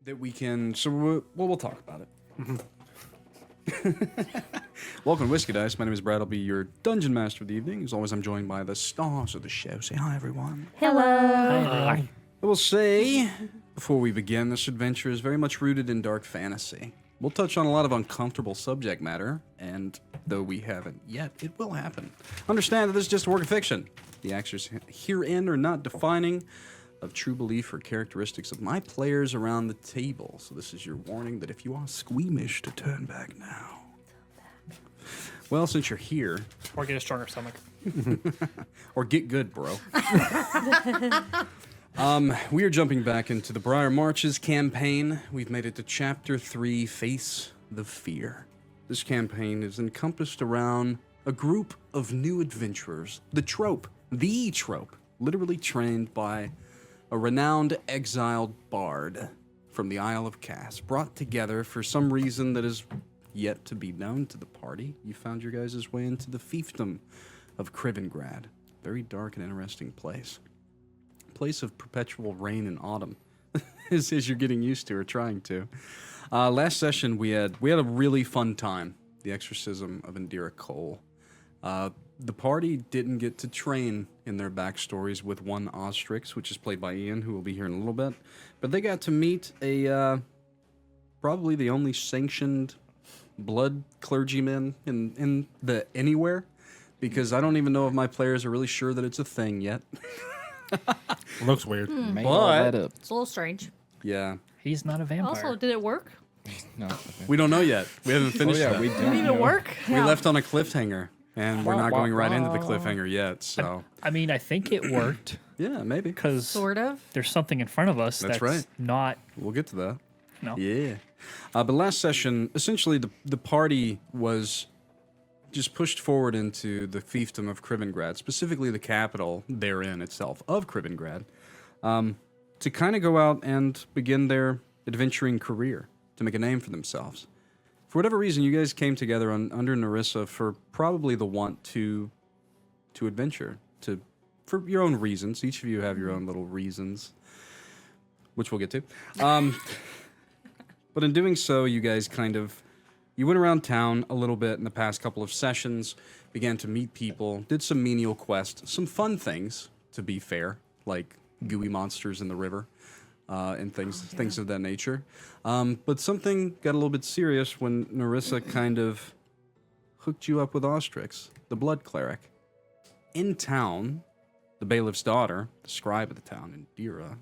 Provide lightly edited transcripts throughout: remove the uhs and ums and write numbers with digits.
that we can. So we'll talk about it. Welcome to Whiskey Dice. My name is Brad. I'll be your dungeon master of the evening. As always, I'm joined by the stars of the show. Say hi, everyone. Hello. Hi. I will say, before we begin, this adventure is very much rooted in dark fantasy. We'll touch on a lot of uncomfortable subject matter, and though we haven't yet, it will happen. Understand that this is just a work of fiction. The actors herein are not defining of true belief or characteristics of my players around the table. So this is your warning that if you are squeamish, to turn back now. Well, since you're here... Or get a stronger stomach. Or get good, bro. We are jumping back into the Briar Marches campaign. We've made it to Chapter 3, Face the Fear. This campaign is encompassed around a group of new adventurers. The trope, literally trained by a renowned exiled bard from the Isle of Cass, brought together for some reason that is yet to be known to the party. You found your guys' way into the fiefdom of Krivengrad. Very dark and interesting place. Place of perpetual rain and autumn, as you're getting used to or trying to. Last session we had a really fun time. The exorcism of Andrea Cole. The party didn't get to train in their backstories with one Oztrix, which is played by Ian, who will be here in a little bit. But they got to meet a probably the only sanctioned blood clergyman in the anywhere, because I don't even know if my players are really sure that it's a thing yet. Looks weird. Make all that up. It's a little strange. Yeah, He's not a vampire. Also, did it work? No. Okay. we don't know yet. We haven't finished that. we Did don't it know. work? We left on a cliffhanger, and we're not going right into the cliffhanger yet. So I mean, I think it worked yeah, maybe because Sort of. there's something in front of us that's right. not. we'll get to that. No. Yeah. But last session, essentially the party was just pushed forward into the fiefdom of Krivengrad, specifically the capital therein itself of Krivengrad, to kind of go out and begin their adventuring career, to make a name for themselves. For whatever reason, you guys came together under Narissa for probably the want to adventure, for your own reasons. Each of you have your own little reasons, which we'll get to. But in doing so, you guys you went around town a little bit in the past couple of sessions, began to meet people, did some menial quests, some fun things, to be fair, like gooey monsters in the river, and things of that nature. But something got a little bit serious when Narissa kind of hooked you up with Oztrix, the blood cleric. In town, the bailiff's daughter, the scribe of the town, Andrea,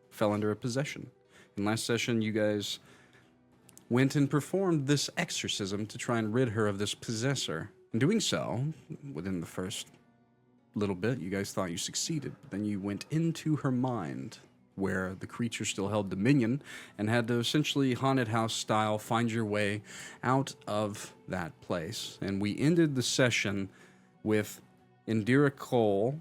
fell under a possession. In last session, you guys went and performed this exorcism to try and rid her of this possessor. In doing so, within the first little bit, you guys thought you succeeded. But then you went into her mind, where the creature still held dominion, and had to essentially haunted house style find your way out of that place. And we ended the session with Andrea Cole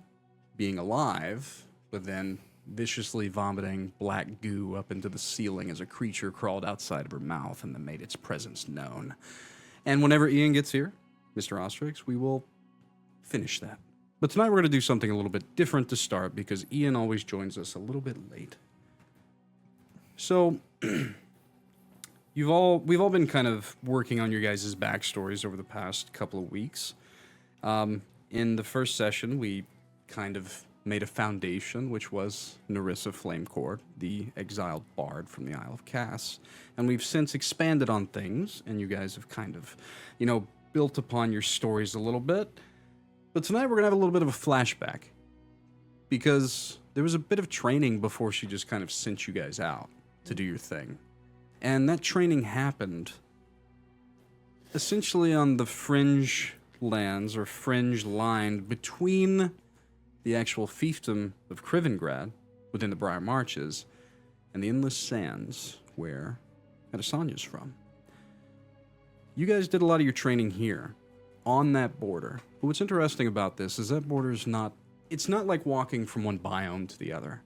being alive, but then viciously vomiting black goo up into the ceiling as a creature crawled outside of her mouth and then made its presence known. And whenever Ian gets here, Mr. Oztrix, we will finish that. But tonight we're going to do something a little bit different to start, because Ian always joins us a little bit late. So, we've all been kind of working on your guys' backstories over the past couple of weeks. In the first session, we kind of made a foundation, which was Narissa Flamecord, the exiled bard from the Isle of Cass. And we've since expanded on things, and you guys have kind of, built upon your stories a little bit. But tonight we're going to have a little bit of a flashback, because there was a bit of training before she just kind of sent you guys out to do your thing. And that training happened essentially on the fringe lands, or fringe line, between the actual fiefdom of Krivengrad, within the Briar Marches, and the Endless Sands, where Adasonya's from. You guys did a lot of your training here, on that border. But what's interesting about this is that border is it's not like walking from one biome to the other,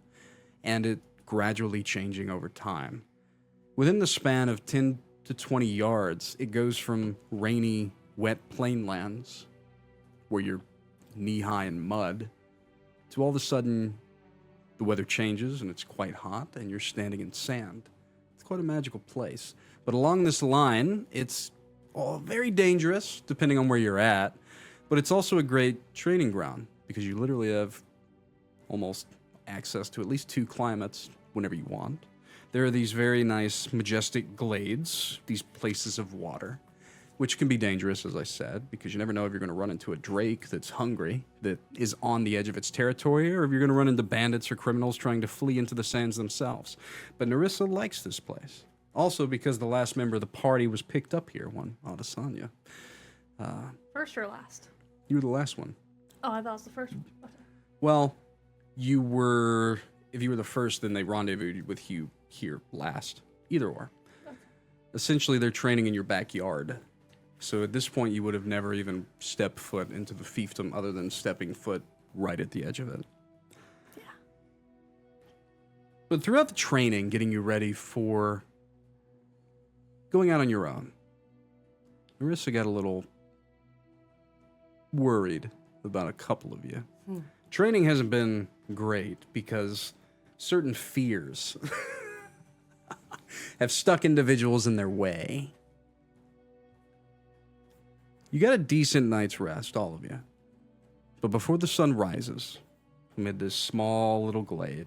and it gradually changing over time. Within the span of 10 to 20 yards, it goes from rainy, wet plainlands, where you're knee-high in mud, to all of a sudden, the weather changes and it's quite hot, and you're standing in sand. It's quite a magical place. But along this line, it's all very dangerous, depending on where you're at. But it's also a great training ground, because you literally have almost access to at least 2 climates whenever you want. There are these very nice, majestic glades, these places of water, which can be dangerous, as I said, because you never know if you're going to run into a drake that's hungry, that is on the edge of its territory, or if you're going to run into bandits or criminals trying to flee into the sands themselves. But Narissa likes this place. Also because the last member of the party was picked up here, one Adasonya. First or last? You were the last one. Oh, I thought it was the first one. Okay. Well, you were... If you were the first, then they rendezvoused with you here last. Either or. Essentially, they're training in your backyard. So at this point, you would have never even stepped foot into the fiefdom other than stepping foot right at the edge of it. Yeah. But throughout the training, getting you ready for going out on your own, Narissa got a little worried about a couple of you. Training hasn't been great because certain fears have stuck individuals in their way. You got a decent night's rest, all of you. But before the sun rises, amid this small little glade,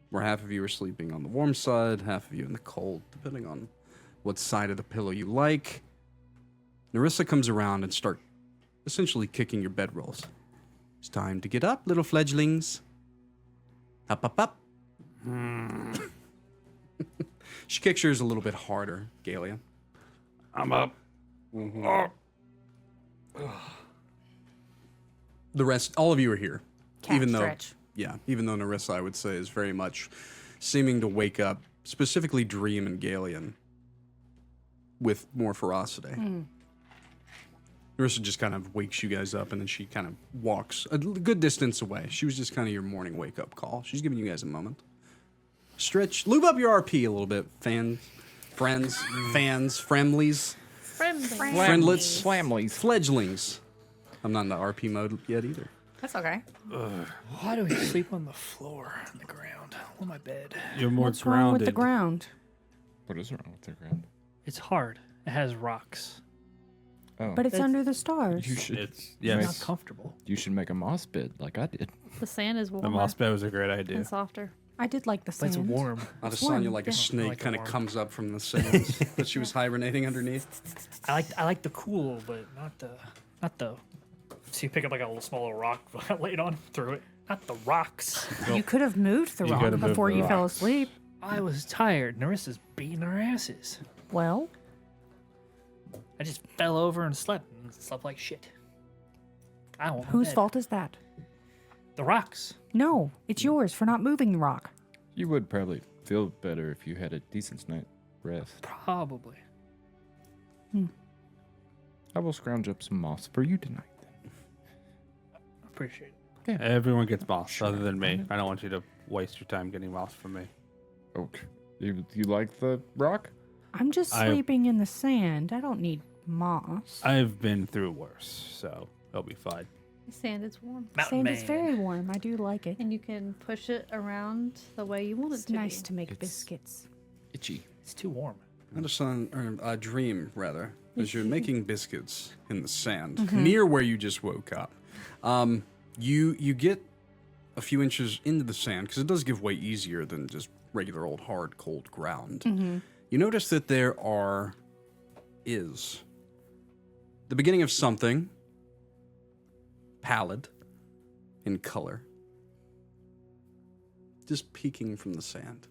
where half of you are sleeping on the warm side, half of you in the cold, depending on what side of the pillow you like, Narissa comes around and starts essentially kicking your bedrolls. It's time to get up, little fledglings. Up, up, up. She kicks yours a little bit harder, Gailian. I'm up. The rest, all of you are here. Cat stretch. Even though Narissa, I would say, is very much seeming to wake up, specifically Dream and Gailian, with more ferocity. Narissa just kind of wakes you guys up, and then she kind of walks a good distance away. She was just kind of your morning wake-up call. She's giving you guys a moment. Stretch, lube up your RP a little bit, friends, friendlies, friendlets, fledglings. I'm not in the RP mode yet either. That's okay. Why do we sleep on the floor, on the ground, on my bed? You're more What's grounded. wrong with the ground? What is wrong with the ground? It's hard. It has rocks. Oh, But it's It's- under the stars. you should. It's It's yes. not comfortable. You should make a moss bed like I did. The sand is The warmer moss bed was a great idea. and softer. I did like the But it's sand. warm. Adasonya, like a yeah. snake, like it kind of warm. comes up from the sands that she was hibernating underneath. I like the cool, but not the. So you pick up like a little small rock, lay it on, through it. Not the rocks. You could have moved the You rock could have moved before the you fell rocks. asleep. I was tired. Narissa's beating our asses. Well, I just fell over and slept like shit. I want my whose bed. fault is that? The rocks. No, it's yours for not moving the rock. You would probably feel better if you had a decent night's rest. Probably. I will scrounge up some moss for you tonight. Appreciate it. Everyone gets moss other than me. I don't want you to waste your time getting moss from me. Okay. You like the rock? I'm just sleeping in the sand. I don't need moss. I've been through worse, so it'll be fine. The sand is warm. Mountain Sand is man. very warm. I do like it. And you can push it around the way you want It's it to nice be. to make It's- biscuits. Itchy. It's too warm. Dream, rather, as you're making biscuits in the sand near where you just woke up. You get a few inches into the sand, because it does give way easier than just regular old hard, cold ground. You notice that there is the beginning of something pallid in color, just peeking from the sand.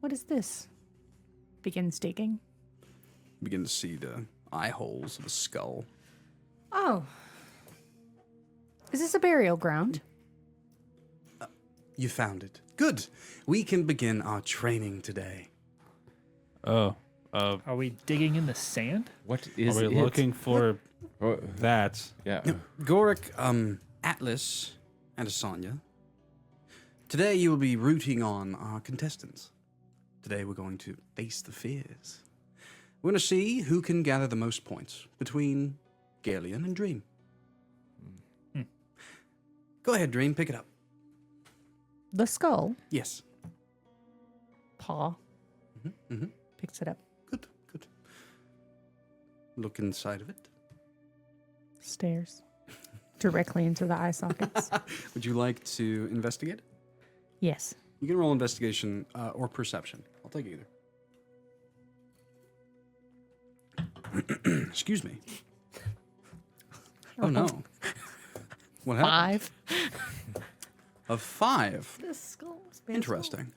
What is this? Begins digging. You begin to see the eye holes of a skull. Oh. Is this a burial ground? You found it. Good. We can begin our training today. Oh, Are we digging in the sand? What is are we it? looking for Oh, that? yeah. Gorik, Atlas, and Adasonya. Today you will be rooting on our contestants. Today we're going to face the fears. We're going to see who can gather the most points between Gailian and Dream. Go ahead, Dream. Pick it up. The skull. Yes. paw. Mm-hmm. Picks it up. Good, good. Look inside of it. Stares directly into the eye sockets. Would you like to investigate? Yes. You can roll investigation or perception. I'll take either. Excuse me. Oh no. What happened? 5. A 5. The skull. Interesting.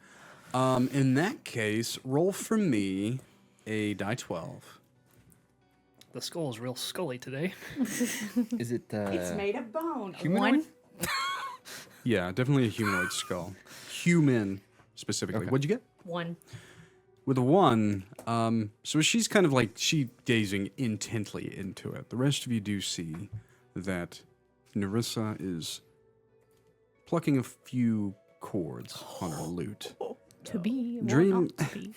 In that case, roll for me a die 12. The skull is real scully today. Is it? It's made of bone. humanoid? 1. Yeah, definitely a humanoid skull. Human, specifically. Okay. What'd you get? 1. With a 1, so she's kind of like, she gazing intently into it. The rest of you do see that Nerissa is plucking a few chords on her lute. To be. Or Dream- not to be.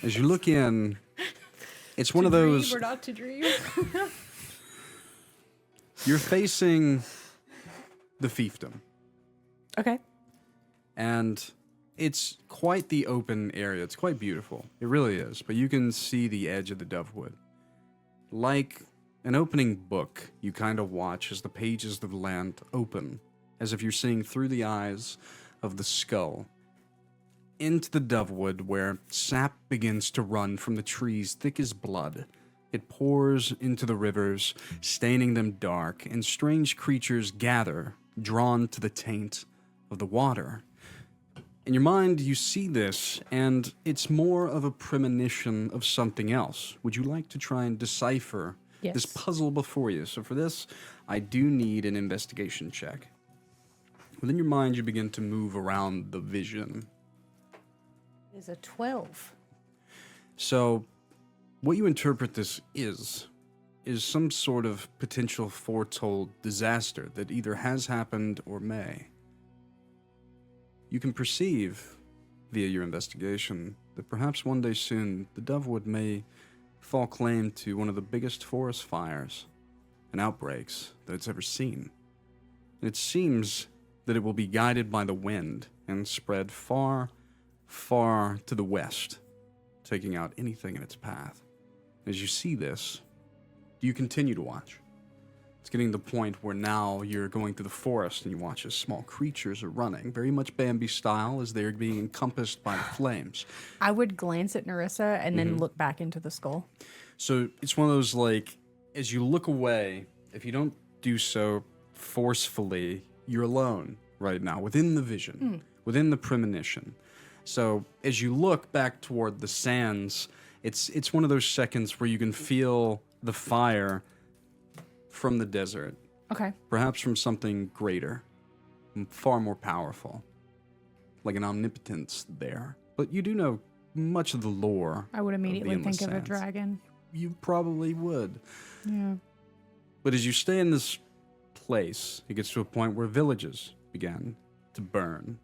As you look in, it's one of those, Dream or not to dream. you're facing the fiefdom. Okay. And it's quite the open area. It's quite beautiful. It really is. But you can see the edge of the Dovewood. Like an opening book, you kind of watch as the pages of the land open, as if you're seeing through the eyes of the skull into the Dovewood, where sap begins to run from the trees thick as blood. It pours into the rivers, staining them dark, and strange creatures gather, drawn to the taint of the water. In your mind, you see this, and it's more of a premonition of something else. Would you like to try and decipher this Yes. puzzle before you? So for this, I do need an investigation check. Within your mind, you begin to move around the vision. It is a 12. So, what you interpret this is some sort of potential foretold disaster that either has happened or may. You can perceive, via your investigation, that perhaps one day soon the Dovewood may fall claim to one of the biggest forest fires and outbreaks that it's ever seen. It seems that it will be guided by the wind and spread far, far to the west, taking out anything in its path. As you see this, do you continue to watch? It's getting to the point where now you're going through the forest and you watch as small creatures are running, very much Bambi style, as they're being encompassed by the flames. I would glance at Nerissa and then look back into the skull. So it's one of those, like, as you look away, if you don't do so forcefully, you're alone right now, within the vision, within the premonition. So as you look back toward the sands, it's one of those seconds where you can feel the fire from the desert, Okay. perhaps from something greater, far more powerful, like an omnipotence there. But you do know much of the lore. I would immediately Endless think of a Sands. dragon. You probably would. Yeah. But as you stay in this place, it gets to a point where villages begin to burn.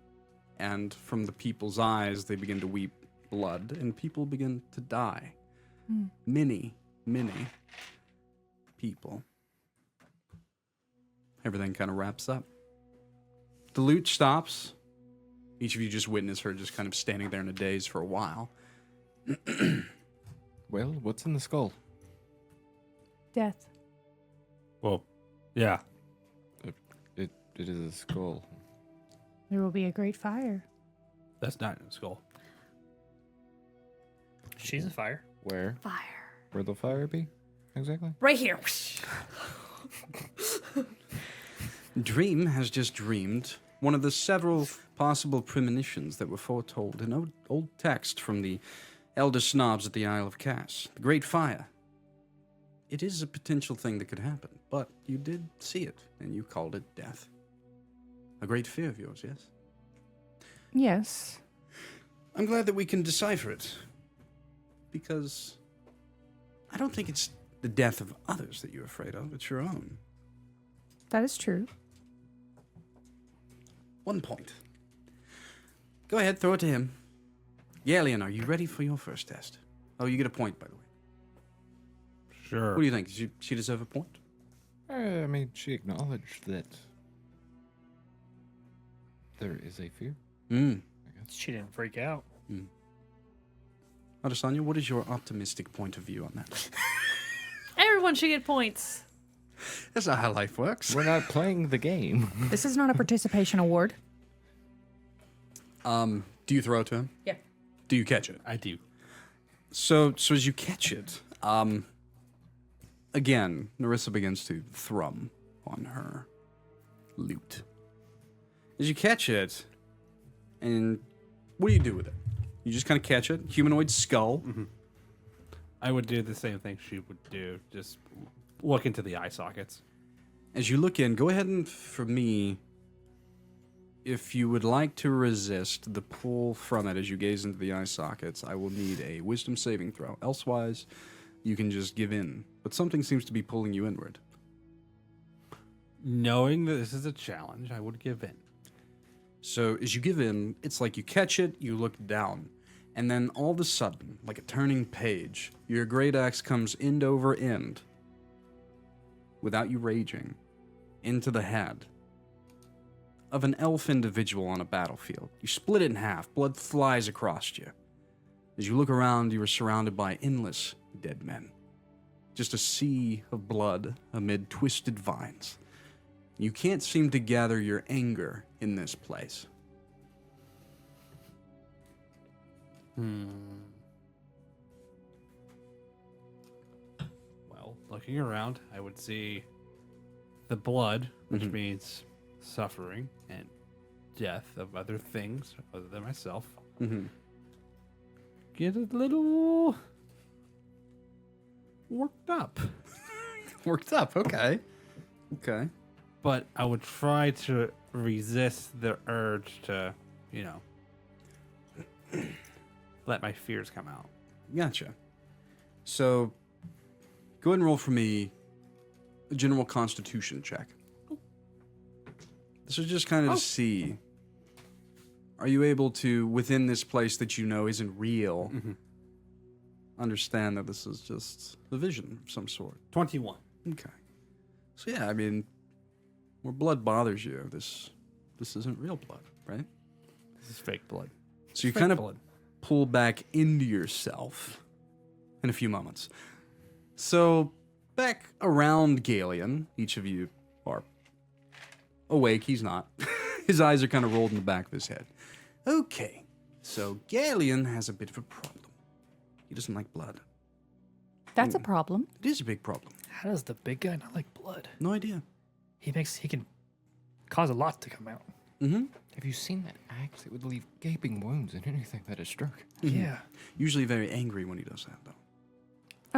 And from the people's eyes, they begin to weep blood, and people begin to die. Many, many people. Everything kind of wraps up. The loot stops. Each of you just witness her just kind of standing there in a daze for a while. Well, what's in the skull? Death. Well, yeah. It is a skull. There will be a great fire. That's not in the skull. She's a fire. Where? Fire. Where the fire be? Exactly. Right here. Dream has just dreamed one of the several possible premonitions that were foretold in old text from the elder snobs at the Isle of Cass. The Great Fire. It is a potential thing that could happen, but you did see it, and you called it death. A great fear of yours, yes? Yes. I'm glad that we can decipher it, because I don't think it's the death of others that you're afraid of, it's your own. That is true. 1 point. Go ahead, throw it to him. Gailian, are you ready for your first test? Oh, you get a point, by the way. Sure. What do you think? Does she deserve a point? I mean, she acknowledged that there is a fear. Mm. She didn't freak out. Adasonya, what is your optimistic point of view on that? Everyone should get points. That's not how life works. We're not playing the game. This is not a participation award. Do you throw it to him? Yeah. Do you catch it? I do. So as you catch it, again, Narissa begins to thrum on her lute. As you catch it, and what do you do with it? You just kind of catch it, humanoid skull. I would do the same thing she would do. Just look into the eye sockets. As you look in, go ahead and, for me, if you would like to resist the pull from it as you gaze into the eye sockets, I will need a wisdom saving throw. Elsewise, you can just give in. But something seems to be pulling you inward. Knowing that this is a challenge, I would give in. So as you give in, it's like you catch it, you look down, and then all of a sudden, like a turning page, your great axe comes end over end, without you raging, into the head of an elf individual on a battlefield. You split it in half, blood flies across you. As you look around, you are surrounded by endless dead men. Just a sea of blood amid twisted vines. You can't seem to gather your anger in this place. Well, looking around, I would see the blood, which means suffering and death of other things other than myself. Get a little worked up. Worked up, okay. Okay. But I would try to resist the urge to, let my fears come out. Gotcha. So, go ahead and roll for me a general constitution check. This is just kind of to see, are you able to, within this place that you know isn't real, understand that this is just a vision of some sort? 21. Okay. So yeah, I mean, where blood bothers you, this isn't real blood, right? This is fake blood. So you Fake kind of blood. pull back into yourself in a few moments. So back around Gailian, each of you are awake. He's not. His eyes are kind of rolled in the back of his head. Okay, so Gailian has a bit of a problem. He doesn't like blood. That's a problem. It is a big problem. How does the big guy not like blood? No idea. He can cause a lot to come out. Have you seen that axe? It would leave gaping wounds in anything that is struck. Yeah. Usually very angry when he does that, though.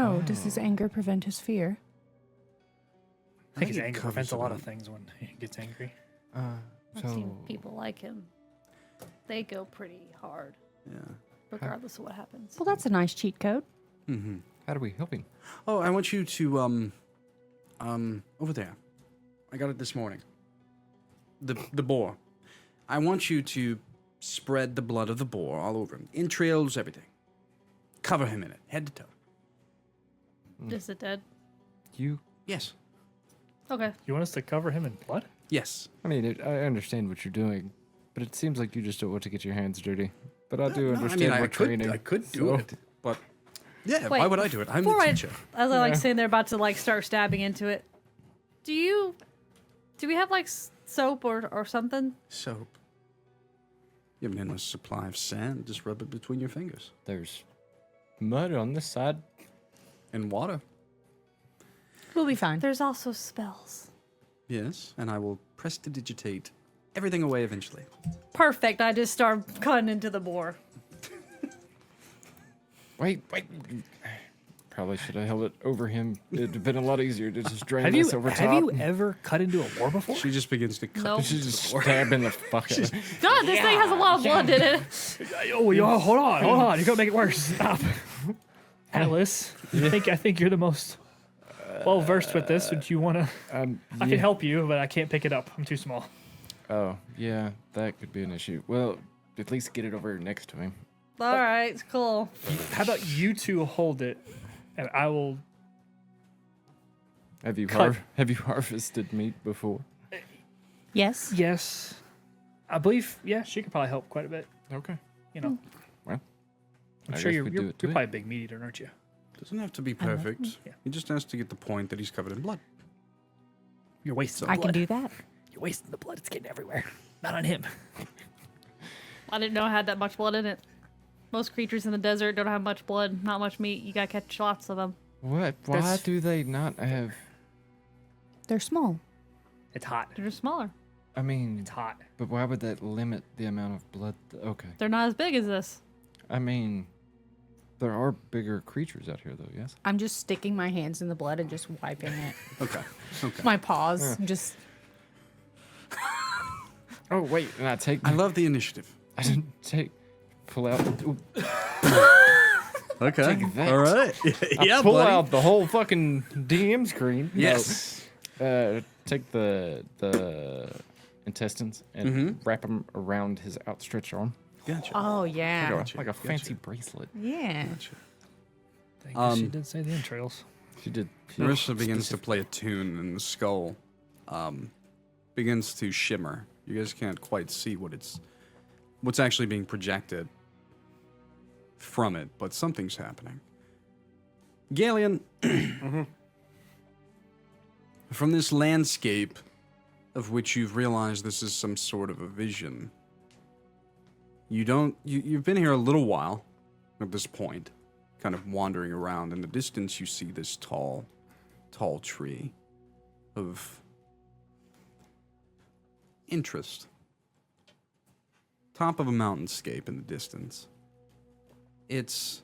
Oh, does his anger prevent his fear? I think his it anger covers prevents a lot it of things when he gets angry. I've seen So people like him. They go pretty hard, Yeah. regardless of what happens. Well, that's a nice cheat code. how do we help him? Oh, I want you to over there. I got it this morning. The boar. I want you to spread the blood of the boar all over him. Entrails, everything. Cover him in it, head to toe. Is it dead? You? Yes. Okay. You want us to cover him in blood? Yes. I mean, I understand what you're doing, but it seems like you just don't want to get your hands dirty. But I do understand I we're training. could do so- it, but yeah, Wait, why would I do it? I'm the before teacher. As I sitting there about to start stabbing into it, do we have soap or something? Soap. You have an endless supply of sand. Just rub it between your fingers. There's mud on this side. And water. We'll be fine. There's also spells. Yes, and I will prestidigitate everything away eventually. Perfect. I just start cutting into the boar. Wait. Probably should have held it over him. It'd have been a lot easier to just drain Have you this over top. have you ever cut into a war before? She just begins to cut. Nope. She's just stabbing the fuck out of it. God, this thing has a lot of blood in it. Oh, hold on. You're gonna make it worse. Stop. Atlas, I think you're the most well versed with this. Would you wanna? I can help you, but I can't pick it up. I'm too small. Oh, yeah, that could be an issue. Well, at least get it over next to him. All right, cool. How about you two hold it, and I will. Have you Cut. have you harvested meat before? Yes. Yes, I believe. Yeah, she could probably help quite a bit. Okay. You know. Well, I'm I sure guess you're we do it to probably it. a big meat eater, aren't you? Doesn't have to be love perfect. meat. Yeah. He just has to get the point that he's covered in blood. You're wasting I blood. can do that. You're wasting the blood. It's getting everywhere. Not on him. I didn't know I had that much blood in it. Most creatures in the desert don't have much blood, not much meat. You gotta catch lots of them. What? Why That's- do they not have? They're small. It's hot. They're just smaller. I mean, It's hot. but why would that limit the amount of blood? Okay. They're not as big as this. I mean, there are bigger creatures out here, though. Yes. I'm just sticking my hands in the blood and just wiping it. Okay. Okay. My paws. Just Oh wait, and I take. I love the initiative. I didn't take. Pull out. Ooh, Okay. Take that. All right. I pull out the whole fucking DM screen. No, Yes. take the intestines and wrap them around his outstretched arm. Gotcha. oh yeah. Gotcha. Like a fancy bracelet. Yeah. Thank you. She did say the entrails. She did. Marissa begins to play a tune, and the skull begins to shimmer. You guys can't quite see what's actually being projected from it, but something's happening. Gailian, from this landscape of which you've realized this is some sort of a vision, you've been here a little while at this point, kind of wandering around. In the distance, you see this tall tree of interest. Top of a mountainscape in the distance. It's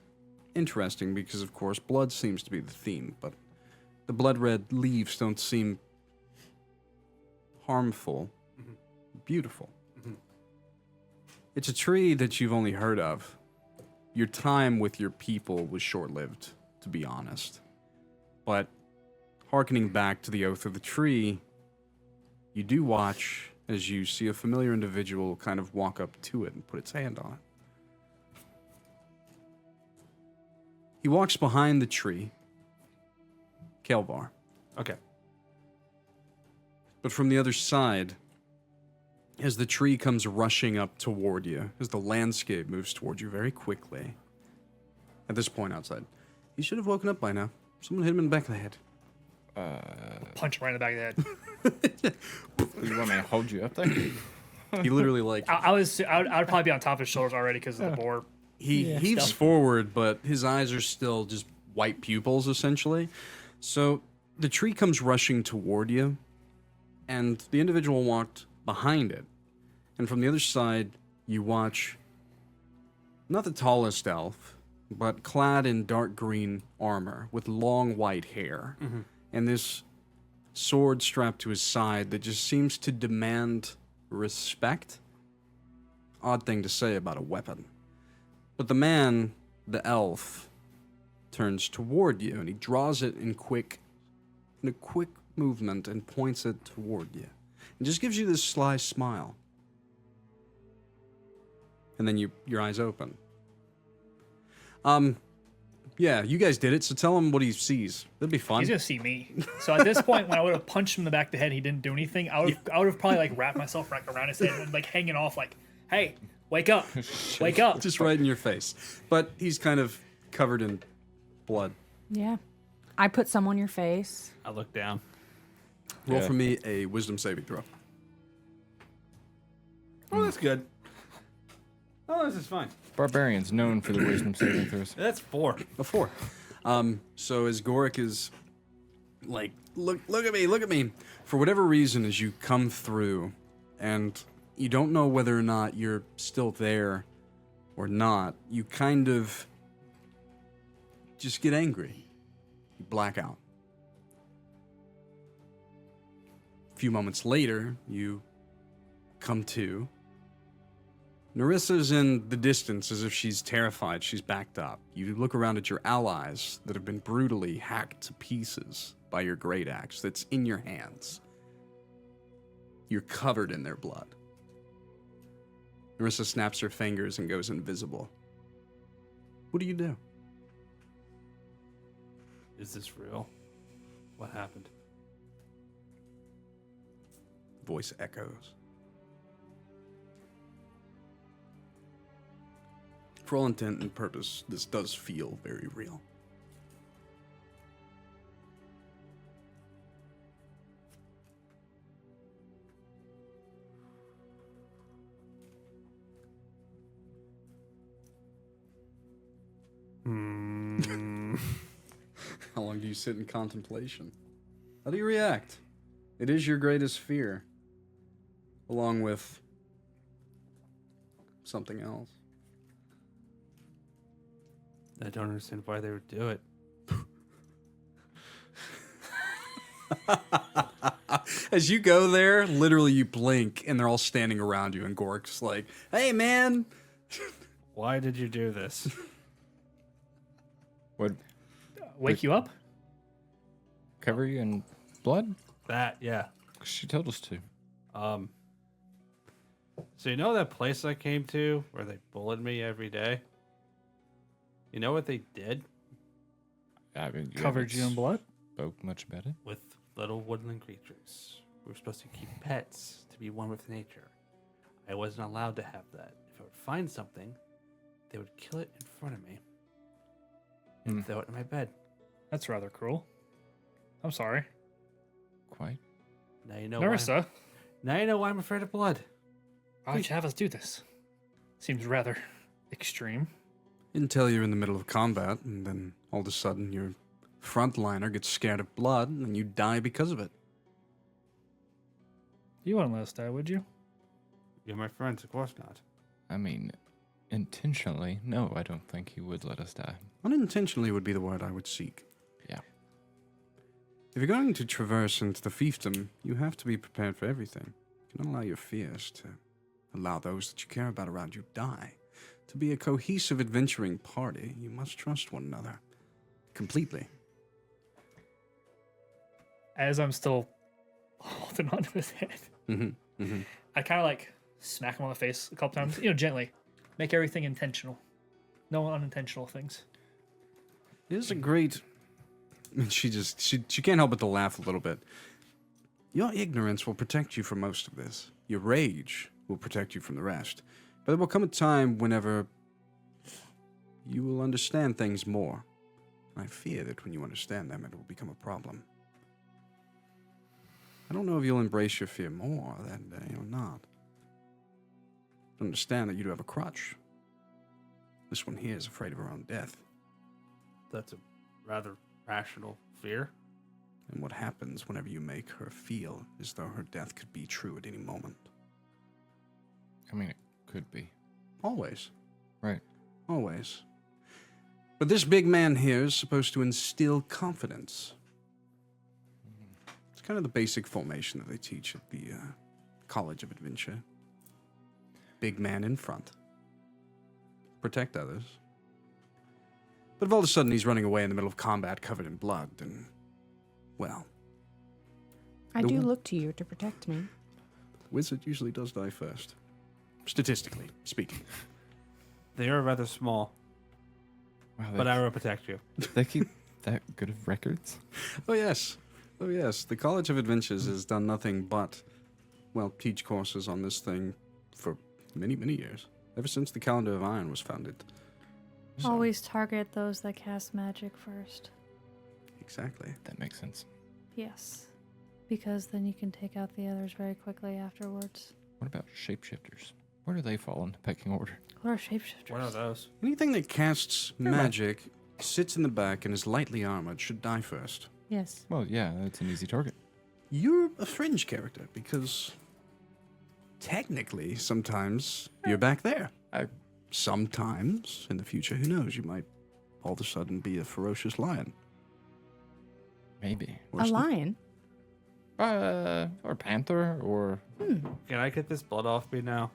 interesting because, of course, blood seems to be the theme, but the blood red leaves don't seem harmful, beautiful. It's a tree that you've only heard of. Your time with your people was short-lived, to be honest. But hearkening back to the oath of the tree, you do watch as you see a familiar individual kind of walk up to it and put its hand on it. He walks behind the tree, Kelvar. Okay. But from the other side, as the tree comes rushing up toward you, as the landscape moves toward you very quickly, at this point outside, he should have woken up by now. Someone hit him in the back of the head. Punch him right in the back of the head. You want me to hold you up there? He literally, like, I would probably be on top of his shoulders already because of the boar. he heaves forward, but his eyes are still just white pupils, essentially. So the tree comes rushing toward you, and the individual walked behind it. And from the other side, you watch not the tallest elf, but clad in dark green armor with long white hair, and this sword strapped to his side that just seems to demand respect. Odd thing to say about a weapon. But the man, the elf, turns toward you, and he draws it in a quick movement and points it toward you. And just gives you this sly smile. And then your eyes open. Yeah, you guys did it, so tell him what he sees. That'd be fun. He's gonna see me. So at this point, when I would have punched him in the back of the head, and he didn't do anything. I would have probably like wrapped myself like around his head and like hanging off, like, "Hey, wake up, wake up!" Just right in your face. But he's kind of covered in blood. Yeah. I put some on your face. I look down. Roll Yeah. for me a wisdom saving throw. Oh, that's good. Oh, this is fine. Barbarian's known for the wisdom saving throws. That's 4. A 4. So as Gorik is like, look at me. For whatever reason, as you come through, and you don't know whether or not you're still there or not, you kind of just get angry. You black out. A few moments later, you come to. Narissa's in the distance as if she's terrified. She's backed up. You look around at your allies that have been brutally hacked to pieces by your great axe that's in your hands. You're covered in their blood. Narissa snaps her fingers and goes invisible. What do you do? Is this real? What happened? Voice echoes. For all intent and purpose, this does feel very real. How long do you sit in contemplation? How do you react? It is your greatest fear, along with something else. I don't understand why they would do it. As you go there, literally you blink and they're all standing around you, and Gorik's like, "Hey, man!" Why did you do this? Would Wake you up? cover you in blood? That, yeah. She told us to. So you know that place I came to where they bullied me every day? You know what they did I mean, Covered you in blood? Spoke much about it. with little woodland creatures? We were supposed to keep pets to be one with nature. I wasn't allowed to have that. If I would find something, they would kill it in front of me and throw it in my bed. That's rather cruel. I'm sorry. Quite. Now you know Narissa, now you know why I'm afraid of blood. why would you have us do this? Seems rather extreme. Until you're in the middle of combat, and then all of a sudden your frontliner gets scared of blood, and you die because of it. You wouldn't let us die, would you? You're my friends, of course not. I mean, intentionally, no, I don't think he would let us die. Unintentionally would be the word I would seek. Yeah. If you're going to traverse into the fiefdom, you have to be prepared for everything. You cannot allow your fears to allow those that you care about around you die. To be a cohesive adventuring party, you must trust one another. Completely. As I'm still holding onto his head, I kind of like smack him on the face a couple times, gently. Make everything intentional. No unintentional things. It is a great... She can't help but to laugh a little bit. Your ignorance will protect you from most of this. Your rage will protect you from the rest. But there will come a time whenever you will understand things more. I fear that when you understand them, it will become a problem. I don't know if you'll embrace your fear more that day or not. Understand that you do have a crutch. This one here is afraid of her own death. That's a rather rational fear. And what happens whenever you make her feel as though her death could be true at any moment? I mean, it could be. Always. Right. Always. But this big man here is supposed to instill confidence. It's kind of the basic formation that they teach at the College of Adventure. Big man in front. Protect others. But if all of a sudden he's running away in the middle of combat covered in blood, then, well, I The do wo- look to you to protect me. wizard usually does die first. Statistically speaking. They are rather small, Wow, but I will protect you. they keep that good of records. Oh, yes. Oh, yes. The College of Adventures has done nothing but, well, teach courses on this thing for many, many years. Ever since the Calendar of Iron was founded. So- Always target those that cast magic first. Exactly. That makes sense. Yes. Because then you can take out the others very quickly afterwards. What about shapeshifters? Where do they fall in the pecking order? What are shapeshifters? What are those? Anything that casts magic, sits in the back, and is lightly armored should die first. Yes. Well, yeah, that's an easy target. You're a fringe character because technically sometimes you're back there. Sometimes in the future, who knows, you might all of a sudden be a ferocious lion. Maybe. Or A sn- lion? Or panther, or Can I get this blood off me now?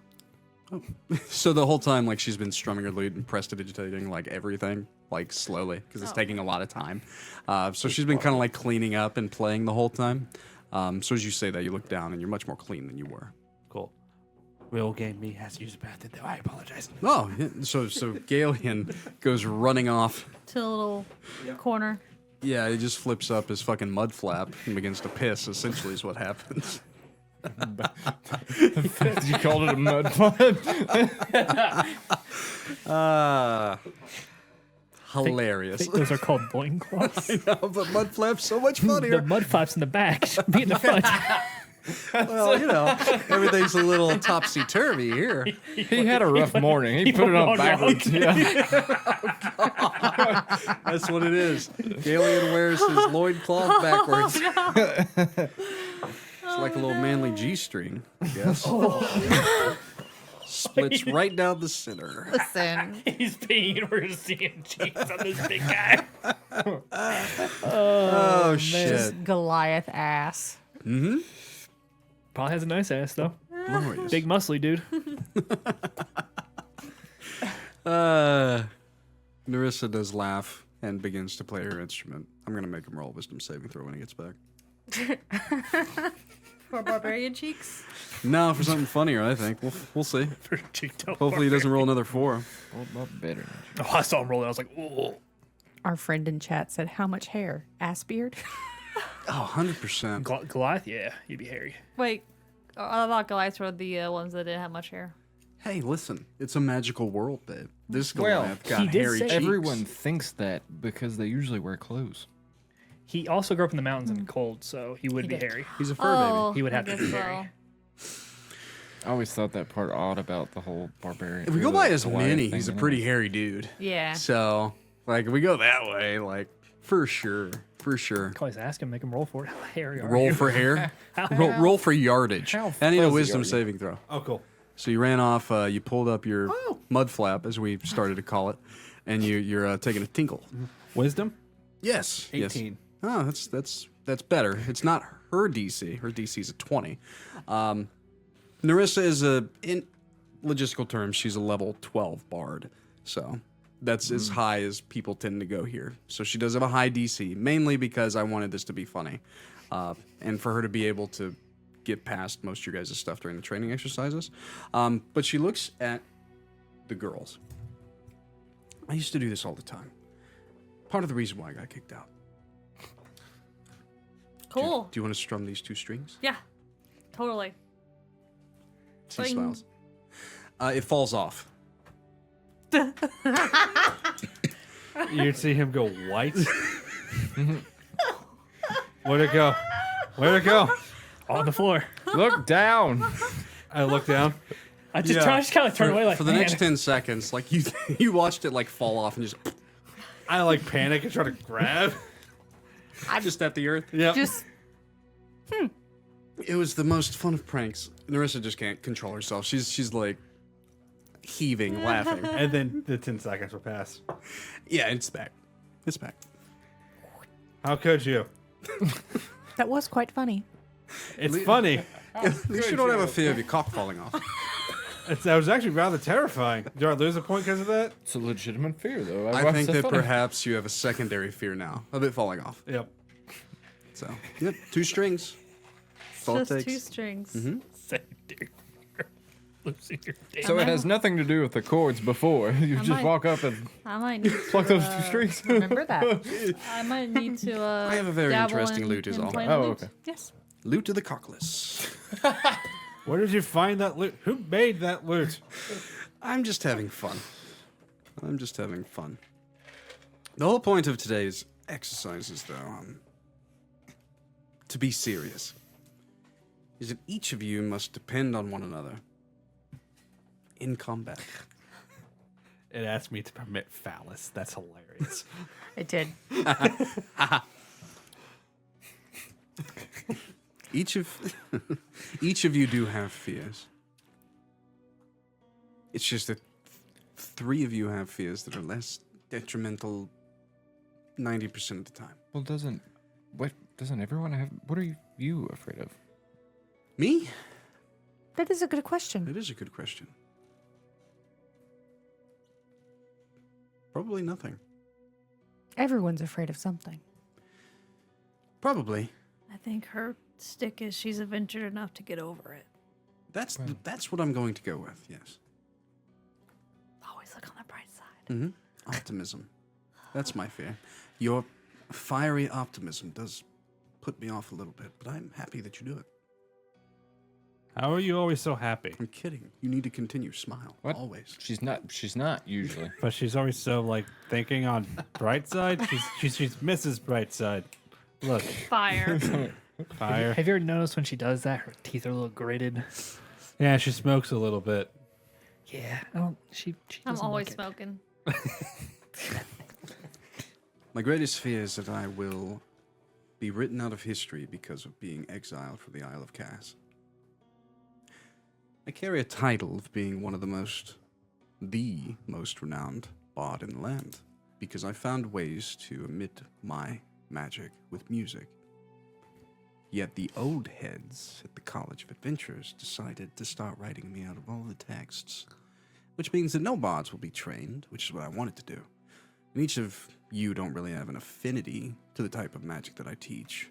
So the whole time, like, she's been strumming her lute and prestidigitating, like, everything, like, slowly, because it's taking a lot of time. So she's been kind of, like, cleaning up and playing the whole time. So as you say that, you look down, and you're much more clean than you were. Cool. Real game me has to use a bathroom, though. I apologize. Oh, yeah. So Gailian goes running off. To a little corner. Yeah, he just flips up his fucking mud flap and begins to piss, essentially, is what happens. The fact you called it a mud flap. Hilarious. Those are called loincloths. But mud flap's so much The funnier. mud flaps in the back should be in the front. Well, everything's a little topsy-turvy here. He had a rough morning. He put it on backwards. Yeah. That's what it is. Gailian wears his loincloth backwards. It's like a little manly G-string, I guess. Splits right down the center. Listen. He's peeing and we're seeing cheeks on this big guy. Oh, shit. Goliath ass. Probably has a nice ass, though. Glorious. Big muscly dude. Narissa does laugh and begins to play her instrument. I'm going to make him roll a wisdom saving throw when he gets back. For barbarian cheeks. No, for something funnier, I think. We'll see. For cheek toe Hopefully he doesn't roll another 4. A lot better. Oh, I saw him rolling. I was like, ooh. Our friend in chat said, how much hair? Ass beard? Oh, 100%. Goliath? Yeah, you'd be hairy. Wait, I thought Goliaths were the ones that didn't have much hair. Hey, listen. It's a magical world, babe. This Well, Goliath got he did hairy say- cheeks. Everyone thinks that because they usually wear clothes. He also grew up in the mountains and cold, so he would be hairy. He's a fur He would I have to guess be so. hairy. I always thought that part odd about the whole barbarian. If we go by his Goliath mini, thing he's a anyway. pretty hairy dude. Yeah. So, like, if we go that way, like, for sure. For sure. Always ask him, make him roll for it. How hairy are Roll you? for hair. roll for yardage. How I need a fuzzy wisdom are you? saving throw. Oh, cool. So you ran off. You pulled up your mud flap, as we started to call it, and you're taking a tinkle. Wisdom? Yes. 18. Yes. Oh, that's better. It's not her DC. Her DC is a 20. Narissa is in logistical terms, she's a level 12 bard. So that's as high as people tend to go here. So she does have a high DC, mainly because I wanted this to be funny, and for her to be able to get past most of your guys' stuff during the training exercises. But she looks at the girls. I used to do this all the time. Part of the reason why I got kicked out. Cool. Do you want to strum these 2 strings? Yeah, totally. She Boing. smiles. It falls off. You'd see him go white. Where'd it go? Where'd it go? On the floor. Look down. I look down. I just, Yeah. I just kind of turned away like, For the man. next 10 seconds, like you watched it like fall off and just I like panic and try to grab. just at the earth. Yeah. Just It was the most fun of pranks. Narissa just can't control herself. She's like heaving, laughing. And then the 10 seconds will pass. Yeah, it's back. It's back. How could you? that was quite funny. It's funny. At least you don't have a fear of your cock falling off. That was actually rather terrifying. Did I lose a point because of that? It's a legitimate fear, though. I Why think is that funny? perhaps you have a secondary fear now of it falling off. Yep. So, yep, 2 strings. That's all it Just takes. 2 strings. Secondary. Losing your dick. So it has nothing to do with the chords before. You just might- walk up and I might need pluck to, those 2 strings. Remember that. I might need to. I have a very interesting lute is all. Oh, okay. Yes. Loot to the cockless. Where did you find that loot? Who made that loot? I'm just having fun. I'm just having fun. The whole point of today's exercises, though, to be serious, is that each of you must depend on one another in combat. It asked me to permit phallus. That's hilarious. It did. Each of you do have fears. It's just that 3 of you have fears that are less detrimental 90% of the time. Well, doesn't everyone have? What are you afraid of? Me? That is a good question. It is a good question. Probably nothing. Everyone's afraid of something. Probably. I think her stick is she's adventured enough to get over it. That's what I'm going to go with. Yes. Always look on the bright side. Mm-hmm. Optimism. That's my fear. Your fiery optimism does put me off a little bit, but I'm happy that you do it. How are you always so happy? I'm kidding. You need to continue. Smile. What? Always. She's not usually. But she's always so like thinking on bright side. She's Mrs. Brightside. Look, Fire. fire. Have you ever noticed when she does that, her teeth are a little grated? Yeah, she smokes a little bit. Yeah, I don't. She I'm doesn't always like it. smoking. My greatest fear is that I will be written out of history because of being exiled from the Isle of Cass. I carry a title of being one of the most renowned bard in the land, because I found ways to emit my magic with music. Yet the old heads at the College of Adventurers decided to start writing me out of all the texts, which means that no bards will be trained, which is what I wanted to do. And each of you don't really have an affinity to the type of magic that I teach.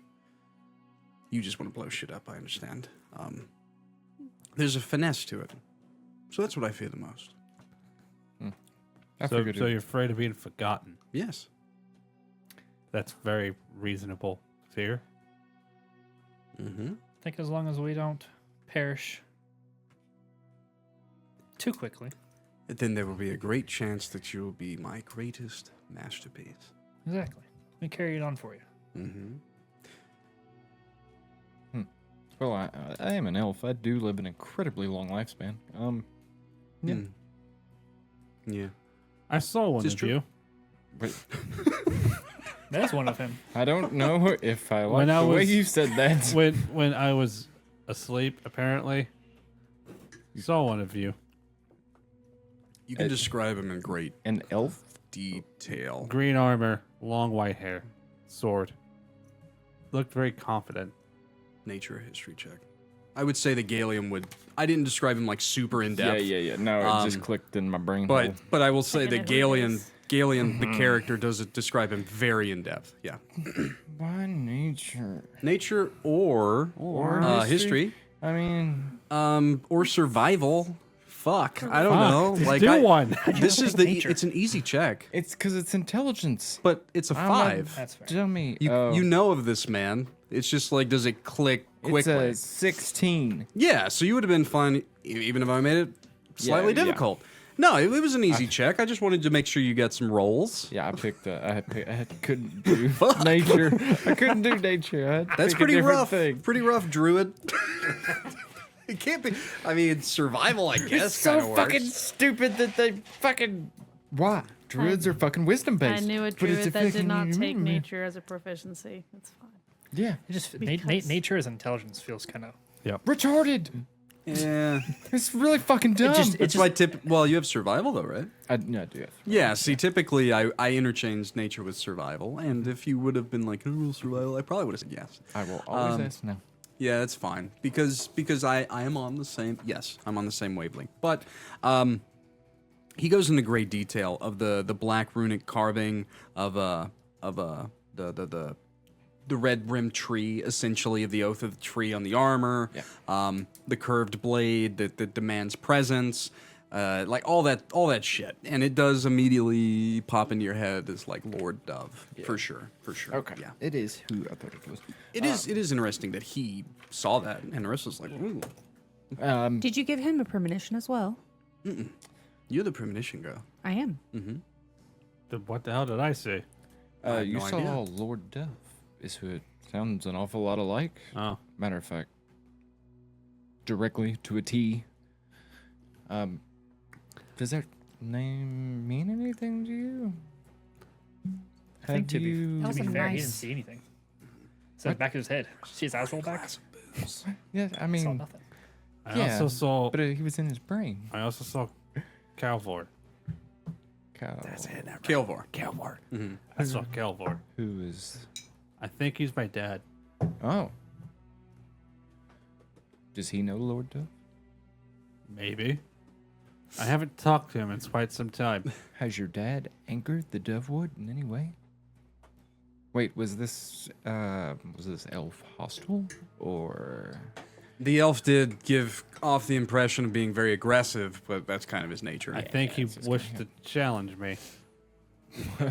You just want to blow shit up, I understand. There's a finesse to it. So that's what I fear the most. I So figured it. you're afraid of being forgotten. Yes. That's very reasonable fear. Mm-hmm. I think as long as we don't perish too quickly. Then there will be a great chance that you will be my greatest masterpiece. Exactly. We carry it on for you. Mm-hmm. Well, I am an elf. I do live an incredibly long lifespan. Yeah. Mm. Yeah. I saw one This is of true. you. But That's one of him. I don't know if I like When I the way was- you said that. When I was asleep, apparently, saw one of you. You can describe him in great An elf? detail. Green armor, long white hair, sword. Looked very confident. Nature history check. I would say the Gailian would. I didn't describe him like super in depth. Yeah. No, it just clicked in my brain. But hole. but I will say I the know who it Gailian is. the character does describe him very in depth. Yeah. By nature. Nature or history. I mean, Or survival. Fuck. I don't know. Like Do I, one. This is nature? it's an easy check, it's because it's intelligence. but it's a I'm not- 5. That's fair. Dummy. You know of this man. It's just like, does it click it's quickly? a 16. Yeah, so you would have been fine even if I made it slightly Yeah. difficult. No, it was an easy check. I just wanted to make sure you got some rolls. Yeah, I picked. Couldn't do nature. I couldn't do nature. I had to That's pick a pretty different rough. thing. Pretty rough, Druid. It can't be. I mean, survival, I guess, It's kind so of fucking works. stupid that they fucking. Why? Druids are fucking wisdom I based. knew a but it's druid that did fucking- not take nature as a proficiency. It's fine. Yeah, It just Because- nature as intelligence feels kind of. retarded. Yeah, It's really fucking dumb. it's why Well, you have survival though, right? I do have. Yeah. See, typically I interchange nature with survival, and if you would have been like, "Oh, survival," I probably would have said yes. I will always ask now. Yeah, that's fine because I am on the same. Yes, I'm on the same wavelength. But he goes into great detail of the black runic carving of the red rimmed tree, essentially of the oath of the tree on the armor. Yeah. The curved blade that demands presence. Like all that shit, and it does immediately pop into your head as like Lord Dove for sure. Okay. Yeah. It is who I thought it was. It is interesting that he saw that, and Arissa's like, "Ooh, Did you give him a premonition as well? you're the premonition girl." I am. What the hell did I say? I have You no saw idea. Lord Dove. Is who it sounds an awful lot alike. Oh, Matter of fact, directly to a T. Does that name mean anything to you? I think to be, you? That to was be a fair, he nice- didn't see anything. It's in the back of his head. See his eyes roll back? Yeah, I Saw mean, nothing. I Yeah, also saw. but he was in his brain. I also saw Calvor. Kalevor. Calvor. I saw Calvor. Who is? I think he's my dad. Oh. Does he know Lord Dove? Maybe. I haven't talked to him in quite some time. Has your dad anchored the Dovewood in any way? Wait, was this elf hostile or? The elf did give off the impression of being very aggressive, but that's kind of his nature. I think he wished to challenge me.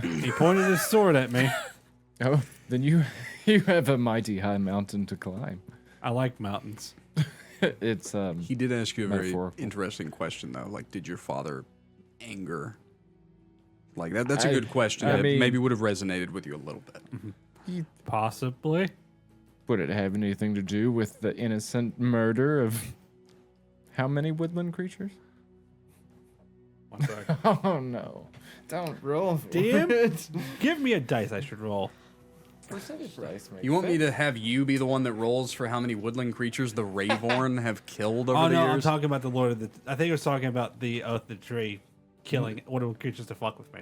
He pointed his sword at me. Oh, then you have a mighty high mountain to climb. I like mountains. It's He did ask you a very Metaphorical. interesting question, though. Like, did your father anger? Like, that's a good question. I That mean- maybe would have resonated with you a little bit. Possibly. would it have anything to do with the innocent murder of how many woodland creatures? One sec. Oh no! Don't roll. For DM? it. Give me a dice I should roll. Percentage dice makes You want me sense. to have you be the one that rolls for how many woodland creatures the Ravorn have killed over Oh the no, I'm years? talking about the Lord of the. I think I was talking about the Oath of the Tree killing woodland creatures to fuck with me.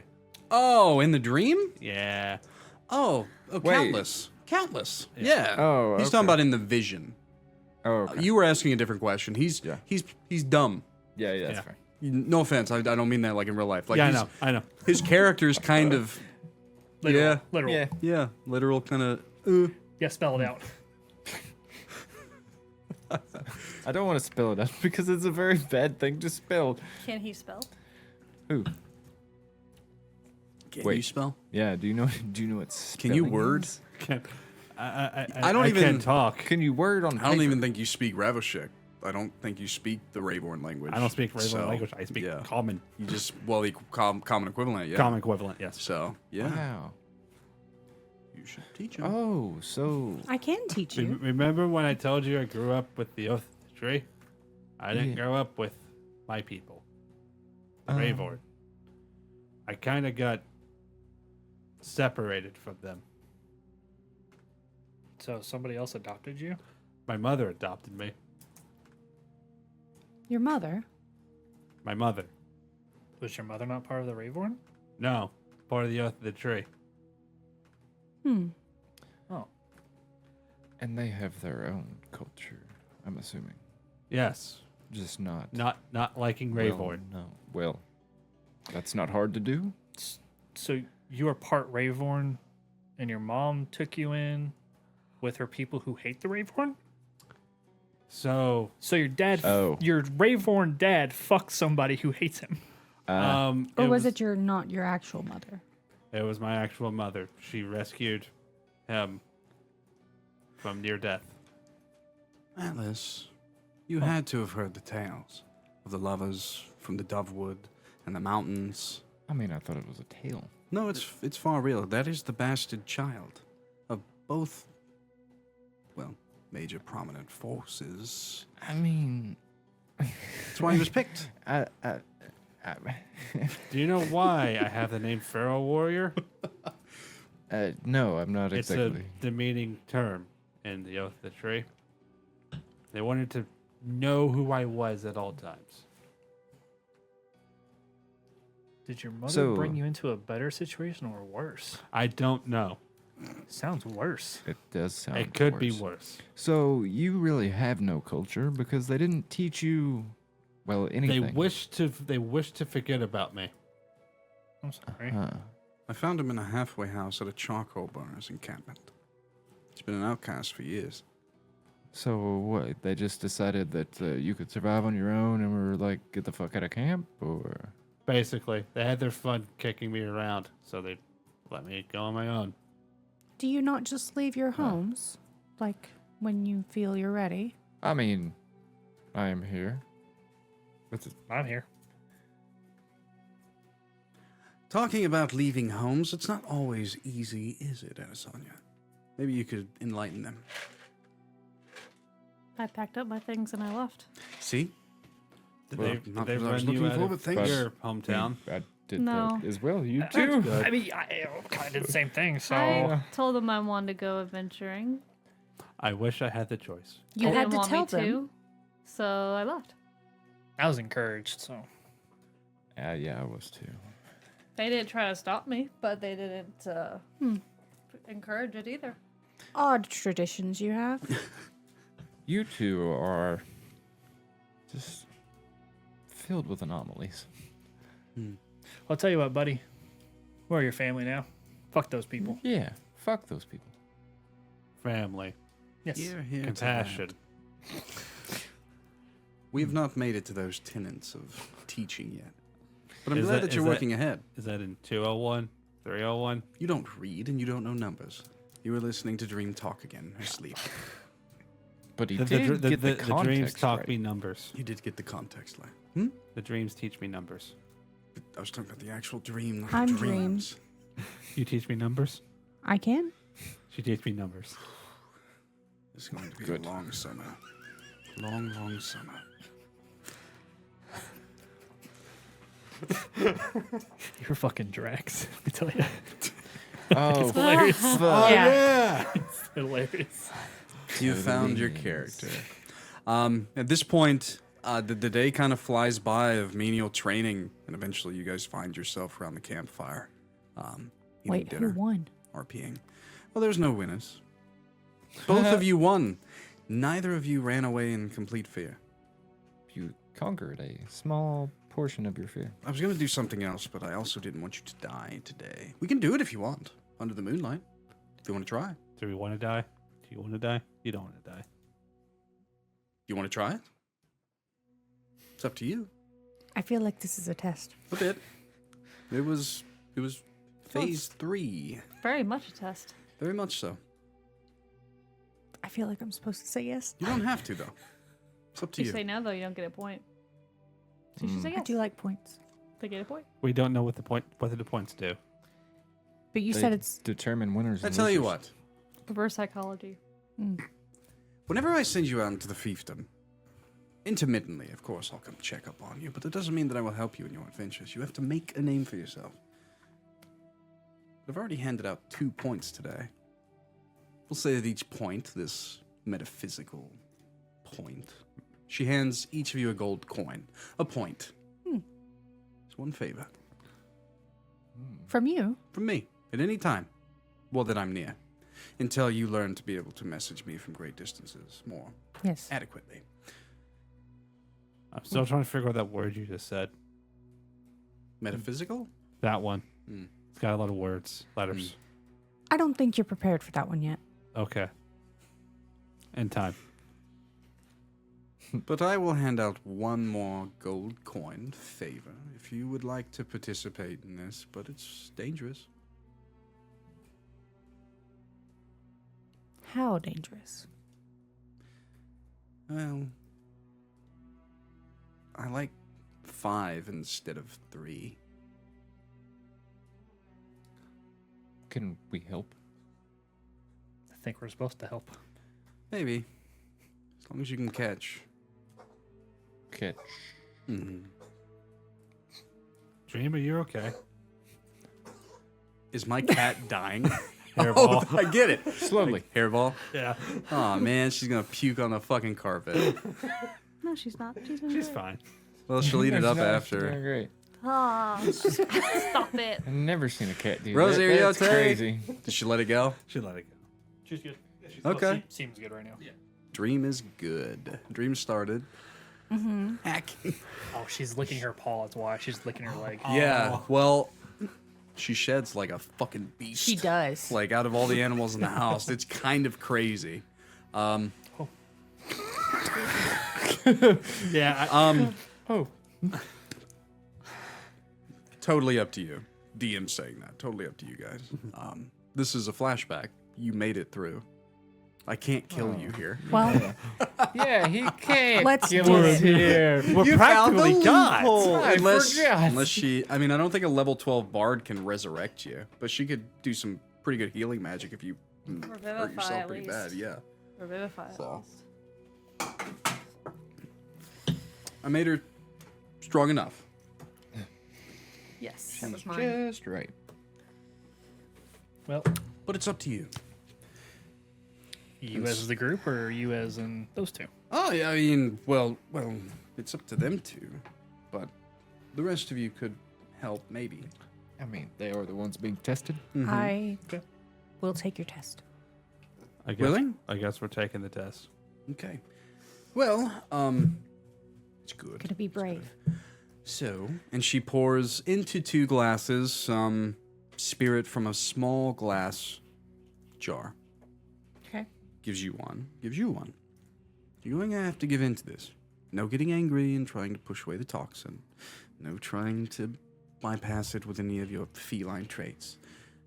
Oh, in the dream? Yeah. Oh, Wait. countless. Countless. Yeah. Oh, He's talking okay. about in the vision. Oh, okay. You were asking a different question. He's Yeah. he's dumb. yeah, that's Yeah. fine. No offense. I don't mean that like in real life. Like Yeah, he's- I know. His character's kind of Literal. Yeah. Literal. Yeah. yeah, literal kind of Yeah, spell it out. I don't want to spell it out because it's a very bad thing to spell. Can he spell? Ooh. Can Wait. you spell? Yeah. Do you know? Do you know what? Can you spelling word? is? I don't even- can't talk. Can you word on? I don't paper? even think you speak Ravishek. I don't think you speak the Ravorn language. I don't speak regular So, language. I speak yeah. common, You just common equivalent. Yeah. common equivalent. Yes. So yeah, Wow. you should teach him. Oh, so I can teach you. Remember when I told you I grew up with the Oath of the Tree? I didn't Yeah. grow up with my people, the Oh. Ravorn. I kind of got separated from them. So somebody else adopted you? My mother adopted me. Your mother? My mother. Was your mother not part of the Ravorn? No, part of the Oath of the Tree. Hmm. Oh. and they have their own culture. I'm assuming, Yes. just not Not liking well, Ravorn. No, well, that's not hard to do. So you are part Ravorn, and your mom took you in with her people who hate the Ravorn? So, So your dad, Oh. your Ravorn dad fucked somebody who hates him. Or was it your not your actual mother? It was my actual mother. She rescued him from near death. Atlas, you had to have heard the tales of the lovers from the Dovewood and the mountains. I mean, I thought it was a tale. No, it's far real. That is the bastard child of both, well, major prominent forces. I mean, That's why he was picked. I Do you know why I have the name Pharaoh Warrior? no, I'm not It's exactly. a demeaning term in the Oath of the Tree. They wanted to know who I was at all times. Did your mother So- bring you into a better situation or worse? I don't know. Sounds worse. It does sound. It could be worse. So you really have no culture because they didn't teach you, well, anything. They wish to forget about me. I'm sorry. Huh. I found him in a halfway house at a charcoal burner's encampment. He's been an outcast for years. So what? They just decided that you could survive on your own and were like, get the fuck out of camp, or? Basically, they had their fun kicking me around, so they let me go on my own. Do you not just leave your homes, like when you feel you're ready? I mean, I am here. I'm here. Talking about leaving homes, it's not always easy, is it, Adasonya? Maybe you could enlighten them. I packed up my things and I left. See? Did Well, they, not did they what I was run you looking out for, of but thanks. your hometown? I did No. that as well. You too. I mean, I kind of did the same thing. So I told them I wanted to go adventuring. I wish I had the choice. You They had didn't to want tell me them. to, so I left. I was encouraged. So Yeah, I was too. They didn't try to stop me, but they didn't encourage it either. Odd traditions you have. You two are just filled with anomalies. I'll tell you what, buddy. We're your family now. Fuck those people. Yeah, fuck those people. Family, Yes. Here to compassion. that. We have not made it to those tenets of teaching yet. But I'm Is glad that- that you're is that- working ahead. Is that in 201, 301? You don't read and you don't know numbers. You were listening to Dream talk again, or sleep. But he The did get the dreams context taught right. me numbers. You did get the context right. The dreams teach me numbers. I was talking about the actual dream, not I'm the dreams. You teach me numbers. I can. She teach me numbers. It's going to be Good. a long summer. Long, long summer. You're fucking Drax. I tell you. Oh, Hilarious. fuck. Yeah. It's hilarious. You found your character. At this point, the day kind of flies by of menial training, and eventually you guys find yourself around the campfire. Eating Wait, who dinner, won? RPing. Well, there's no winners. Both of you won. Neither of you ran away in complete fear. You conquered a small portion of your fear. I was going to do something else, but I also didn't want you to die today. We can do it if you want, under the moonlight. If you want to try. Do we want to die? Do you want to die? You don't want to die. You want to try it? It's up to you. I feel like this is a test. A bit. It was phase 3. Very much a test. Very much so. I feel like I'm supposed to say yes. You don't have to, though. It's up to If you you. say no, though, you don't get a point. So you should say I yes. do like points. They get a point. We don't know what the points do. But you They said it's determine winners. I and tell you losers. what. Reverse psychology. Whenever I send you out into the fiefdom, intermittently, of course, I'll come check up on you, but that doesn't mean that I will help you in your adventures. You have to make a name for yourself. I've already handed out 2 points today. We'll say that each point, this metaphysical point, she hands each of you a gold coin. A point. It's one favor. from you. From me, at any time. Well, that I'm near. Until you learn to be able to message me from great distances more Yes. adequately. I'm still trying to figure out that word you just said. Metaphysical? That one. Hmm. It's got a lot of words, letters. I don't think you're prepared for that one yet. Okay. And time. But I will hand out one more gold coin favor if you would like to participate in this, but it's dangerous. How dangerous? Well, I like 5 instead of 3. Can we help? I think we're supposed to help. Maybe. As long as you can catch. Catch. Dreamer, you're okay. Is my cat dying? Hairball. Oh, I get it. Slowly. Hairball? Yeah. Oh man, she's gonna puke on the fucking carpet. No, she's not. She's fine. Well, she'll eat it up Doing after. great. Ah, stop it. I've never seen a cat do Rosie, that. are you That's okay? crazy. Did she let it go? She let it go. She's good. Okay. Seems good right now. Dream is good. Dream started. Hacking. Oh, she's licking her paw. That's why she's licking her leg. Yeah. Well, she sheds like a fucking beast. She does. Like out of all the animals in the house, it's kind of crazy. Yeah. Oh. Totally up to you. DM saying that. Totally up to you guys. This is a flashback. You made it through. I can't kill you here. Well, Yeah, he can't. Let's kill do us it. here. We're practically gods. I forgot. Unless she, I mean, I don't think a level 12 bard can resurrect you, but she could do some pretty good healing magic if you hurt Revivify yourself at pretty least. bad. Yeah. Revivify at So. least. I made her strong enough. Yes, that was mine. Just right. Well, But it's up to you. you as the group or you as in those two? Oh, yeah, I mean, well, it's up to them two, but the rest of you could help, maybe. I mean, they are the ones being tested. I will take your test. I guess, Willing? I guess we're taking the test. Okay. Well, it's good. Gonna be brave. So, and she pours into 2 glasses some spirit from a small glass jar. Okay. Gives you one. Gives you one. You're going to have to give in to this. No getting angry and trying to push away the toxin. No trying to bypass it with any of your feline traits.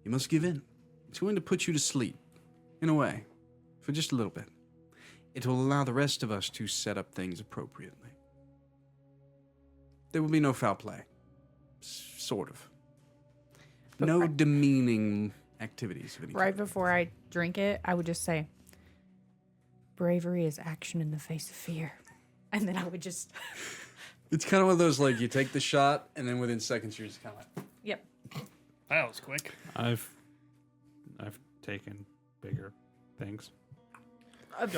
You must give in. It's going to put you to sleep. In a way. For just a little bit. it will allow the rest of us to set up things appropriately. There will be no foul play. Sort of. No demeaning activities of any Right type. before I drink it, I would just say, bravery is action in the face of fear. And then I would just, It's kind of one of those, like, you take the shot, and then within seconds you're just kind of like... yep. That was quick. I've taken bigger things. That's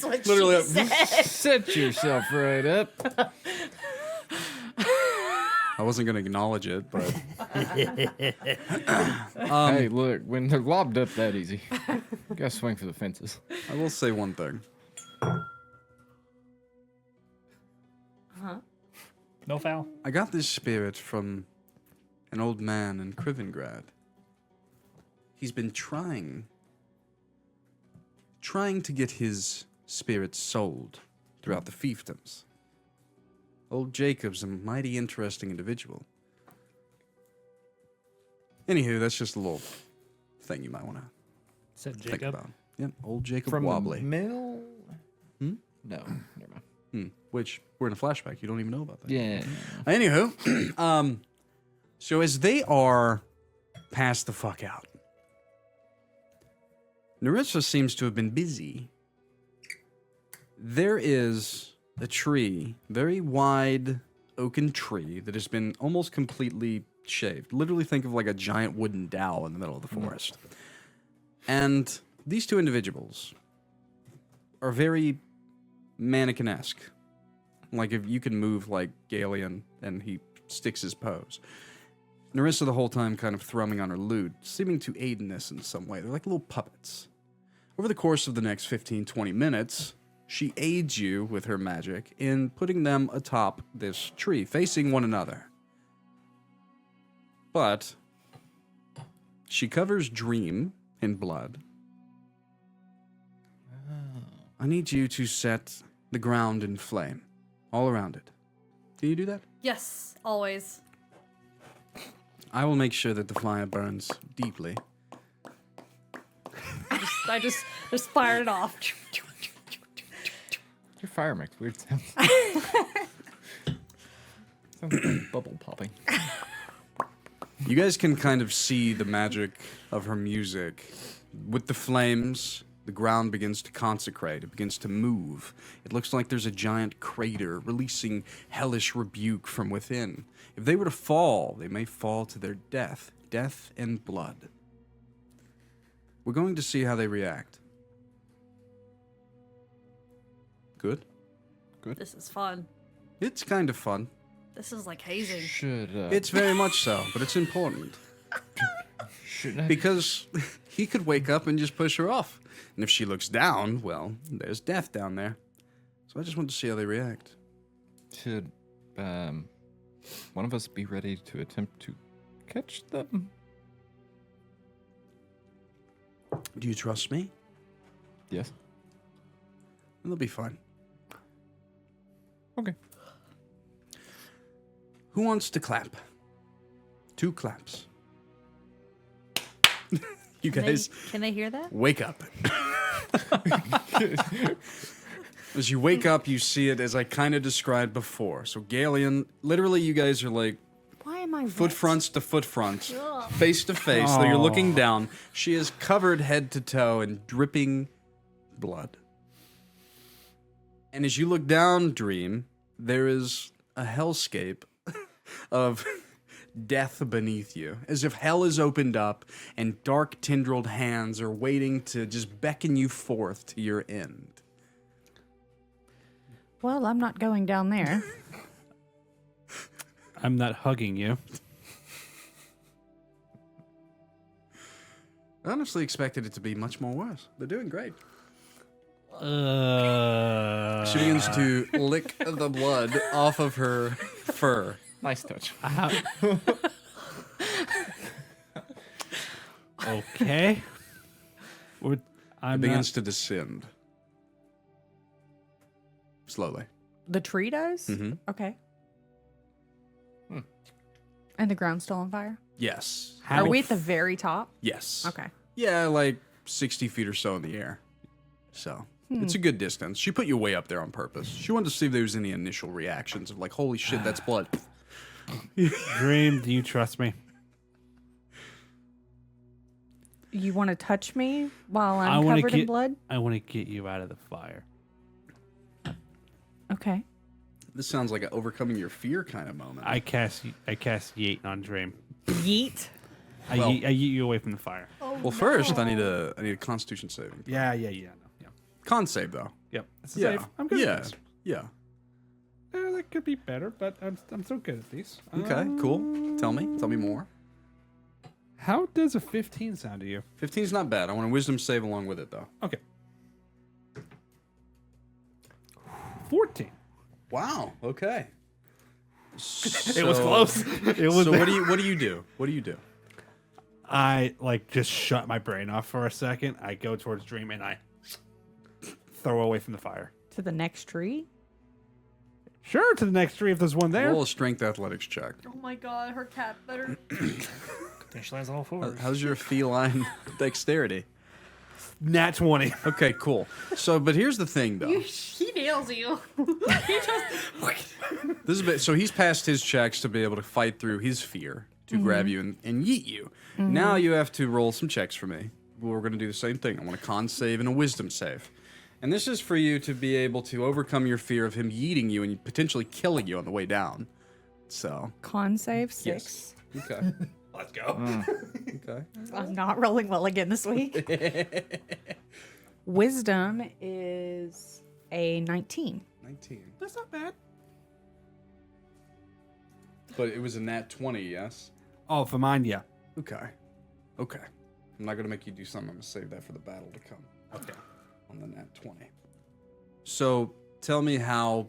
what Literally, she said. Set yourself right up. I wasn't going to acknowledge it, but... Hey, look, when they're lobbed up that easy, you gotta swing for the fences. I will say one thing. No foul. I got this spirit from an old man in Krivengrad. He's been trying to get his spirit sold throughout the fiefdoms. Old Jacob's a mighty interesting individual. Anywho, that's just a little thing you might want to Said think Jacob. about. Yep, old Jacob From Wobbly. the mill? Hmm? No, never mind. Which, we're in a flashback. You don't even know about that. Yeah. Anywho, so as they are passed the fuck out, Narissa seems to have been busy. There is a tree, very wide oaken tree that has been almost completely shaved. Literally think of like a giant wooden dowel in the middle of the forest. And these two individuals are very mannequin-esque. Like if you can move like Gailian and he sticks his pose. Narissa the whole time kind of thrumming on her lute, seeming to aid in this in some way. They're like little puppets. Over the course of the next 15-20 minutes, she aids you with her magic in putting them atop this tree, facing one another. But she covers Dream in blood. I need you to set the ground in flame, all around it. Can you do that? Yes, always. I will make sure that the fire burns deeply. I just fired it off. Your fire makes weird sounds. Sounds like bubble popping. You guys can kind of see the magic of her music. With the flames, the ground begins to consecrate. It begins to move. It looks like there's a giant crater releasing hellish rebuke from within. If they were to fall, they may fall to their death. Death and blood. We're going to see how they react. Good? This is fun. It's kind of fun. This is like hazing. Should It's very much so, but it's important. should I Because he could wake up and just push her off. And if she looks down, well, there's death down there. So I just want to see how they react. should one of us be ready to attempt to catch them? Do you trust me? Yes. They'll be fine. Okay. Who wants to clap? 2 claps. You guys Can they hear that? wake up. As you wake up, you see it as I kind of described before. So Gailian, literally you guys are like Why am I foot wet? fronts to foot fronts, face to face. So you're looking down. She is covered head to toe in dripping blood. And as you look down, Dream, there is a hellscape of death beneath you, as if hell is opened up and dark tendrilled hands are waiting to just beckon you forth to your end. Well, I'm not going down there. I'm not hugging you. I honestly expected it to be much more worse. They're doing great. She begins to lick the blood off of her fur. Nice touch. Okay. It I'm begins to descend. Slowly. The tree does? Mm-hmm. Okay. And the ground's still on fire? Yes. Are we at the very top? Yes. Okay. Yeah, like 60 feet or so in the air. So it's a good distance. She put you way up there on purpose. She wanted to see if there was any initial reactions of like, holy shit, that's blood. Dream, do you trust me? You want to touch me while I I'm wanna covered in get- blood? I want to get you out of the fire. Okay. This sounds like an overcoming your fear kind of moment. I cast Yeet on Dream. Yeet. I yeet you away from the fire. well, first I need a Constitution saving. Yeah. No, yeah. Con save though. Yep. It's a Yeah. save. I'm good. Yeah. At this. Yeah. That could be better, but I'm so good at these. Okay. Cool. Tell me more. How does a 15 sound to you? 15 is not bad. I want a Wisdom save along with it though. Okay. 14. Wow. Okay. It was close. It was. So what do you do? What do you do? I just shut my brain off for a second. I go towards Dream and I throw away from the fire. To the next tree? Sure, to the next tree if there's one there. Roll a strength athletics check. Oh my god, her cat better. Then she lands on all fours. How's your feline dexterity? Nat 20. Okay, cool. So, but here's the thing, though. He nails you. This is so he's passed his checks to be able to fight through his fear to grab you and yeet you. Now you have to roll some checks for me. We're going to do the same thing. I want a con save and a wisdom save. And this is for you to be able to overcome your fear of him yeeting you and potentially killing you on the way down. So, Con save 6. yes. Okay. Let's go. Okay. I'm not rolling well again this week. Wisdom is a 19. 19. That's not bad. But it was a nat 20, yes? Oh, for mine, yeah. Okay. Okay. I'm not going to make you do something. I'm going to save that for the battle to come. Okay. On the nat 20. So, tell me how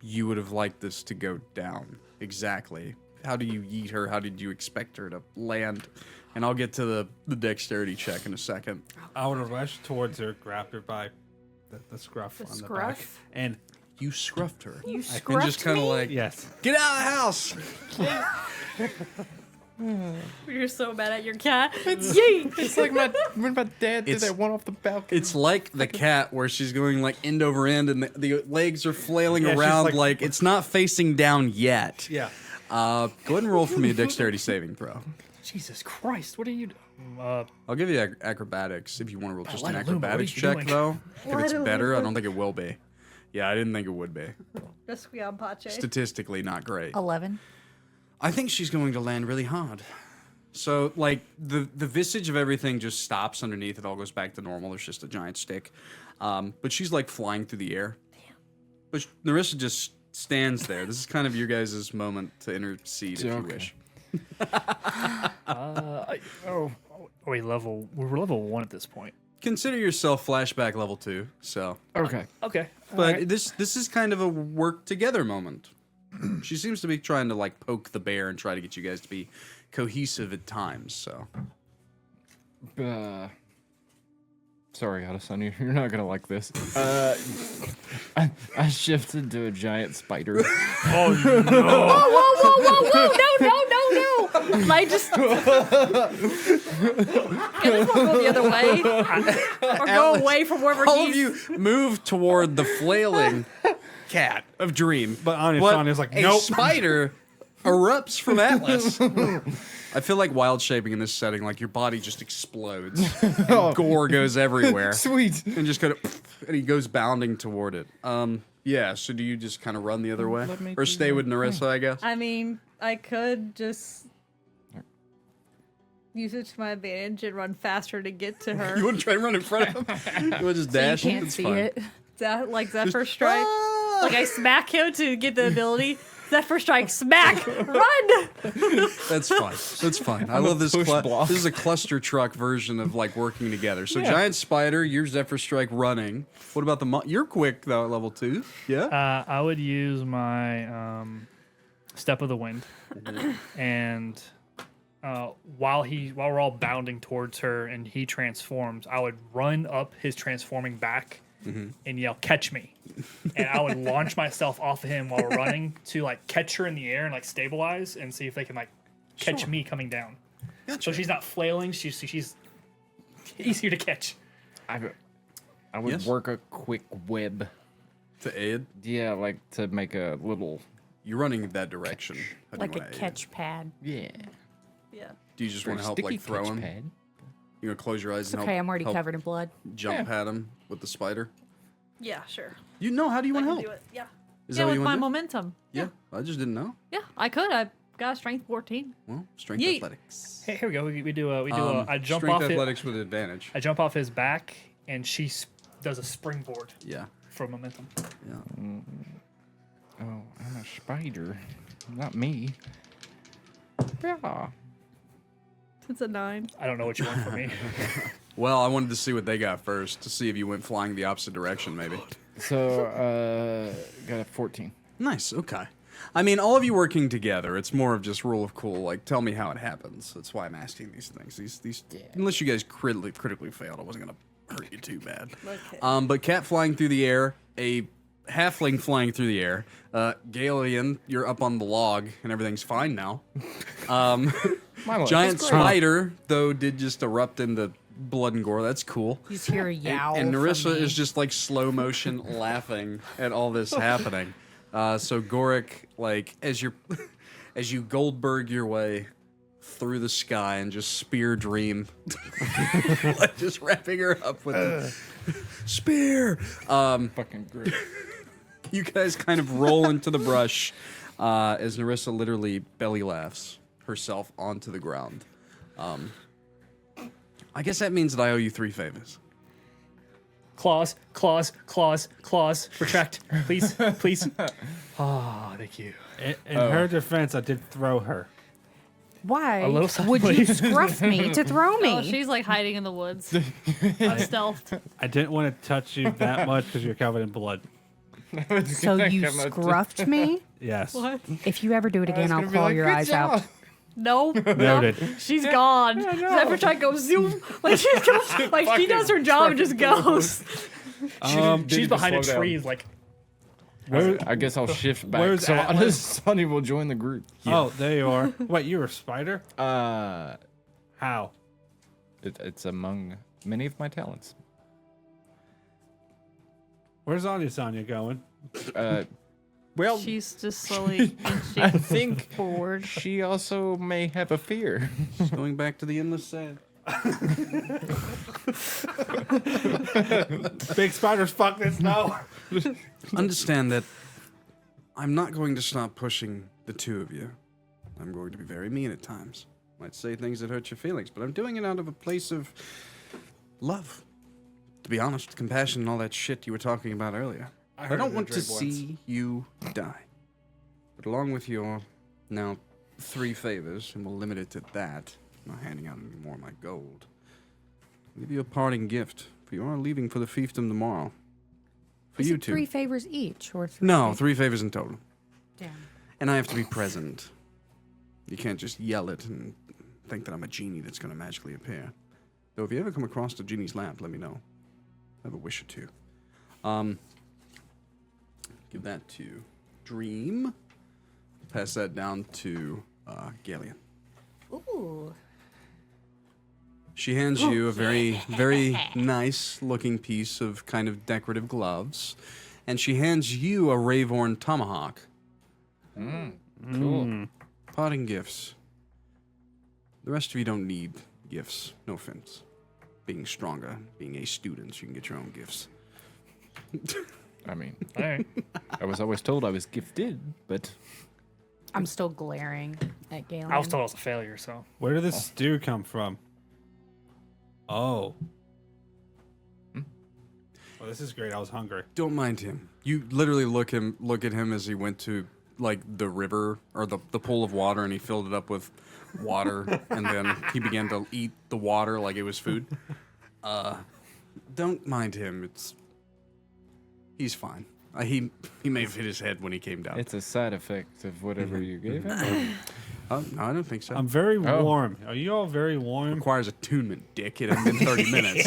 you would have liked this to go down exactly. How do you yeet her? How did you expect her to land? And I'll get to the dexterity check in a second. I would have rushed towards her, grabbed her by the scruff on the back. scruff? And You scruffed her. You And scruffed just kind of me? like, yes. get out of the house! You're so mad at your cat. Yeet! It's like when my dad did It's- that one off the balcony. It's like the cat where she's going like end over end and the legs are flailing Yeah, she's around like- like it's not facing down yet. Yeah. Go ahead and roll for me a dexterity saving throw. Jesus Christ, what are you doing? I'll give you acrobatics if you want to roll just an Let it loom, what are acrobatics you check, doing? though. If Let it's it better, I loom. don't think it will be. Yeah, I didn't think it would be. Just squeal pache. Statistically, not great. 11. I think she's going to land really hard. So, like, the visage of everything just stops underneath. It all goes back to normal. There's just a giant stick. But she's, like, flying through the air. Damn. But Narissa just stands there. This is kind of your guys' moment to intercede, if you Okay. wish. We're level 1 at this point. Consider yourself flashback level 2, so... Okay. Okay. But this is kind of a work together moment. She seems to be trying to like poke the bear and try to get you guys to be cohesive at times. So Sorry, Adasonya, you're not gonna like this. I shifted to a giant spider. Whoa, no. I just. Yeah, this won't go the other way. Or go away from wherever all of he's. you move toward the flailing cat of Dream. But Anya What Sonya's like, a nope. spider erupts from Atlas. I feel like wild shaping in this setting, like your body just explodes. And gore goes everywhere. Sweet. And just kind of, and he goes bounding toward it. Yeah, so do you just kind of run the other way? Let me Or do stay with Narissa, I guess? I mean, I could just use it to my advantage and run faster to get to her. You want to try and run in front of him? You want to just So you dash? can't It's see fine. it. Like Zephyr Strike. Ah! Like I smack him to get the ability. Zephyr Strike, smack, run! That's fine. That's fine. I love this. push block. This is a cluster truck version of like working together. So giant spider, you're Zephyr Strike running. What about the you're quick though at level 2? Yeah. I would use my Step of the Wind, and while we're all bounding towards her and he transforms, I would run up his transforming back and yell, "Catch me!" And I would launch myself off of him while we're running to like catch her in the air and like stabilize and see if they can like catch me coming down. Gotcha. So she's not flailing. She's easier to catch. I would Yes? work a quick web. To aid, Yeah, like to make a little. you're running that direction. How do Like you a wanna aid? catch pad. Yeah. Yeah. Do you just want to help sticky like throw catch him? pad. You gonna close your eyes It's and okay, help, I'm already help covered in blood. jump at him with the spider? Yeah, sure. You know, how do you I want to can help? do it. Yeah. Is yeah, that what with you my want to do? momentum. Yeah, I just didn't know. Yeah, I could. I got a strength 14. Well, strength Yeet. athletics. Hey, here we go. We do a I jump strength off it. athletics with advantage. I jump off his back, and she does a springboard Yeah, for momentum. yeah. Oh, I'm a spider. Not me. Yeah. It's a 9. I don't know what you want from me. Well, I wanted to see what they got first to see if you went flying the opposite direction, maybe. So, got a 14. Nice. Okay. I mean, all of you working together, it's more of just rule of cool. Like, tell me how it happens. That's why I'm asking these things. These. Unless you guys critically failed, I wasn't gonna hurt you too bad. Okay. But cat flying through the air, a halfling flying through the air. Gailian, you're up on the log, and everything's fine now. My life Giant is great. spider, though, did just erupt into blood and gore. That's cool. You just hear a yowl. And from Narissa me. is just like slow motion laughing at all this happening. So Gorik, like as you Goldberg your way through the sky and just spear dream, like just wrapping her up with the spear. Fucking great. You guys kind of roll into the brush as Narissa literally belly laughs herself onto the ground. I guess that means that I owe you 3 favors. Claws. Retract, please, please. Ah, thank you. In her defense, I did throw her. Why A little would you sideways. scruff me to throw me? Oh, she's like hiding in the woods. Stealthed. I didn't want to touch you that much because you're covered in blood. So you scruffed me? Yes. What? If you ever do it again, I'll claw your eyes out. No. Noted. She's gone. Every time I go zoom, like she's gone, like she does her job and just goes. She's behind a slow down. tree, like I guess I'll shift back. where's So Atlas? Sonny will join the group. Oh, there you are. Wait, you're a spider? How? It's among many of my talents. Where's Adasonya going? Well, She's just slowly I inching think forward. she also may have a fear. Going back to the endless sand. Big spiders, fuck this now. Understand that I'm not going to stop pushing the two of you. I'm going to be very mean at times. Might say things that hurt your feelings, but I'm doing it out of a place of love. To be honest, compassion and all that shit you were talking about earlier. I don't want to see you die. But along with your now 3 favors, and we'll limit it to that, I'm not handing out any more of my gold. I'll give you a parting gift, for you are leaving for the fiefdom tomorrow. For Is you it two. 3 favors each, or 3? No, 3 favors in total. Damn. And I have to be present. You can't just yell it and think that I'm a genie that's going to magically appear. Though if you ever come across the genie's lamp, let me know. I have a wish or two. Give that to Dream. Pass that down to Gailian. Ooh. She hands you a very, very nice looking piece of kind of decorative gloves. And she hands you a Ravorn tomahawk. Cool. Parting gifts. The rest of you don't need gifts. No offense. Being stronger, being a student, you can get your own gifts. I mean, all right. I was always told I was gifted, but I'm still glaring at Galen. I was told I was a failure, so Where did this stew come from? Oh. Well, this is great. I was hungry. Don't mind him. You literally look at him as he went to like the river or the pool of water, and he filled it up with water, and then he began to eat the water like it was food. Don't mind him. He's fine. He may have hit his head when he came down. it's a side effect of whatever you gave him. No, I don't think so. I'm very Oh. warm. Are you all very warm? Requires attunement, dick. It hasn't been 30 minutes.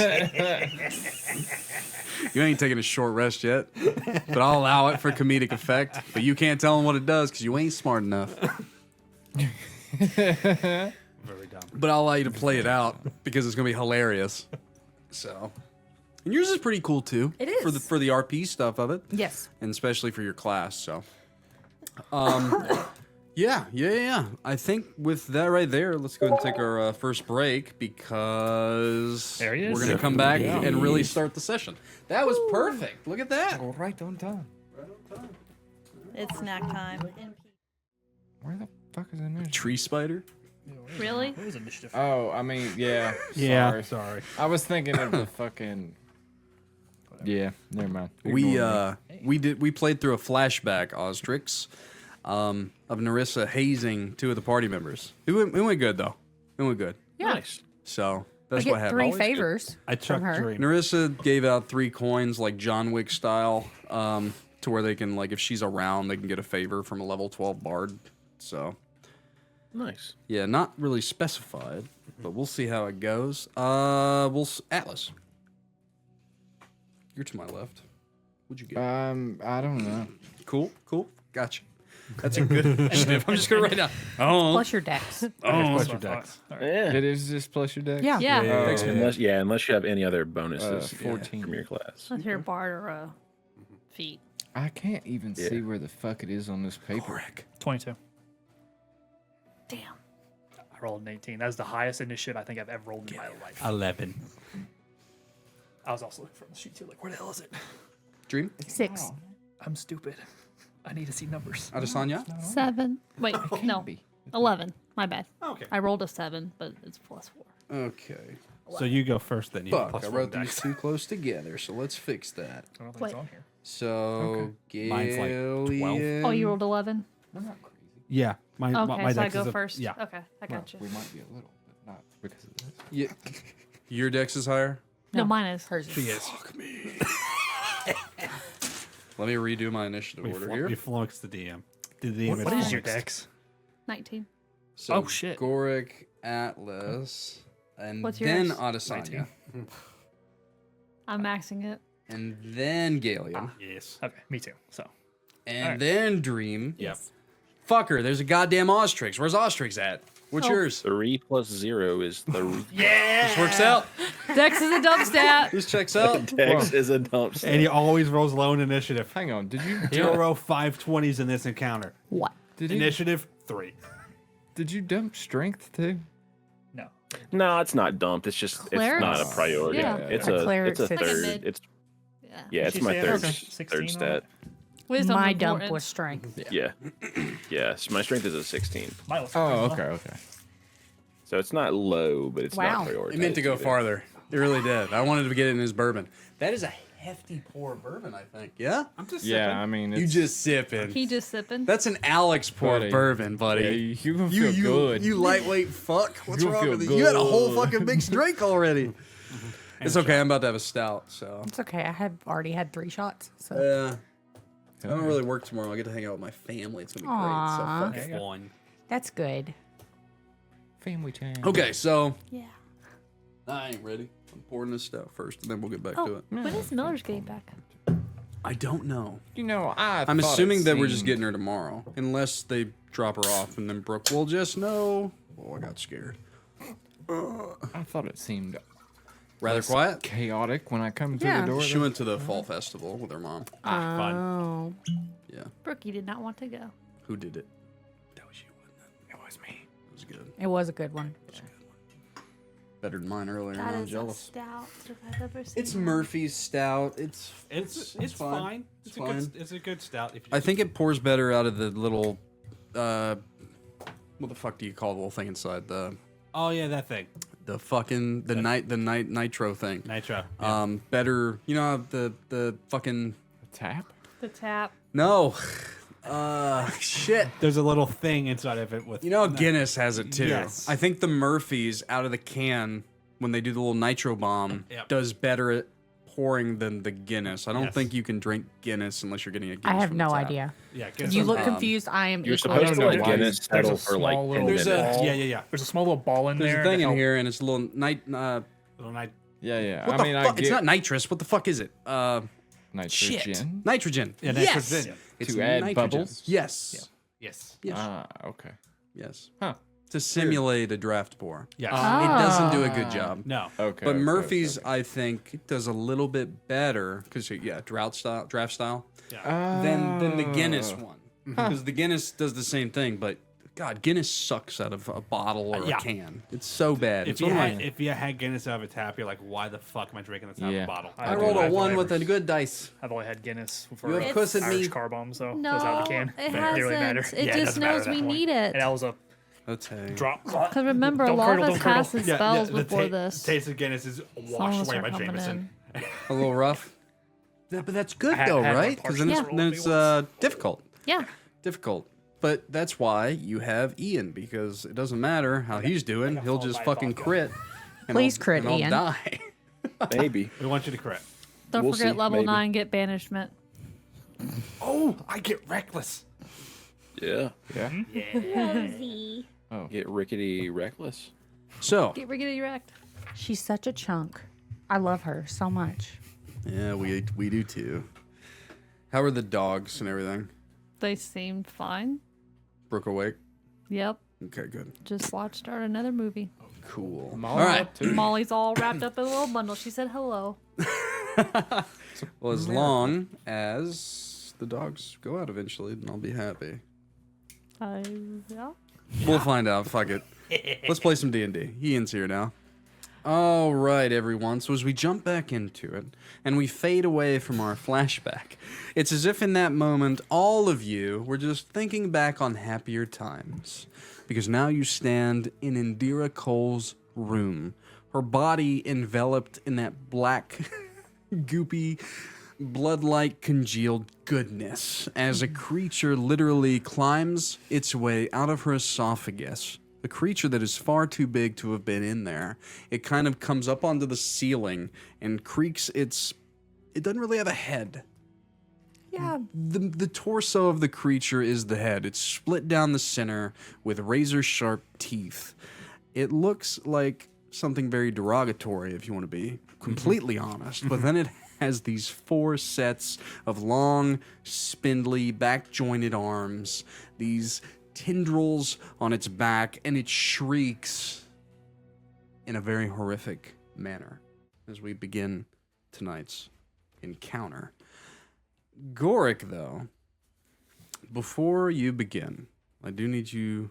You ain't taking a short rest yet, but I'll allow it for comedic effect. But you can't tell him what it does because you ain't smart enough. Very dumb. But I'll allow you to play it out because it's gonna be hilarious. So, And yours is pretty cool too. It is. for the RP stuff of it, Yes. and especially for your class. So, yeah. I think with that right there, let's go and take our first break because There he is. we're gonna come back and really start the session. That was perfect. Look at that. All right on time. It's snack time. Where the fuck is initiative? Tree spider. Really? What was initiative? Oh, I mean, yeah. Yeah. Sorry. I was thinking of the fucking. Yeah, never mind. We Ignore me. we played through a flashback, Oztrix, of Narissa hazing 2 of the party members. It went good though. It went good. Yeah. Nice. So I that's what get happened. 3 Always good. favors I from chucked her. Dream. Narissa gave out 3 coins, like John Wick style, to where they can, like, if she's around, they can get a favor from a level 12 bard. So, Nice. yeah, not really specified, but we'll see how it goes. Atlas, you're to my left. What'd you get? I don't know. Cool. Gotcha. That's a good initiative. I'm just gonna write down. Oh, Plus your dex. Plus your dex. Yeah. It is just plus your dex? Yeah. Yeah. Unless you have any other bonuses 14. from your class. Let's hear bard or feet. I can't even Yeah. see where the fuck it is on this paper. 22. Damn. I rolled an 18. That's the highest initiative I think I've ever rolled in my life. 11. I was also looking for the sheet too. Like, where the hell is it? Dream. 6. I'm stupid. I need to see numbers. Adasonya. 7. Wait, no. be. 11. My bad. Okay. I rolled a 7, but it's plus 4. Okay. So you go first then. You have Fuck, plus I 1 wrote these dex. 2 close together, so let's fix that. I don't think Wait. it's on here. So, Mine's like 12. Gailian. Oh, you rolled 11? Yeah. My Okay, so I dex go is a- first. Yeah. Okay, I got you. We might be a little, but not because of this. Yeah. Your dex is higher? No, mine is. Hers She is. is. Let me redo my initiative We, order we here. flummoxed the DM. The DM What is your flummoxed. dex? 19. So Oh, shit. Gorik, Atlas, and What's then yours? Adasonya, I'm maxing it. and then Gailian, Yes. Okay, me too. So, and alright. then Dream. Yep. Fucker, there's a goddamn Oztrix. Where's Oztrix at? What's Oh. yours? 3 plus 0 is 3. This works out. Dex is a dump stat. This checks out. Dex is a dump And set. he always rolls low in initiative. Hang on, did you He'll roll 5 20s in this encounter. What? did you, Initiative 3. did you dump strength too? no. No, it's not dumped. It's just it's not a Clerics? priority. Yeah. It's A a cleric's it's a like a third. mid. It's Yeah. yeah, it's What'd my you say? third Okay. third 16 on stat. Wisdom's My dump important. was strength. Yeah. Yeah, so my strength is a 16. Mine was Oh, okay. So it's not low, but it's Wow. not prioritized. He meant to go either. farther. It really did. I wanted to get it in his bourbon. That is a hefty pour of bourbon, I think. Yeah? I'm just Yeah, I mean, it's, You just sipping. He just sipping. That's an Alex pour Buddy. of bourbon, yeah, buddy. you gonna feel good. You lightweight fuck. What's You'll wrong feel with you? You had a whole good. fucking mixed drink already. It's okay. I'm about to have a stout, so. It's okay. I have already had 3 shots. So Yeah. I don't really work tomorrow. I get to hang out with my family. It's gonna be Aw. great. So fuck it. fun. that's good. family time. Okay, so Yeah. I ain't ready. I'm pouring this stout first, and then we'll get back to Oh, it. when is Miller's getting back? I don't know. You know, I'm assuming that we're just getting her tomorrow, unless they drop her off, and then Brooke will just know. Oh, I got scared. I thought it seemed Rather quiet. chaotic when I come through Yeah. the door. She went to the fall festival with her mom. Fun. Oh. Yeah. Brookie did not want to go. Who did it? That was you, wasn't it? It was me. It was good. It was a good one. Better than mine earlier. and That I'm is jealous. the stout I've ever seen. It's Murphy's stout. It's It's fine. It's a fine. good it's a good stout. If you I think it pours better out of the little. What the fuck do you call the little thing inside the Oh yeah, that thing. night nitro thing? Nitro. Better. You know the fucking tap. the tap. no. Shit. There's a little thing inside of it with You know Guinness has it too. Yes. I think the Murphys out of the can when they do the little nitro bomb Yep. does better at pouring than the Guinness. I don't Yes. think you can drink Guinness unless you're getting a Guinness. I have from the no tap. idea. Yeah, You look Um, confused. I am You're equally. supposed to know let why. Guinness There's settle a for like small 10 little There's a- minutes. yeah. There's a small little ball in There's there. a thing to in help- here, and it's a little Little night. Yeah. What I the mean, fuck? I get It's not nitrous. What the fuck is it? nitrogen. Shit. Nitrogen. Yeah, yes. nitrogen. It's To add nitrogen. bubbles? Yes. Yes. Yes. Okay. Yes. Huh. to simulate a draft boar. Yes. It doesn't do a good job. No. Okay. But okay, Murphy's, okay. I think, does a little bit better because draft style, Yeah. than the Guinness one. Because the Guinness does the same thing, but God, Guinness sucks out of a bottle or Yeah. a can. It's so bad. If It's you, one of had, my- if you had Guinness out of a tap, you're like, why the fuck am I drinking this out of Yeah. a bottle? I rolled a 1 with a good dice. I've only had Guinness for You have It's- cussed Irish me. car bombs, though. No, Those out of the can. it Didn't hasn't. really matter. It Yeah, it just doesn't matter knows at we that need And it. that was a Okay. drop. Because remember, Don't a lot curdle, of us don't curdle. casted spells before the this. taste of Guinness is Some of washed us away are by coming Jameson. in. A little rough. But that's good I had- though, had one right? Because then partially it's, then rolled it's difficult. Yeah. Difficult. But that's why you have Ian, because it doesn't matter how he's doing. He'll just fucking crit. and Please I'll- crit, and I'll Ian. die. Maybe. We want you to crit. Don't We'll forget see, level maybe. 9, get banishment. Oh, I get reckless. Yeah. Yeah. Get rickety reckless. So, Get riggedy wrecked. She's such a chunk. I love her so much. yeah, we do too. How are the dogs and everything? They seemed fine. Brooke awake? Yep. Okay, good. Just watched her another movie. Cool. Molly All right. up too. Molly's all wrapped up in a little bundle. She said hello. Well, as long as the dogs go out eventually, then I'll be happy. Yeah. We'll find out. Fuck it. Let's play some D&D. Ian's here now. All right, everyone. So as we jump back into it and we fade away from our flashback, it's as if in that moment all of you were just thinking back on happier times. Because now you stand in Indira Cole's room, her body enveloped in that black, goopy, blood-like congealed goodness as a creature literally climbs its way out of her esophagus. A creature that is far too big to have been in there. It kind of comes up onto the ceiling and creaks its... It doesn't really have a head. Yeah. The torso of the creature is the head. It's split down the center with razor-sharp teeth. It looks like something very derogatory, if you want to be completely honest. But then it has these 4 sets of long, spindly, back-jointed arms, these tendrils on its back, and it shrieks in a very horrific manner as we begin tonight's encounter. Gorik, though, before you begin, I do need you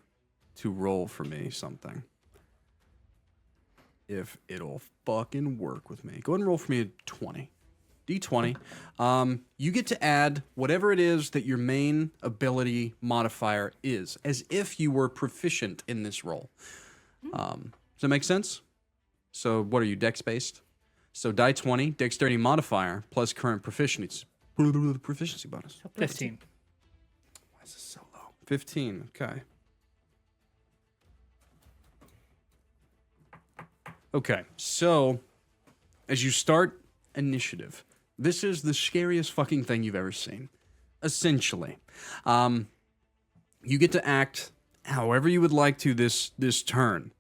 to roll for me something. If it'll fucking work with me. Go ahead and roll for me a 20. D20. You get to add whatever it is that your main ability modifier is, as if you were proficient in this roll. Does that make sense? So what are you, dex-based? So die 20, dexterity modifier, plus current proficiency. Proficiency bonus. 15. Why is this so low? 15, okay. Okay, so as you start initiative, this is the scariest fucking thing you've ever seen. Essentially. You get to act however you would like to this turn,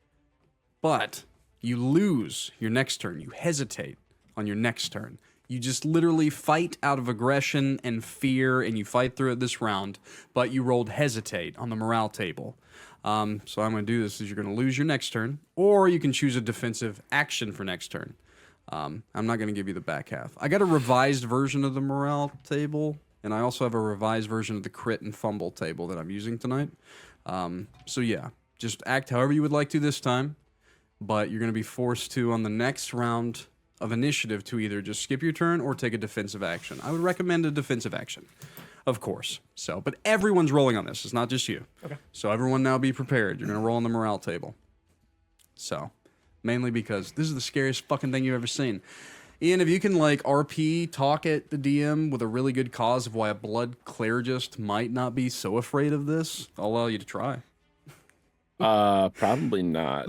but you lose your next turn. You hesitate on your next turn. You just literally fight out of aggression and fear, and you fight through it this round, but you rolled hesitate on the morale table. So I'm going to do this is you're going to lose your next turn, or you can choose a defensive action for next turn. I'm not going to give you the back half. I got a revised version of the morale table, and I also have a revised version of the crit and fumble table that I'm using tonight. So yeah, just act however you would like to this time, but you're going to be forced to, on the next round of initiative, to either just skip your turn or take a defensive action. I would recommend a defensive action, of course. So, but everyone's rolling on this. It's not just you. Okay. So everyone now be prepared. You're going to roll on the morale table. So, mainly because this is the scariest fucking thing you've ever seen. Ian, if you can, like, RP, talk at the DM with a really good cause of why a blood clerigist might not be so afraid of this, I'll allow you to try. Probably not.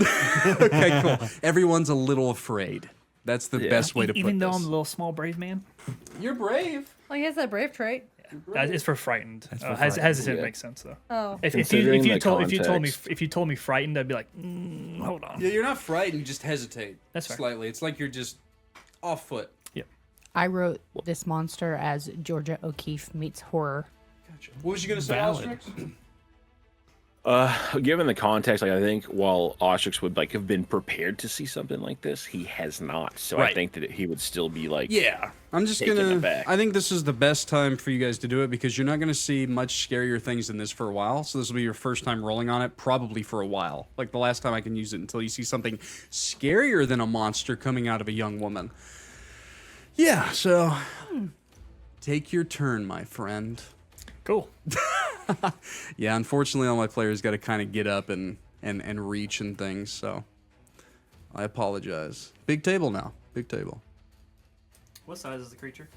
Okay, cool. Everyone's a little afraid. That's the best way to put Even though this. I'm a little small brave man. You're brave. Well, he has that brave trait. It's for frightened. for Hesitant Yeah. makes sense though. Oh. If Considering you the told context. me frightened, I'd be like, hold on. Yeah, you're not frightened. You just hesitate. That's fair. Slightly. It's like you're just off foot. I wrote this monster as Georgia O'Keeffe meets horror. Gotcha. What was you gonna say, Valid. Oztrix? Given the context, like I think while Oztrix would like have been prepared to see something like this, he has not. So I Right. think that he would still be like, Yeah, I'm just taken gonna. aback. I think this is the best time for you guys to do it because you're not gonna see much scarier things than this for a while. So this will be your first time rolling on it, probably for a while. Like the last time I can use it until you see something scarier than a monster coming out of a young woman. Yeah. So take your turn, my friend. Cool. Yeah, unfortunately, all my players got to kind of get up and reach and things. So I apologize. Big table now. Big table. What size is the creature?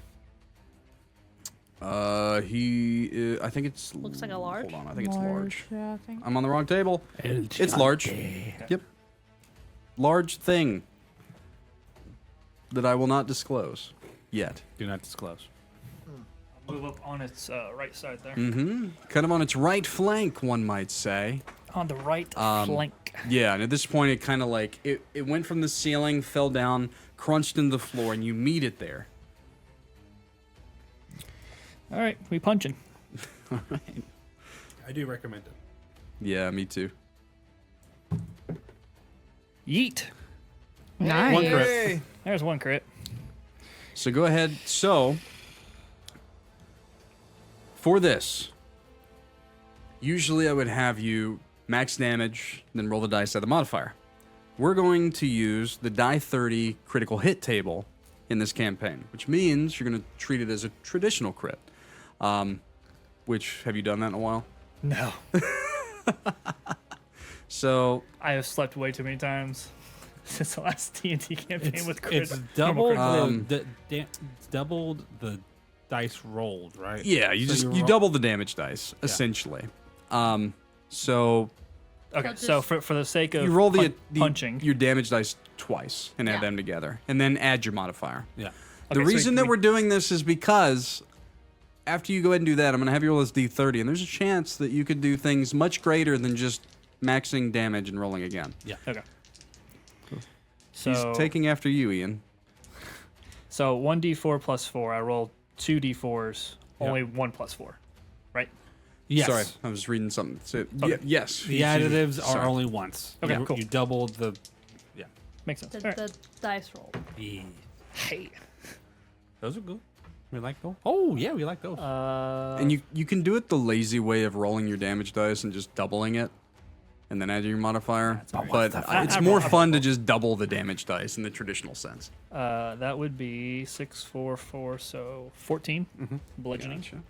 He is, I think it's Looks like a large. Hold on, I think it's large. Yeah, I think. I'm on the wrong table. It's large. Yep. Large thing that I will not disclose yet. Do not disclose. Move up on its right side there. Mm-hmm. Kind of on its right flank, one might say. On the right flank. Yeah, and at this point, it kind of like it went from the ceiling, fell down, crunched into the floor, and you meet it there. All right, we punching. I do recommend it. Yeah, me too. Yeet. Nice. One crit. There's one crit. So go ahead. So for this, usually I would have you max damage, then roll the dice at the modifier. We're going to use the die 30 critical hit table in this campaign, which means you're going to treat it as a traditional crit. Which, have you done that in a while? No. So I have slept way too many times since the last D&D campaign with crit. It's normal doubled crit. doubled the dice rolled, right? yeah, you So just you you roll- double the damage dice essentially. So Okay, So so just- for the sake of you roll the punching. your damage dice twice and add Yeah. them together, and then add your modifier. Yeah. The Okay, so reason that we- we're doing this is because after you go ahead and do that, I'm going to have you roll this D30, and there's a chance that you could do things much greater than just maxing damage and rolling again. Okay. He's So taking after you, Ian. so 1d4 plus 4. I roll 2d4s. Only 1 plus 4. Right? Yes. Sorry, I was reading something. So, Okay. yes. The additives are Sorry. only once. Okay, you, cool. You doubled the. Yeah. Makes sense. The, All right. the dice roll. Yeah. Hey. Those are good. We like those. Oh yeah, we like those. And you can do it the lazy way of rolling your damage dice and just doubling it, and then adding your modifier. But it's I more roll- fun to just double the damage dice in the traditional sense. That would be 6, 4, 4, so 14. Bludgeoning Gotcha.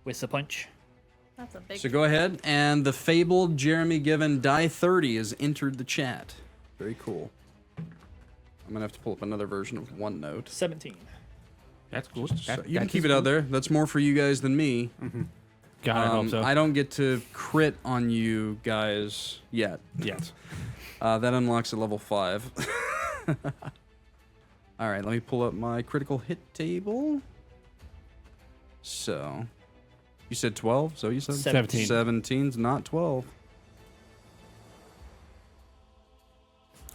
with the punch. That's a big. So go ahead, and the fabled Jeremy Given die 30 has entered the chat. Very cool. I'm gonna have to pull up another version of OneNote. 17. That's good. So you can keep it out there. That's more for you guys than me. God, I hope so. I don't get to crit on you guys yet. Yes. That unlocks at level 5. All right, let me pull up my critical hit table. So, you said 12, so you said 17. 17's not 12.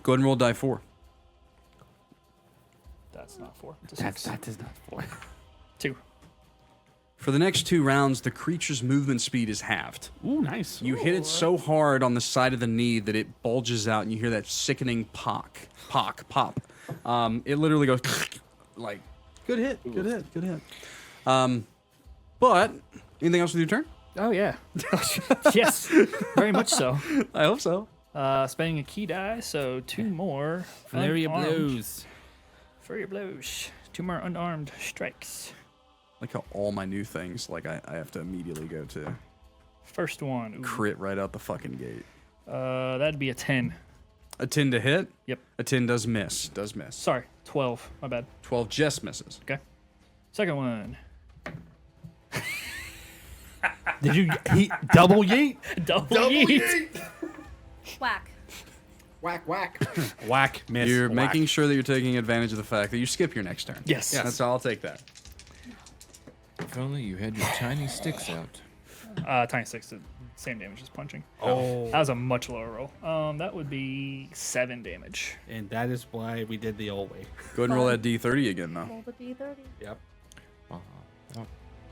Go ahead and roll die 4. That's not 4. It's a That 6. is not 4. 2. For the next 2 rounds, the creature's movement speed is halved. Ooh, nice. You hit it so hard on the side of the knee that it bulges out, and you hear that sickening pop. It literally goes like, good hit. But anything else with your turn? Oh, yeah. Yes. Very much so. I hope so. Spending a key die, so 2 more. Flurry of unarmed. blows. Flurry of blows. 2 more unarmed strikes. Like how all my new things, like I have to immediately go to First one. Ooh. crit right out the fucking gate. That'd be a 10. A 10 to hit. Yep. A 10 does miss. Sorry, 12. My bad. 12 just misses. Okay. Second one. Did you double yeet? Double yeet. Whack. Whack, miss. You're whack. making sure that you're taking advantage of the fact that you skip your next turn. Yes. That's all. I'll take that. If only you had your tiny sticks out. Tiny 6 did same damage as punching. Oh. That was a much lower roll. That would be 7 damage. And that is why we did the old way. Go ahead and roll that D30 again, though. Roll the d30. Yep.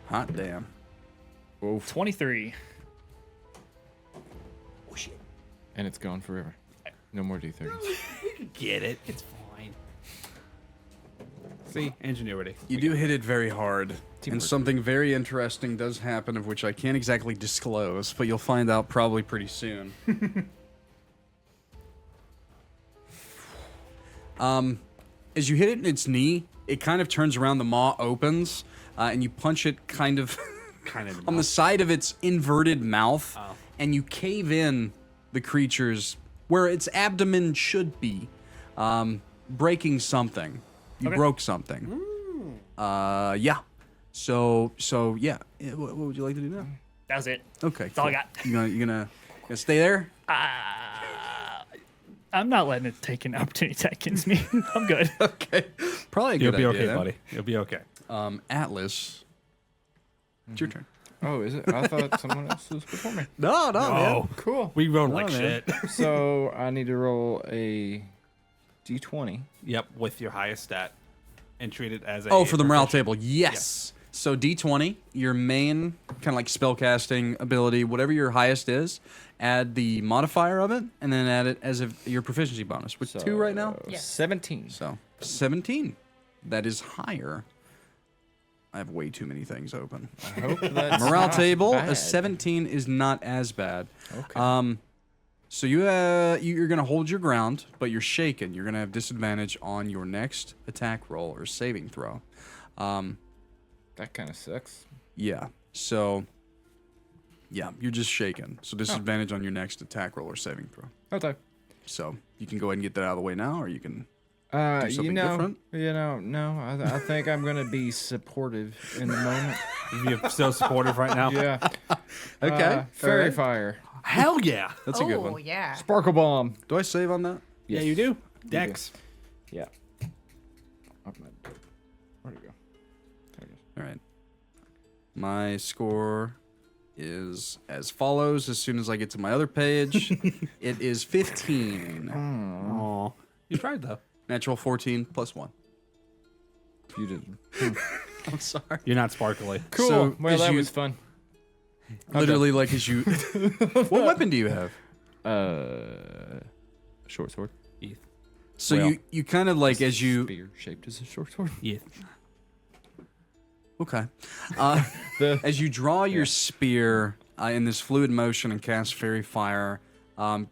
Hot damn. Oof. 23. And it's gone forever. No more D30s. Get it? It's fine. See, ingenuity. You do hit it very hard, Teamwork. and something very interesting does happen, of which I can't exactly disclose, but you'll find out probably pretty soon. As you hit it in its knee, it kind of turns around, the maw opens, and you punch it kind of on the side of its inverted mouth, and you cave in the creature's where its abdomen should be, breaking something. You broke something. Yeah. So yeah. What would you like to do now? That was it. Okay. That's all I got. You gonna stay there? I'm not letting it take an opportunity attack against me. I'm good. Okay. Probably a You'll good be idea, okay, then. buddy. You'll be okay. Atlas. It's your turn. Oh, is it? I thought someone else was before me. No, Oh, Cool. we rolled No, like man. shit. So I need to roll a D20. Yep, with your highest stat, and treat it as a. Oh, for the morale proficient. table. Yes. So D20, your main kind of like spellcasting ability, whatever your highest is, add the modifier of it, and then add it as your proficiency bonus. With 2 right now? Yes. 17. So 17. That is higher. I have way too many things open. I hope that's Morale not table, a bad. 17 is not as bad. Okay. So you're gonna hold your ground, but you're shaken. You're gonna have disadvantage on your next attack roll or saving throw. That kind of sucks. Yeah. So yeah, you're just shaken. So disadvantage on your next attack roll or saving throw. Okay. So you can go ahead and get that out of the way now, or you can. You something know, different? no. I think I'm gonna be supportive in the moment. You're so supportive right now. Yeah. Okay. Fairy alright. fire. Hell yeah. That's a good Oh, one. yeah. Sparkle bomb. Do I save on that? Yeah, you do. Dex. Yeah. Where'd it go? There it is. All right. My score is as follows. As soon as I get to my other page, it is 15. Aw. You tried though. Natural 14 plus 1. You didn't. I'm sorry. You're not sparkly. Cool. So, well, as that you- was fun. Literally, like as you. What weapon do you have? Short sword. Heath. So Well, you kind of like as you. Spear shaped as a short sword. Heath. Okay. The As you draw your spear in this fluid motion and cast fairy fire,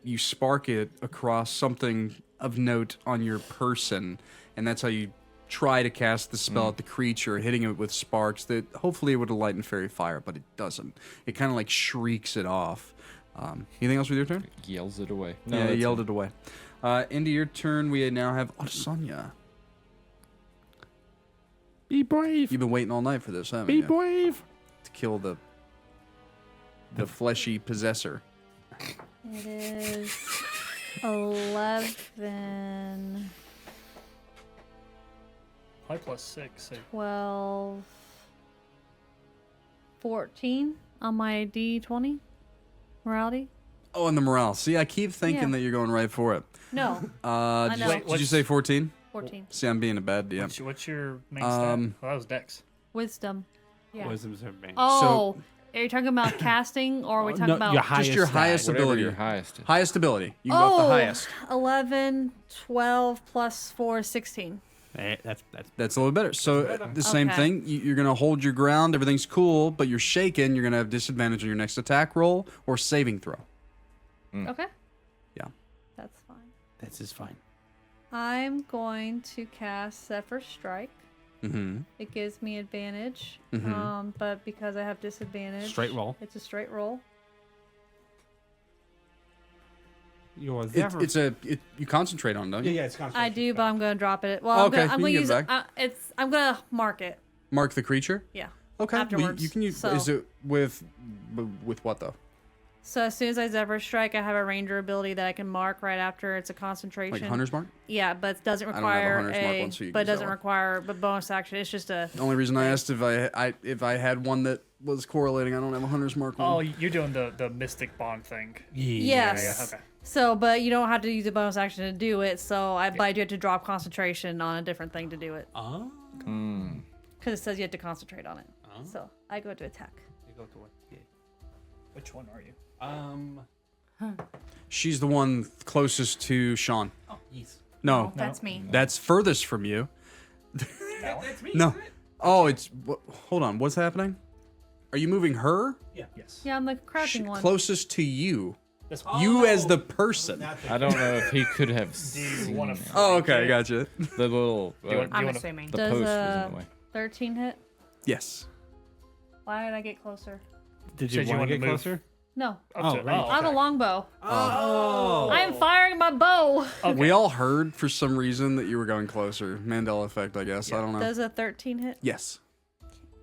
you spark it across something of note on your person, and that's how you try to cast the spell at the creature, hitting it with sparks that hopefully it would lighten fairy fire, but it doesn't. It kind of like shrieks it off. Anything else with your turn? yells it away. Yeah, you yelled it away. Into your turn, we now have Adasonya. Be brave. You've been waiting all night for this, haven't Be you? brave. To kill the fleshy possessor. It is 11, Probably plus 6. So 12, 14 on my D20 morality. Oh, and the morale. See, I keep thinking Yeah. that you're going right for it. No, Did, know. you, Wait, did you say 14? 14. See, I'm being a bad DM. what's your main stat? Well, that was Dex. Wisdom. Yeah. Wisdom's her main. Oh, are you talking about casting or are we talking no, about your highest Just your stat. highest Whatever ability. your highest is. Highest ability. You can go up the highest. 11, 12 plus 4 is 16. That's That's a little better. So the same Okay. thing. You're going to hold your ground. Everything's cool, but you're shaken. You're going to have disadvantage on your next attack roll or saving throw. Okay. Yeah. That's fine. that's just fine. I'm going to cast Zephyr Strike. Mm-hmm. It gives me advantage, Mhm. but because I have disadvantage, Straight roll. It's a straight roll. Yours. You concentrate on, don't you? Yeah, it's I do, but I'm going to drop it. Well, Okay, I'm you going to can use give it it. I'm going to mark it. Mark the creature. Yeah. Okay. well, Afterwards, you can use. so- Is it with what though? So as soon as I Zephyr Strike, I have a ranger ability that I can mark right after it's a concentration. Like Hunter's Mark? Yeah, but it doesn't I don't have a require Hunter's Mark one, so you but it can use that doesn't one. require a bonus action. It's just a. The only reason I asked if I had one that was correlating, I don't have a Hunter's Mark one. Oh, you're doing the Mystic Bond thing. Yes. Okay. So, but you don't have to use a bonus action to do it. So but I do have to drop concentration on a different thing to do it Oh. because it says you have to concentrate on it. So I go to attack. You go to what? Yeah. Which one are you? She's the one closest to Shawn. Oh, yes. No, That's me. that's furthest from you. No. Oh, it's. Hold on. What's happening? Are you moving her? Yes. Yeah, I'm the crouching one. Closest to you. This You as the person. I don't know if he could have Do you seen want it. to? Oh, okay. Gotcha. The little I'm wanna- assuming. the Does post was in the way. 13 hit? Yes. Why did I get closer? Did Said you you want to wanted get to move. closer? No. Up to, right. I have a longbow. Oh. I am firing my bow. We all heard for some reason that you were going closer. Mandela effect, I guess. I don't know. Does a 13 hit? Yes.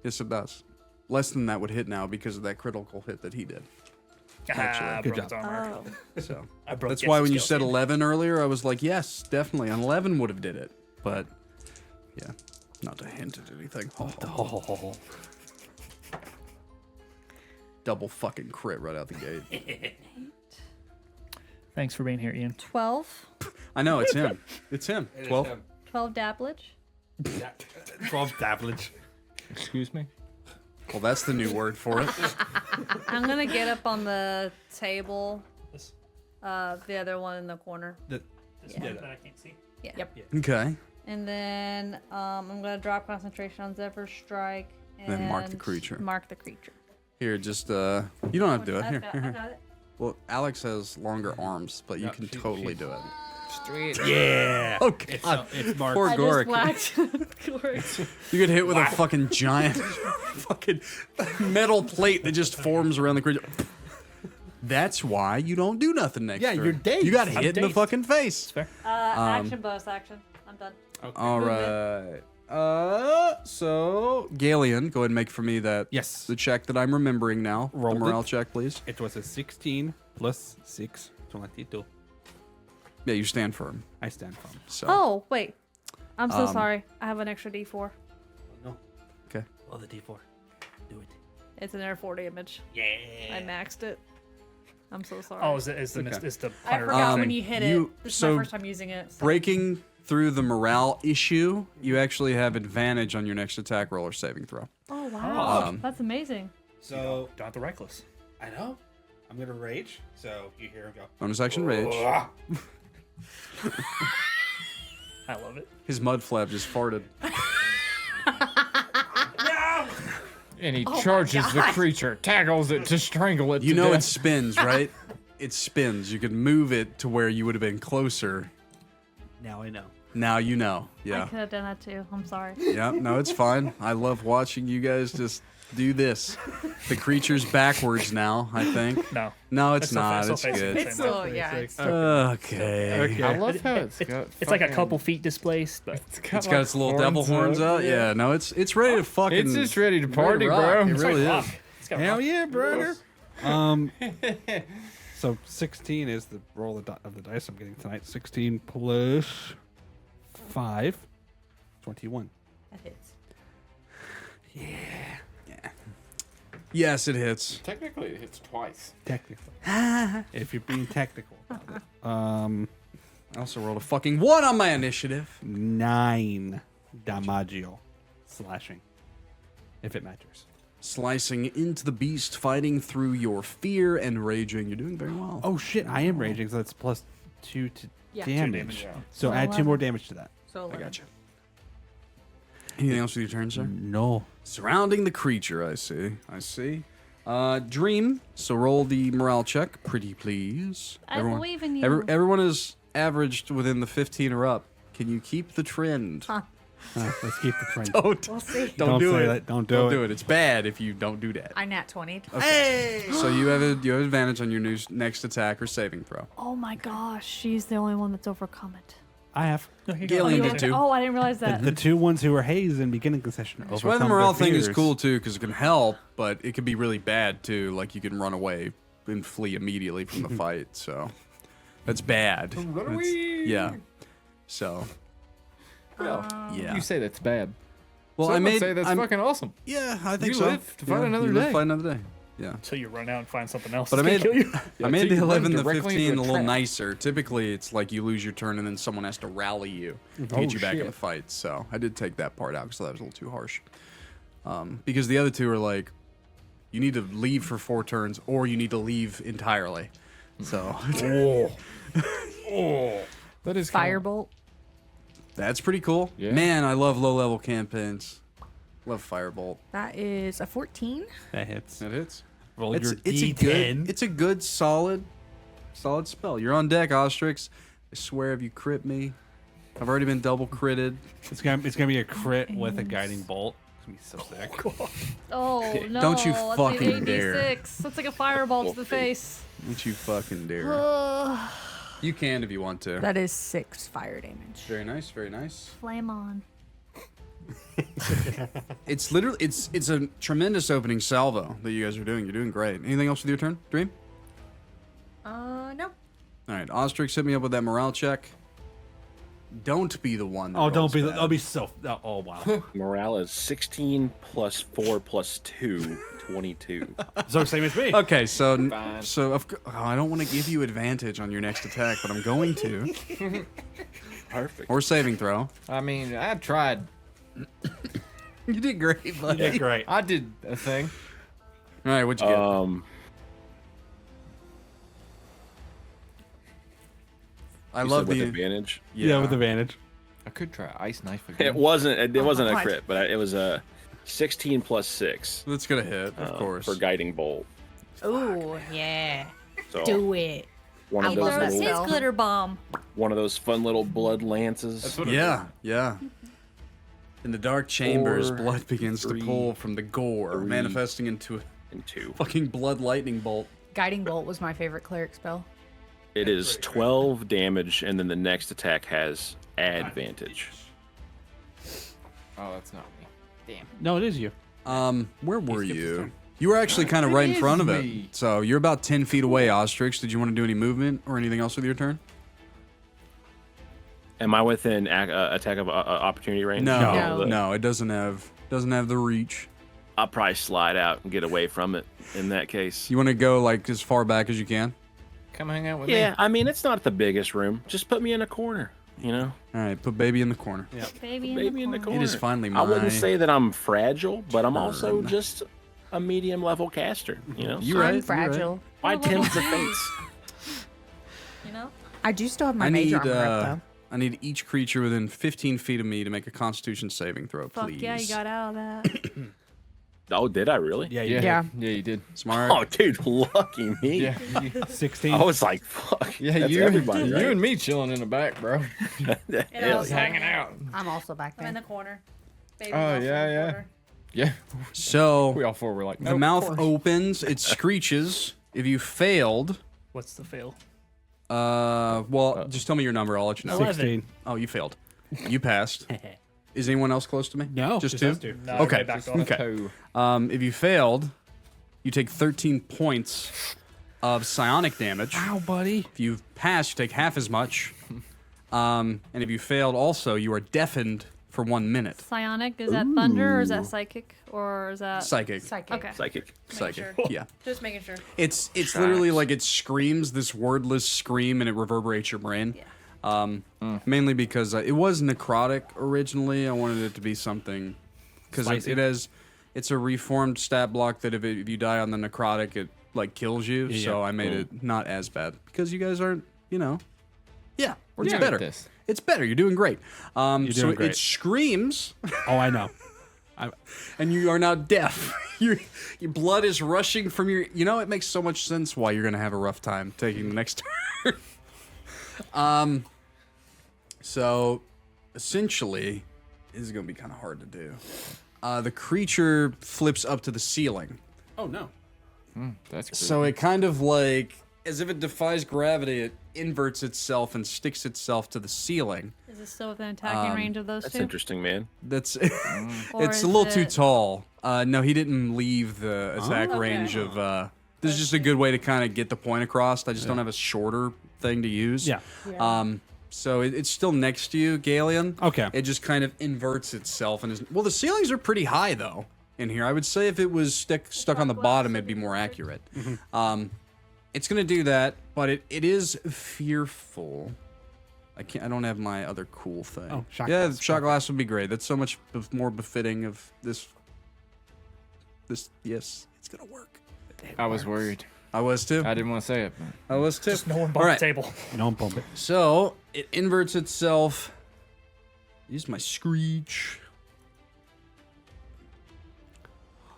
Yes, it does. Less than that would hit now because of that critical hit that he did. Ah, Good broke job. its armor. So I broke that's Jess's why when you skill said set. 11 earlier, I was like, yes, definitely. An 11 would have did it. But yeah, not to hint at anything. Oh. Double fucking crit right out the gate. Thanks for being here, Ian. 12. I know, it's him. It's him. 12. 12 dabblage. 12 dabblage. Excuse me? Well, that's the new word for it. I'm going to get up on the table. This, The other one in the corner. this Yeah. one that I can't see. Yeah. Yep. Okay. And then I'm going to drop concentration on Zephyr Strike. And Then mark the creature. Mark the creature. Here, just, you don't have to do it. Here, I here, here. got it. Well, Alex has longer arms, but you Yep, can she- totally do it. Straight. Yeah. Oh, God. It's Mark. Poor I Gorik. just whacked Gorik. You get hit with a fucking giant fucking metal plate that just forms around the creature. That's why you don't do nothing next Yeah, turn. you're dazed. You got I'm hit in the dazed. fucking face. Fair. Action, bonus action. I'm done. All right. So Gailian, go ahead and make for me that Yes. the check that I'm remembering now. Rolled the morale it. check, please. It was a 16 plus 6, 22. Yeah, you stand firm. I stand firm. So Oh, wait. I'm so Um, sorry. I have an extra D4. No. okay. Oh, the D4. Do it. It's an air 40 image. Yeah. I maxed it. I'm so sorry. Oh, is the Okay. is the I hunter? forgot Um, when you hit you- it. This is so my first time using it. So. Breaking through the morale issue, you actually have advantage on your next attack roll or saving throw. Oh, wow. Um, That's amazing. So Don't have to reckless. I know. I'm gonna rage. So you hear him go. Bonus action rage. "Ah." I love it. His mud flap just farted. And he charges the creature, tackles it to strangle it You to know it death. spins, right? It spins. You could move it to where you would have been closer. Now I know. Now you know. I Yeah. could have done that too. I'm sorry. Yeah. No, it's fine. I love watching you guys just do this. The creature's backwards now, I think. No. No, it's It's still not. fa- It's still facing good. the It's same way. still, yeah. It's Okay. I love how it's got. It's like a fucking- couple feet displaced, but It's got its little devil horns out. Yeah. No, it's ready to fucking. It's just ready to party, rock. bro. It it's really like is. rock. It's got Hell rock. yeah, brother. So 16 is the roll of the dice I'm getting tonight. 16 plus 5, 21. That hits. Yes, it hits. Technically, it hits twice. Technically. If you're being technical about it. I also rolled a fucking 1 on my initiative. 9 damaggio slashing. If it matters. Slicing into the beast, fighting through your fear and raging. You're doing very well. Oh shit, I am raging, so that's plus 2 to Yeah. damage. damage, yeah. So So add 2 11. more damage to that. So I got you. Anything else with your turn, sir? No. Surrounding the creature, I see. I see. Dream. So roll the morale check, pretty please. I believe in you. Everyone is averaged within the 15 or up. Can you keep the trend? Let's keep the trend. Don't. We'll see. Don't do say it. that. Don't Don't do do it. it. It's bad if you don't do that. I nat 20'd. So you have advantage on your next attack or saving throw. Oh my gosh, she's the only one that's overcome it. I have. No, you Gailian got did it. too. Oh, I didn't realize that. The 2 ones who were hazed in beginning concession. That's why the morale thing is cool too, because it can help, but it can be really bad too. Like you can run away and flee immediately from the fight. So that's bad. That's- yeah. So yeah. You say that's bad. Well, Some I would made. say that's I'm- fucking awesome. Yeah, I think You so. live to fight another you live day. to fight another day. Yeah. Until you run out and find something else But I that's made gonna kill you. I made until the you run 11 to directly 15 a into a little trap. nicer. Typically, it's like you lose your turn and then someone has to rally you to Oh, get you back in shit. the fight. So I did take that part out because that was a little too harsh. Because the other two are like, you need to leave for 4 turns or you need to leave entirely. So That is kinda- Firebolt. that's pretty cool. Yeah. Man, I love low-level campaigns. Love Firebolt. That is a 14. That hits. That hits. Roll It's your a D10. good. It's a good solid spell. You're on deck, Oztrix. I swear, if you crit me, I've already been double critted. It's gonna be a crit with a guiding bolt. It's gonna be so sick. Oh no! Don't you that's fucking an dare. 86. That's like a fireball to the face. Don't you fucking dare. You can if you want to. That is 6 fire damage. Very nice. Very nice. Flame on. It's literally it's a tremendous opening salvo that you guys are doing. You're doing great. Anything else with your turn, Dream? No. All right, Oztrix, hit me up with that morale check. Don't be the one. That Oh, don't rolls be. bad. I'll be so. Oh wow. Morale is 16 plus 4 plus 2, 22. So same as me. Okay, so Fine. I don't want to give you advantage on your next attack, but I'm going to. Perfect. Or saving throw. I mean, I tried. You did great, buddy. Yeah, great. I did a thing. All right, what'd you get? I You love said the with advantage. Yeah, with advantage. I could try ice knife again. It wasn't a God. crit, but it was a 16 plus 6 That's gonna hit, of course. for guiding bolt. Ooh, yeah. So Do it. one of I those love that Throws little, spell. his glitter bomb. one of those fun little blood lances. That's what it Yeah, yeah. In the dark chambers, 4, blood begins 3, to pull from the gore, 3. manifesting into a and 2. fucking blood lightning bolt. Guiding Bolt was my favorite cleric spell. It is 12 damage, and then the next attack has advantage. Oh, that's not me. Damn. No, it is you. Where were skipped his you? turn. You were actually kind of right in is front of it. me. So you're about 10 feet away, Oztrix. Did you want to do any movement or anything else with your turn? Am I within attack of opportunity range? No, No. no, it doesn't have the reach. I'll probably slide out and get away from it in that case. You want to go like as far back as you can? Come hang out with Yeah, me. I mean, it's not the biggest room. Just put me in a corner, you know? All right, put baby in the corner. Baby, Baby in the corner. It is finally I wouldn't my say that I'm fragile, but I'm also turn. just a medium level caster, you know? You right, I'm you're fragile. I What tend level to are you? fates. You know? I do still have my I major need armor up, I need each creature within 15 feet of me to make a Constitution saving throw, Fuck please. yeah, you got out of that. Oh, did I really? Yeah, Yeah, you Yeah. yeah, you did. Smart. Oh, dude, lucky me. Yeah, did. 16. I was like, fuck. yeah. That's You, everybody, you right? and me chilling in the back, bro. Hell yeah. Hanging out. though. I'm also back I'm in there. the corner. Baby's Oh, also in the yeah, yeah. corner. Yeah, So we all four were like, the nope. mouth opens, it screeches. If you failed, What's the fail? just tell me your number. I'll let you know. 16. Oh, you failed. You passed. Is anyone else close to me? No, just just two. us two. No, Okay. I backed off. Okay. Toe. If you failed, you take 13 points of psionic damage. Ow, buddy. If you passed, you take half as much. And if you failed, also, you are deafened for 1 minute. Psionic, is that thunder or is that psychic? Or is that. Psychic. Psychic. Okay. Psychic. Psychic. sure. Yeah. Just making sure. It's literally like it screams this wordless scream and it reverberates your brain. Yeah. Mainly because it was necrotic originally. I wanted it to be something because Spicy. it's a reformed stat block that if you die on the necrotic, it like kills you. Yeah. So I made it not as bad because you guys aren't, yeah, We're it's good better. at this. It's better. You're doing great. So doing great. it screams, Oh, I know. and you are now deaf. your blood is rushing from your. It makes so much sense why you're gonna have a rough time taking the next turn. So essentially, this is gonna be kind of hard to do. The creature flips up to the ceiling. Oh, no. That's good. So it kind of like, as if it defies gravity, it inverts itself and sticks itself to the ceiling. Is this still within attacking range of those That's two? interesting, man. That's Or it's is a little too it- tall. No, he didn't leave the attack okay. range of. This is just a good way to kind of get the point across. I just don't have a shorter thing to use. Yeah. So it's still next to you, Gailian. Okay. It just kind of inverts itself and is. Well, the ceilings are pretty high though in here. I would say if it was stuck on the bottom, it'd be more accurate. It's gonna do that, but it is fearful. I don't have my other cool thing. Oh, shot yeah, glass. shot glass would be great. That's so much more befitting of this. Yes, it's gonna work. I was worried. I was too. I didn't want to say it. But I was too. Just no one All bought right. the table. Don't bump it. So it inverts itself. Use my screech.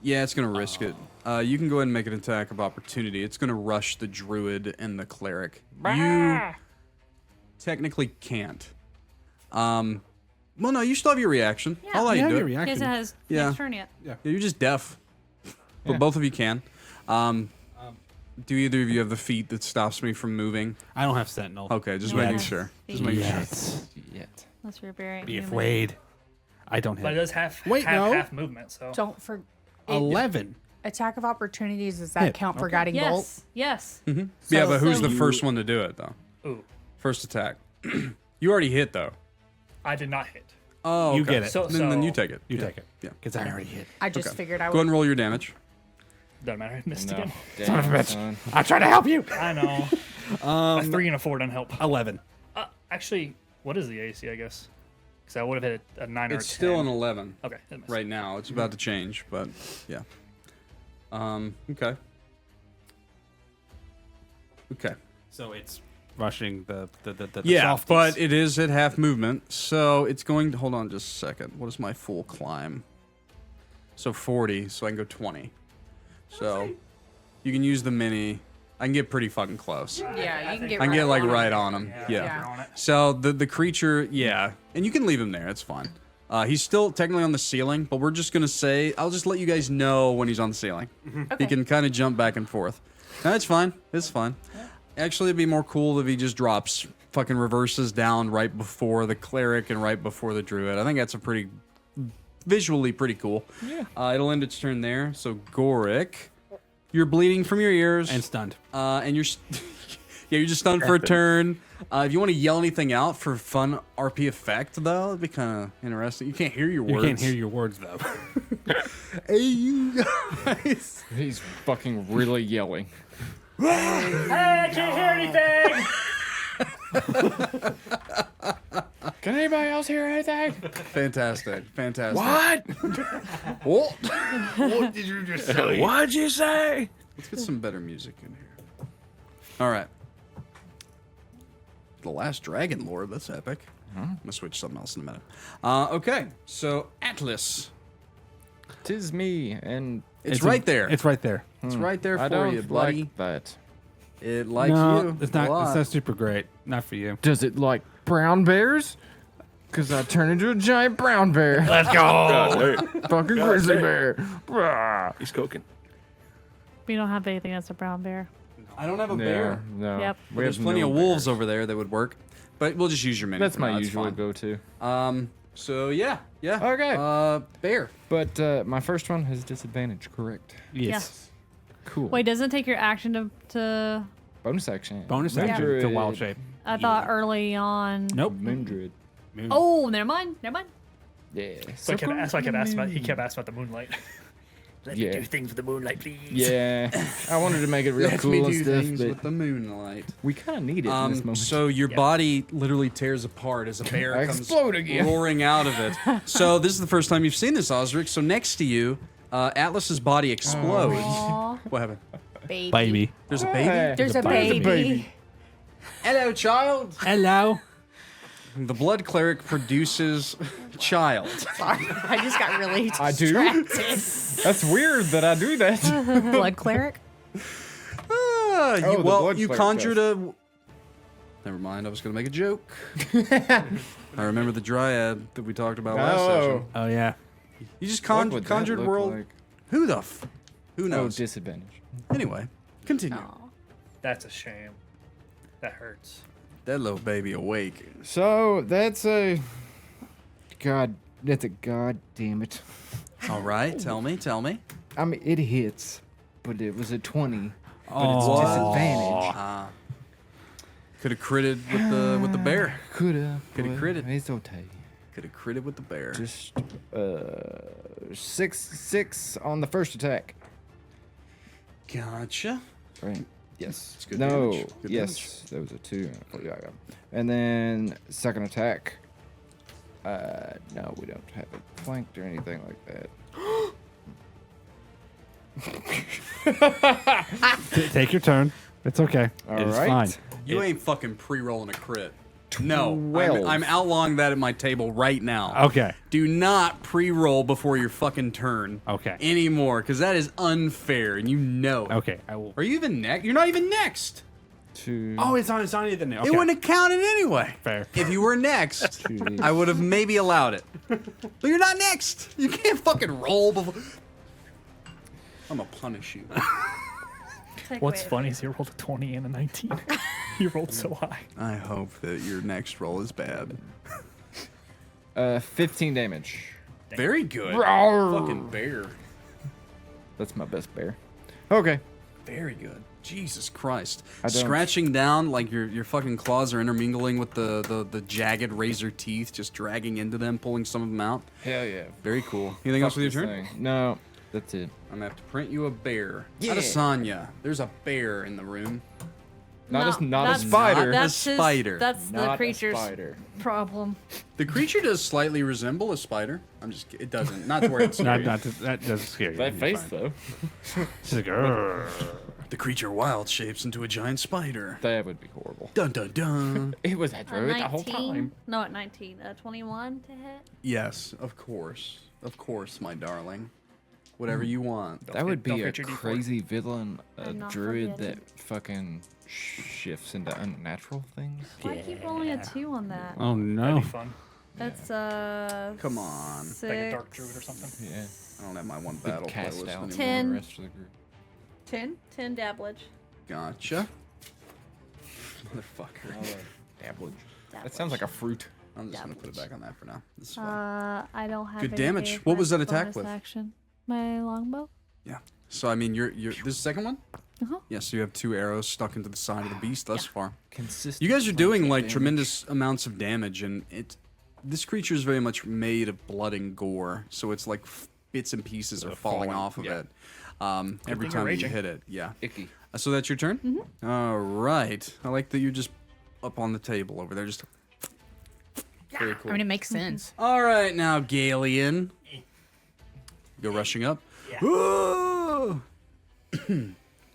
Yeah, it's gonna risk it. You can go ahead and make an attack of opportunity. It's gonna rush the druid and the cleric. You technically can't. Well, no, you still have your reaction. Yeah. I'll let you do it. Yes, it has Yeah. next turn yet. Yeah, you're just deaf. But Yeah. both of you can. Do either of you have the feat that stops me from moving? I don't have sentinel. Okay, just No, making yes. sure. Just Yeah. making sure. Yes. Yet. Unless you're barbarian. Be human. afraid. I don't But it have does have Wait, no. half movement, so Don't forget. 11. Attack of opportunities, does that Hit. count for guiding bolt? Yes. Yeah, but who's so the you- first one to do it, though? ooh, First attack. You already hit, though. I did not hit. Oh, You okay. get it. So, Then you so- take it. You Yeah. take it. Yeah. Because I already hit. I just Okay. figured I Go ahead and would. roll your damage. Doesn't matter. I missed No. again. Son of a bitch. Son. I'm trying to help you. I know. A 3 and a 4 doesn't help. 11. Actually, what is the AC? I guess because I would have hit a 9 or a 10. It's still an 11 Okay. that missed. right now. It's about to change, but yeah. Okay. Okay. So it's rushing the Yeah, softies. but it is at half movement, so it's going to hold on just a second. What is my full climb? So 40, so I can go 20. So you can use the mini. I can get pretty fucking close. Yeah, you can get. I can get like on it. right on him. Yeah. Yeah. On it. So the creature, yeah, and you can leave him there. It's fine. He's still technically on the ceiling, but we're just gonna say I'll just let you guys know when he's on the ceiling. Okay. He can kind of jump back and forth. No, it's fine. It's fine. Actually, it'd be more cool if he just drops, fucking reverses down right before the cleric and right before the druid. I think that's a pretty visually pretty cool. Yeah. It'll end its turn there. So Gorik, you're bleeding from your ears And stunned. and you're yeah, you're just stunned for a turn. If you want to yell anything out for fun RP effect, though, it'd be kind of interesting. You can't hear your You words. can't hear your words, though. Hey, you guys. He's fucking really yelling. Hey, I can't hear anything. Can anybody else hear anything? Fantastic. Fantastic. What? What? What did you just say? What'd you say? Let's get some better music in here. All right. The Last Dragon Lord. That's epic. I'm gonna switch something else in a minute. Okay. So Atlas, Tis me, and it's right there. It's right there. It's right there I for don't you, buddy. like that. It likes no, you. it's a not. lot. It's not super great. Not for you. Does it like brown bears? Cause I turn into a giant brown bear. Let's go. God, hey, Fucking grizzly bear. Brah. he's cooking. We don't have anything that's a brown bear. I don't have a Yeah, bear. no. Yep. We There's have plenty no of wolves bears. over there that would work, but we'll just use your mini. That's for my now, usual fine. go-to. So yeah. Okay. Bear. But my first one has disadvantage, correct? Yes. Cool. Wait, doesn't it take your action to Bonus action. Bonus Moon action Druid. to wild shape. I thought early on. Nope. Moon Druid. Oh, never mind. Never mind. Yeah. So I kept, that's why I kept asking about. He kept asking about the moonlight. Let me Yeah. do things with the moonlight, please. Yeah. I wanted to make it real Let cool me and do stuff, things but with the moonlight. we kind of need it in this moment. So your Yeah. body literally tears apart as a bear I comes explode again. roaring out of it. So this is the first time you've seen this, Oztrix. So next to you, Atlas's body explodes. Aw. What happened? Baby. Baby. There's a baby. Hey. There's a There's a baby. baby. Hello, child. Hello. The blood cleric produces child. Sorry, I just got really I do? distracted. That's weird that I do that. Blood cleric. Ah, the blood you cleric conjured does. a. Never mind. I was gonna make a joke. I remember the dryad that we talked about last session. Oh yeah. You just What would that conjured look world. like? Who the? Who Oh, knows? disadvantage. Anyway, continue. That's a shame. That hurts. That little baby awake. So that's a god. That's a god damn it. All right, tell me. I mean, it hits, but it was a 20. But Oh. it's disadvantage. Could have critted with the bear. Coulda. Coulda but critted. It's okay. Could have critted with the bear. Just 6 on the first attack. Gotcha. Right. Yes. It's good no. damage. Good Yes. That was a 2. Yeah. And then second attack. No, we don't have it flanked or anything like that. Take your turn. It's okay. All It's right. fine. You ain't fucking pre-rolling a crit. No, 12. I'm outlawing that at my table right now. Okay. Do not pre-roll before your fucking turn. Okay. Anymore, because that is unfair, and you know it. Okay. I will. Are you even next? You're not even next. 2. Oh, it's not even there. Okay. It wouldn't have counted anyway. Fair. If you were next, I would have maybe allowed it. But you're not next. You can't fucking roll before. I'm gonna punish you. What's funny is he rolled a 20 and a 19. He rolled so high. I hope that your next roll is bad. 15 damage. Very good. Rawr. Fucking bear. That's my best bear. Okay. Very good. Jesus Christ. I don't- Scratching down like your fucking claws are intermingling with the jagged razor teeth, just dragging into them, pulling some of them out. Hell yeah. Very cool. Anything else with your turn? No, that's it. I'm gonna have to print you a bear. Yeah. Adasonya, there's a bear in the room. Not a that's- spider. That's A spider. That's the Not a creature's spider. problem. The creature does slightly resemble a spider. I'm just kidding. It doesn't. Not to where it's scary. That doesn't scare you. That You're face fine. though. She's like, "Grr." The creature wild shapes into a giant spider. That would be horrible. Dun dun dun. It was at Druid the whole 19? time. No, at 19. 21 to hit. Yes, of course. Of course, my darling. Whatever you want. That would don't be a forget your D4. crazy villain, a I'm not druid forgetting. that fucking shifts into unnatural things. Why I keep rolling a 2 on that? Oh That'd no. be fun. That's Come on. Six, Like a dark druid or something. Yeah. I don't have my one Would battle cast playlist out anymore. 10. the rest of the group. 10 dabblage. Gotcha. Motherfucker. Dabblage. That sounds like a fruit. I'm just gonna put it back on that for now. This is fine. I don't have Good any damage. gave What my was that attack bonus with? Action. My longbow. Yeah. So I mean, you're this is the second one. Uh-huh. Yeah. So you have 2 arrows stuck into the side of the beast thus far. Consistent. You guys are doing like damage. tremendous amounts of damage, and this creature is very much made of blood and gore. So it's like bits and pieces are falling off of it. Every thing you're time you raging. hit it. Yeah. Icky. So that's your turn? Mm-hmm. All right. I like that you're just up on the table over there. Just very cool. I mean, it makes sense. All right, now Gailian. Go rushing up. Ooh!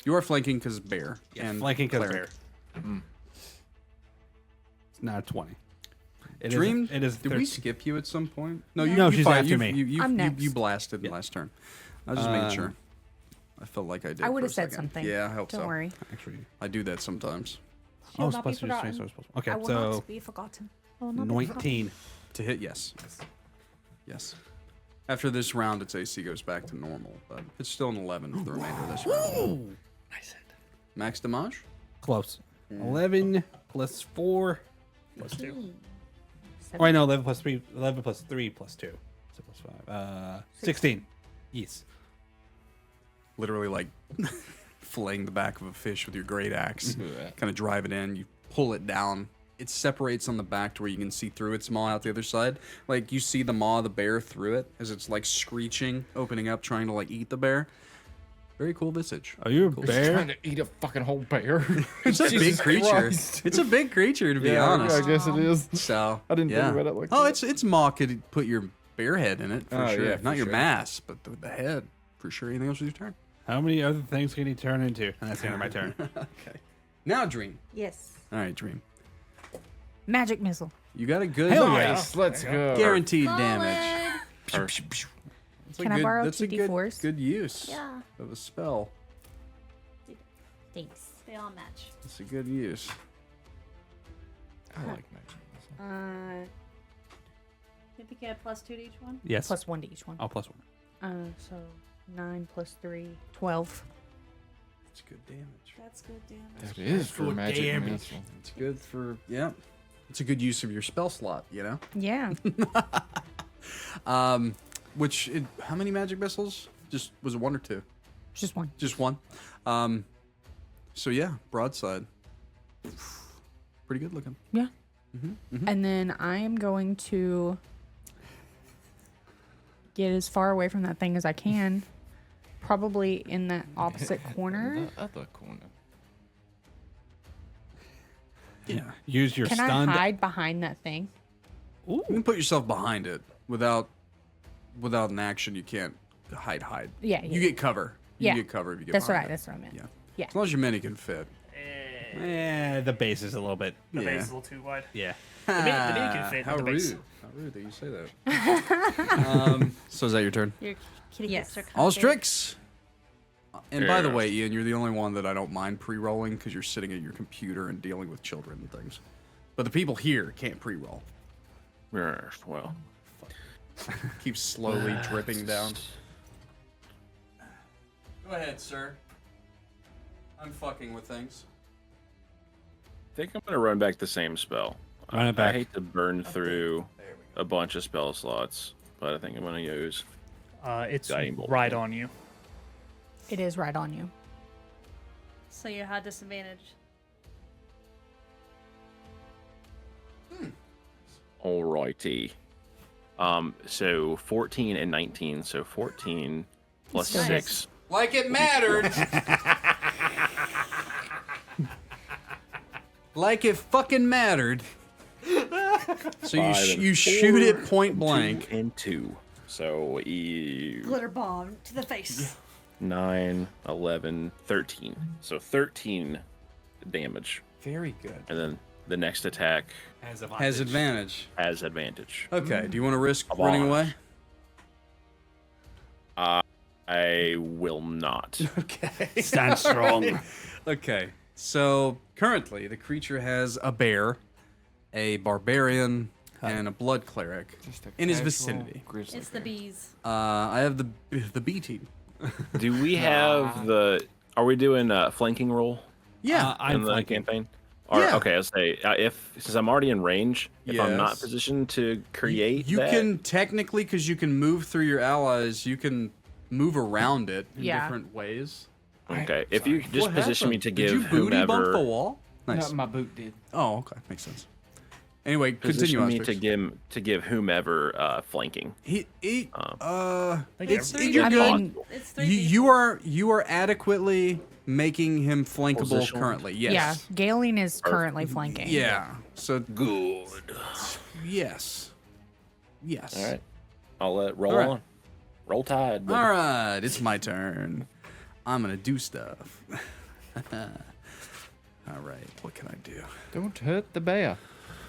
You are flanking because bear. and Flanking because cleric. bear. It's not a 20. It Dream, Is, it is. did 13. we skip you at some point? No, you. No, you she's fired- after you, me. I'm You next. blasted last turn. I was just making sure. I felt like I did. I for would a have said second. something. Yeah, I hope Don't so. worry. Actually. I do that sometimes. Shall Oh, not be supposed to be forgotten. supposed to. Okay, I will so not be forgotten. I will not be forgotten. 19. To hit, yes. Yes. After this round, its AC goes back to normal, but it's still an 11 for the remainder of this round. Nice hit. Max damage? Close. 11 plus 4 plus 2. 17. Oh, I know 11 plus 3. 11 plus 3 plus 2. So plus 5. 16. Yes. Literally like filleting the back of a fish with your great axe. Yeah. Kind of drive it in, you pull it down. It separates on the back to where you can see through its maw out the other side. Like you see the maw of the bear through it as it's like screeching, opening up, trying to like eat the bear. Very cool visage. Are you a Trying bear? to eat a fucking whole bear. It's a big Jesus creature. Christ. It's a big creature to be Yeah, honest. I guess it is. So I didn't think yeah. about it like oh, that. it's maw could put your bear head in it for Oh, sure. yeah, for Not your sure. mass, but the head for sure. Anything else with your turn? How many other things can he turn into? And that's the end of my turn. Okay. Now Dream. Yes. All right, Dream. Magic missile. You got a good Hell yeah. Nice. Let's go. guaranteed damage. Solid. That's a Can I good- borrow that's a 2 good- D4s? Good use Yeah. of a spell. Thanks. They all match. That's a good use. I like magic. You think you had plus 2 to each one? Yes. Plus 1 to each one. Oh, plus 1. So 9 plus 3, 12. It's good damage. That's good damage. That is for Good magic damage. missile. It's good for yeah. It's a good use of your spell slot, you know. Yeah. How many magic missiles? Just was it 1 or 2? Just 1. Just 1. So yeah, broadside. Pretty good looking. Yeah. And then I am going to get as far away from that thing as I can. Probably in that opposite corner. The other corner. Yeah. Use your Can stunned. I hide behind that thing? You can put yourself behind it without an action. You can't hide. Yeah. You get cover. You Yeah. get cover if you get That's behind right. it. That's what I meant. Yeah. Yeah. As long as your mini can fit. The base is a little bit. The Yeah. base is a little too wide. Yeah. The mini can fit. How but the base. rude. How rude that you say that. So is that your turn? Your kitty Yes. gets her Oztrix. And by the Yes. way, Ian, you're the only one that I don't mind pre-rolling because you're sitting at your computer and dealing with children and things. But the people here can't pre-roll. Yes, well, Keeps slowly dripping down. Go ahead, sir. I'm fucking with things. I think I'm gonna run back the same spell. Run it I back. hate to burn through There we go. a bunch of spell slots, but I think I'm gonna use. It's Guiding bolt. right on you. It is right on you. So you had disadvantage. Alrighty. So 14 and 19. So 14 plus Nice. 6. Like it mattered. Like it fucking mattered. So you, Five and you shoot it four, point blank. 2 and 2. So Glitter bomb to the face. 9, 11, 13. So 13 damage. Very good. And then the next attack Has advantage. has advantage. Okay, do you want to risk Come running on. away? I will not. Okay. Stand strong. Okay, so currently the creature has a bear, a barbarian, and a blood cleric Just a in his casual vicinity. grizzly It's the bear. bees. I have the B team. Do we have the? Are we doing a flanking roll Yeah, I'm in the flanking. campaign? Or, Yeah. Okay, I'll say if since I'm already in range, if I'm not Yes. positioned to create, you that, can technically, because you can move through your allies, you can move around it in Yeah. different ways. Okay, if you just What position me happened? to Did give you booty bump the whomever wall? Nice. No, my boot did. Oh, okay, makes sense. Anyway, position continue. me Oztrix. to give whomever flanking. He Think it's everybody- you're I good. mean, It's 3 You are adequately making him flankable Positioned? currently. Yes. Yeah. Gailian is currently flanking. Yeah. So Good. yes. Yes. All right, I'll let roll All right. on. Roll tide. baby. All right, it's my turn. I'm gonna do stuff. All right, what can I do? Don't hurt the bear.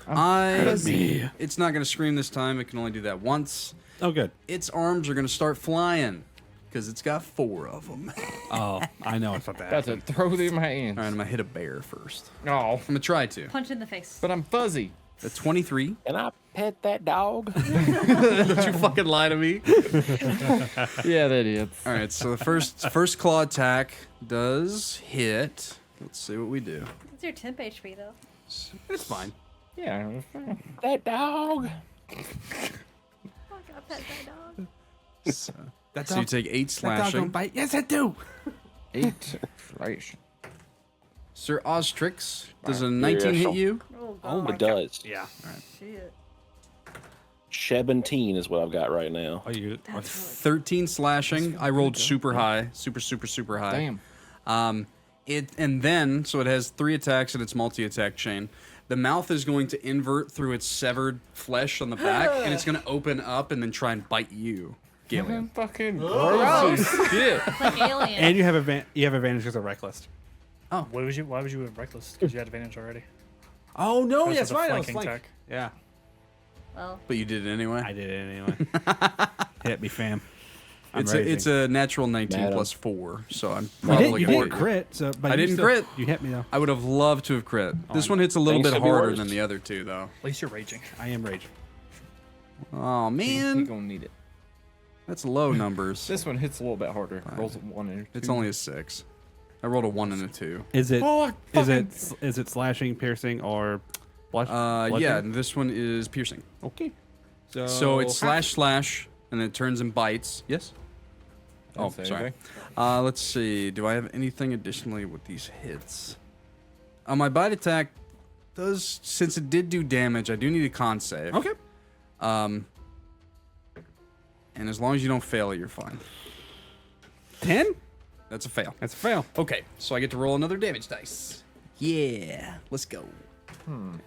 It's not gonna scream this time. It can only do that once. Oh, good. Its arms are gonna start flying because it's got 4 of them. Oh, I know it's not that. That's a throw through my hands. All right, I'm gonna hit a bear first. Oh, I'm gonna try to. Punch in the face. but I'm fuzzy. The 23. Can I pet that dog? Don't you fucking lie to me. Yeah, that is. All right, so the first claw attack does hit. Let's see what we do. It's your temp HP though. It's fine. Yeah. that dog. Oh, I pet that dog. So you take 8 That dog don't slashing. bite. Yes, I do. 8 slash. Sir Oztrix, does a 19 hit you? Oh Oh god. my It does. Yeah. Shit. 17 is what I've got right now. Oh, you. That's really 13 slashing. I rolled super high. Super high. Damn. And then so it has 3 attacks in its multi-attack chain. The mouth is going to invert through its severed flesh on the back, and it's going to open up and then try and bite you, Gailian. Fucking gross as shit. It's like alien. And you have advantage because of reckless. Why would you have reckless? Because you had advantage already. Oh no, Because that's of the right. I was flanking flank. attack. Yeah, Well, But you did it anyway. I did it anyway. Hit me, fam. I'm It's a natural 19 Madam. plus 4, so I'm You probably didn't going crit, so but I you didn't still- crit. You hit me though. I would have loved to have crit. This one hits a little Things bit could be harder worse. than the other 2, though. At least you're raging. I am raging. Oh He man, gonna need it. that's low numbers. This one hits a little bit harder. Rolls a 1 and a 2. It's only a 6. I rolled a 1 and a 2. Is it? Oh, Is it slashing, piercing, or blush? Yeah, and this one is piercing. Okay. So it's slash, and then it turns and bites. Yes. Oh, Say sorry. anything? Let's see. Do I have anything additionally with these hits? My bite attack does, since it did do damage, I do need a con save. Okay. And as long as you don't fail it, you're fine. 10. That's a fail. That's a fail. Okay, so I get to roll another damage dice. Yeah, let's go.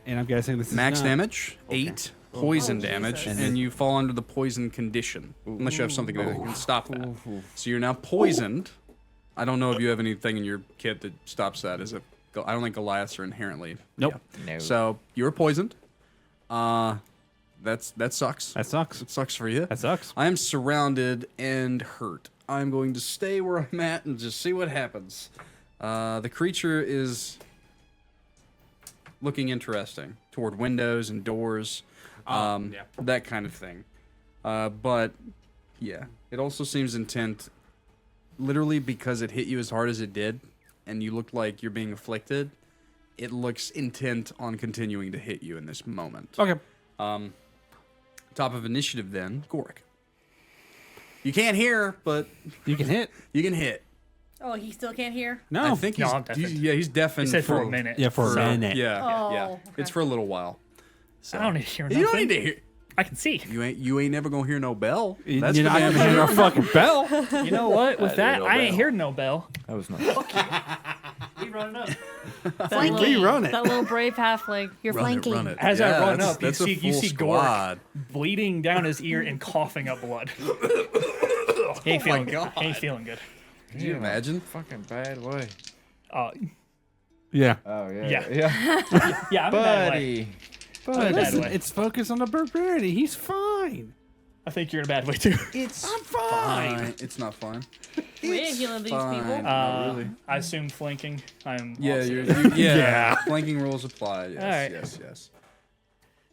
And I'm guessing this is Max not- damage, 8 poison Oh, damage, Jesus. and you fall under the poison condition unless you have something that can stop that. Ooh. So you're now poisoned I don't know if you have anything in your kit that stops that. I don't think Goliaths are inherently. Nope. No. So you were poisoned. That sucks. That sucks. It sucks for you. That sucks. I am surrounded and hurt. I'm going to stay where I'm at and just see what happens. The creature is looking interesting toward windows and doors, yeah. that kind of thing. But yeah, it also seems intent, literally because it hit you as hard as it did, and you look like you're being afflicted. It looks intent on continuing to hit you in this moment. Okay. Top of initiative then, Gorik. You can't hear, but You can hit. you can hit. Oh, he still can't hear? No. I think No, he's, I'm deafened. he's deafened. He said for a minute. Yeah, for so a minute. Yeah, Oh, yeah. okay. It's for a little while. So. I don't need to hear You nothing. don't need to hear. I can see. You ain't never gonna hear no bell. That's You're for not damn gonna hear sure. our fucking bell. You know what? With that, no I ain't bell. heard no bell. That was not. We running up. Rerun it. That little brave halfling. You're Run flanking. it, run it. As I run that's- up, you that's a see full Gorik squad. bleeding down his ear and coughing up blood. He ain't feeling good. He ain't feeling good. Can you imagine? Fucking bad way. Yeah. Oh yeah. Yeah. Yeah. Yeah, I'm in a bad way. But bad listen, way. it's focused on the Barbarian. He's fine. I think you're in a bad way too. It's fine. It's not fine. We ain't healing these fine. people. Not really. I assume flanking. I'm Yeah, lost. yeah. Flanking rules apply. Yes, Alright.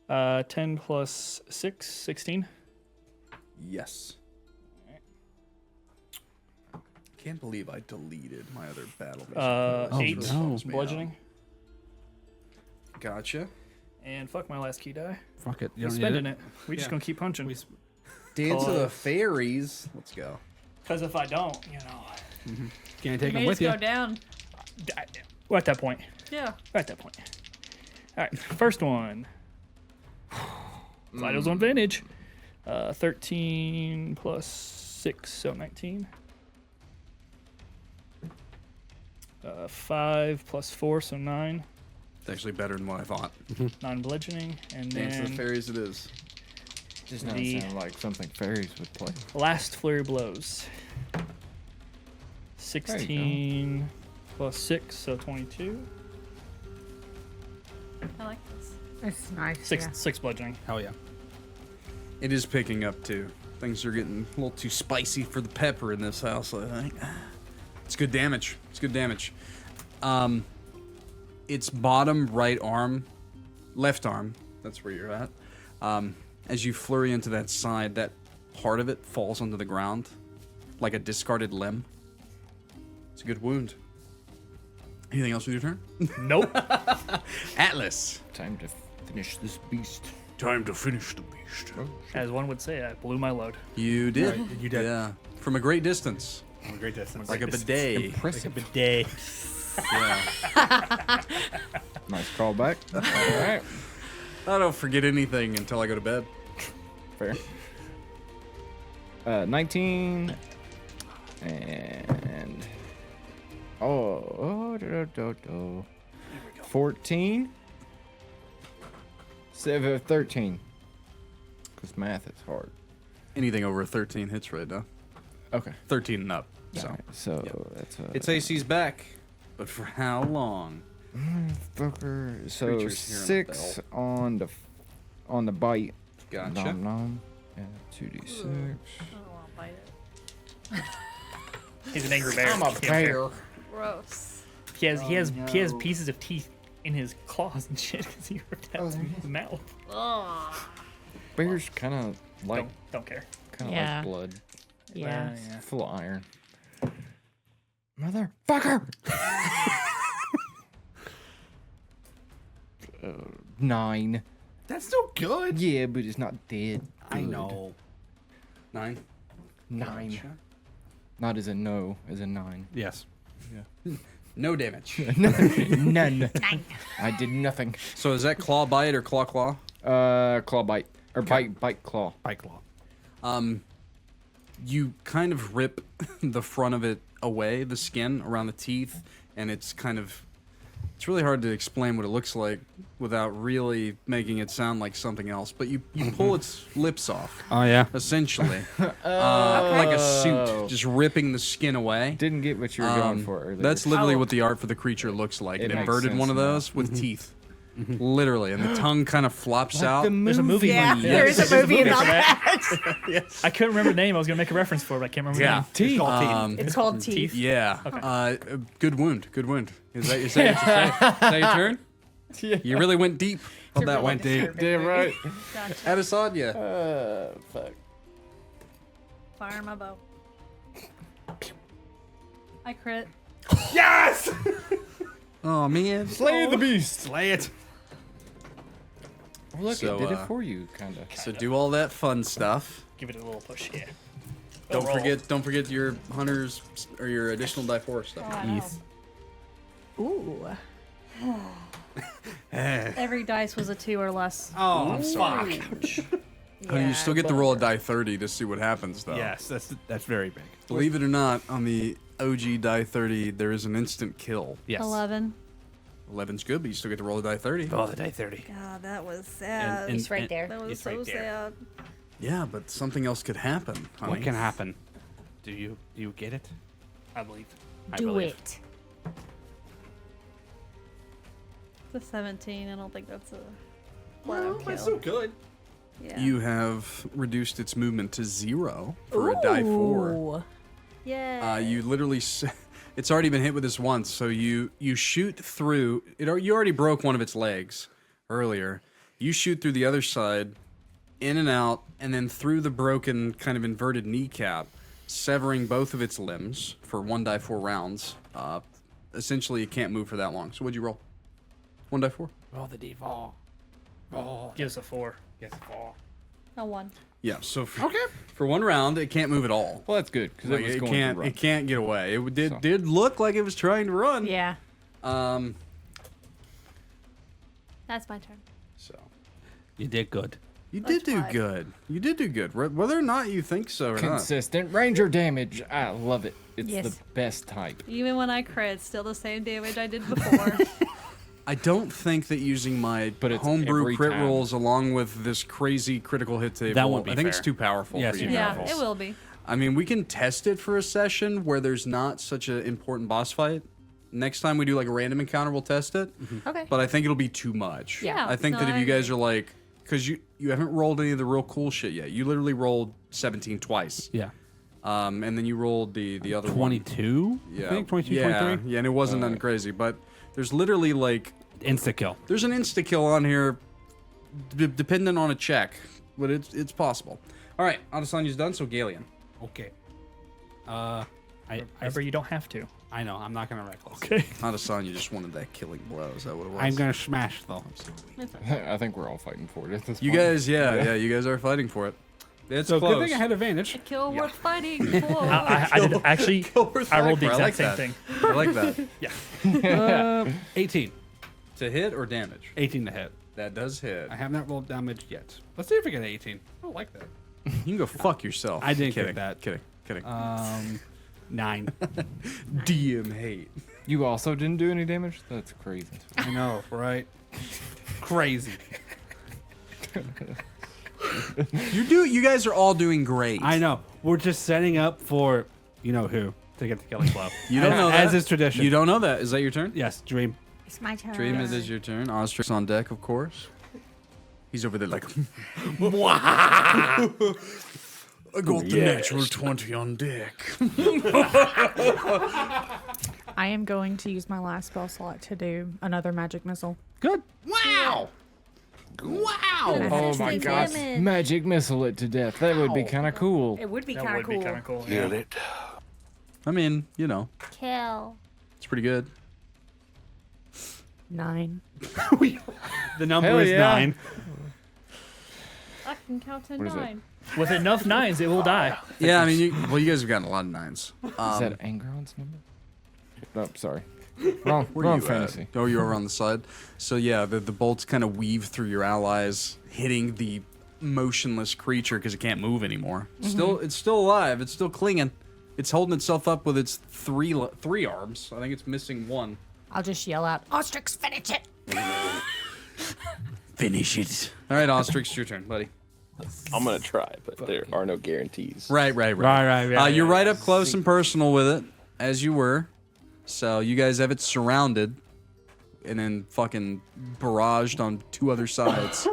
yes. 10 plus 6, 16. Yes. Can't believe I deleted my other battle mission. That 8 really bums me out. bludgeoning. Gotcha. And fuck my last key die. Fuck it. You We're don't spending need it. We just gonna keep punching. Dance of the Cause- fairies. Let's go. Because if I don't, you know, Can you take You him made us with you? go down. we're at that point. Yeah. We're at that point. All right, first one. Vitals on advantage. 13 plus 6, so 19. 5 plus 4, so 9. It's actually better than what I thought. 9 bludgeoning, and Dance of the then fairies it is. Does not The- sound like something fairies would play. last flurry blows. There 16 plus 6, so 22. I like this. It's nice. 6 bludgeoning. Hell yeah. It is picking up too. Things are getting a little too spicy for the pepper in this house, I think. It's good damage. It's good damage. Its bottom right arm, left arm, that's where you're at. As you flurry into that side, that part of it falls onto the ground like a discarded limb. It's a good wound. Anything else with your turn? Nope. Atlas. Time to finish this beast. Time to finish the beast. As one would say, I blew my load. You did. Right, you did. Yeah. From a great distance. From a great distance. Like a bidet. Impressive. Bidet. Yeah. Nice callback. All right. I don't forget anything until I go to bed. Fair. 19 and 14 13 because math is hard. Anything over a 13 hits right now. Okay. 13 and up. So Alright, so that's a its AC's back, but for how long? fucker. So Creatures here on the 6 on the bite. Gotcha. Nom nom. Yeah, 2d6. I don't want to bite it. He's an angry bear. I'm a Can't bear. bear. Gross. He has pieces of teeth in his claws and shit because he ripped out his mouth. Ugh. Bears kind of like Don't care. Yeah. like blood. Yeah. Yeah. Full of iron. Motherfucker! 9. That's still good. Yeah, but it's not dead. I Good. know. 9. 9. Not as a no, as a 9. Yes. No damage. None. I did nothing. So is that claw bite or claw claw? Claw bite. Or bite claw. Bike law. You kind of rip the front of it away, the skin around the teeth, and it's kind of It's really hard to explain what it looks like without really making it sound like something else. But you pull its lips off, Oh yeah. essentially, like a suit, just ripping the skin away. Didn't get what you were going for earlier. That's literally what the art for the creature looks like. It An makes inverted one sense of now. those with teeth. Literally, and the tongue kind of flops out. There's a movie. Yeah, there is a movie about that. I couldn't remember the name. I was gonna make a reference for it, but I can't remember the name. Teeth. It's called Teeth. Yeah. Good wound. Good wound. Is that your turn? Yeah. You really went deep on that one. Damn right. Gotcha. Adasonya. Fuck. Fire my bow. I crit. Yes. Oh man. Slay the beast. Slay it. Well, look, So, it did it for you, kind of. So do all that fun stuff. Give it a little push. Yeah. Don't roll. forget your hunters or your additional die 4 Oh, stuff. I know. Ooh. Every dice was a 2 or less. Oh, I'm sorry. Honey, you still get to roll a die 30 to see what happens though. Yes, that's very big. Believe it or not, on the OG die 30, there is an instant kill. Yes. 11. 11's good, but you still get to roll a die 30. Oh, the die 30. God, that was sad. It's right there. That was It's so right there. sad. Yeah, but something else could happen. Honey. What can happen? Do you get it? I believe. I Do believe. it. It's a 17. I don't think that's a Well, kill. that's still good. Yeah. You have reduced its movement to 0 for a die 4. Ooh. Yeah. You literally, it's already been hit with this once, so you shoot through it. You already broke one of its legs earlier. You shoot through the other side, in and out, and then through the broken kind of inverted kneecap, severing both of its limbs for 1 die 4 rounds. Essentially, it can't move for that long. So what'd you roll? 1 die 4. Roll the d4. Roll. Give us a 4. Yes, 4. A 1. Yeah. So for 1 round, it can't move at all. Well, that's good because Like, it was it going can't. to run. It can't get away. It So. did look like it was trying to run. Yeah. That's my turn. So You did good. you did do five. good. You did do good. Whether or not you think so or not. Consistent ranger damage. I love it. It's Yes. the best type. Even when I crit, still the same damage I did before. I don't think that using my But it's homebrew every crit time. rolls along with this crazy critical hit table, That won't be I think it's fair. too powerful Yeah, for it's you. too yeah, powerful. it will be. I mean, we can test it for a session where there's not such an important boss fight. Next time we do like a random encounter, we'll test it. Okay. But I think it'll be too much. Yeah. I think No, that if I you guys agree. are like, because you haven't rolled any of the real cool shit yet. You literally rolled 17 twice. Yeah. And then you rolled the other one. 22? Yeah. I think 22, yeah. 23? Yeah, and it wasn't nothing crazy. But there's literally like, Insta kill. there's an insta kill on here, dependent on a check, but it's possible. All right, Adesonya's done. So Gailian. Okay. I Remember, you don't have to. I know. I'm not gonna reckless. Okay. Adesanya just wanted that killing blow. Is that what it was? I'm gonna smash though. I think we're all fighting for it at this You point. guys, yeah, you guys are fighting for it. It's So close. good thing I had advantage. A kill worth fighting for. I did actually. I rolled the I like exact same that. thing. I like that. 18. To hit or damage? 18 to hit. That does hit. I have not rolled damage yet. Let's see if I get an 18. I don't like that. You can go fuck yourself. I didn't get kidding. that. Kidding. 9. DM hate. You also didn't do any damage? That's crazy. I know, right? Crazy. You guys are all doing great. I know. We're just setting up for you know who to get the killing blow. You don't know that. As is tradition. You don't know that. Is that your turn? Yes, dream. It's my turn. Dream, it is your turn. Oztrix on deck, of course. He's over there like, I got the natural 20 on deck. I am going to use my last spell slot to do another magic missile. Good. Wow! Oh my gosh. Magic missile it to death. That would be kind of cool. It would be That kind would of be cool. kind of cool. Nailed it. I mean, you know, Kill. it's pretty good. 9. The number Hell is yeah. 9. I can count to What is that? 9. With enough 9s, it will die. Yeah, I mean, you guys have gotten a lot of 9s. Is that Angron's number? Oh, sorry. Wrong Where are you fantasy. at? Oh, you're over on the side. So yeah, the bolts kind of weave through your allies, hitting the motionless creature because it can't move anymore. It's still alive. It's still clinging. It's holding itself up with its three arms. I think it's missing one. I'll just yell out, Oztrix, finish it! Finish it. All right, Oztrix, your turn, buddy. I'm gonna try, but there are no guarantees. Right. You're right up close and personal with it, as you were. So you guys have it surrounded, and then fucking barraged on 2 other sides.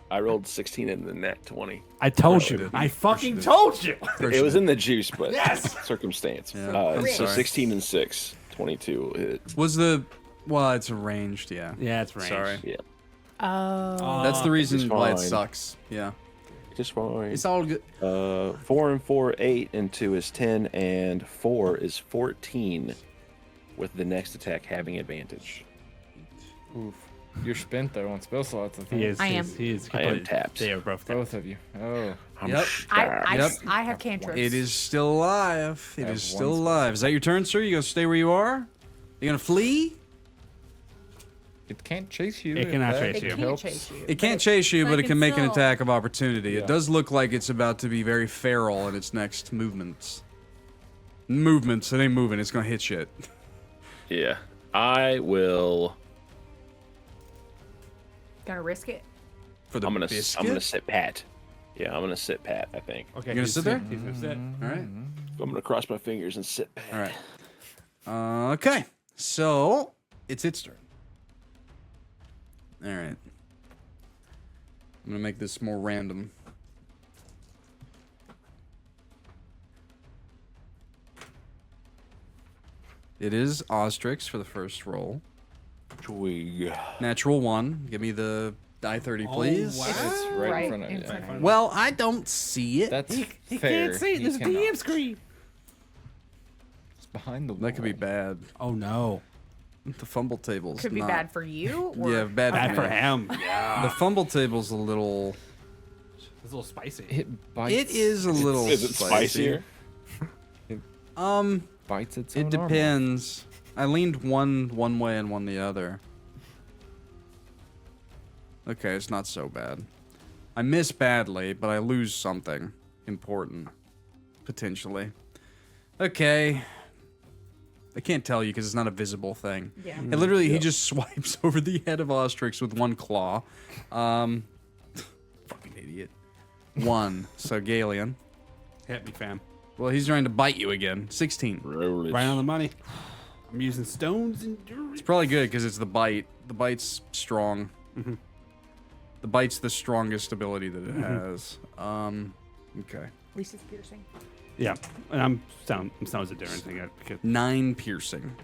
I rolled 16 in the net 20. I told you. did. I fucking told you. It was in the juice, but Yes! circumstance. Yeah, So sorry. 16 and 6, 22 hit. Was the... Well, it's arranged, yeah. Yeah, it's range. Sorry. Yeah, Oh. That's the reason it's why it fine. sucks. Yeah. just fine. It's all good. 4 and 4, 8, and 2 is 10, and 4 is 14, with the next attack having advantage. Oof. You're spent though on spell slots. I think. He is. I he am. is- He is. I am tapped. They are both tapped. Both of you. Oh. I'm Yep. I Yep. have cantrips. It is still alive. It have is one still spell. alive. Is that your turn, sir? You gonna stay where you are? You gonna flee? It can't chase you. It if cannot that chase It you. can't helps. chase you. It can't chase you, but but it it can can make an still- attack of opportunity. Yeah. It does look like it's about to be very feral in its next movements. Movements. It ain't moving. It's gonna hit shit. Yeah. I will. Gonna risk it? For the I'm gonna biscuit? sit pat. Yeah, I'm gonna sit pat, I think. Okay. You gonna sit there? He's gonna sit. All right. I'm gonna cross my fingers and sit pat. All right. Okay. So it's its turn. All right. I'm gonna make this more random. It is Oztrix for the first roll. Twig. Natural 1. Give me the die 30, please. wow. It's right, Right in front of in you. front of you. Well, I don't see it. That's He fair. can't see. He There's a cannot. DM screen. It's behind the wall. That could be bad. Oh no. The fumble table's Could be not. bad for you? Or... Yeah, bad, Bad for for me. him. Yeah. The fumble table's a little. It's a little spicy. It bites. It is a little. Is it spicier? Bites its It own arm off. depends. I leaned one way and one the other. Okay, it's not so bad. I miss badly, but I lose something important. Potentially. Okay. I can't tell you because it's not a visible thing. Yeah. And literally, he just swipes over the head of Oztrix with one claw. Fucking idiot. 1. So, Gailian. Hit me, fam. Well, he's trying to bite you again. 16. Roll it. Right on the money. I'm using stones and It's probably good because it's the bite. The bite's strong. The bite's the strongest ability that it has. Okay. At least it's piercing. Yeah, and I'm stones endurance thing because 9 piercing.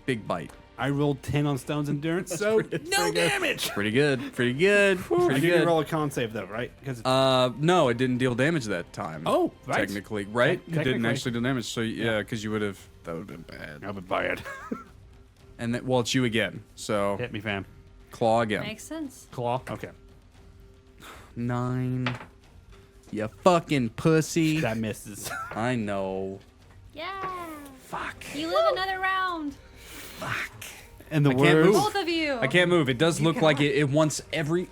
Big bite. I rolled 10 on stones endurance, so no damage. Pretty good. Pretty good. I Pretty didn't good. roll a con save though, right? Because No, it didn't deal damage that time. Oh, right. Technically, right? It didn't Technically. actually deal damage. So yeah, because you would have. That would have been bad. I'll be bad. And that, well, it's you again. So Hit me, fam. claw again. Makes sense. Claw. Okay, 9. You fucking pussy. that misses. I know. Yeah. Fuck. You live another round. And the I can't words, move. Both of you. I can't move. It does look like it wants every.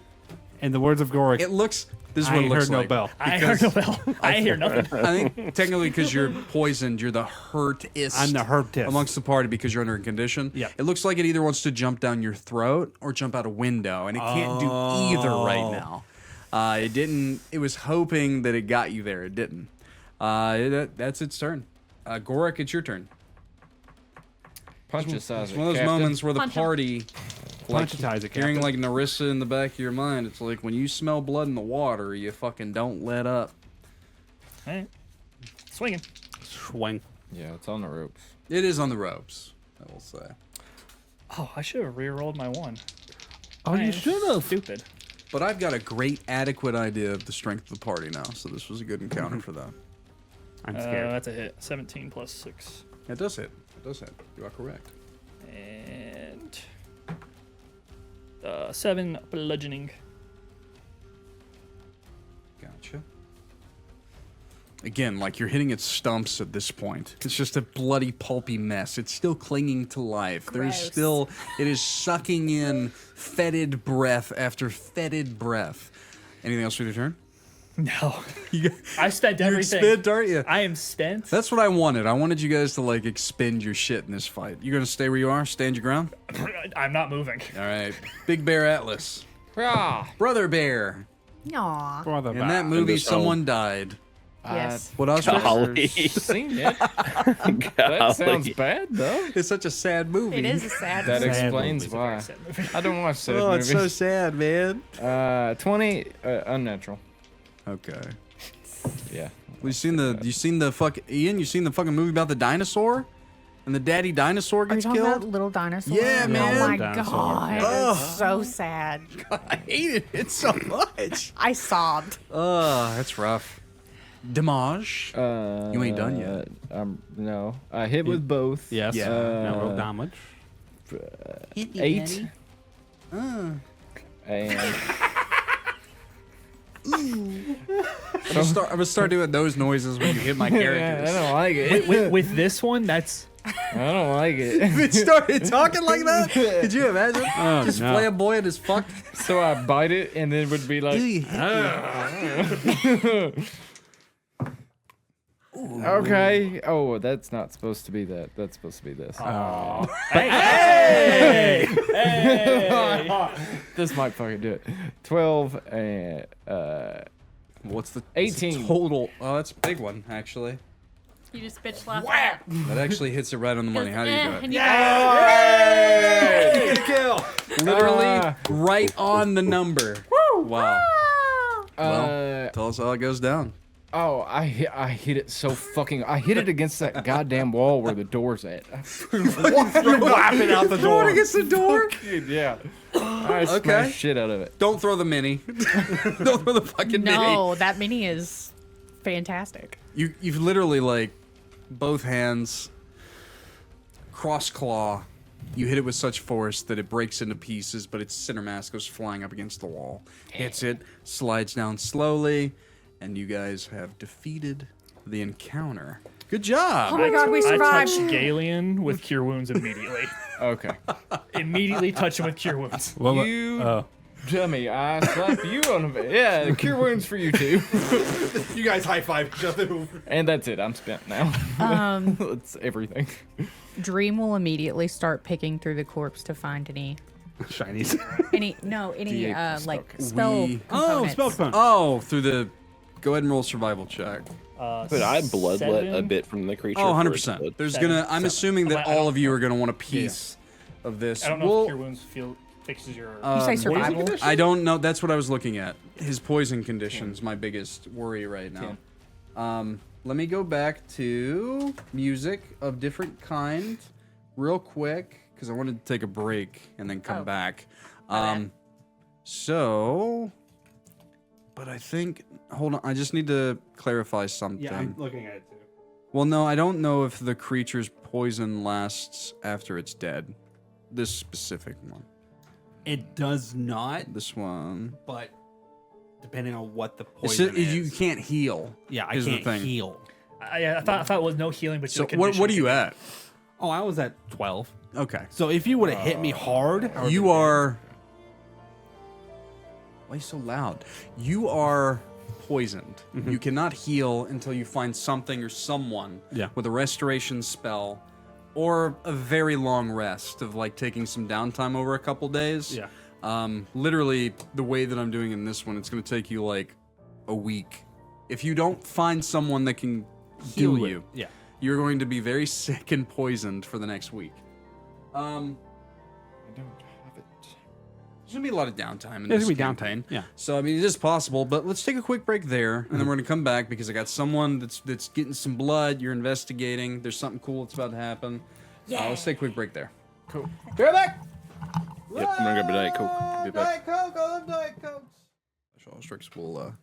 in the words of Gorik, It looks. This is I what it ain't looks heard like. no bell. I heard no bell. I hear nothing. I think technically because you're poisoned, you're the hurtest. I'm the herptist. amongst the party because you're under a condition. Yeah. It looks like it either wants to jump down your throat or jump out a window, and it can't do either right now. It didn't. It was hoping that it got you there. It didn't. That's its turn. Gorik, it's your turn. Punch the size It's of one of those captain. moments where the Punch him. party, like Punchitize it, hearing Captain. like Narissa in the back of your mind. It's like when you smell blood in the water, you fucking don't let up. All right. Swinging. Swing. Yeah, it's on the ropes. It is on the ropes, I will say. Oh, I should have re-rolled my 1. Oh, you Man, should have. Stupid. But I've got a great, adequate idea of the strength of the party now, so this was a good encounter for that. I'm scared. That's a hit. 17 plus 6. It does hit. It does hit. You are correct. And 7 bludgeoning. Gotcha. Again, like you're hitting its stumps at this point. It's just a bloody, pulpy mess. It's still clinging to life. There's Gross. still, it is sucking in fetid breath after fetid breath. Anything else for your turn? No. You, I spent you everything. expend, aren't you? I am spent. That's what I wanted. I wanted you guys to like expend your shit in this fight. You gonna stay where you are? Stand your ground? I'm not moving. All right. Big Bear Atlas. Rah! Brother Bear. Aw. Brother In that movie, someone died. Yes. What else? Golly. Seen it. That sounds bad though. It's such a sad movie. It is a sad That movie. explains It's a very why. sad movie. I don't watch sad Oh, movies. it's so sad, man. 20 unnatural. Okay. Yeah. You seen the fuck Ian? You seen the fucking movie about the dinosaur? And the daddy dinosaur Are you gets talking killed? about Little Dinosaur? Yeah, man. Oh my Dinosaur. god. Ugh. It's so sad. I hated it so much. I sobbed. That's rough. Damage. You ain't done yet. No. I hit with both. Yes. Yeah. Now roll damage. 8. And I'm gonna start doing those noises when you hit my yeah, characters. I don't like it. With this one, that's I don't like it. If it started talking like that, could you imagine? Oh, Just no. flamboyant as fuck. So I bite it and then would be like, okay. Oh, that's not supposed to be that. That's supposed to be this. hey, hey. This might fucking do it. 12 and What's the 18. total? Oh, that's a big one, actually. You just bitch slap that. That actually hits it right on the money. How do you do it? And you Get a kill. Literally right on the number. Wow. Well, uh, tell us how it goes down. oh, I hit it so fucking. I hit it against that goddamn wall where the door's at. You're laughing out the door. against the door? Yeah. I smashed shit out of it. Don't throw the mini. Don't throw the fucking mini. No, that mini is fantastic. You've literally like both hands cross claw. You hit it with such force that it breaks into pieces, but its center mass goes flying up against the wall. Hits it, slides down slowly, and you guys have defeated the encounter. Good job. Oh my god, we I survived. touched Gailian with Cure Wounds immediately. Okay. Immediately touch him with Cure Wounds. Well, You dummy, I slap you on the face. Yeah, the cure wounds for you too. You guys high five each other. And that's it. I'm spent now. That's everything. Dream will immediately start picking through the corpse to find any shinies. D8 like spell. spell We- Oh, components. spell component. Oh, through the. Go ahead and roll survival check. But I bloodlet a 7. bit from the creature. Oh, for 100%. its There's Seven. gonna. I'm Seven. assuming that I don't- all of you are gonna want a piece of this. I don't know We'll- if Cure Wounds fixes your. You say survival? I don't know. That's what I was looking at. His poison condition's my biggest worry right now. Let me go back to music of different kind real quick because I wanted to take a break and then come Oh. back. bad. So, but I think hold on. I just need to clarify something. Yeah, I'm looking at it too. Well, no, I don't know if the creature's poison lasts after it's dead. This specific one. It does not, This one. but depending on what the It's poison just- is. you can't heal. Yeah, I is the can't thing. heal. I thought it was no healing, but So the what condition are you can- at? Oh, I was at 12. Okay. So if you would have hit me hard, I would've You been are. Why are you so loud? You are poisoned. You cannot heal until you find something or someone Yeah. with a restoration spell or a very long rest of like taking some downtime over a couple days. Yeah. Literally, the way that I'm doing in this one, it's going to take you like a week. If you don't find someone that can heal Heal it. you, Yeah. you're going to be very sick and poisoned for the next week. I don't have it. There's gonna be a lot of downtime in There's this gonna be campaign. Yeah. So I mean, it is possible, but let's take a quick break there, and then we're gonna come back because I got someone that's getting some blood. You're investigating. There's something cool that's about to happen. Yeah. Let's take a quick break there. Cool. Be right back. Yep, I'm gonna grab a Diet Coke. Be back. Coke. I love Diet Coke. Oztrix will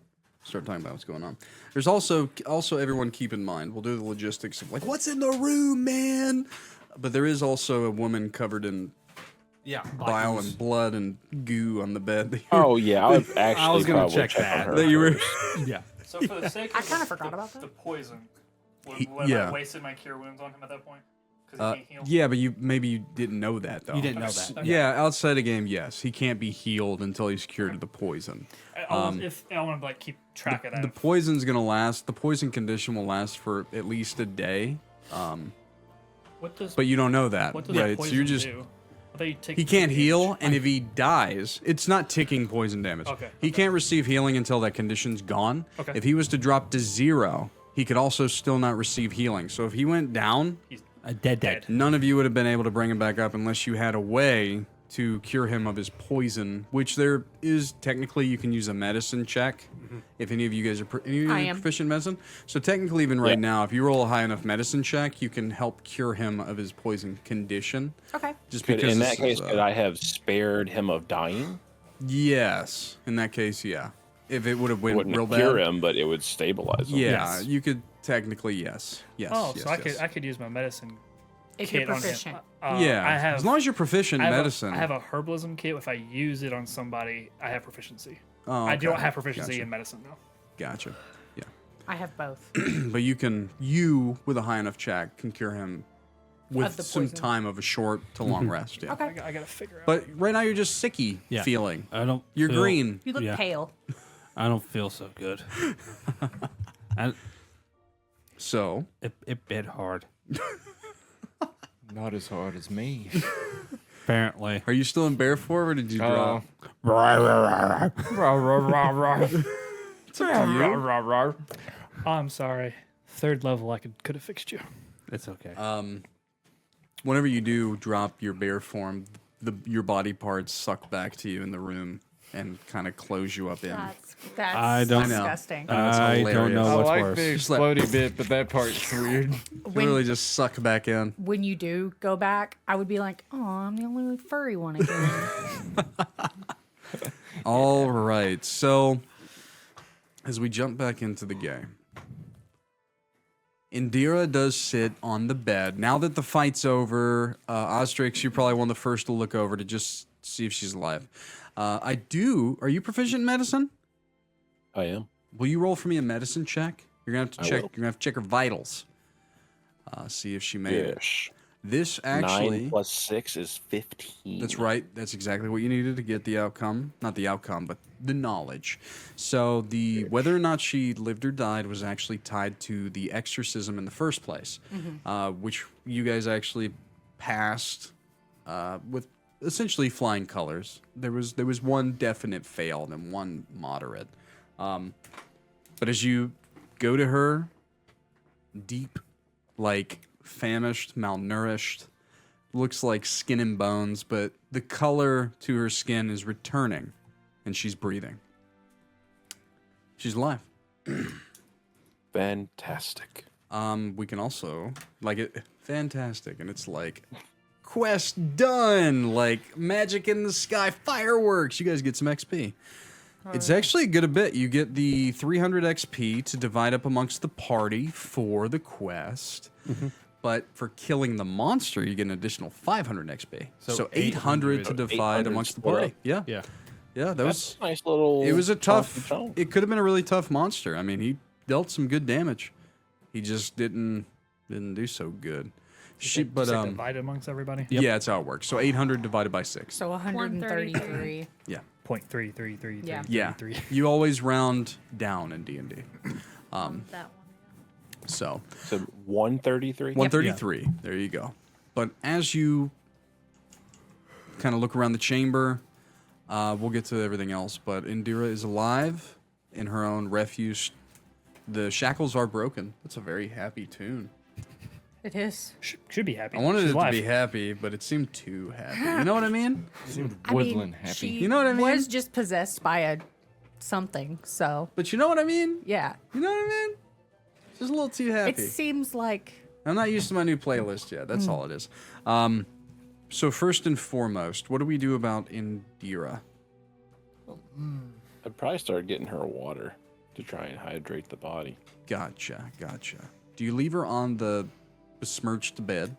start talking about what's going on. There's also everyone keep in mind. We'll do the logistics of like what's in the room, man. But there is also a woman covered in bile and blood and goo on the bed. Oh yeah, I would actually was gonna probably check check that. on her. That you were. first. Yeah. So for the sake of I kinda forgot about the that. poison, He- would yeah. I wasted my Cure Wounds on him at that point? Yeah, but maybe you didn't know that though. You didn't know that. Yeah, outside the game, yes, he can't be healed until he's cured of the poison. If I want to like keep track of that. The poison's gonna last. The poison condition will last for at least a day. What does But you don't know that, what does right? poison So you're just do? I thought you take he can't damage. heal, and if he dies, it's not ticking poison damage. Okay, He can't receive healing until that condition's gone. Okay. If he was to drop to 0, he could also still not receive healing. So if he went down, He's A dead. none of you would have been able to bring him back up unless you had a way to cure him of his poison, which there is technically you can use a medicine check if any of you guys are I am. proficient in medicine. So technically, even right Yeah. now, if you roll a high enough medicine check, you can help cure him of his poison condition. Okay. Just Could, because in that this case, is, could I have spared him of dying? yes, in that case, yeah. If it would have It went wouldn't real cure bad, him, but it would stabilize him. yeah, Yes. you could technically yes. Oh, yes, so yes. I could use my medicine If kit you're on him. proficient. Yeah, I have as long as you're proficient I in have medicine. I have a herbalism kit. If I use it on somebody, I have proficiency. Oh, I don't okay. have proficiency Gotcha. in medicine though. Gotcha. Yeah. I have both. But you with a high enough check can cure him with the some poison. time of a short to long rest. Yeah. Okay. I gotta figure out. But right now you're just sicky Yeah. feeling. I don't. You're feel- green. You look Yeah. pale. I don't feel so good. And So it bit hard. Not as hard as me. Apparently. are you still in bear form or did you drop? I'm sorry. 3rd level, I could have fixed you. It's okay. Whenever you do drop your bear form, your body parts suck back to you in the room and kind of close you up in. That's I don't know. disgusting. That's I don't hilarious. know I what's like worse. the Just like- explodey bit, but that part's weird. Literally just suck back in. When you do go back, I would be like, oh, I'm the only furry one again. All right. So as we jump back into the game, Indira does sit on the bed. Now that the fight's over, Oztrix, you're probably one of the first to look over to just see if she's alive. Are you proficient in medicine? I am. Will you roll for me a medicine check? You're gonna have to I check. will. You're gonna have to check her vitals. See if she made it. Yes. This actually. 9 plus 6 is 15. That's right. That's exactly what you needed to get the outcome. Not the outcome, but the knowledge. So the whether or not she lived or died was actually tied to the exorcism in the first place, which you guys actually passed with essentially flying colors. There was one definite fail and one moderate. But as you go to her, deep, like famished, malnourished, looks like skin and bones, but the color to her skin is returning, and she's breathing. She's alive. Fantastic. We can also fantastic, and it's like quest done, like magic in the sky, fireworks. You guys get some XP. It's actually good a bit. You get the 300 XP to divide up amongst the party for the quest. But for killing the monster, you get an additional 500 XP. So 800 to divide 800 amongst the split party. up. Yeah. Yeah. Yeah, that That's was. a nice little. It was a tough. chunk. It could have been a really tough monster. I mean, he dealt some good damage. He just didn't do so good. But Just, like, divide amongst everybody. yeah, that's how it works. So 800 divided by 6. So 133. Yeah. 0.333. Yeah. Yeah. You always round down in D&D. That one. So So 133. 133. There you go. But as you kind of look around the chamber, we'll get to everything else. But Indira is alive in her own refuge. The shackles are broken. That's a very happy tune. It is. Should be happy. I wanted She's it to alive. be happy, but it seemed too happy. You know what I mean? Woodland happy. She You know what I mean? was just possessed by a something. So But you know what I mean? yeah, You know what I mean? Just a little too happy. it seems like I'm not used to my new playlist yet. That's all it is. So first and foremost, what do we do about Indira? I'd probably start getting her water to try and hydrate the body. Gotcha. Do you leave her on the besmirched bed?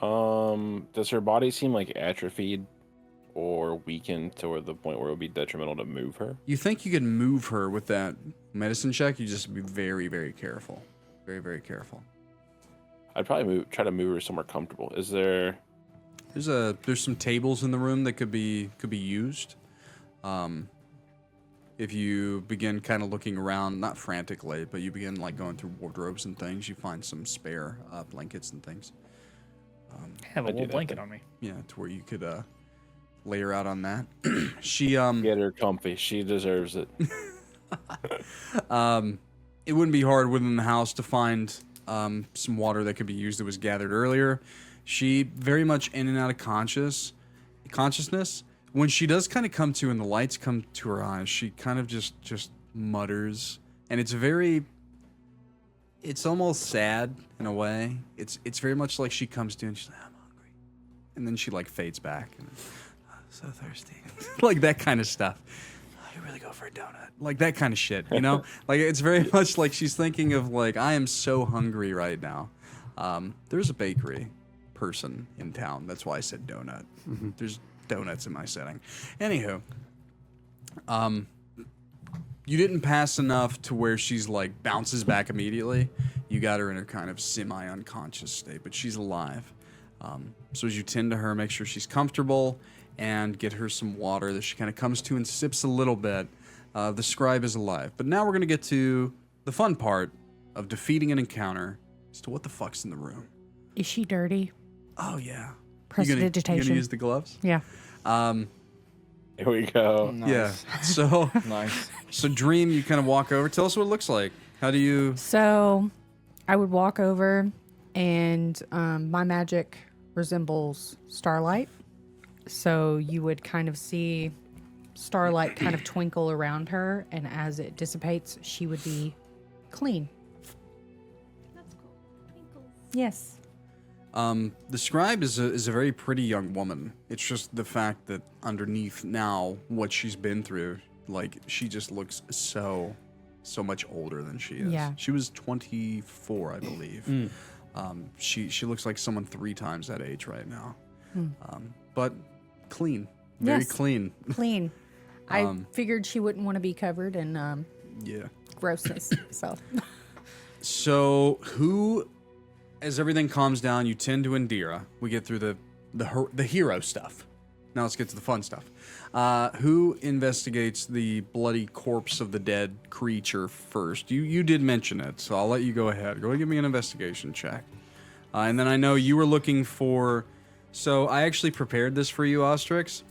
Does her body seem like atrophied or weakened to the point where it would be detrimental to move her? You think you can move her with that medicine check? You just be very, very careful. Very, very careful. I'd probably try to move her somewhere comfortable. Is there? There's some tables in the room that could be used. If you begin kind of looking around, not frantically, but you begin like going through wardrobes and things, you find some spare blankets and things. I have a I do wool that blanket thing. on me. Yeah, to where you could lay her out on that. She Get her comfy. She deserves it. it wouldn't be hard within the house to find some water that could be used that was gathered earlier. She very much in and out of consciousness. When she does kind of come to and the lights come to her eyes, she kind of just mutters, and it's almost sad in a way. It's very much like she comes to and she's like, I'm hungry, and then she like fades back and so thirsty, like that kind of stuff. You really go for a donut, like that kind of shit, you know? Like it's very much like she's thinking of like, I am so hungry right now. There's a bakery person in town. That's why I said donut. There's donuts in my setting. Anywho, you didn't pass enough to where she's like bounces back immediately. You got her in her kind of semi-unconscious state, but she's alive. So as you tend to her, make sure she's comfortable and get her some water that she kind of comes to and sips a little bit. The scribe is alive. But now we're going to get to the fun part of defeating an encounter as to what the fuck's in the room. Is she dirty? Oh, yeah. Prestidigitation. You gonna use the gloves? Yeah. Here we go. Nice. Yeah. So, Nice. so Dream, you kind of walk over. Tell us what it looks like. How do you... So I would walk over, and my magic resembles starlight. So you would kind of see starlight kind of twinkle around her, and as it dissipates, she would be clean. That's cool. Twinkles. Yes. The scribe is a very pretty young woman. It's just the fact that underneath now what she's been through, like she just looks so much older than she is. Yeah. She was 24, I believe. She looks like someone 3 times that age right now. But clean, very Yes. clean. Clean. I figured she wouldn't want to be covered in Yeah. grossness. So who, as everything calms down, you tend to Andrea. We get through the hero stuff. Now let's get to the fun stuff. Who investigates the bloody corpse of the dead creature first? You did mention it, so I'll let you go ahead. Go ahead and give me an investigation check. And then I know you were looking for... So I actually prepared this for you, Oztrix.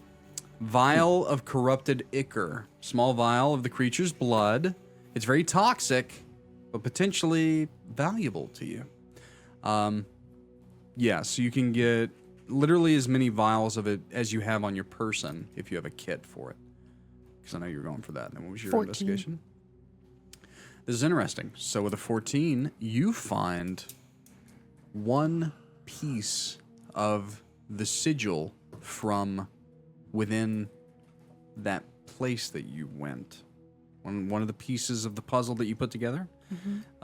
Vial of corrupted ichor. Small vial of the creature's blood. It's very toxic, but potentially valuable to you. Yeah, so you can get literally as many vials of it as you have on your person if you have a kit for it. Because I know you're going for that. And what was your 14. investigation? This is interesting. So with a 14, you find one piece of the sigil from within that place that you went. One of the pieces of the puzzle that you put together.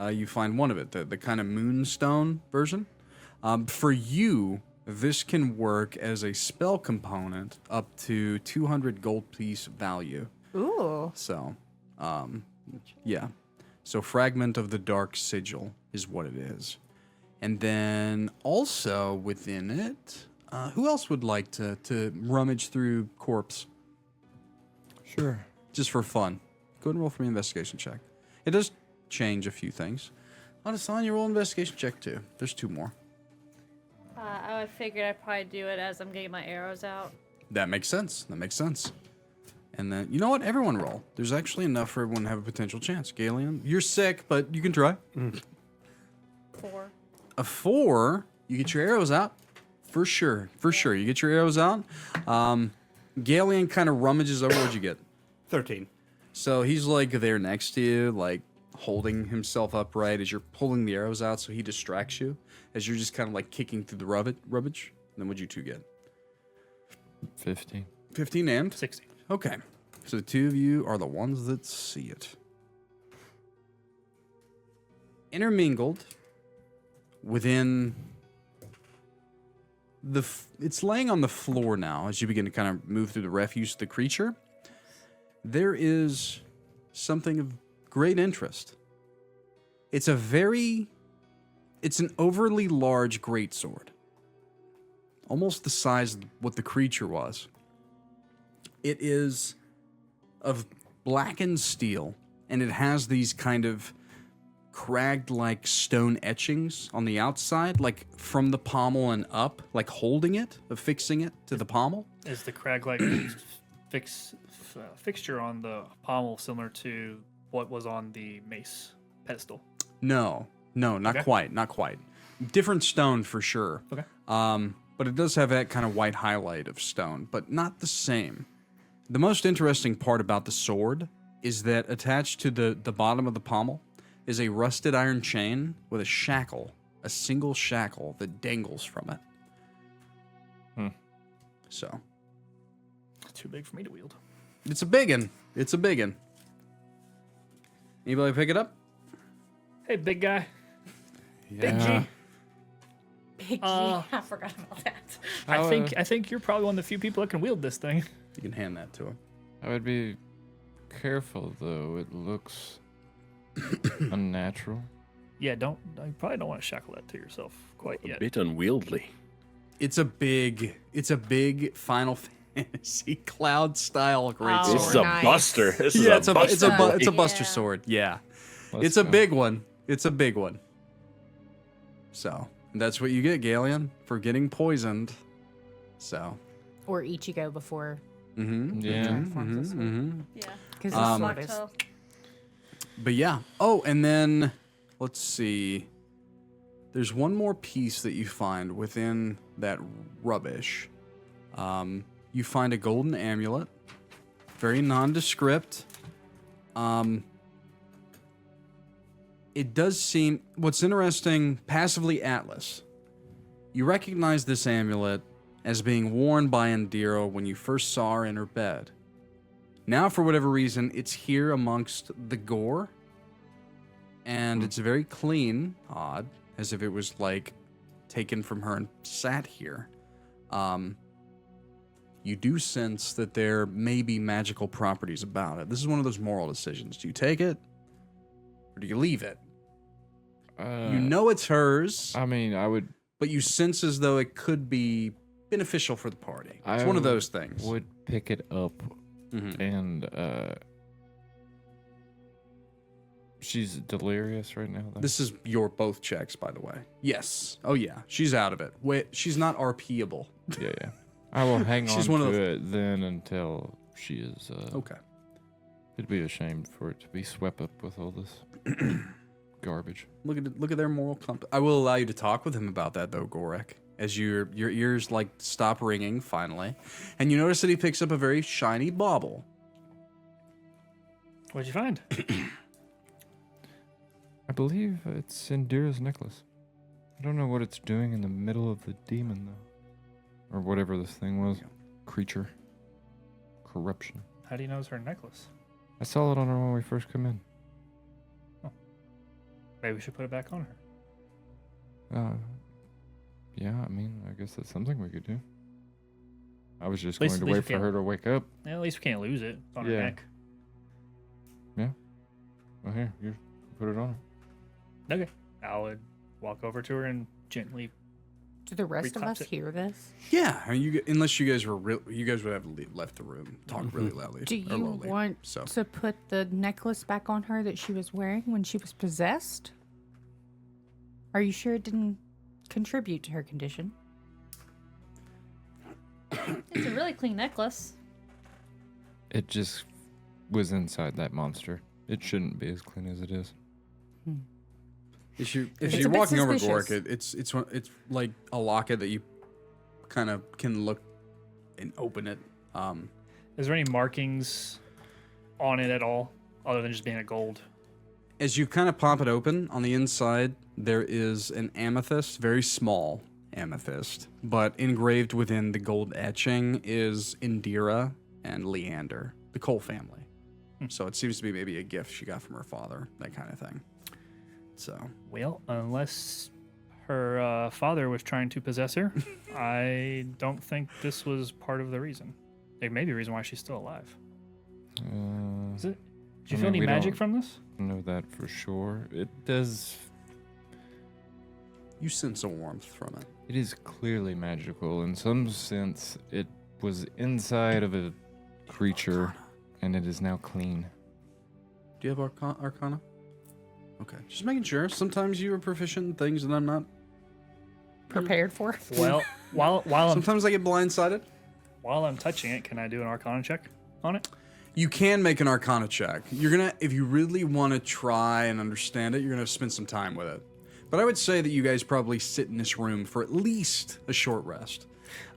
You find one of it, the kind of moonstone version. For you, this can work as a spell component up to 200 gold piece value. Ooh. So, yeah. So Fragment of the Dark Sigil is what it is. And then also within it, who else would like to rummage through corpse? Sure. Just for fun. Go ahead and roll for me an investigation check. It does change a few things. Adasonya, roll an investigation check too. There's 2 more. I would figure I'd probably do it as I'm getting my arrows out. That makes sense. That makes sense. And then, you know what? Everyone roll. There's actually enough for everyone to have a potential chance. Gailian, you're sick, but you can try. 4. A 4, you get your arrows out. For sure. For sure. You get your arrows out. Gailian kind of rummages over. What'd you get? 13. So he's like there next to you, like holding himself upright as you're pulling the arrows out, so he distracts you as you're just kind of like kicking through the rubbish. And then what'd you 2 get? 15. 15 and? 60. Okay. So the 2 of you are the ones that see it. Intermingled within it's laying on the floor now as you begin to kind of move through the refuse of the creature. There is something of great interest. It's a very It's an overly large greatsword. Almost the size of what the creature was. It is of blackened steel, and it has these kind of cragged-like stone etchings on the outside, like from the pommel and up, like holding it, affixing it to the pommel. Is the crag-like fixture on the pommel similar to what was on the mace pedestal? No, not Okay. quite, not quite. Different stone for sure. Okay. But it does have that kind of white highlight of stone, but not the same. The most interesting part about the sword is that attached to the bottom of the pommel is a rusted iron chain with a shackle, a single shackle that dangles from it. So, Too big for me to wield. it's a biggin. It's a biggin. Anybody pick it up? Hey, big guy. Big Yeah. G. Big G. Uh, I forgot about that. I think you're probably one of the few people that can wield this thing. You can hand that to him. I would be careful though. It looks unnatural. Yeah, you probably don't want to shackle that to yourself quite A yet. bit unwieldy. It's a big Final Fantasy cloud style great Oh, sword. This is a nice. buster. This Yeah, is a buster. it's a boy. buster Yeah. sword. Yeah, Let's it's a go. big one. It's a big one. So that's what you get, Gailian, for getting poisoned. So. Or Ichigo before. Mm-hmm. Yeah. Yeah. Because Um, So, But yeah. Oh, and then let's see. There's one more piece that you find within that rubbish. You find a golden amulet, very nondescript. It does seem. What's interesting, passively Atlas. You recognize this amulet as being worn by Andrea when you first saw her in her bed. Now, for whatever reason, it's here amongst the gore, and it's very clean, odd, as if it was like taken from her and sat here. You do sense that there may be magical properties about it. This is one of those moral decisions. Do you take it, or do you leave it? You know it's hers, I mean, I would but you sense as though it could be beneficial for the party. It's one of those things. would pick it up Mhm. and she's delirious right now though. This is your both checks, by the way. Yes. Oh yeah. She's out of it. Wait, she's not RPable. yeah. I will hang on She's to one of it then until she is Okay. It'd be a shame for it to be swept up with all this garbage. Look at their moral compass. I will allow you to talk with him about that though, Gorik, as your ears like stop ringing finally, and you notice that he picks up a very shiny bauble. What'd you find? I believe it's Indira's necklace. I don't know what it's doing in the middle of the demon though. Or whatever this thing was. Creature. Corruption. How do you know it's her necklace? I saw it on her when we first come in. Maybe we should put it back on her. Yeah, I mean, I guess that's something we could do. I was just At least- going to at least wait we for her can't- to wake up. Yeah, at least we can't lose it on her Yeah. neck. Well, here, you put it on her. Okay. I would walk over to her and gently. Do the rest of Reclaps us it. hear this? Yeah, I mean, unless you guys were you guys would have left the room, talk really loudly. Do or you lowly, want so. to put the necklace back on her that she was wearing when she was possessed? Are you sure it didn't contribute to her condition? it's a really clean necklace. It just was inside that monster. It shouldn't be as clean as it is. If It's a you're bit walking over suspicious. Gorik, it's like a locket that you kind of can look and open it. Is there any markings on it at all, other than just being a gold? As you kind of pop it open, on the inside there is an amethyst, very small amethyst, but engraved within the gold etching is Indira and Leander, the Cole family. So it seems to be maybe a gift she got from her father, that kind of thing. So Well, unless her father was trying to possess her, I don't think this was part of the reason. It may be the reason why she's still alive. Is it? Did you I feel mean, any we magic don't- from this? I know that for sure. It does. You sense a warmth from it. It is clearly magical. In some sense, it was inside of a creature, and it is now clean. Do you have Arcana? Okay, just making sure. Sometimes you are proficient in things that I'm not. Prepared for. Well, while I'm Sometimes I get blindsided. touching it, can I do an Arcana check on it? You can make an Arcana check. You're gonna, if you really want to try and understand it, you're gonna spend some time with it. But I would say that you guys probably sit in this room for at least a short rest.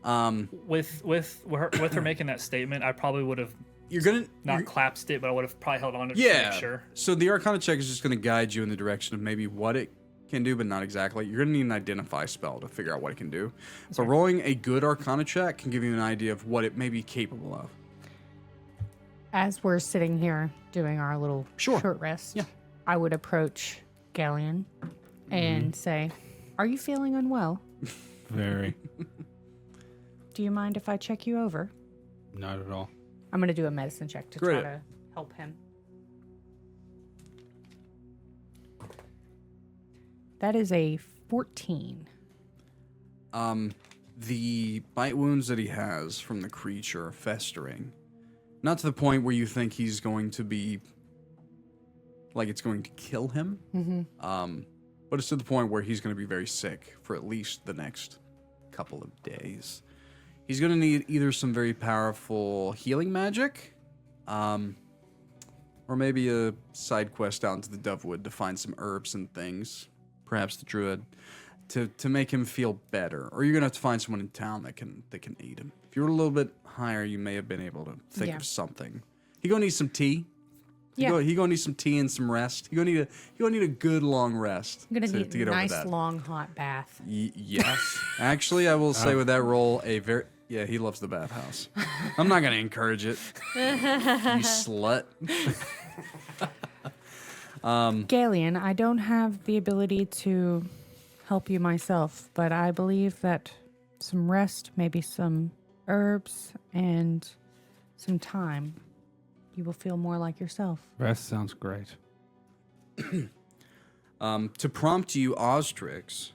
With her making that statement, I probably would have You're gonna not collapsed it, but I would have probably held on to it yeah. to make sure. So the Arcana check is just gonna guide you in the direction of maybe what it can do, but not exactly. You're gonna need an identify spell to figure out what it can do. So rolling a good Arcana check can give you an idea of what it may be capable of. As we're sitting here doing our little short rest, I would approach Gailian and say, "Are you feeling unwell? Very. Do you mind if I check you over?" Not at all. I'm going to do a medicine check to Great. try to help him. That is a 14. The bite wounds that he has from the creature are festering. Not to the point where you think he's going to be, like it's going to kill him. But it's to the point where he's going to be very sick for at least the next couple of days. He's going to need either some very powerful healing magic, or maybe a side quest out into the Dovewood to find some herbs and things, perhaps the Druid, to make him feel better. Or you're going to have to find someone in town that can aid him. If you're a little bit higher, you may have been able to think of something. He going to need some tea. He gonna need some tea and some rest. He gonna need a good long rest. I'm going to need get a over nice that. long hot bath. Yes. Actually, I will say with that roll, he loves the bathhouse. I'm not gonna encourage it. You slut. Gailian, I don't have the ability to help you myself, but I believe that some rest, maybe some herbs, and some time, you will feel more like yourself. Rest sounds great. To prompt you, Oztrix,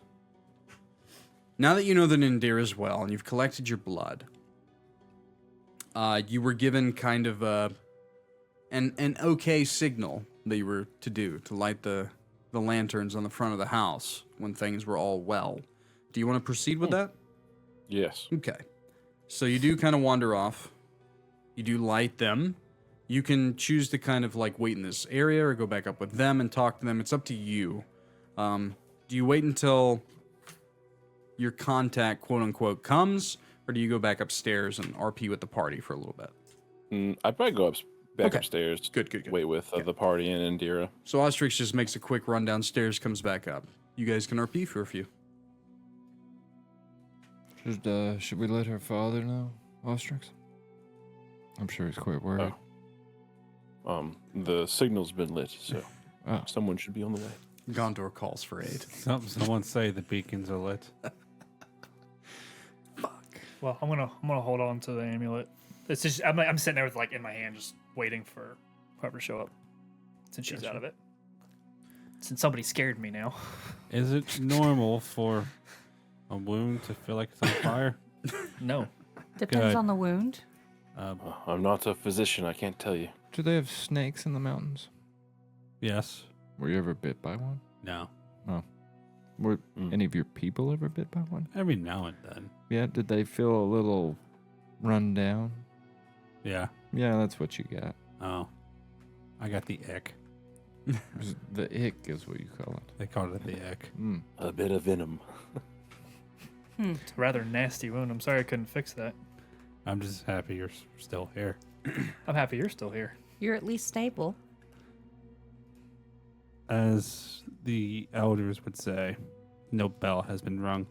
now that you know the Nindir as well, and you've collected your blood, you were given kind of an okay signal that you were to do, to light the lanterns on the front of the house when things were all well. Do you want to proceed with that? Yes. Okay. So you do kind of wander off. You do light them. You can choose to kind of like wait in this area or go back up with them and talk to them. It's up to you. Do you wait until your contact, quote unquote, comes, or do you go back upstairs and RP with the party for a little bit? I'd probably go back Okay. upstairs. Good. Wait with the party and Andrea. So Oztrix just makes a quick run downstairs, comes back up. You guys can RP for a few. Should we let her father know, Oztrix? I'm sure he's quite worried. The signal's been lit, so Oh. someone should be on the way. Gondor calls for aid. Someone say the beacons are lit. Well, I'm gonna hold on to the amulet. It's just I'm sitting there with like in my hand, just waiting for whoever to show up. Since she's out of it. Since somebody scared me now. Is it normal for a wound to feel like it's on fire? No. Depends Good. on the wound. I'm not a physician. I can't tell you. Do they have snakes in the mountains? Yes. Were you ever bit by one? No. Were any of your people ever bit by one? Every now and then. Yeah, did they feel a little run down? Yeah. Yeah, that's what you got. Oh. I got the ick. The ick is what you call it. They called it the ick. A bit of venom. It's a rather nasty wound. I'm sorry I couldn't fix that. I'm just happy you're still here. I'm happy you're still here. You're at least stable. As the elders would say, no bell has been rung.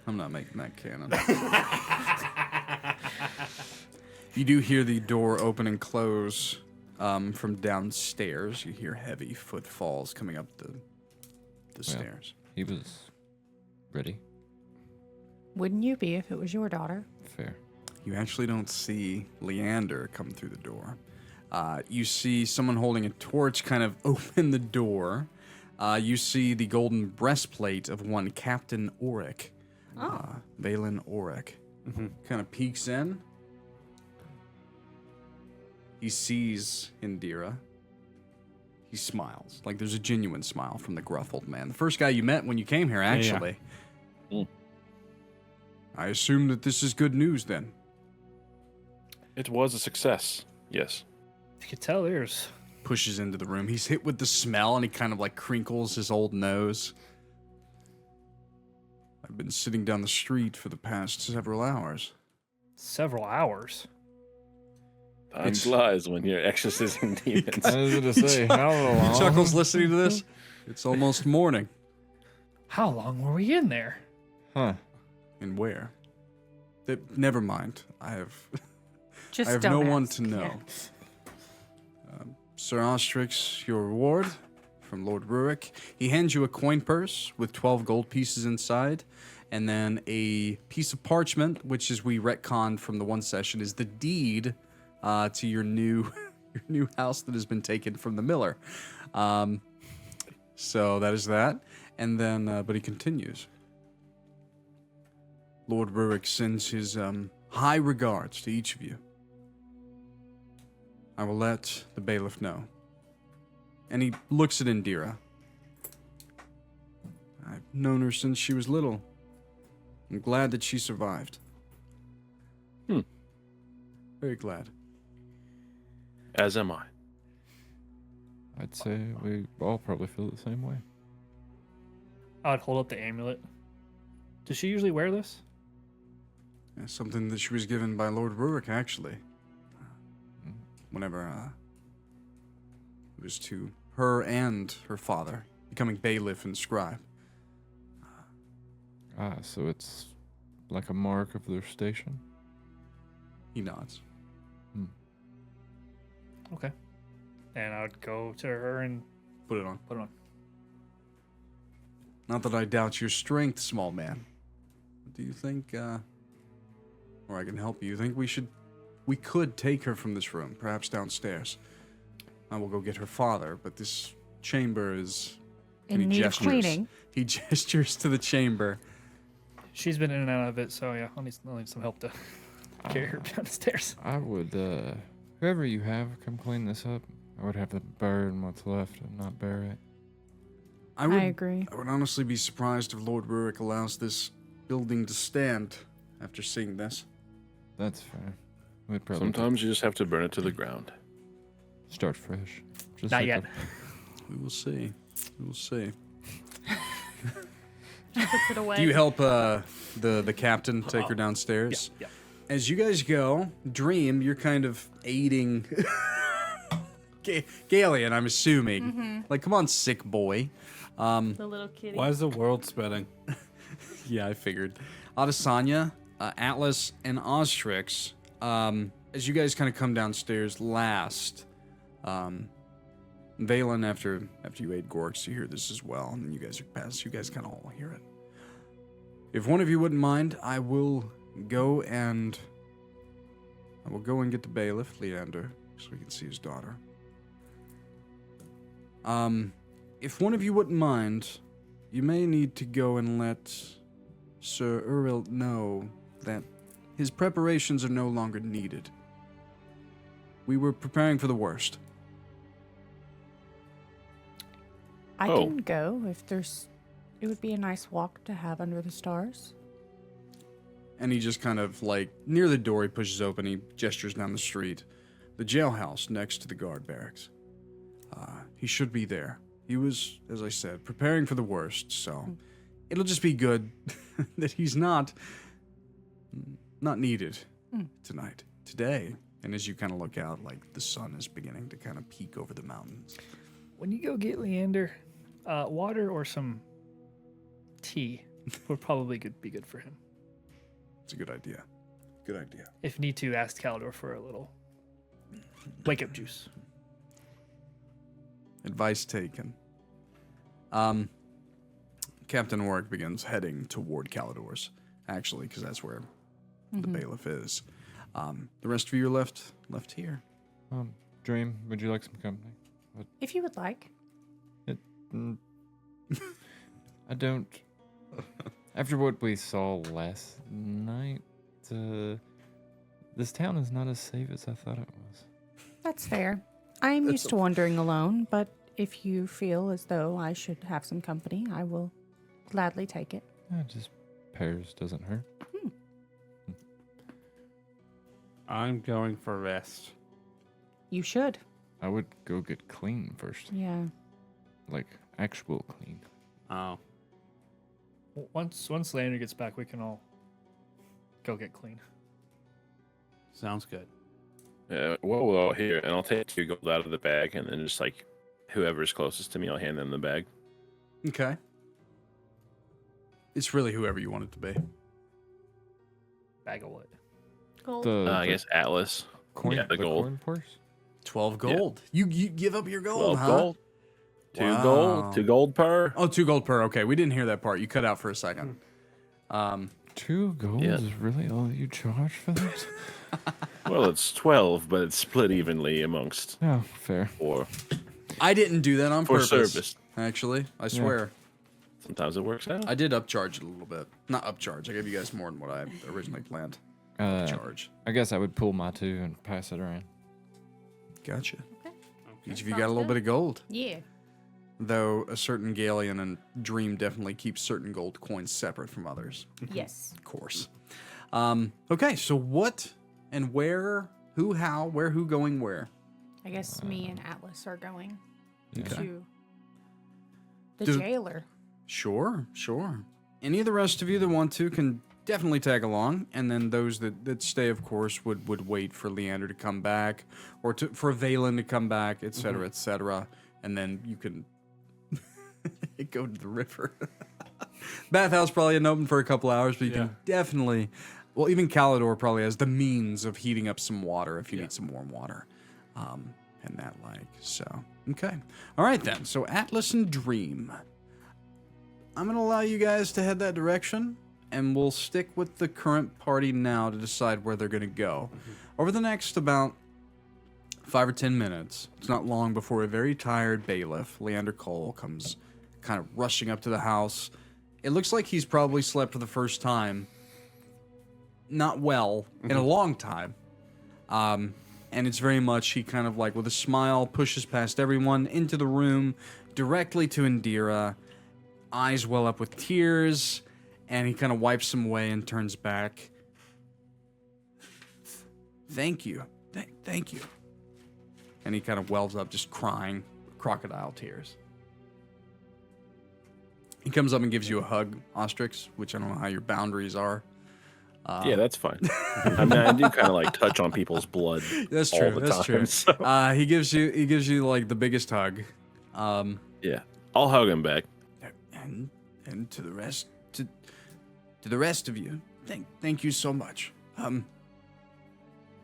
I'm not making that canon. You do hear the door open and close from downstairs. You hear heavy footfalls coming up the stairs. He was ready. Wouldn't you be if it was your daughter? Fair. You actually don't see Leander come through the door. You see someone holding a torch kind of open the door. You see the golden breastplate of one Captain Auric. Oh. Valen Auric. Kind of peeks in. He sees Indira. He smiles. Like there's a genuine smile from the gruff old man. The first guy you met when you came here, actually. Mm. I assume that this is good news then. It was a success. Yes. You could tell there's Pushes into the room. He's hit with the smell and he kind of like crinkles his old nose. I've been sitting down the street for the past several hours. several hours. Time flies when you're exorcising demons. I was gonna say, how long? Chuckles listening to this. It's almost morning. How long were we in there? Huh. And where? Never mind. I have Just I have don't no one ask. to know. Yeah. Sir Oztrix, your reward from Lord Rurik. He hands you a coin purse with 12 gold pieces inside, and then a piece of parchment, which, as we retconned from the one session, is the deed to your new your new house that has been taken from the miller. So that is that. And then, but he continues. Lord Rurik sends his high regards to each of you. I will let the bailiff know. And he looks at Indira. I've known her since she was little. I'm glad that she survived. Very glad. As am I. I'd say we all probably feel the same way. I would hold up the amulet. Does she usually wear this? Yeah, something that she was given by Lord Rurik, actually. Whenever it was to her and her father, becoming bailiff and scribe. Ah, so it's like a mark of their station? He nods. Okay. And I would go to her and Put it on. put it on. Not that I doubt your strength, small man. Do you think, or I can help you, think we could take her from this room, perhaps downstairs? I will go get her father, but this chamber is... and In he need of gestures. cleaning. He gestures to the chamber. She's been in and out of it, so yeah, I'll need some help to carry her down the stairs. I would, whoever you have come clean this up, I would have to burn what's left and not bury it. I would agree. I would honestly be surprised if Lord Rurik allows this building to stand after seeing this. That's fair. We'd probably Sometimes you just have to burn it to the ground. start fresh. Just Not like yet. We will see. We will see. She puts it away. Do you help the captain take her downstairs? Yeah. As you guys go, Dream, you're kind of aiding Gailian, I'm assuming. Like, come on, sick boy. The little kitty. Why is the world spinning? Yeah, I figured. Adasonya, Atlas, and Oztrix, as you guys kind of come downstairs last, Valen, after you aid Gorik, you hear this as well, and then you guys are past, you guys kind of all hear it. If one of you wouldn't mind, I will go and get the bailiff, Leander, so we can see his daughter. If one of you wouldn't mind, you may need to go and let Sir Uriel know that his preparations are no longer needed. We were preparing for the worst. I Oh. can go if there's. It would be a nice walk to have under the stars. And he just kind of, like, near the door, he pushes open, he gestures down the street. The jailhouse next to the guard barracks. He should be there. He was, as I said, preparing for the worst, so it'll just be good that he's not needed tonight, today. And as you kind of look out, like, the sun is beginning to kind of peek over the mountains. When you go get Leander, water or some tea would probably be good for him. It's a good idea. Good idea. If need to, ask Caldor for a little wake up juice. Advice taken. Captain Warwick begins heading toward Calidor's, actually, because that's where the bailiff is. The rest of you are left here. Dream, would you like some company? If you would like. I don't. After what we saw last night, this town is not as safe as I thought it was. That's fair. I am used to wandering alone, but if you feel as though I should have some company, I will gladly take it. Just pairs doesn't hurt. I'm going for rest. You should. I would go get clean first. Yeah. Like, actual clean. Oh. Once Leander gets back, we can all go get clean. Sounds good. Well, here, and I'll take 2 gold out of the bag, and then just like whoever's closest to me, I'll hand them the bag. Okay. It's really whoever you want it to be. Bag of what? Gold. I guess Atlas. Coin, Yeah, the gold. coin purse? 12 gold. You give up your gold, 12 huh? gold. 2 gold. 2 gold per. Oh, 2 gold per. Okay, we didn't hear that part. You cut out for a second. 2 gold Yeah. is really all you charge for this? Well, it's 12, but it's split evenly amongst Oh, fair. 4. I didn't do that on For purpose. service. Actually, I swear. Sometimes it works out. I did upcharge it a little bit. Not upcharge. I gave you guys more than what I originally planned. Charge. I guess I would pull my 2 and pass it around. Gotcha. Okay. Each of you got a little bit of gold. Yeah. Though a certain Gailian and Dream definitely keeps certain gold coins separate from others. Yes. Of course. Okay, so what and where, who, how, where, who going where? I guess me and Atlas are going Yeah. to the Do- jailer. Sure. Any of the rest of you that want to can definitely tag along, and then those that stay, of course, would wait for Leander to come back, or for Valen to come back, etc., etc., and then you can go to the river. Bathhouse probably isn't open for a couple hours, but you can definitely. Well, even Calidor probably has the means of heating up some water if you need some warm water, and that like. So okay, all right then. So Atlas and Dream. I'm gonna allow you guys to head that direction, and we'll stick with the current party now to decide where they're gonna go. Over the next about 5 or 10 minutes, it's not long before a very tired bailiff, Leander Cole, comes kind of rushing up to the house. It looks like he's probably slept for the first time, not well, in a long time. And it's very much, he kind of like, with a smile, pushes past everyone into the room, directly to Andrea, eyes well up with tears, and he kind of wipes them away and turns back. Thank you. Thank you. And he kind of wells up, just crying, crocodile tears. He comes up and gives you a hug, Oztrix, which I don't know how your boundaries are. Yeah, that's fine. I mean, I do kind of like touch on people's blood. That's all true. the That's time, true. so- He gives you like the biggest hug. Yeah, I'll hug him back. And to the rest to the rest of you, thank you so much.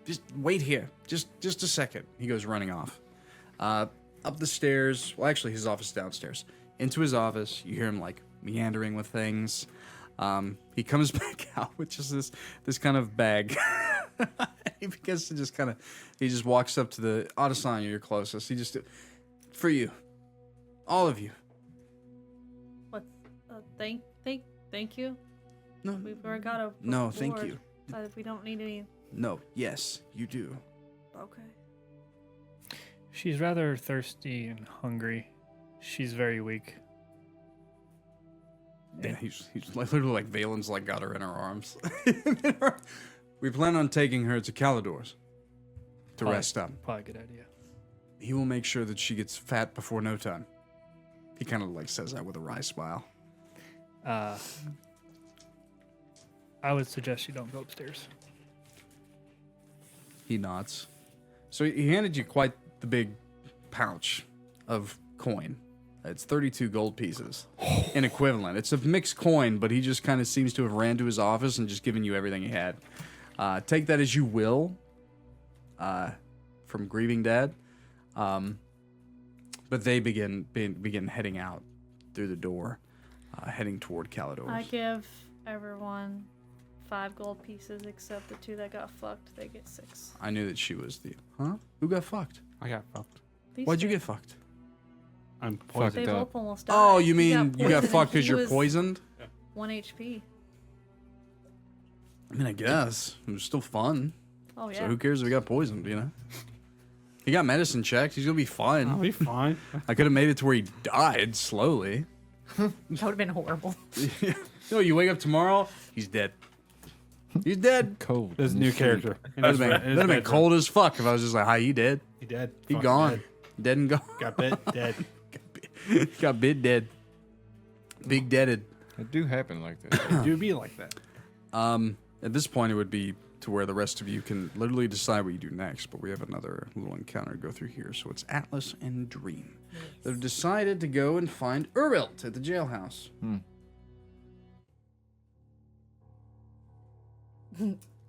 Just wait here, just a second. He goes running off, up the stairs. Well, actually, his office is downstairs. Into his office, you hear him like meandering with things. He comes back out with just this kind of bag. He begins to just he just walks up to the Adasonya, your closest. He just, for you, all of you. What's thank you. No, We've already got a no, thank board. you. We don't need any. No, yes, you do. Okay. She's rather thirsty and hungry. She's very weak. Yeah, he's literally like Valen's like got her in her arms. We plan on taking her to Calidor's to rest up. Probably a good idea. He will make sure that she gets fat before no time. He kind of like says that with a wry smile. I would suggest you don't go upstairs. He nods. So he handed you quite the big pouch of coin. It's 32 gold pieces in equivalent. It's a mixed coin, but he just kind of seems to have ran to his office and just given you everything he had. Take that as you will from Grieving Dad. But they begin heading out through the door, heading toward Calidor's. I give everyone 5 gold pieces except the 2 that got fucked. They get 6. I knew that she was the... Huh? Who got fucked? I got fucked. These Why'd you two. get fucked? I'm Fucked poisoned. They up. both almost died. Oh, you He mean you got poisoned fucked and because he you're was poisoned? 1 HP. I mean, I guess it was still fun. Oh yeah. So who cares if he got poisoned? You know, he got medicine checked. He's gonna be fine. I'll be fine. I could have made it to where he died slowly. That would have been horrible. No, you wake up tomorrow, he's dead. He's dead. Cold. There's a new character. That'd have been cold as fuck if I was just like, "Hi, he dead. He dead. He Fucking gone. dead. Dead and gone. Got bit. Dead. Got bit dead. Big deaded." It do happen like that. Do be like that. At this point, it would be to where the rest of you can literally decide what you do next. But we have another little encounter to go through here. So it's Atlas and Dream that have decided to go and find Urilt at the jailhouse.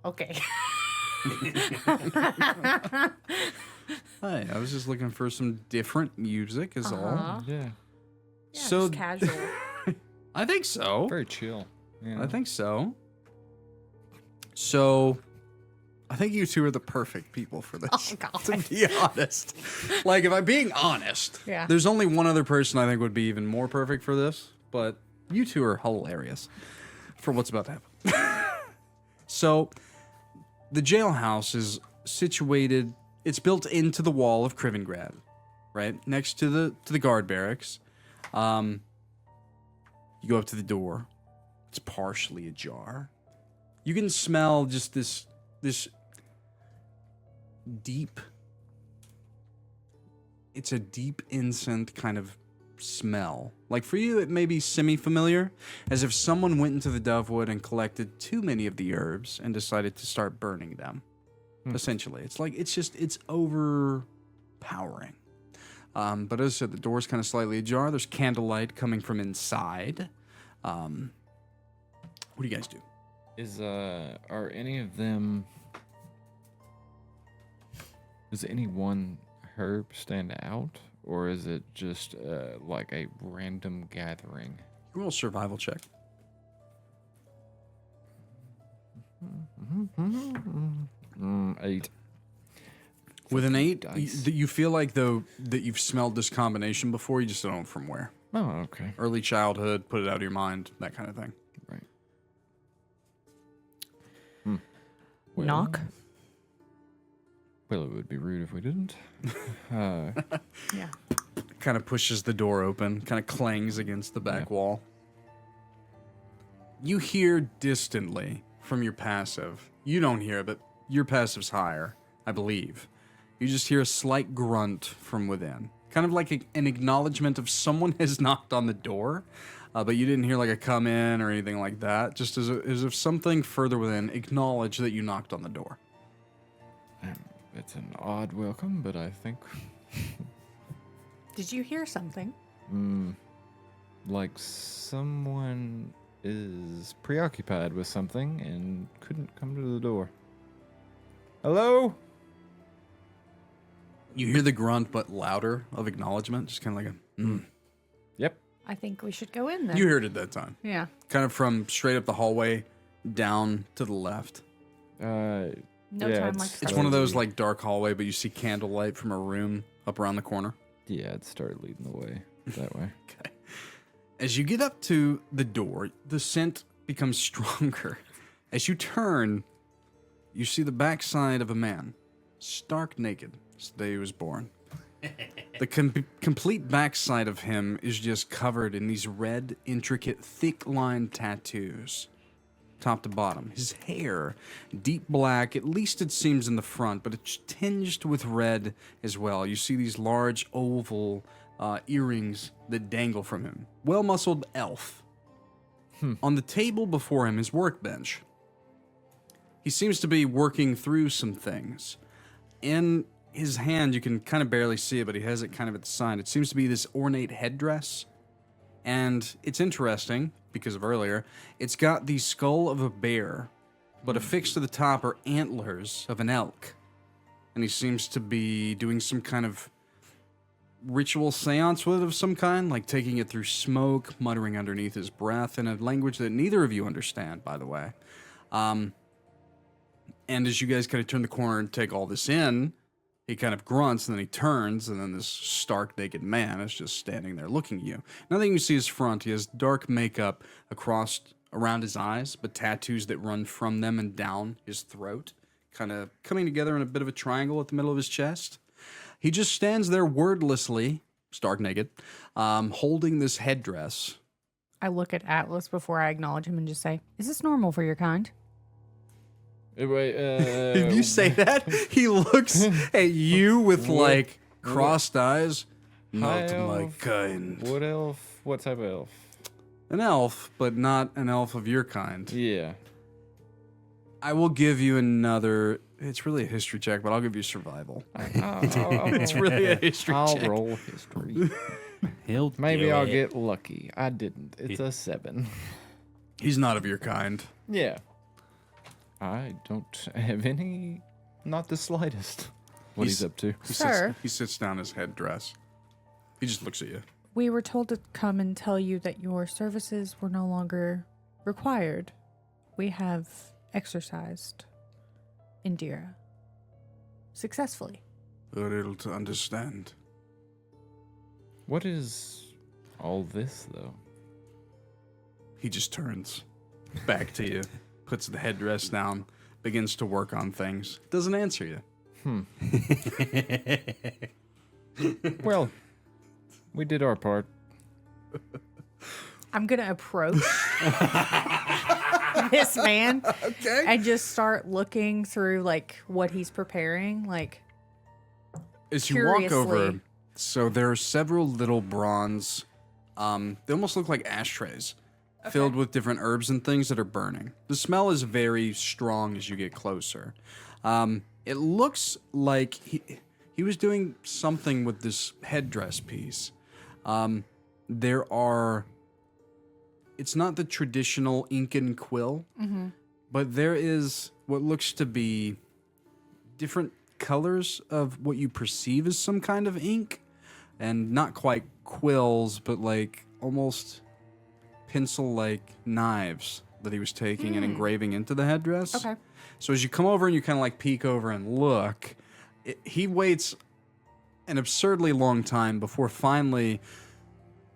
Okay. Hi, I was just looking for some different music, is all. Yeah. So Just casual. I think so. Very chill. Yeah. I think so. So, I think you two are the perfect people for this. Oh, God. To be honest, like if I'm being honest, Yeah. there's only one other person I think would be even more perfect for this, but you two are hilarious for what's about to happen. So, the jailhouse is situated. It's built into the wall of Krivengrad, right next to the guard barracks. You go up to the door. It's partially ajar. You can smell just this deep. It's a deep incense kind of smell. Like for you, it may be semi-familiar, as if someone went into the Dovewood and collected too many of the herbs and decided to start burning them. Essentially, it's like it's overpowering. But as I said, the door's kind of slightly ajar. There's candlelight coming from inside. What do you guys do? Are any of them? Does any one herb stand out, or is it just like a random gathering? Roll a survival check. Eight. With an 8, dice. you feel like though that you've smelled this combination before. You just don't know from where. Oh, okay. Early childhood, put it out of your mind, that kind of thing. Right. Knock. Well, it would be rude if we didn't. Yeah. Kind of pushes the door open, kind of clangs against the back wall. You hear distantly from your passive. You don't hear, but your passive's higher, I believe. You just hear a slight grunt from within. Kind of like an acknowledgement of someone has knocked on the door, but you didn't hear like a come in or anything like that. Just as if something further within acknowledged that you knocked on the door. It's an odd welcome, but I think Did you hear something? like someone is preoccupied with something and couldn't come to the door. Hello? You hear the grunt, but louder of acknowledgement, just kind of like a. Yep. I think we should go in then. You heard it that time. Yeah. Kind of from straight up the hallway down to the left. No Yeah, time it's- like It's one of those like dark hallway, but you see candlelight from a room up around the corner. Yeah, I'd start leading the way that way. Okay. As you get up to the door, the scent becomes stronger. As you turn, you see the backside of a man, stark naked, since the day he was born. The complete backside of him is just covered in these red, intricate, thick-lined tattoos, top to bottom. His hair, deep black, at least it seems in the front, but it's tinged with red as well. You see these large, oval earrings that dangle from him. Well-muscled elf. On the table before him is workbench. He seems to be working through some things. In his hand, you can kind of barely see it, but he has it kind of at the side. It seems to be this ornate headdress. And it's interesting, because of earlier, it's got the skull of a bear, but affixed to the top are antlers of an elk. And he seems to be doing some kind of ritual seance with it of some kind, like taking it through smoke, muttering underneath his breath in a language that neither of you understand, by the way. And as you guys kind of turn the corner and take all this in, He kind of grunts, and then he turns, and then this stark naked man is just standing there looking at you. Now that you can see his front, he has dark makeup around his eyes, but tattoos that run from them and down his throat, kind of coming together in a bit of a triangle at the middle of his chest. He just stands there wordlessly, stark naked, holding this headdress. I look at Atlas before I acknowledge him and just say, "Is this normal for your kind?" Wait, If you say that, he looks at you with like crossed eyes. Not High my elf, kind. Wood elf? What type of elf? An elf, but not an elf of your kind. Yeah. I will give you another. It's really a history check, but I'll give you survival. It's really a history I'll check. roll history. He'll Maybe do I'll it. get lucky. I didn't. It's a 7. He's not of your kind. Yeah. I don't have any, not the slightest. What he's up to. Sir. He sits down his headdress. He just looks at you. We were told to come and tell you that your services were no longer required. We have exercised Indira successfully. Little to understand. What is all this, though? He just turns back to you, puts the headdress down, begins to work on things. Doesn't answer you. Well, we did our part. I'm going to approach this man and just start looking through like what he's preparing. Like, As you walk over, Curiously. so there are several little bronze, they almost look like ashtrays, filled with different herbs and things that are burning. The smell is very strong as you get closer. It looks like he was doing something with this headdress piece. It's not the traditional Incan quill, but there is what looks to be different colors of what you perceive as some kind of ink, and not quite quills, but like almost pencil-like knives that he was taking and engraving into the headdress. okay. So as you come over and you kind of like peek over and look, he waits an absurdly long time before finally,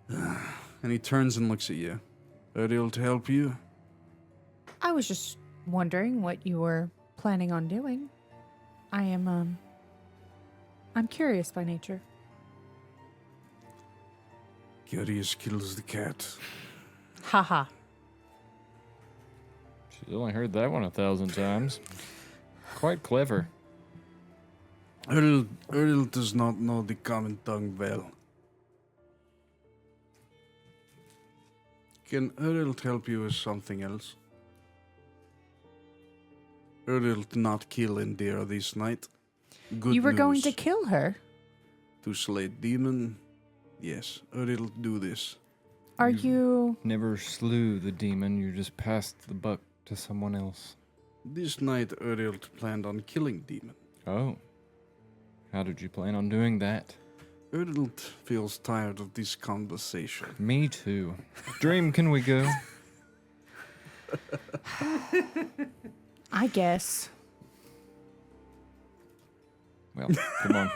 and he turns and looks at you. Able to help you? I was just wondering what you were planning on doing. I'm curious by nature. Curious kills the cat. Haha. She's only heard that one 1,000 times. Quite clever. Earl does not know the common tongue well. Can Earl help you with something else? Earl did not kill Indira this night. Good You were going news. to kill her. To slay demon? Yes, Earl do this. Are you... Never slew the demon, you just passed the buck to someone else. This night Earl planned on killing demon. Oh. How did you plan on doing that? Earl feels tired of this conversation. Me too. Dream, can we go? I guess. Well, come on.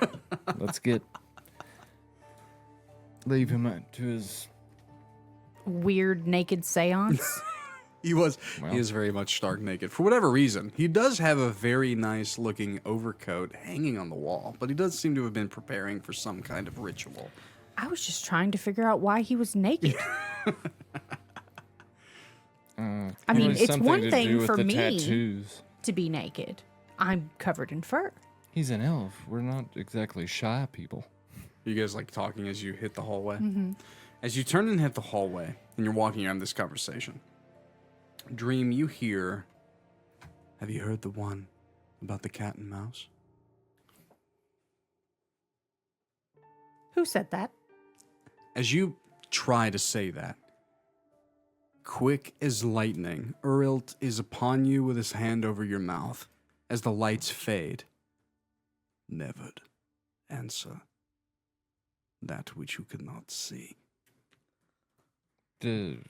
Let's leave him to his... Weird naked seance. He is Well. very much stark naked. For whatever reason, he does have a very nice looking overcoat hanging on the wall, but he does seem to have been preparing for some kind of ritual. I was just trying to figure out why he was naked. I mean, probably it's something one to thing do with for the me tattoos. to be naked. I'm covered in fur. He's an elf. We're not exactly shy people. You guys like talking as you hit the hallway? As you turn and hit the hallway, and you're walking around this conversation, Dream, you hear, have you heard the one about the cat and mouse? Who said that? As you try to say that, quick as lightning, Urilt is upon you with his hand over your mouth as the lights fade. Never answer that which you cannot see. Did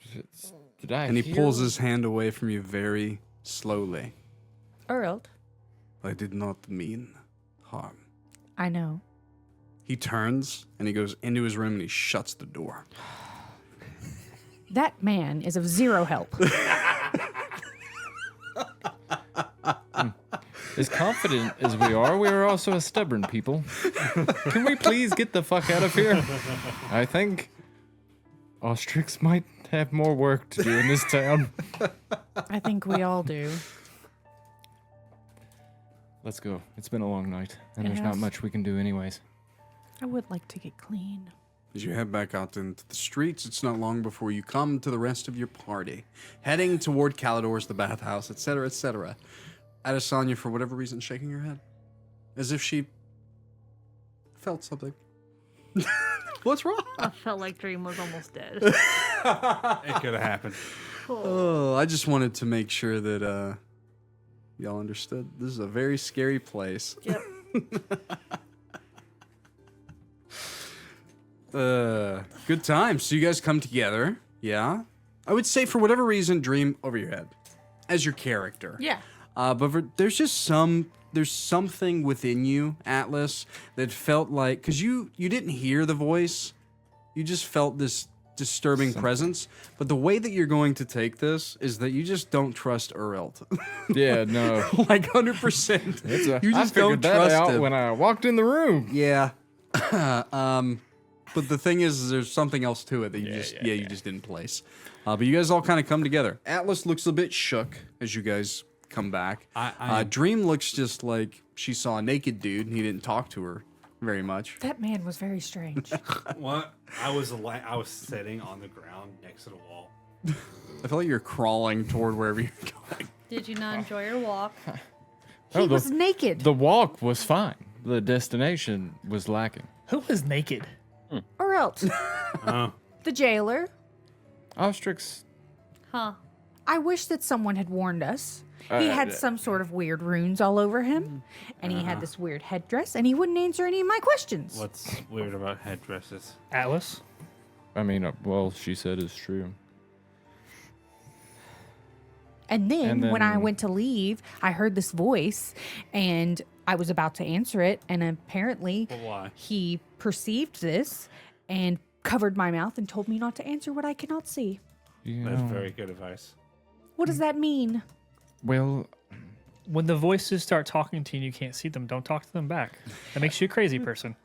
I And he hear- pulls his hand away from you very slowly. Earl, I did not mean harm. I know. He turns and he goes into his room and he shuts the door. That man is of zero help. As confident as we are also a stubborn people. Can we please get the fuck out of here? I think Oztrix might have more work to do in this town. I think we all do. Let's go. It's been a long night, and It there's not has. much we can do anyways. I would like to get clean. As you head back out into the streets, it's not long before you come to the rest of your party, heading toward Calidor's, the bathhouse, etc., etc. Adasonya, for whatever reason, shaking her head, as if she felt something. What's wrong? I felt like Dream was almost dead. It could have happened. Oh, I just wanted to make sure that y'all understood. This is a very scary place. Yep. Good times. So you guys come together, yeah? I would say for whatever reason, Dream over your head as your character. Yeah. There's just there's something within you, Atlas, that felt like, because you didn't hear the voice, you just felt this disturbing presence. But the way that you're going to take this is that you just don't trust Urilt. Yeah, no. Like 100%. You I just figured don't that trust out him. when I walked in the room. Yeah. But the thing is there's something else to it that you you just didn't place. But you guys all kind of come together. Atlas looks a bit shook as you guys come back. Dream looks just like she saw a naked dude and he didn't talk to her very much. That man was very strange. What? I was sitting on the ground next to the wall. I feel like you're crawling toward wherever you're going. Did you not enjoy your walk? He was naked. The walk was fine. The destination was lacking. Who was naked? Or else. The jailer. Oztrix, Huh. I wish that someone had warned us. He had some sort of weird runes all over him, and he had this weird headdress, and he wouldn't answer any of my questions. What's weird about headdresses? Atlas? I mean, well, she said it's true. And then when I then- went to leave, I heard this voice, and I was about to answer it, and apparently Well, why? he perceived this and covered my mouth and told me not to answer what I cannot see. You That's know, very good advice. What does that mean? well, When the voices start talking to you and you can't see them, don't talk to them back. That makes you a crazy person.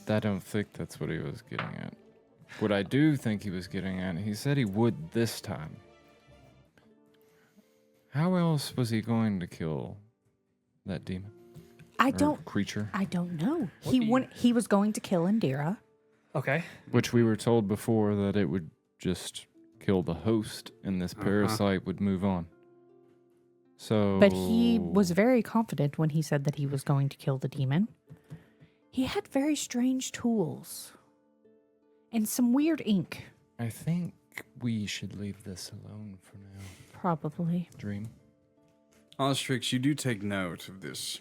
I don't think that's what he was getting at. What I do think he was getting at, he said he would this time. How else was he going to kill that demon? I Or don't creature? I don't know. What do you- He was going to kill Andrea. Okay. Which we were told before that it would just kill the host and this parasite would move on. So, But he was very confident when he said that he was going to kill the demon. He had very strange tools and some weird ink, I think we should leave this alone for now. probably. Dream. Oztrix, you do take note of this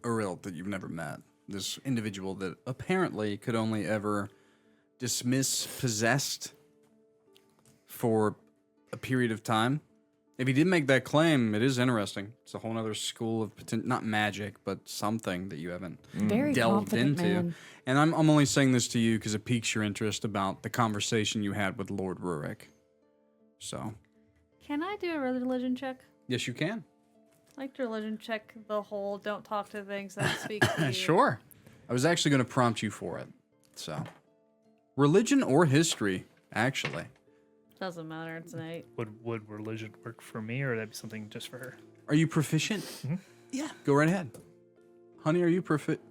Urilt that you've never met. This individual that apparently could only ever dismiss possessed for a period of time. If he did make that claim, it is interesting. It's a whole other school of not magic, but something that you haven't Very delved confident into. man. And I'm only saying this to you because it piques your interest about the conversation you had with Lord Rurik. So, Can I do a religion check? yes, you can. I like to religion check the whole don't talk to things that speak to you. Sure. I was actually going to prompt you for it. So, religion or history, actually. Doesn't matter. It's an 8. Would religion work for me, or would that be something just for her? Are you proficient? Yeah. Go right ahead. Honey, are you proficient?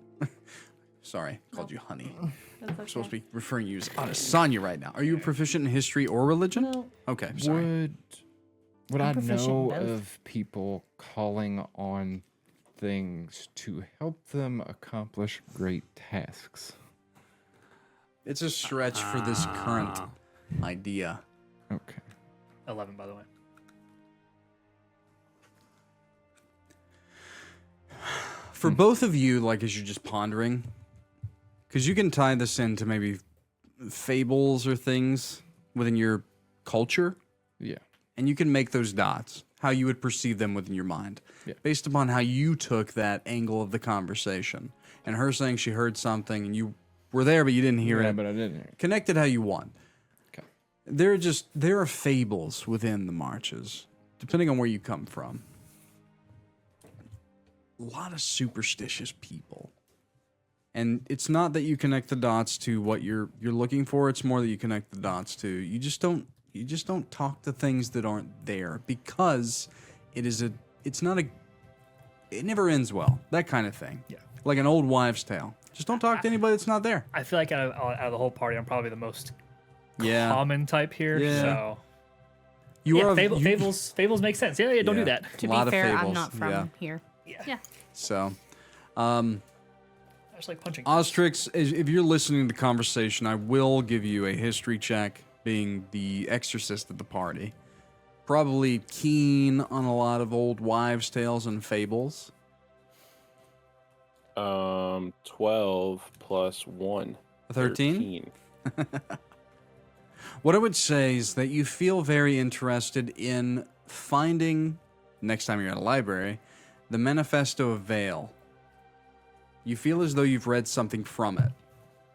Sorry, called you honey. That's okay. I'm supposed to be referring you as Adasonya right now. Are you proficient in history or religion? No. Okay, sorry. Would I'm I proficient in know both. of people calling on things to help them accomplish great tasks? It's a stretch for this current idea. Okay. 11, by the way. For both of you, like as you're just pondering, because you can tie this into maybe fables or things within your culture, Yeah. and you can make those dots, how you would perceive them within your mind, Yeah. based upon how you took that angle of the conversation. and her saying she heard something, and you were there but you didn't hear Yeah, it. but I didn't hear it. Connected how you want. Okay. There are fables within the marches, depending on where you come from. A lot of superstitious people. And it's not that you connect the dots to what you're looking for, it's more that you connect the dots to you just don't talk to things that aren't there because it never ends well. That kind of thing. Yeah. Like an old wives' tale. Just don't talk to anybody that's not there. I feel like out of the whole party, I'm probably the most Yeah. common type here. Yeah. So You are fables make sense. Yeah, don't do Yeah. that. To lot be of fair, I'm fables, not from yeah. here. Yeah. So, I just like punching. Oztrix, if you're listening to the conversation, I will give you a history check, being the exorcist of the party. Probably keen on a lot of old wives' tales and fables. 12 plus 1. A 13? What I would say is that you feel very interested in finding, next time you're at a library, the Manifesto of Vale. You feel as though you've read something from it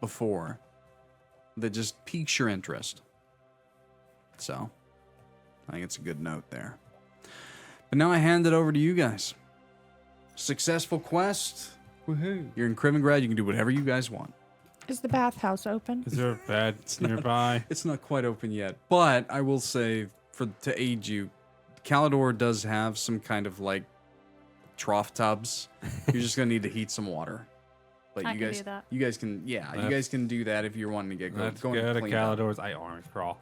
before that just piques your interest. So, I think it's a good note there. But now I hand it over to you guys. Successful quest. Woohoo. You're in Krivengrad. You can do whatever you guys want. Is the bathhouse open? Is there a bed nearby? It's not quite open yet, but I will say, to aid you, Calidor does have some kind of like trough tubs. You're just gonna need to heat some water. But I you can guys, do that. you guys can, yeah, you Let's- guys can do that if you're wanting to get Let's going go and to clean up. Calidor's. I orange crawl.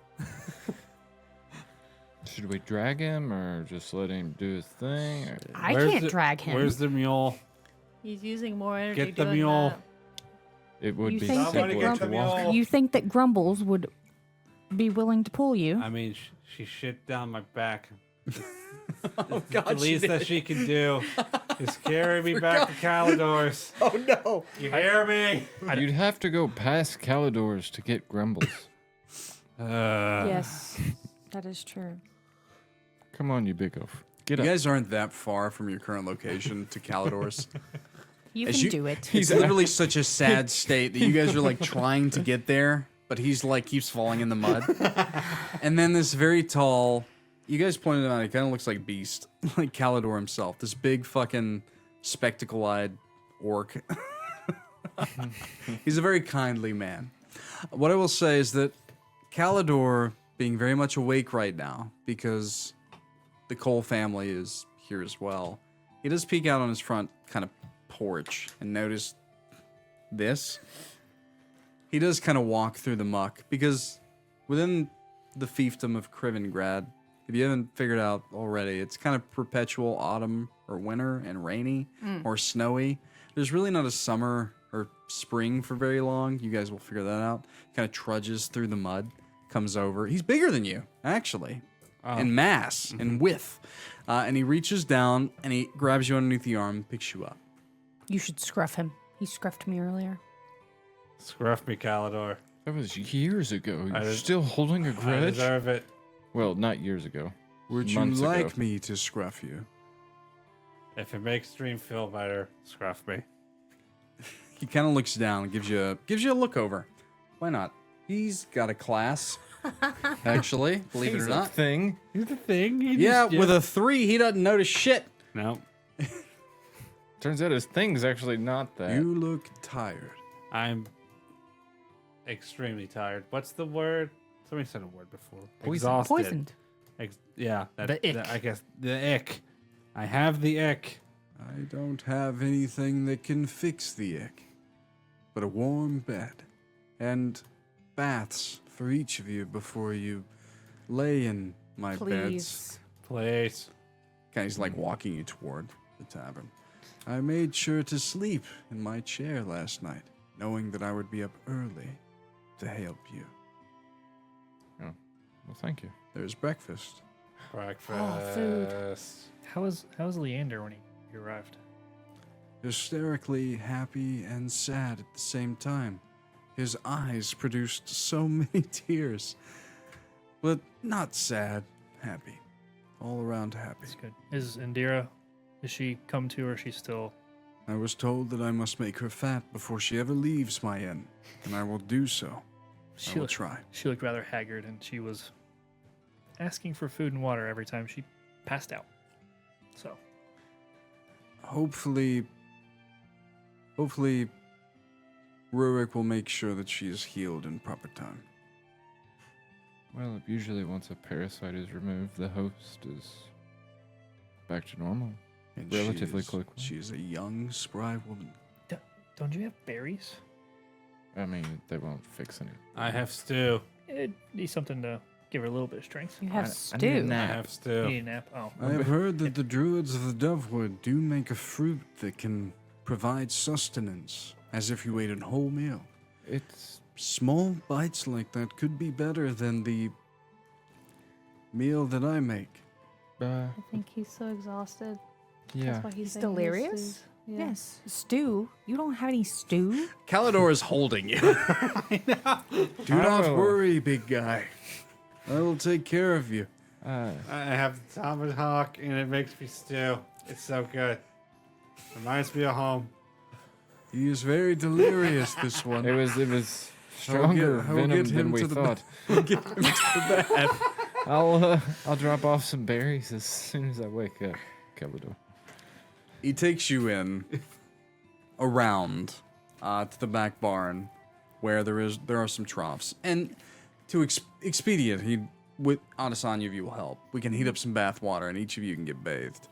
Should we drag him or just let him do his thing? Or... I Where's can't the- drag him. Where's the mule? He's using more energy Get the doing mule. that. It would You be think that Somebody simpler get to the walk. mule. You think that Grumbles would be willing to pull you? I mean, she shit down my back. Oh The least that she can do is carry me back to Calidor's. Oh no! You hear me? You'd have to go past Calidor's to get Grumbles. Yes, that is true. Come on, you big oaf. Get You up. guys aren't that far from your current location to Calidor's. You As can you- do it. He's literally such a sad state that you guys are like trying to get there, but he's like keeps falling in the mud. And then this very tall, you guys pointed him out, he kind of looks like Beast, like Calidor himself. This big fucking spectacle-eyed orc. He's a very kindly man. What I will say is that Calidor, being very much awake right now, because the Cole family is here as well, he does peek out on his front kind of porch and notice this. He does kind of walk through the muck because within the fiefdom of Krivengrad, if you haven't figured out already, it's kind of perpetual autumn or winter and rainy or snowy. There's really not a summer or spring for very long. You guys will figure that out. Kind of trudges through the mud, comes over. He's bigger than you, actually, in mass and width. And he reaches down and he grabs you underneath the arm, picks you up. You should scruff him. He scruffed me earlier. Scruff me, Calidor. That was years ago. You're des- still holding a I grudge? deserve it. Well, not years ago. Would you Months like ago. me to scruff you? If it makes Dream feel better, scruff me. He kind of looks down and gives you a look over. Why not? He's got a class, actually, believe it He's or a not. thing. Here's the thing. Yeah, with a 3, he doesn't notice shit. No. Turns out his thing's actually not that. You look tired. I'm extremely tired. What's the word? Somebody said a word before. Poisoned. Exhausted. Poisoned. Yeah. The ick. I guess the ick. I have the ick. I don't have anything that can fix the ick, but a warm bed and baths for each of you before you lay in my beds. Please. Please. He's like walking you toward the tavern. I made sure to sleep in my chair last night, knowing that I would be up early to help you. Well, thank you. There's breakfast. Breakfast. food. How was Leander when he arrived? Hysterically happy and sad at the same time. His eyes produced so many tears. But not sad, happy. All around happy. That's good. Is Andrea? Is she come to, or is she still I was told that I must make her fat before she ever leaves my inn, and I will do so. I will try. She looked rather haggard, and she was asking for food and water every time she passed out. So, Hopefully, Rurik will make sure that she is healed in proper time. Well, usually once a parasite is removed, the host is back to normal. And Relatively quickly. She is a young, spry woman. don't you have berries? I mean, they won't fix anything. I have stew. It needs something to give her a little bit of strength. You have I need a stew. I nap. have You stew. need a nap. Oh, I have heard that the druids of the Dovewood do make a fruit that can provide sustenance, as if you ate a whole meal. It's Small bites like that could be better than the meal that I make. I think he's so exhausted. yeah. That's why he's He's saying delirious? this is- Yeah. Yes. Stew? You don't have any stew? Calidor is holding you. Do not Oh. worry, big guy. I will take care of you. I have the tomahawk, and it makes me stew. It's so good. Reminds me of home. He is very delirious, this one. It was stronger I will venom get than him we to the thought. Get him to the bed. I'll drop off some berries as soon as I wake up, Calidor. He takes you in around to the back barn where there are some troughs. And to expedient, with Adasonya of you will help. We can heat up some bath water and each of you can get bathed.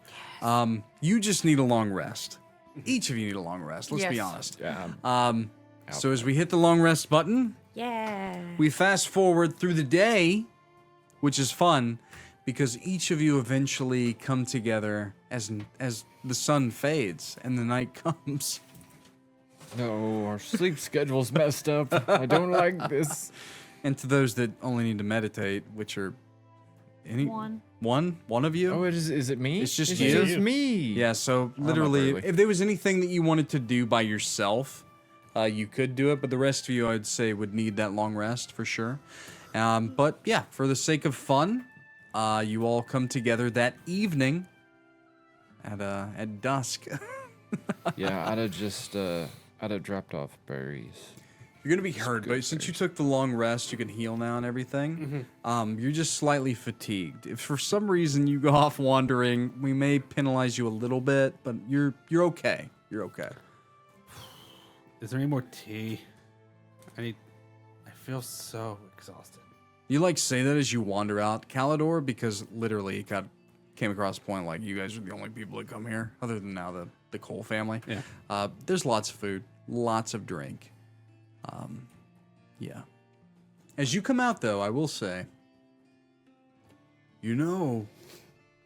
You just need a long rest. Each of you need a long rest, let's be Yes. honest. Yeah. So as we hit the long rest button, Yeah. we fast forward through the day, which is fun because each of you eventually come together as the sun fades and the night comes. No, our sleep schedule's messed up. I don't like this. And to those that only need to meditate, which are one of you. Oh, is it me? It's just It's you? just me. Yeah, so up literally, early. if there was anything that you wanted to do by yourself, you could do it, but the rest of you, I'd say, would need that long rest for sure. But yeah, for the sake of fun, you all come together that evening at dusk. Yeah, I'd have dropped off berries. You're gonna be hurt, but since you took the long rest, you can heal now and everything. You're just slightly fatigued. If for some reason you go off wandering, we may penalize you a little bit, but you're okay. You're okay. Is there any more tea? I feel so exhausted. You say that as you wander out, Calidor, because literally it came across the point like you guys are the only people that come here, other than now the Cole family. Yeah. There's lots of food, lots of drink. Yeah. As you come out, though, I will say,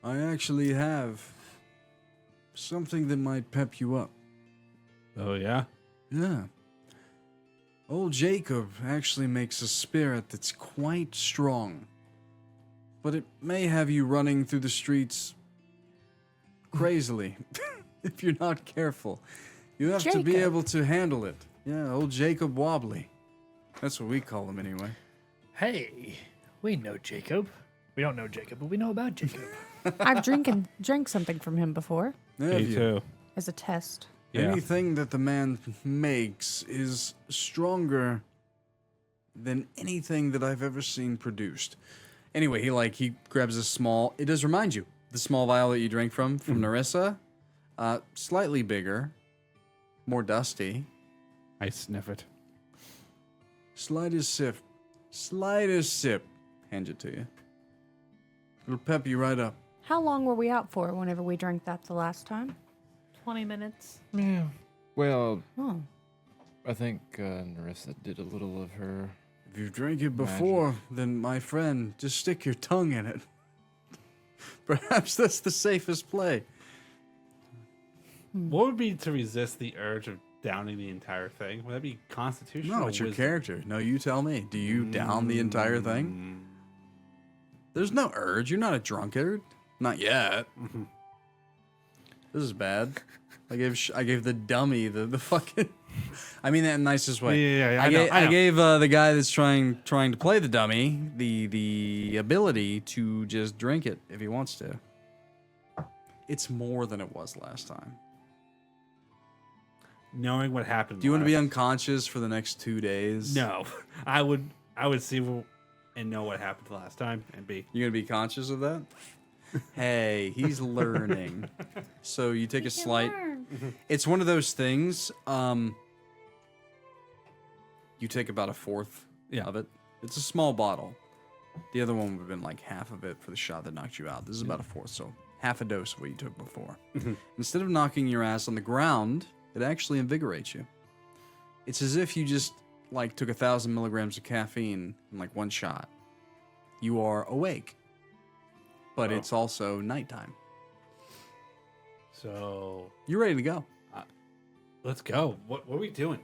I actually have something that might pep you up. Oh, yeah? Yeah. Old Jacob actually makes a spirit that's quite strong, but it may have you running through the streets crazily if you're not careful. You have to be Jacob. able to handle it. Yeah, old Jacob Wobbly. That's what we call him anyway. hey, we know Jacob. We don't know Jacob, but we know about Jacob. I've drank something from him before Have Me you? too. as a test. Yeah. Anything that the man makes is stronger than anything that I've ever seen produced. Anyway, he grabs a small. It does remind you the small vial that you drank from Narissa. Slightly bigger, more dusty. I sniff it. Slightest sip. Hand it to you. It'll pep you right up. How long were we out for whenever we drank that the last time? 20 minutes. Yeah. Well, Oh. I think Narissa did a little of her. If you've drank it before, then my friend, just stick your tongue in it. Perhaps that's the safest play. What would be to resist the urge of downing the entire thing? Would that be constitutional? No, it's your wisdom? character. No, you tell me. Do you down the entire thing? There's no urge. You're not a drunkard. Not yet. This is bad. I gave the dummy the fucking. I mean that in the nicest way. Yeah, I know. gave the guy that's trying to play the dummy the ability to just drink it if he wants to. It's more than it was last time. knowing what happened. Do you want to be last- unconscious for the next 2 days? No, I would see and know what happened last time and be. You're gonna be conscious of that? Hey, he's learning. So you take a slight. It's one of those things. You take about a fourth of it. It's a small bottle. The other one would have been like half of it for the shot that knocked you out. This is about a fourth, so half a dose of what you took before. Instead of knocking your ass on the ground, it actually invigorates you. It's as if you just like took 1,000 milligrams of caffeine in like one shot. You are awake, but it's also nighttime. So You're ready to go. let's go. What are we doing?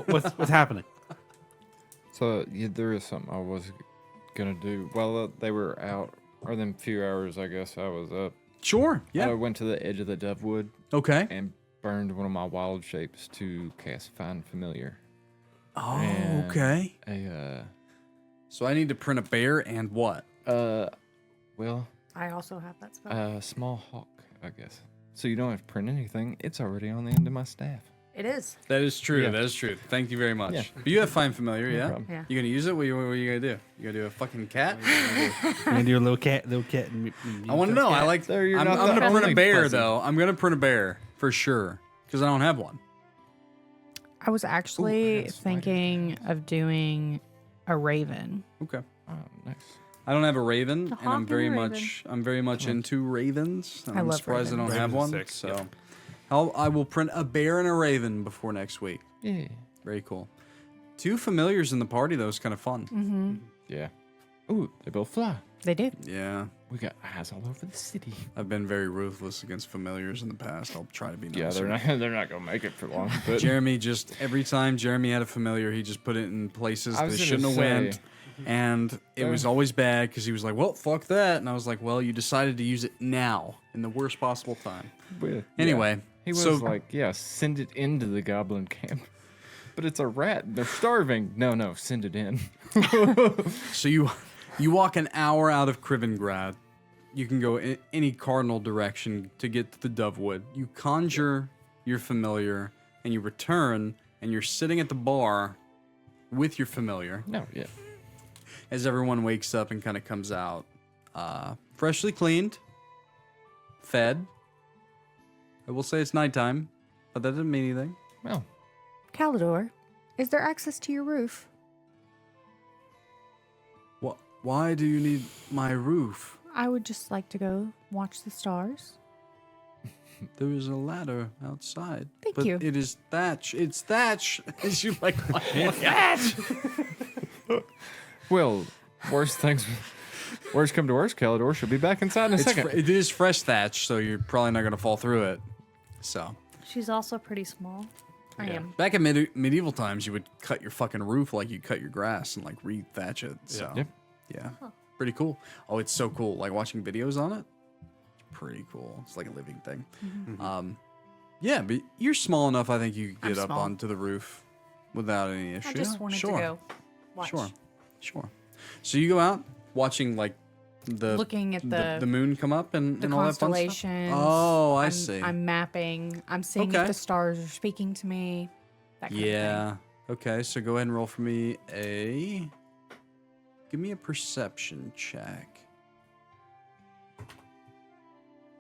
What's happening? So yeah, there is something I was gonna do. Well, they were out, or them few hours, I guess I was up. Sure. I Yeah. went to the edge of the Dovewood Okay. and burned one of my wild shapes to cast Find Familiar. Oh, And okay. So I need to print a bear and what? well, I also have that spell. a small hawk, I guess. So you don't have to print anything. It's already on the end of my staff. It is. That is true. Yeah. That is true. Thank you very much. Yeah. But you have Find Familiar, yeah? problem. Yeah. You gonna use it? What are you gonna do? You gonna do a fucking cat? Gonna do a little cat. And I want to know. I like. There, you're I'm not gonna the print a only bear fuzzy. though. I'm gonna print a bear for sure because I don't have one. I was actually got a spider. thinking of doing a raven. Okay. Oh, nice. I don't have a raven, A and I'm hawk very and a much into ravens. And I I'm love surprised I don't ravens. have one. Ravens are sick, So, I will print a bear and a raven before next week. Yeah. Very cool. 2 familiars in the party though is kind of fun. Mm-hmm. Yeah. Ooh, they both fly. They do. Yeah, We got eyes all over the city. I've been very ruthless against familiars in the past. I'll try to be Yeah, nicer. they're not gonna make it for long. But Jeremy just every time Jeremy had a familiar, he just put it in places I that was shouldn't gonna have went, say, and it was always bad because he was like, "Well, fuck that," and I was like, "Well, you decided to use it now in the worst possible time." yeah. Anyway, He was so like, yeah, send it into the goblin camp. But it's a rat. They're starving. No, send it in. so you walk an hour out of Krivengrad. You can go in any cardinal direction to get to the Dovewood. You conjure your familiar, and you return, and you're sitting at the bar with your familiar. No, yeah. As everyone wakes up and kind of comes out, freshly cleaned, fed. I will say it's nighttime, but that doesn't mean anything. Well, Calidor, is there access to your roof? Why do you need my roof? I would just like to go watch the stars. There is a ladder outside. Thank but you. It is thatch. It's thatch. Is you like well, worst come to worst, Calidor should be back inside in a second. it is fresh thatch, so you're probably not gonna fall through it. So She's also pretty small. I am. back in medieval times, you would cut your fucking roof like you cut your grass and like re-thatch it. So Yep. yeah, pretty cool. Oh, it's so cool. Like watching videos on it. It's pretty cool. It's like a living thing. Yeah, but you're small enough. I think you could I'm get up small. onto the roof without any issue. I just wanted sure. to go watch. Sure. So you go out watching like the Looking at the moon come up and The all that fun stuff. constellations. Oh, I I'm- see. I'm mapping. I'm seeing Okay. if the stars are speaking to me. That kind of thing. Yeah. Okay, so go ahead and roll for me give me a perception check.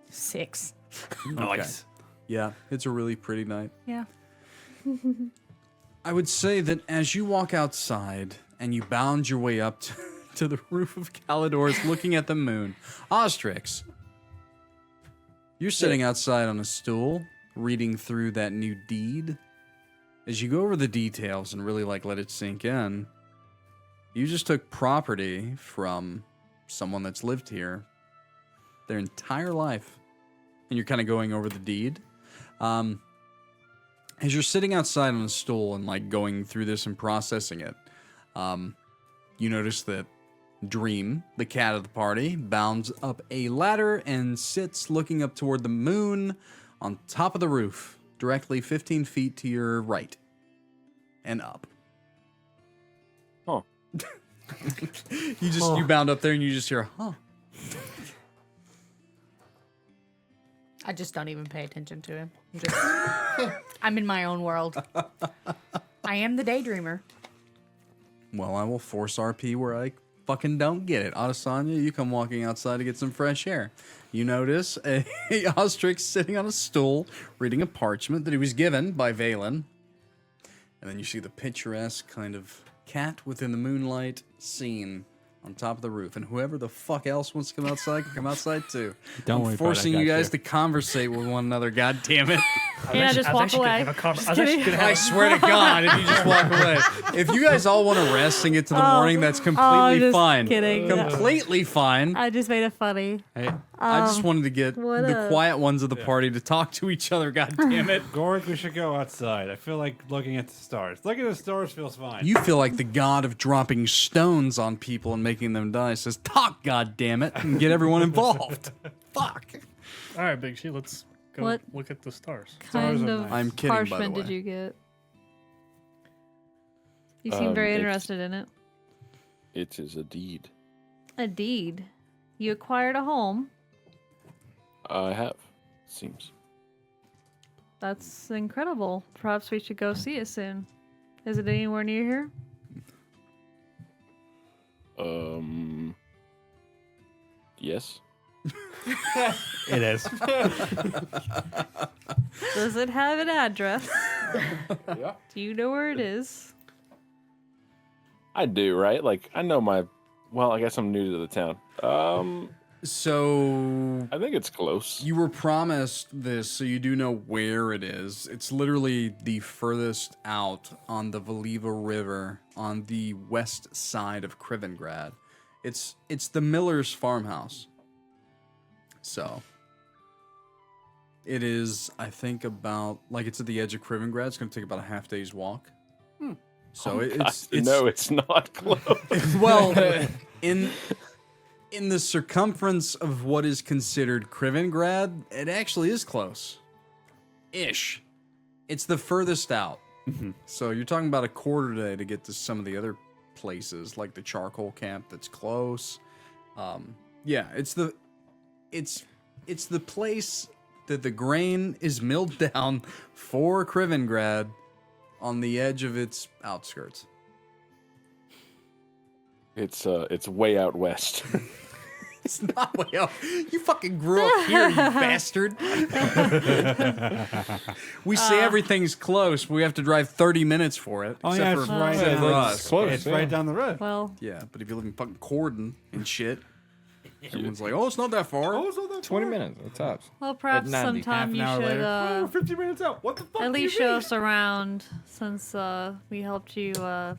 6. Nice. Yeah, it's a really pretty night. Yeah. I would say that as you walk outside and you bound your way up to the roof of Calidor's looking at the moon, Oztrix, you're sitting outside on a stool reading through that new deed. As you go over the details and really like let it sink in, you just took property from someone that's lived here their entire life. And you're kind of going over the deed. As you're sitting outside on a stool and like going through this and processing it, you notice that Dream, the cat of the party, bounds up a ladder and sits looking up toward the moon on top of the roof, directly 15 feet to your right and up. Huh. You bound up there and you just hear, huh? I just don't even pay attention to him. I'm in my own world. I am the daydreamer. Well, I will force RP where I fucking don't get it. Adasonya, you come walking outside to get some fresh air. You notice a Oztrix sitting on a stool reading a parchment that he was given by Valen. And then you see the picturesque kind of cat within the moonlight scene on top of the roof. And whoever the fuck else wants to come outside can come outside too. Don't I'm worry, forcing bud, I you got guys to conversate with one another, god damn it. Yeah, just walk away. I swear to God, if you just walk away. If you guys all want to rest and get to the morning, that's completely just fine. kidding. Completely fine. I just made it funny. Hey, I just wanted to get what the up? quiet ones of the party to talk to each other, god damn it. Gorik, we should go outside. I feel like looking at the stars. Looking at the stars feels fine. You feel like the god of dropping stones on people and making them die says, talk, god damn it, and get everyone involved. Fuck. All right, Big She, let's go What? look at the stars. Stars Kind are of nice. I'm kidding, by the parchment way. did you get? You seem very it's- interested in it. It is a deed. A deed. You acquired a home. I have. Seems. That's incredible. Perhaps we should go see it soon. Is it anywhere near here? Yes. it is. Does it have an address? Yeah. Do you know where it is? I do, right? Like, I know my. Well, I guess I'm new to the town. So I think it's close. you were promised this, so you do know where it is. It's literally the furthest out on the Valiva River on the west side of Krivengrad. It's the Miller's farmhouse. So it is, I think, about like it's at the edge of Krivengrad. It's going to take about a half day's walk. So it's No, it's not close. well in the circumference of what is considered Krivengrad, it actually is close. Ish. It's the furthest out. So you're talking about a quarter day to get to some of the other places, like the charcoal camp that's close. Yeah, it's the place that the grain is milled down for Krivengrad on the edge of its outskirts. It's way out west. It's not way up. You fucking grew up here, you bastard. We say everything's close. We have to drive 30 minutes for it. Oh, except yeah, for, it's right except there. for It's us. close, It's yeah. right down the road. Well, Yeah, but if you live in fucking Corden and shit, everyone's like, oh, it's not that far. Oh, it's not that 20 far. minutes, at tops. perhaps 90. sometime Half you an hour should later. 50 minutes out. What the fuck? at do least you show mean? us around since we helped you. I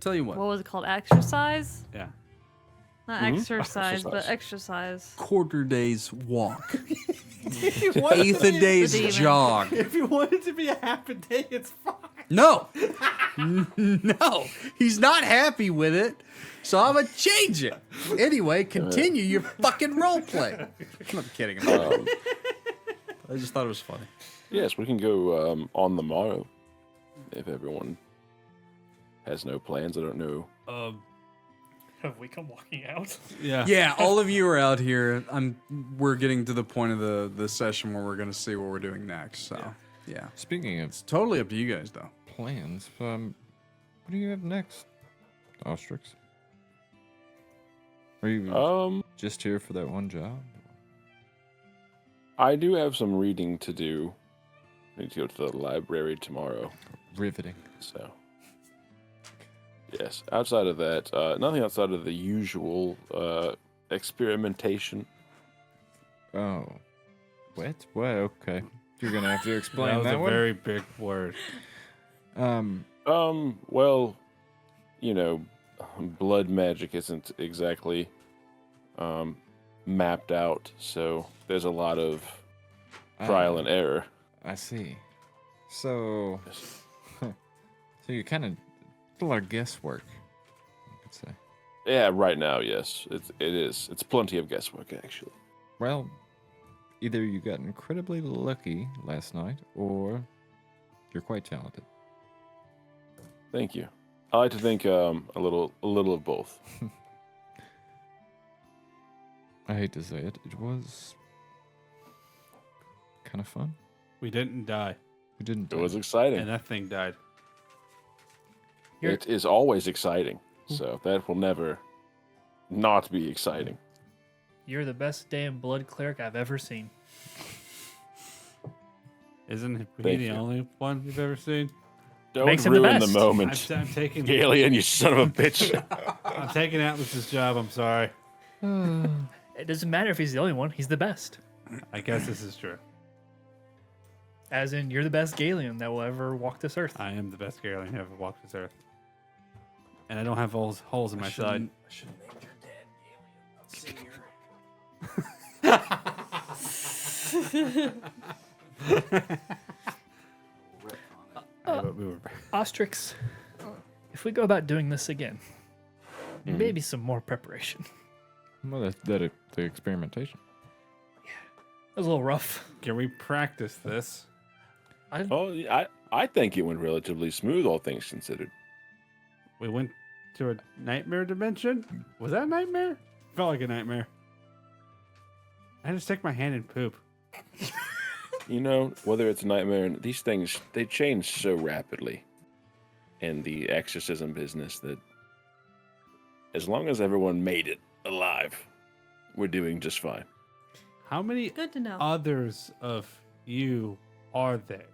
tell you what, What was it called? Exercise? Yeah. Not exercise, but Exercise. exercise. quarter day's walk. If you want it Eighth to a be- day's demon. jog. If you want it to be a half a day, it's fine. No. No. He's not happy with it. So I'm going to change it. Anyway, continue your fucking role play. I'm kidding. I just thought it was funny. Yes, we can go on the morrow if everyone has no plans. I don't know. Have we come walking out? Yeah. Yeah, all of you are out here. We're getting to the point of the session where we're going to see what we're doing next. So, yeah. Speaking of It's totally up to you guys, though. plans, what do you have next, Oztrix? Are you just here for that one job? I do have some reading to do. I need to go to the library tomorrow. Riveting. So, yes. Outside of that, nothing outside of the usual experimentation. Oh. What? Okay. You're gonna have to That explain was that a one. very big word. Well, you know, blood magic isn't exactly mapped out, so there's a lot of trial and error. I see. So, so you kind of a lot of guesswork, I could say. Yeah, right now, yes, it is. It's plenty of guesswork, actually. Well, either you got incredibly lucky last night, or you're quite talented. Thank you. I like to think a little of both. I hate to say it, it was kind of fun. We didn't die, We didn't. It was exciting. and that thing died. It is always exciting. So that will never not be exciting. You're the best damn blood cleric I've ever seen. Isn't he Thank the you. only one you've ever seen? Don't Makes him the ruin the best. moment. I'm taking Gailian, you son of a bitch. I'm taking Atlas's job. I'm sorry. It doesn't matter if he's the only one. He's the best. I guess this is true. As in, you're the best Gailian that will ever walk this earth. I am the best Gailian who ever walked this earth, and I don't have holes in my side. I should have named your dad Gailian, not Oztrix, if we go about doing this again, maybe some more preparation. Well, the experimentation. That was a little rough. Can we practice this? Oh, I think it went relatively smooth, all things considered. We went to a nightmare dimension. Was that a nightmare? Felt like a nightmare. I just stick my hand and poop. You know, whether it's a nightmare, these things, they change so rapidly in the exorcism business that as long as everyone made it alive, we're doing just fine. How many Good to know. others of you are there?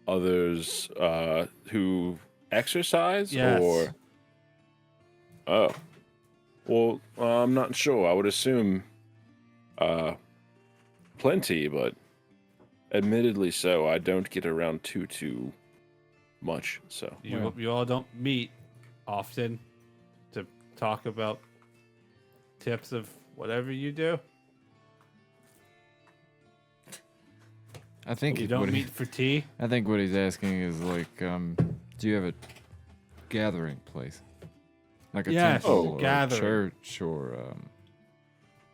Others who exercise Yes. or... Oh. Well, I'm not sure. I would assume plenty, but admittedly so. I don't get around too much, so... You all don't meet often to talk about tips of whatever you do. I think You don't what meet for tea. I think what he's asking is like, do you have a gathering place, like a Yes, temple or a gathering. church or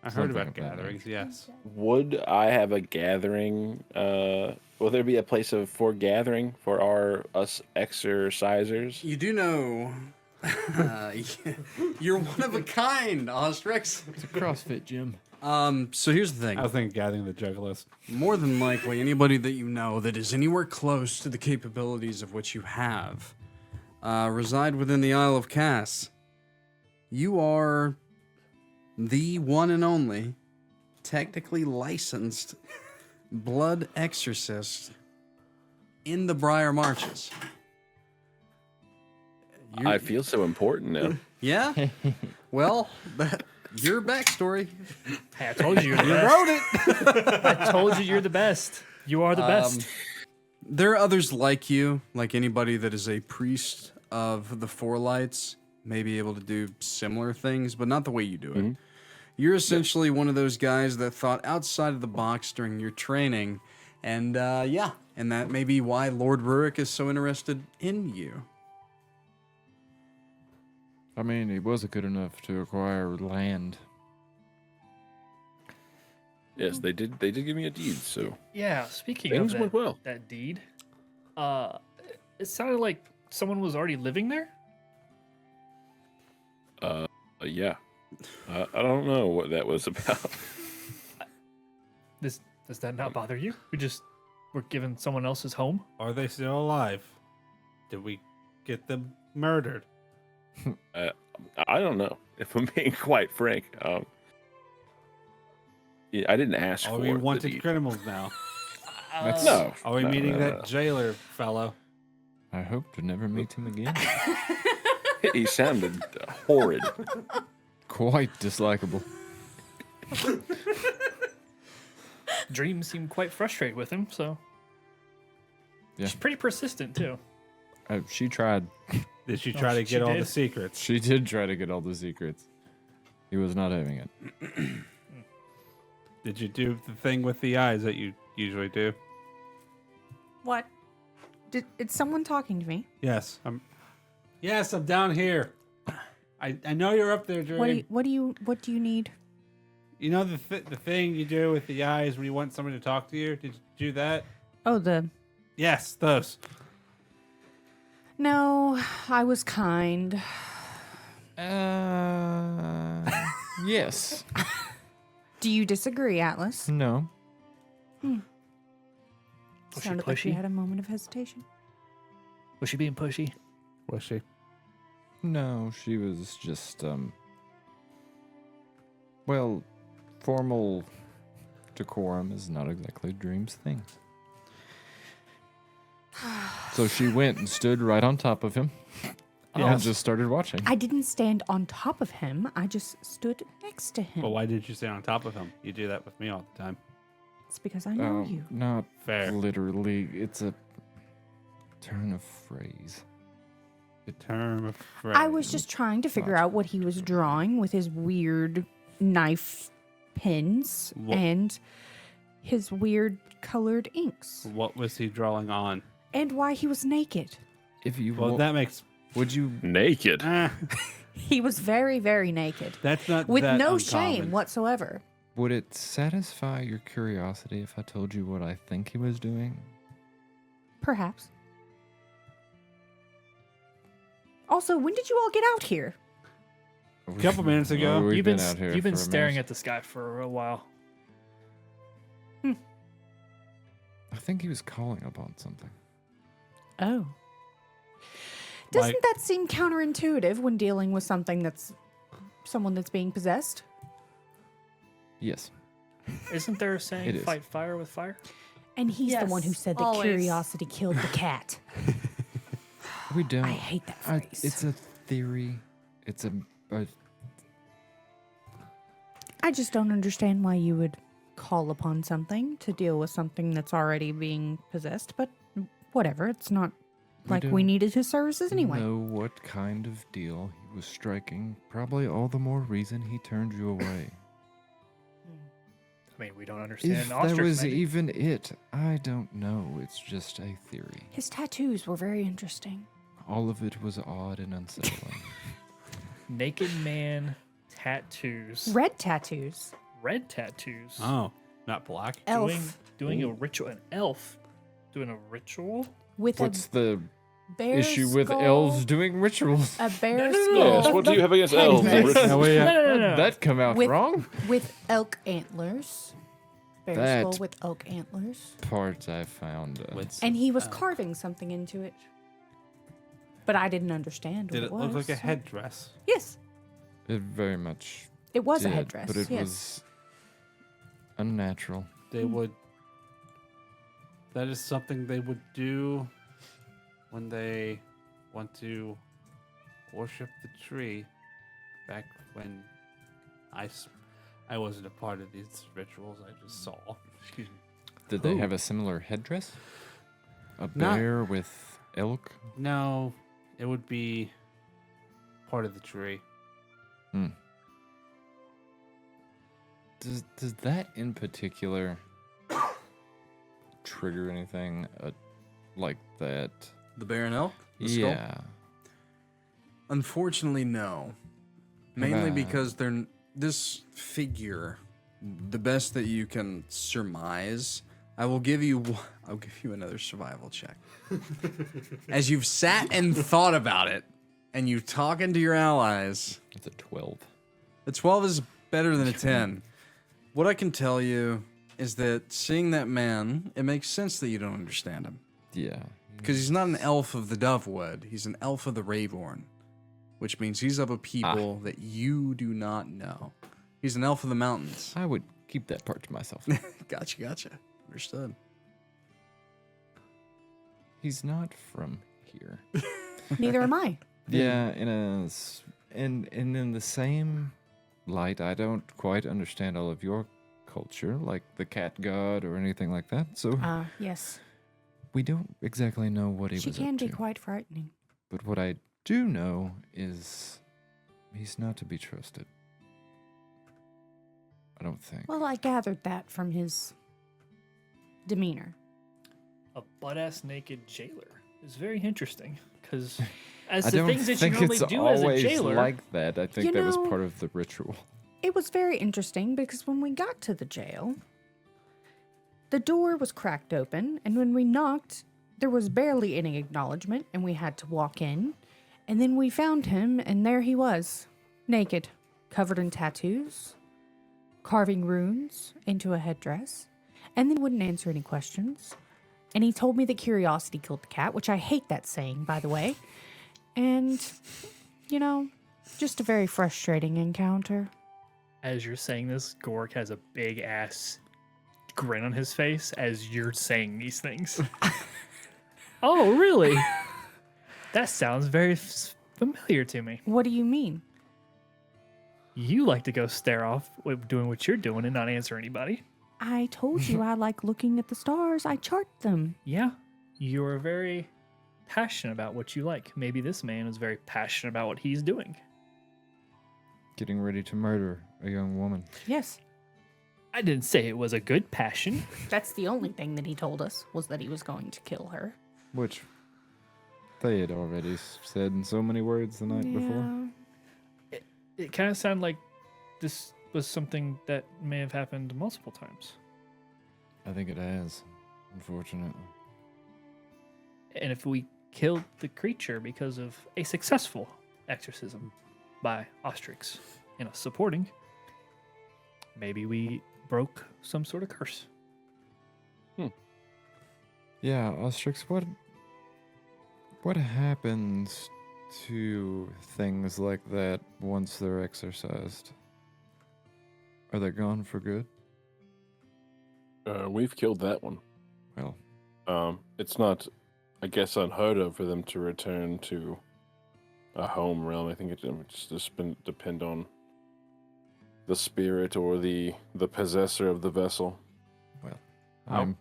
I heard Something about of that gatherings. Yes. Would I have a gathering? Will there be a place for gathering for us exercisers? You do know, you're one of a kind, Oztrix. it's a CrossFit gym? So here's the thing. I was thinking gathering the juggalos. More than likely, anybody that you know that is anywhere close to the capabilities of what you have reside within the Isle of Cass. You are the one and only technically licensed blood exorcist in the Briar Marches. I feel so important now. Yeah? Well, your backstory. Hey, I told you you're the best. Wrote it! I told you you're the best. You are the best. There are others like you, like anybody that is a priest of the Four Lights, may be able to do similar things, but not the way you do it. You're essentially one of those guys that thought outside of the box during your training, and and that may be why Lord Rurik is so interested in you. I mean, he was good enough to acquire land. Yes, they did. They did give me a deed, so Yeah, speaking things of went well. that deed, it sounded like someone was already living there. Yeah. I don't know what that was about. Does that not bother you? We just were given someone else's home. Are they still alive? Did we get them murdered? I don't know. If I'm being quite frank, yeah, I didn't ask Are for we the wanted deed. criminals now? No. Are we no, meeting no, that no. jailer fellow? I hope to never meet him again. He sounded horrid. Quite dislikable. Dream seemed quite frustrated with him, so Yeah. she's pretty persistent too. She tried. Did she try to she get all the did? secrets? She did try to get all the secrets. He was not having it. Did you do the thing with the eyes that you usually do? What? It's someone talking to me? Yes, I'm down here. I know you're up there, Dream. What do you need? You know the thing you do with the eyes when you want someone to talk to you? Did you do that? Oh, Yes, those. no, I was kind. Yes. Do you disagree, Atlas? No. Was she Sounded like you pushy? had a moment of hesitation. Was she being pushy? Was she? No, she was just, well, formal decorum is not exactly Dream's thing. So she went and stood right on top of him and just started watching. I didn't stand on top of him. I just stood next to him. But why did you stay on top of him? You do that with me all the time. It's because I know you. Not Fair. literally. It's a turn of phrase. Term of phrase. I was just trying to figure out what he was drawing with his weird knife pins What- and his weird colored inks. What was he drawing on? And why he was naked. If you Well, that makes. would you Naked. He was very, very naked. That's not With that no uncommon. shame whatsoever. would it satisfy your curiosity if I told you what I think he was doing? Perhaps. Also, when did you all get out here? A couple minutes ago. We've You've been been out here. you've been for a staring minute. at the sky for a while. I think he was calling upon something. Oh. Doesn't Like- that seem counterintuitive when dealing with something that's someone that's being possessed? Yes. Isn't there a It saying, is. fight fire with fire? And he's the one who Yes, said that always. curiosity killed the cat. We don't. I hate that phrase. It's a theory. It's a I just don't understand why you would call upon something to deal with something that's already being possessed, but whatever. It's not like we don't needed his services anyway. know what kind of deal he was striking. Probably all the more reason he turned you away. I mean, we don't understand If that Oztrix, was maybe. even it, I don't know. It's just a theory. His tattoos were very interesting. All of it was odd and unsettling. Naked man tattoos. Red tattoos. Red tattoos. Oh, not black. Elf. Doing a ritual. An elf doing a ritual? With What's a the bear issue with skull, elves doing rituals? A bear No, no, skull. no. Yes, what do you have against elves? Headdress. Richard? No. That come out With- wrong? With elk antlers. Bear That- skull with elk antlers. Part I found. And he was carving something into it. But I didn't understand what Did it it was. look like a headdress? Yes. It very much It was did, a headdress. but it yes. was unnatural. They would. That is something they would do when they want to worship the tree. Back when I wasn't a part of these rituals, I just saw. Excuse me. Did they Ooh. have a similar headdress? A Not- bear with elk? No, it would be part of the tree. Hmm. Does that in particular trigger anything like that? The bear and elk? The skull? Yeah. Unfortunately, no. Mainly about- because this figure, the best that you can surmise. I'll give you another survival check. As you've sat and thought about it, and you talking to your allies, It's a 12. a 12 is better than a 10. What I can tell you is that seeing that man, it makes sense that you don't understand him. Yeah. Because he's not an elf of the Dovewood. He's an elf of the Raveorn. Which means he's of a people that you do not know. He's an elf of the mountains. I would keep that part to myself. Gotcha. Understood. He's not from here. Neither am I. Yeah, and in the same light, I don't quite understand all of your culture, like the cat god or anything like that. So Yes. we don't exactly know what he She was can up be to. quite frightening. But what I do know is he's not to be trusted. I don't think. Well, I gathered that from his demeanor. A butt-ass naked jailer is very interesting because as I the don't things that you think normally it's do as a always jailer, like that. I think You that was know- part of the ritual. It was very interesting because when we got to the jail, the door was cracked open, and when we knocked, there was barely any acknowledgement, and we had to walk in. And then we found him, and there he was, naked, covered in tattoos, carving runes into a headdress, and then wouldn't answer any questions. And he told me that curiosity killed the cat, which I hate that saying, by the way. And, just a very frustrating encounter. As you're saying this, Gorik has a big ass grin on his face as you're saying these things. Oh, really? That sounds very familiar to me. What do you mean? You like to go stare off with doing what you're doing and not answer anybody. I told you I like looking at the stars. I chart them. Yeah, you're very passionate about what you like. Maybe this man is very passionate about what he's doing. Getting ready to murder a young woman. Yes. I didn't say it was a good passion. That's the only thing that he told us, was that he was going to kill her. Which they had already said in so many words the night before. It kind of sounded like this was something that may have happened multiple times. I think it has, unfortunately. And if we killed the creature because of a successful exorcism by Oztrix and us supporting, maybe we broke some sort of curse. Yeah, Oztrix, what happens to things like that once they're exorcised? Are they gone for good? We've killed that one. Well, It's not, I guess, unheard of for them to return to a home realm. I think it just depend on the spirit or the possessor of the vessel. I'm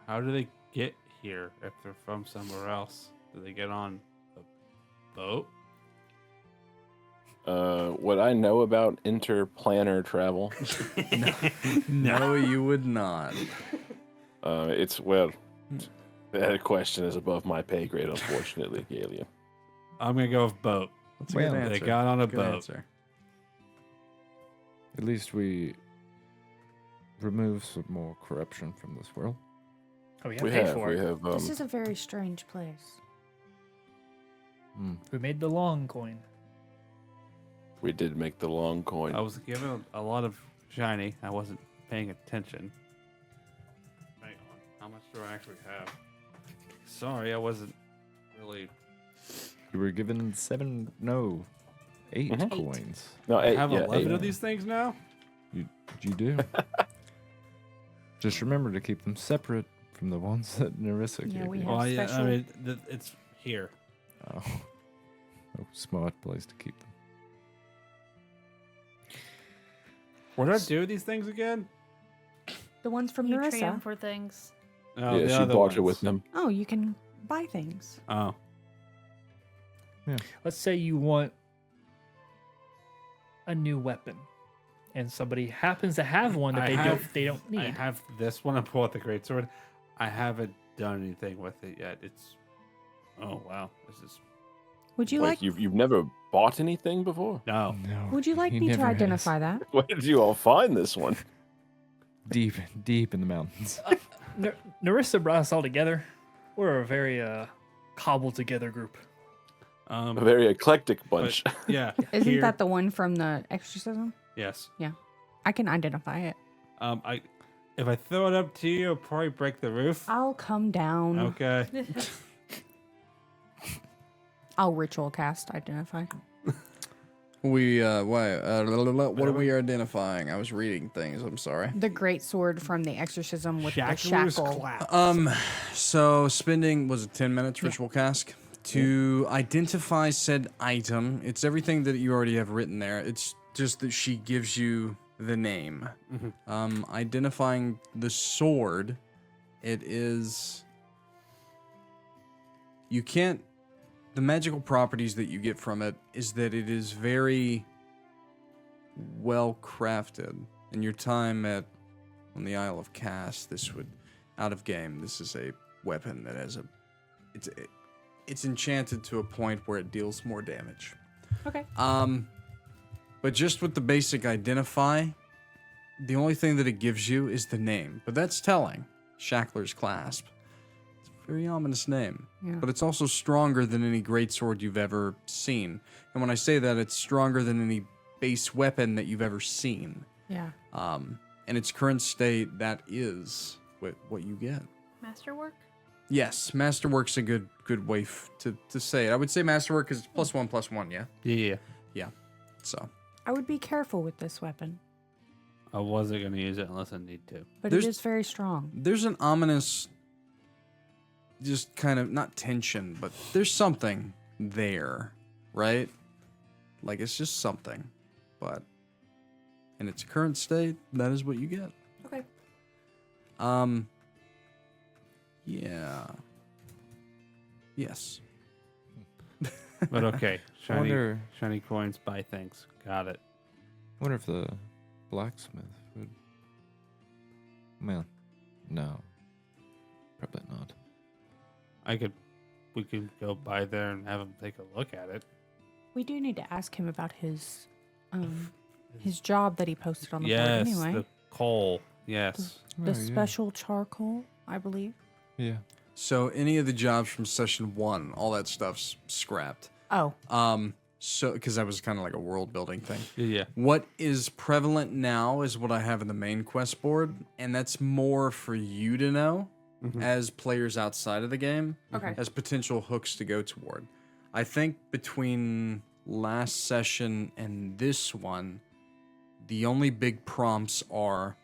How do they get here if they're from somewhere else? Do they get on a boat? What I know about interplanar travel, No, you would not. that question is above my pay grade, unfortunately, Gailian. I'm gonna go with boat. That's a Well, good They answer. got on a Good boat. answer. at least we remove some more corruption from this world. Oh, we We paid have, for we it. have. This is a very strange place. We made the long coin. We did make the long coin. I was given a lot of shiny. I wasn't paying attention. Hang on. How much do I actually have? Sorry, I wasn't really. You were given 8 Mhm. coins. No, I eight, have yeah, 11 eight. of these things now? You do. Just remember to keep them separate from the ones that Narissa Yeah, gave we you. have- Well, yeah, I special- mean, it's here. Oh. Smart place to keep them. What did I do with these things again? The ones from You trade 'em Narissa. for things. Oh, Yeah, the she other bought it ones. with them. Oh, you can buy things. Oh. Let's say you want a new weapon, and somebody happens to have one that they don't I need. have this one. I pulled out the greatsword. I haven't done anything with it yet. It's. Oh wow, this is Would you Wait, like you've never bought anything before? no. No. Would you like he me to never has. identify that? Where did you all find this one? Deep in the mountains. Narissa brought us all together. We're a very cobbled together group. A very eclectic bunch. But, yeah. Isn't here- that the one from the exorcism? Yes. I can identify it. If I throw it up to you, it'll probably break the roof. I'll come down. Okay. I'll ritual cast identify. What are we identifying? I was reading things. I'm sorry. The great sword from the exorcism with the Shackler's shackle. clap. So spending was it 10 minutes ritual cast to identify said item. It's everything that you already have written there. It's just that she gives you the name. Identifying the sword, it is. You can't. The magical properties that you get from it is that it is very well crafted. In your time on the Isle of Cass, this would out of game. This is a weapon that has it's enchanted to a point where it deals more damage. Okay. But just with the basic identify, the only thing that it gives you is the name. But that's telling. Shackler's Clasp. It's a very ominous name. Yeah. But it's also stronger than any greatsword you've ever seen. And when I say that, it's stronger than any base weapon that you've ever seen. Yeah. In its current state, that is what you get. Masterwork? Yes, Masterwork's a good way to say it. I would say Masterwork is +1/+1, yeah? Yeah. Yeah. So, I would be careful with this weapon, I wasn't going to use it unless I need to. but There's- it is very strong. there's an ominous, just kind of, not tension, but there's something there, right? Like, it's just something. But in its current state, that is what you get. Okay. Yeah. Yes. But okay. I wonder, Shiny coins buy things. Got it. wonder if the blacksmith would. Well, no. Probably not. We could go by there and have him take a look at it. We do need to ask him about his job that he posted on the board Yes, anyway. the coal. Yes. The Oh, yeah. special charcoal, I believe. Yeah. So any of the jobs from session 1, all that stuff's scrapped. Oh, So because that was kind of like a world building thing. Yeah. What is prevalent now is what I have in the main quest board, and that's more for you to know as players outside of the game, Okay. as potential hooks to go toward. I think between last session and this one, the only big prompts are,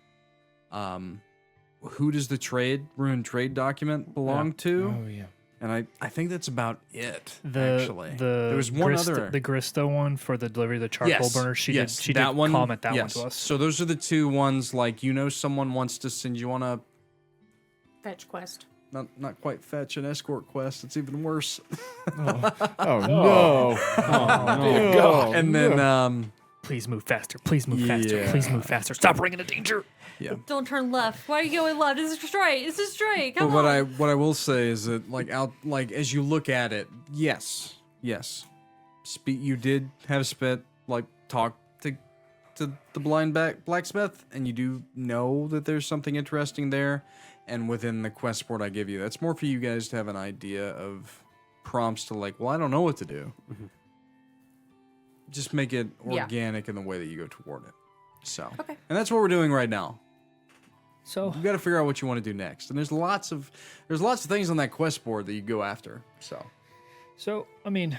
who does the ruined trade document belong to? Oh, yeah. And I think that's about it, The actually. the There was one other. the Grista one for the delivery of the charcoal burner. She did comment that one to us. So those are the two ones. Like, someone wants to send you on a fetch quest. not quite fetch, an escort quest. It's even worse. Oh, no. Oh, no. And then Please move faster. Please move faster. Please move faster. Stop bringing a danger. yeah. Don't turn left. Why are you going left? This is straight. This is straight. Come But on. what I will say is that as you look at it, yes, you did have spit talk to the blind blacksmith, and you do know that there's something interesting there. And within the quest board I give you, that's more for you guys to have an idea of prompts to I don't know what to do. Just make it Yeah. organic in the way that you go toward it. So, Okay. and that's what we're doing right now. So You got to figure out what you want to do next. And there's lots of things on that quest board that you go after. So, I mean,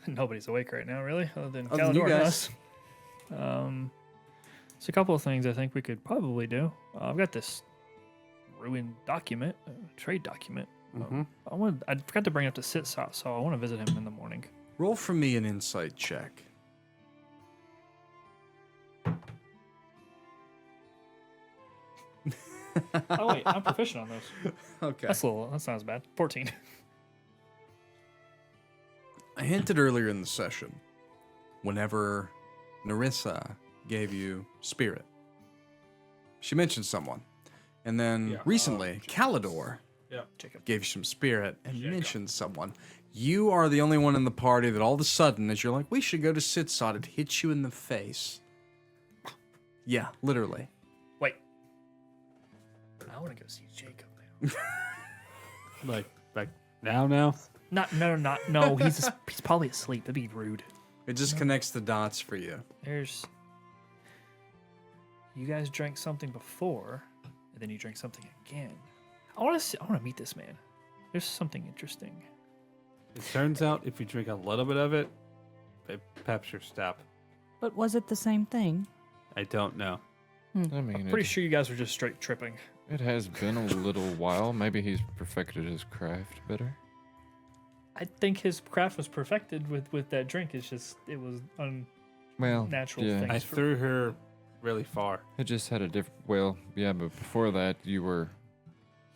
nobody's awake right now, really, other than Other than you Calidor and guys. us. So a couple of things I think we could probably do. I've got this ruined document, trade document. I forgot to bring it up to Sitsot, so I want to visit him in the morning. roll for me an insight check. Oh wait, I'm proficient on those. Okay. That's not as bad. 14. I hinted earlier in the session, whenever Narissa gave you spirit, she mentioned someone. And then recently, Calidor Jacob. gave you some spirit and mentioned someone. You are the only one in the party that all of a sudden, as you're like, we should go to Sitsot, it hits you in the face. Yeah, literally. Wait. I want to go see Jacob now. Like now? No. He's probably asleep. That'd be rude. It just connects the dots for you. You guys drank something before, and then you drank something again. I want to meet this man. There's something interesting. It turns out if you drink a little bit of it, it peps your step. But was it the same thing? I don't know. I mean, Pretty sure you guys were just straight tripping. it has been a little while. Maybe he's perfected his craft better. I think his craft was perfected with that drink. It was Well, unnatural yeah. things. I threw her really far. It just had a different. Well, yeah, but before that, you were.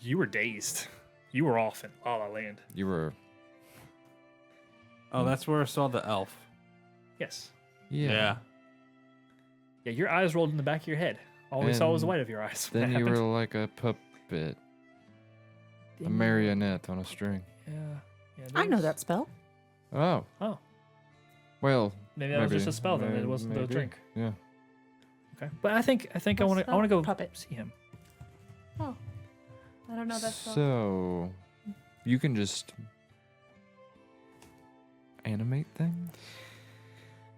You were dazed. You were off in La La Land. Oh, that's where I saw the elf. Yes. Yeah. Yeah, your eyes rolled in the back of your head. All we saw was the And white of your eyes. when Then that you happened. were like a puppet, a marionette on a string. Yeah. I know that spell. Oh. Oh. Well. Maybe that was just a spell then. It wasn't the maybe. drink. Yeah. Okay. But I think I want What's to go that? Puppet. see him. Oh. I don't know that spell. So, you can just animate things.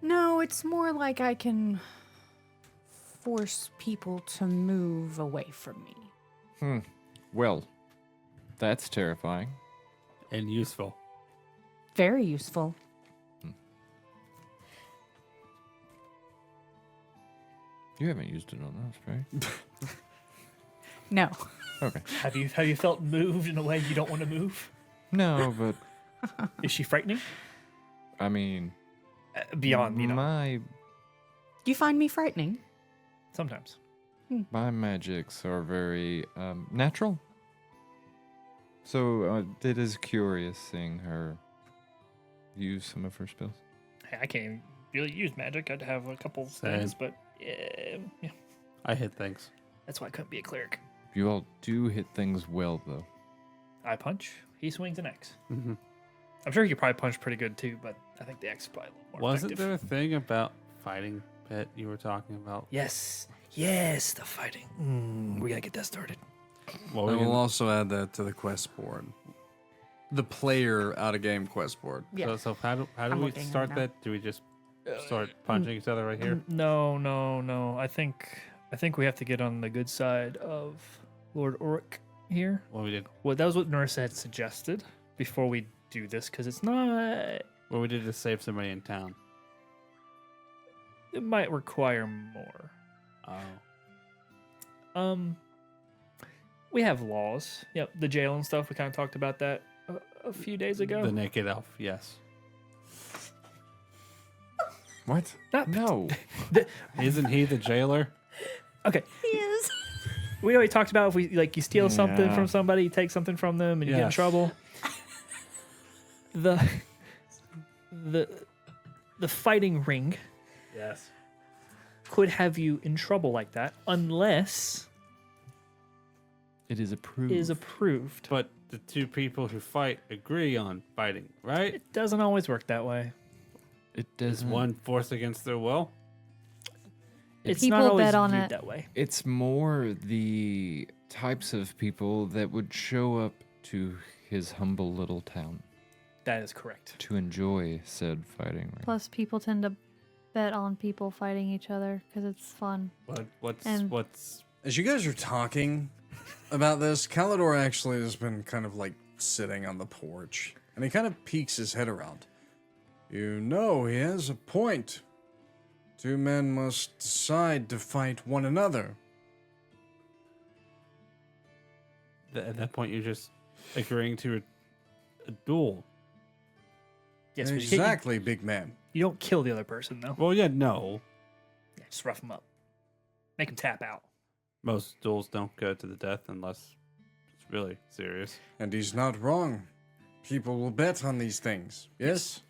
No, it's more like I can force people to move away from me. Well, that's terrifying. And useful. Very useful. You haven't used it on us, right? No. Okay. Have you felt moved in a way you don't want to move? No, but Is she frightening? I mean, Beyond, my Do you find me frightening? sometimes. my magics are very natural. So it is curious seeing her use some of her spells. Hey, I can't really use magic. I'd have a couple Same. things, but yeah, I hit things. that's why I couldn't be a cleric. You all do hit things well, though. I punch. He swings an axe. Mm-hmm. I'm sure he could probably punch pretty good too, but I think the axe is probably a little more Wasn't effective. there a thing about fighting pet you were talking about? Yes, the fighting. We gotta get that started. What I were you will gonna- also add that to the quest board. The player out of game quest board. Yeah. So how do I'm we looking right start now. that? Do we just start punching each other right here? No. I think we have to get on the good side of Lord Auric here. What we did? Well, that was what Narissa had suggested before we do this, because it's not. What we did to save somebody in town. It might require more. Oh. We have laws. Yep, the jail and stuff. We kind of talked about that a few days ago. The naked elf. Yes. What? No. No. Isn't he the jailer? Okay. He is. We already talked about if we you steal something Yeah. from somebody, you take something from them, and you get in Yes. trouble. The fighting ring Yes. could have you in trouble like that unless It is approved. it is approved. But the two people who fight agree on fighting, right? It doesn't always work that way. It Is doesn't. one forced against their will? It's People not always bet on viewed it. that way. It's more the types of people that would show up to his humble little town That is correct. to enjoy said fighting ring. Plus, people tend to bet on people fighting each other because it's fun. What's And- what's As you guys are talking about this, Calidor actually has been kind of like sitting on the porch, and he kind of peeks his head around. You know, he has a point. Two men must decide to fight one another. at that point you're just agreeing to a duel? Yes, but Exactly, big man. You don't kill the other person though. Well, yeah, no. Yeah, just rough them up. Make them tap out. Most duels don't go to the death unless it's really serious. And he's not wrong. People will bet on these things. Yes?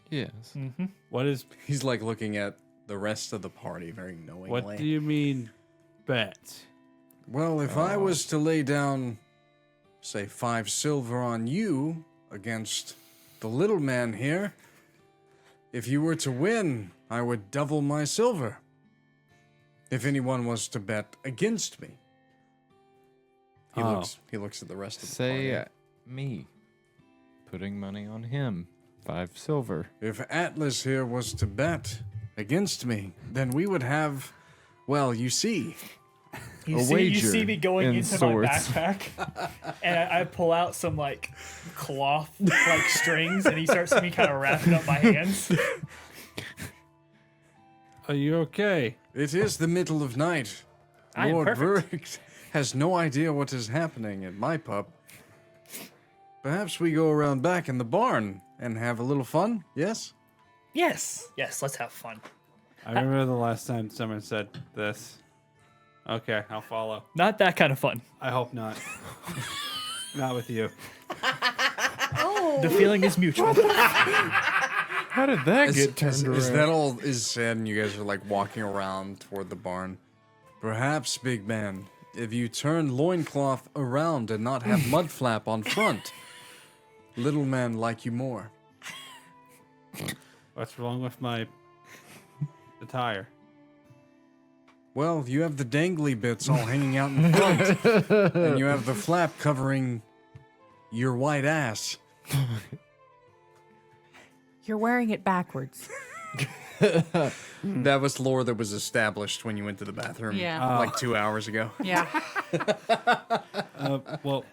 Yes. Mm-hmm. What is? He's like looking at the rest of the party very knowingly. What do you mean, bet? Well, if I was to lay down, say, 5 silver on you against the little man here, if you were to win, I would double my silver. If anyone was to bet against me. He Oh. looks at the rest of the Say party. me. Putting money on him. 5 silver. If Atlas here was to bet against me, then we would have, well, you see. You A see wager me going in into swords. my backpack, and I pull out some like cloth like strings, and he starts me kind of wrapping up my hands. Are you okay? It is the middle of night. I am Lord perfect. Verrick has no idea what is happening at my pub. Perhaps we go around back in the barn and have a little fun, yes? Yes, let's have fun. I remember the last time someone said this. Okay, I'll follow. Not that kind of fun. I hope not. Not with you. The feeling is mutual. How did that get turned around? Is that all is said and you guys are like walking around toward the barn? Perhaps, big man, if you turn loincloth around and not have mud flap on front, little man like you more. What's wrong with my attire? Well, you have the dangly bits all hanging out in front, and you have the flap covering your white ass. You're wearing it backwards. That was lore that was established when you went to the bathroom Yeah. like 2 hours ago. Yeah. Well,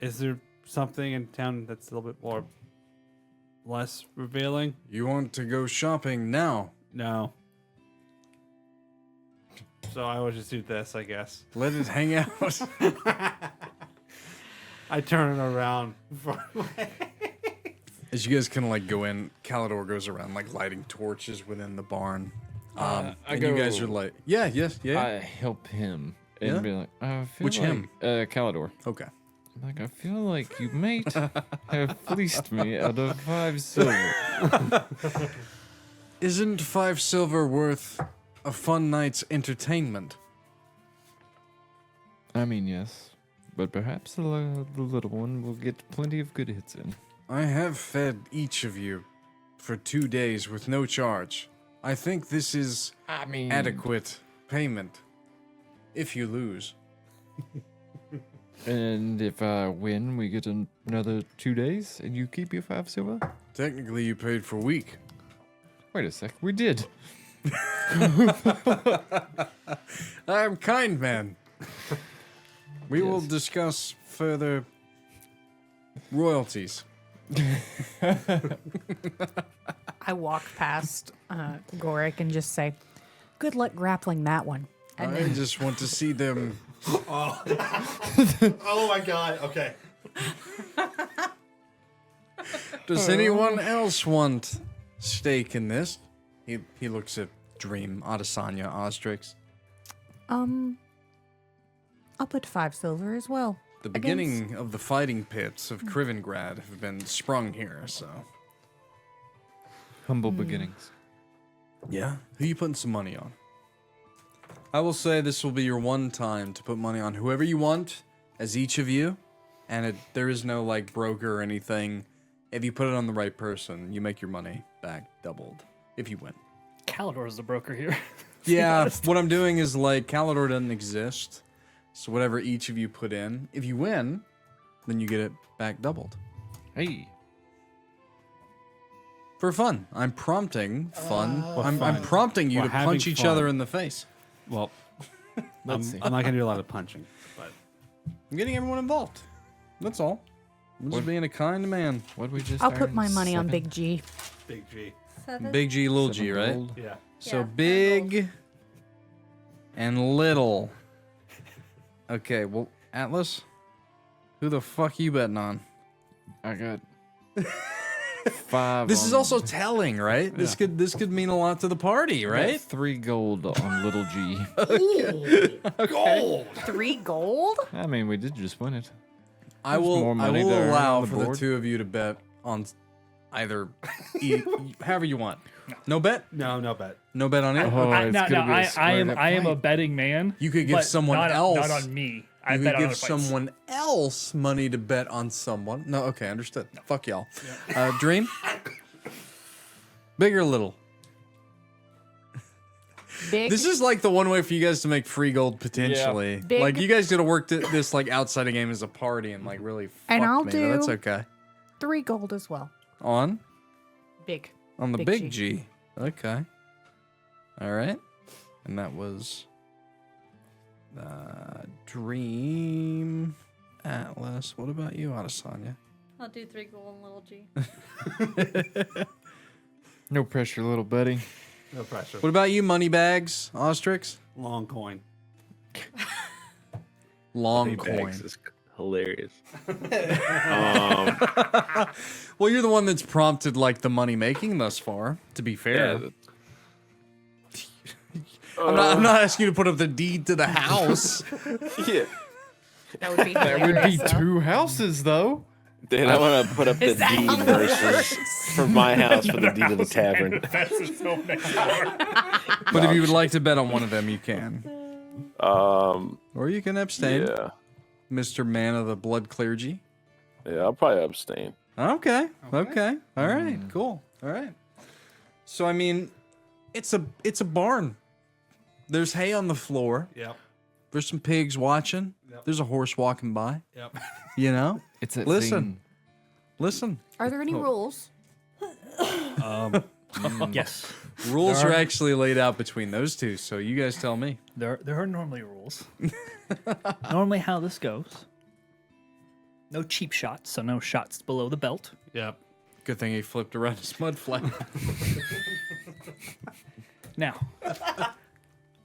is there something in town that's a little bit more less revealing? You want to go shopping now? No. So I will just do this, I guess. Let it hang out. I turn it around. As you guys kind of like go in, Calidor goes around like lighting torches within the barn. And you guys are like, yeah. I help him and Yeah? be like, I feel Which like, him? Calidor. Okay. Like, I feel like you might have fleeced me out of 5 silver. Isn't 5 silver worth a fun night's entertainment? I mean, yes, but perhaps the little one will get plenty of good hits in. I have fed each of you for 2 days with no charge. I think this is I mean, adequate payment. If you lose. And if I win, we get another 2 days, and you keep your 5 silver? Technically, you paid for a week. Wait a sec, we did. I am kind man. We will discuss further royalties. I walk past Gorik and just say, "Good luck grappling that one." And I just want to see them. Oh my god. Okay. Does anyone else want stake in this? He looks at Dream, Adasonya, Oztrix. I'll put 5 silver as well. The beginning of the fighting pits of Krivengrad have been sprung here, so. Humble beginnings. Yeah? Who you putting some money on? I will say this will be your one time to put money on whoever you want, as each of you, and there is no, like, broker or anything. If you put it on the right person, you make your money back doubled, if you win. Calidor is the broker here. Yeah, what I'm doing is, like, Calidor doesn't exist, so whatever each of you put in, if you win, then you get it back doubled. Hey. For fun. I'm prompting fun. I'm fun? prompting you We're to punch having each fun. other in the face. Well, Let's see. I'm not gonna do a lot of punching, but I'm getting everyone involved. That's all. I'm just being a kind man. What we just I'll put earned? my money on 7? Big G. Big G. Big G, little G, 7 right? gold? Yeah. So Yeah, big and little. Okay, well, Atlas, who the fuck you betting on? I got 5. This is on- also telling, right? This could mean a lot to the party, I got right? 3 gold on little G. Gold. 3 gold? I mean, we did just win it. I There's will more money there allow on the for the board. 2 of you to bet on either however you want. No bet? No bet. No bet on it? Oh, I, it's no, gonna be a I am squared up I am a fight. betting man. You could give but someone not, else. Not on me. I You bet could on give other fights. someone else money to bet on someone. No, okay, understood. Fuck y'all. Dream? Big or little? Big. This is like the one way for you guys to make free gold potentially. Big. Like you guys could have worked this like outside a game as a party and like really fucked And I'll me, but that's do- okay. 3 gold as well. On Big. the Big big G. G. Okay. All right. And that was Dream Atlas. What about you, Adasonya? I'll do 3 gold and little G. No pressure, little buddy. No pressure. What about you, Moneybags, Ostrix? Long coin. Long Bags coin. is hilarious. Well, you're the one that's prompted like the money making thus far. To be fair, I'm not asking you to put up the deed to the house. Yeah. That would be That would be hilarious, though. 2 houses, though. Then I want to put up the Is that deed how that versus for my house for the deed of the tavern. That's his home next door. But if you would like to bet on one of them, you can, or you can abstain, Yeah. Mr. Man of the Blood Clergy. Yeah, I'll probably abstain. Okay. All right. Cool. All right. So I mean, it's a barn. There's hay on the floor. Yep. There's some pigs watching. Yep. There's a horse walking by. Yep. You know. It's that Listen. thing. Listen. Are there any rules? Yes. Rules There are are- actually laid out between those two, so you guys tell me. There are normally rules. Normally how this goes. No cheap shots, so no shots below the belt. Yep. Good thing he flipped around his mud flap. Now,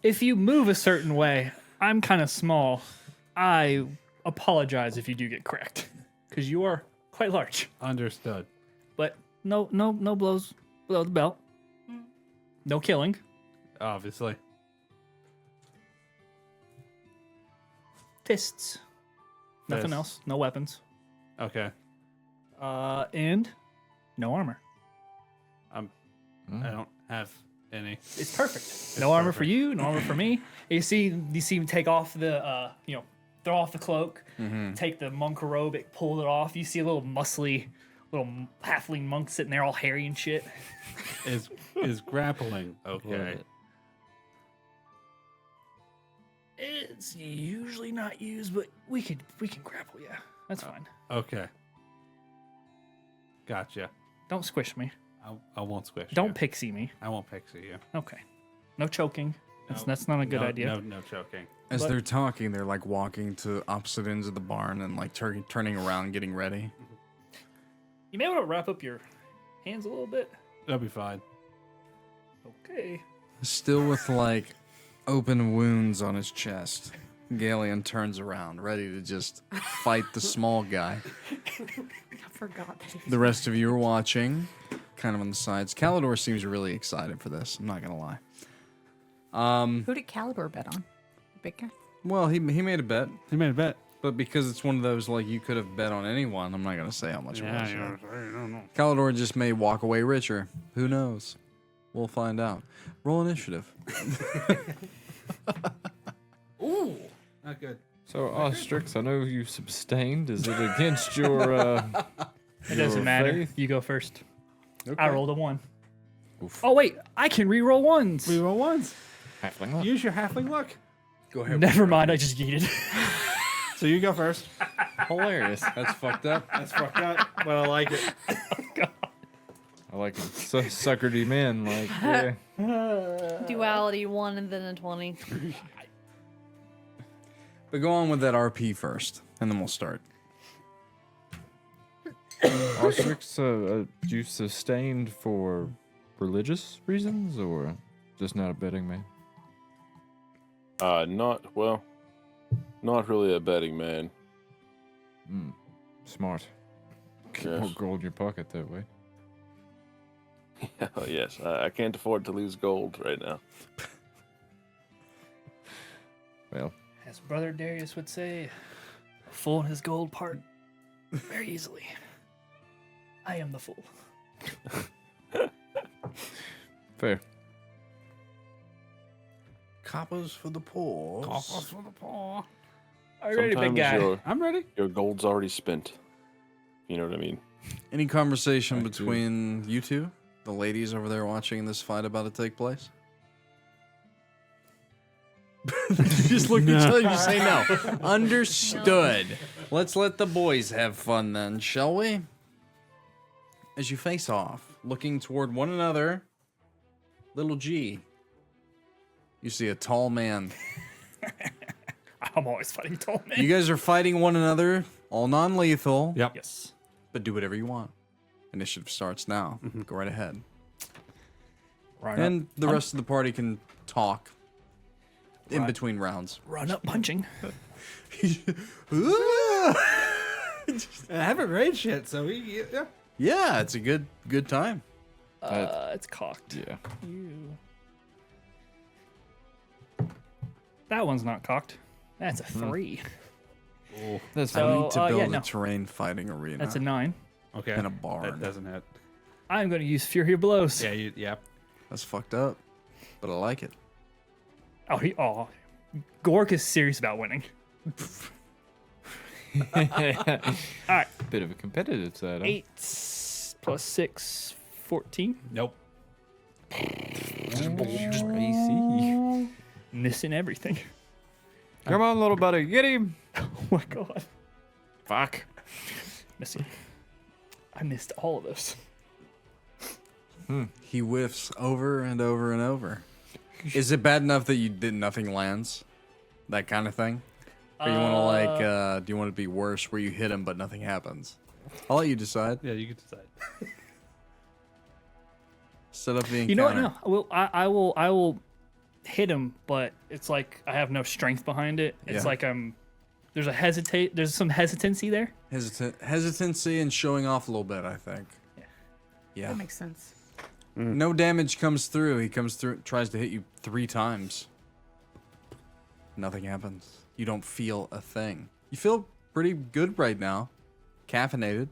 if you move a certain way, I'm kind of small. I apologize if you do get cracked, because you are quite large. Understood. But no blows below the belt. No killing. Obviously. Fists. Nothing Fists. else. No weapons. Okay. And no armor. I don't have any. It's perfect. No armor for you, no armor for me. You see him take off the, throw off the cloak, take the monk robe, pull it off. You see a little muscly, little halfling monk sitting there all hairy and shit. Is grappling okay? It's usually not used, but we can grapple. Yeah, that's fine. Okay. Gotcha. Don't squish me. I won't squish. Don't you. pixie me. I won't pixie you. Okay. No choking. No, That's not a good no, idea. No choking. As But- they're talking, they're like walking to opposite ends of the barn and like turning around, getting ready. You may want to wrap up your hands a little bit. That'll be fine. Okay. Still with like open wounds on his chest, Gailian turns around, ready to just fight the small guy. I forgot that. The rest of you are watching, kind of on the sides. Calidor seems really excited for this. I'm not gonna lie. Who did Calidor bet on? The big guy? Well, he made a bet, He made a bet. but because it's one of those like you could have bet on anyone, I'm not gonna say how much it was. I don't know. Calidor just may walk away richer. Who knows? We'll find out. Roll initiative. Ooh. Not good. So, Oztrix, I know you abstained. Is it against your, It doesn't your matter. faith? You go first. Okay. I rolled a 1. Oof. Oh wait, I can re-roll ones. We roll ones. Halfling luck. Use your halfling luck. Go ahead. Never mind, I just yeeted. So you go first. Hilarious. That's fucked up. That's fucked up, but I like it. I like it. Suckered man. Like, yeah. Duality 1 and then a 20. But go on with that RP first, and then we'll start. Oztrix, you sustained for religious reasons or just not a betting man? Not really a betting man. Smart. Keep Yes. more gold in your pocket that way. Oh, yes, I can't afford to lose gold right now. Well, As Brother Darius would say, a fool in his gold part very easily. I am the fool. fair. Coppers for the poor. For the paw. Are you ready, big Sometimes guy? I'm ready. your gold's already spent. You know what I mean? Any conversation I do. between you two, the ladies over there watching this fight about to take place? You just look at each other and you say no. Understood. Let's let the boys have fun then, shall we? As you face off, looking toward one another, little G, you see a tall man. I'm always fighting tall men. You guys are fighting one another, all non-lethal. Yep. Yes. But do whatever you want. Initiative starts now. Go right ahead. Run And up, the rest of the party can talk in Right. between rounds. run up punching. I haven't raged yet, so yeah. Yeah, it's a good time. It's cocked. Yeah. You. That one's not cocked. That's a 3. That's I So, need to build yeah, a no. terrain fighting arena. That's a 9. Okay. In a barn. That doesn't hit. I'm going to use Fury of Blows. Yeah. Yeah. That's fucked up, but I like it. Oh, Gorik is serious about winning. All right. Bit of a competitive side, huh? 8 plus 6, 14. Nope. AC. Missing everything. Come on, little buddy, get him. Oh my god. Fuck. Missing. I missed all of those. He whiffs over and over and over. Is it bad enough that you did nothing lands? That kind of thing? Or you want to like, do you want it to be worse where you hit him but nothing happens? I'll let you decide. Yeah, you can decide. Set up the encounter. You know what? No, I will hit him, but it's like I have no strength behind it. It's Yeah. like there's some hesitancy there. Hesitancy and showing off a little bit, I think. Yeah. That makes sense. No damage comes through. He comes through, tries to hit you 3 times. Nothing happens. You don't feel a thing. You feel pretty good right now. Caffeinated.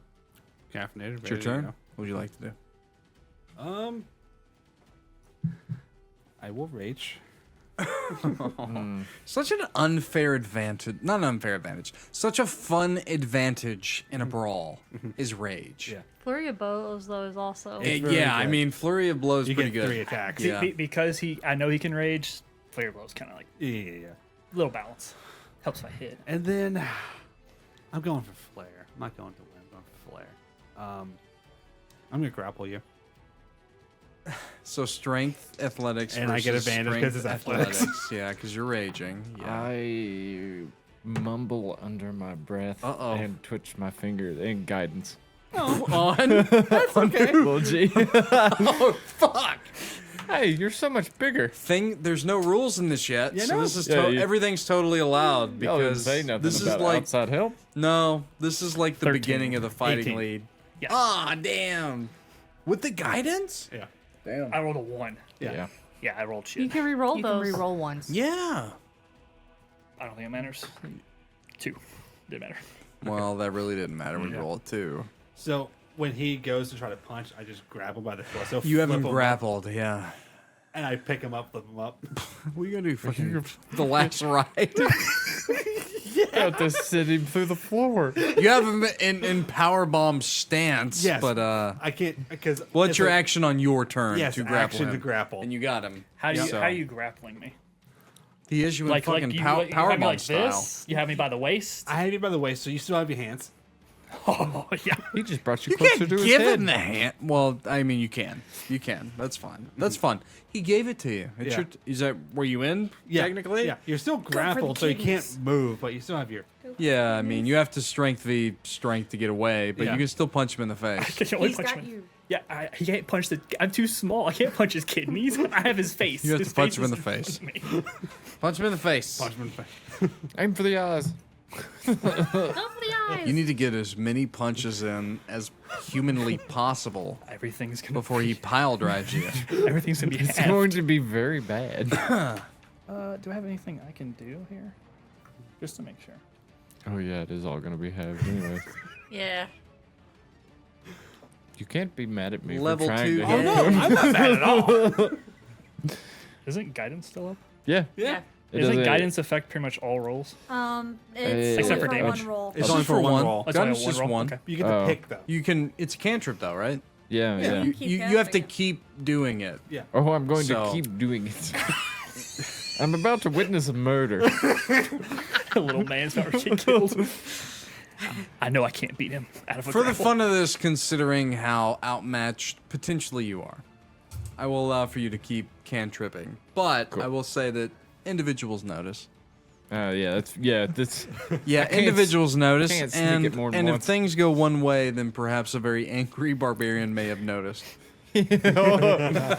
Caffeinated. It's your ready to turn. go. What would you like to do? I will rage. Such an unfair advantage. Not an unfair advantage. Such a fun advantage in a brawl is rage. Yeah. Flurry of Bows, though, is also. very Yeah, I good. mean, Flurry of Blows You pretty get good. 3 attacks. Yeah. Because I know he can rage. Flare blow's kind of like Yeah. a little balance. Helps if I hit. And then I'm going for flare. I'm not going to win. I'm going for flare. I'm gonna grapple you. So strength, athletics, And I get versus advantage strength, 'cause it's athletics. Yeah, because you're raging. Yeah. I mumble under my breath Uh-oh. and twitch my finger and guidance. on. That's okay. Little G. Oh fuck! Hey, you're so much bigger. There's no rules in this yet, so no. this is Yeah, you- everything's totally allowed Y'all didn't because say nothing this is about like outside help. no, this is like the 13, beginning of the fighting 18. lead. Yeah. Ah, damn! With the guidance? Yeah. I rolled a 1. Yeah. Yeah, I rolled shit. You can re-roll You those. can re-roll ones. Yeah. I don't think it matters. 2. Didn't matter. Well, that really didn't matter when you Yeah. rolled 2. So when he goes to try to punch, I just grab him by the foot. So You flip haven't him up, grappled, yeah. and I pick him up, flip him up. What are you gonna do? Fucking the last ride? Got to sit him through the floor. You have him in powerbomb stance, Yes, but I can't because. what's your action on your turn Yes, to grapple action him? to grapple. And you got him. How do you So- how are you grappling me? He is you in fucking you, power you have me bomb like style. this? You have me by the waist? I have you by the waist, so you still have your hands. Oh yeah. He just brought you You closer can't to his give head. him the hand. Well, I mean, you can. You can. That's fine. That's fun. He gave it to you. It's Yeah. your is that were you in? Technically. Yeah, you're still grappled, so you can't move, but you still have your. Yeah. I mean, you have to strength to get away, but Yeah. you can still punch him in the face. I can only He's punch got him. you. Yeah, he can't punch the. I'm too small. I can't punch his kidneys. I have his face. You have His to punch face him in is the face. front of me. Punch him in the face. Punch him in the face. Aim for the eyes. Go for the eyes. You need to get as many punches in as humanly possible Everything's gonna. before he pile drives you. Everything's gonna be. It's halved. going to be very bad. Do I have anything I can do here? Just to make sure. Oh yeah, it is all going to be halved anyway. Yeah. You can't be mad at me Level for trying 2 to hit. help him. I'm not mad at all. Isn't guidance still up? Yeah. Yeah. It Doesn't doesn't- guidance affect pretty much all rolls? It's Except for only damage. one roll. It's Just only for one roll. That's only Guidance one just roll? one. Okay. You get to Oh. pick though. You can. It's a cantrip though, right? Yeah, yeah. You keep You have to casting it. keep doing it. Oh, I'm going So- to keep doing it. I'm about to witness a murder. A little man's about to get killed. I know I can't beat him out of a For the grapple. fun of this, considering how outmatched potentially you are, I will allow for you to keep cantripping. But Cool. I will say that individuals notice. That's Yeah, can't individuals notice, can't sneak and, it more than and if once. things go one way, then perhaps a very angry barbarian may have noticed. Alright,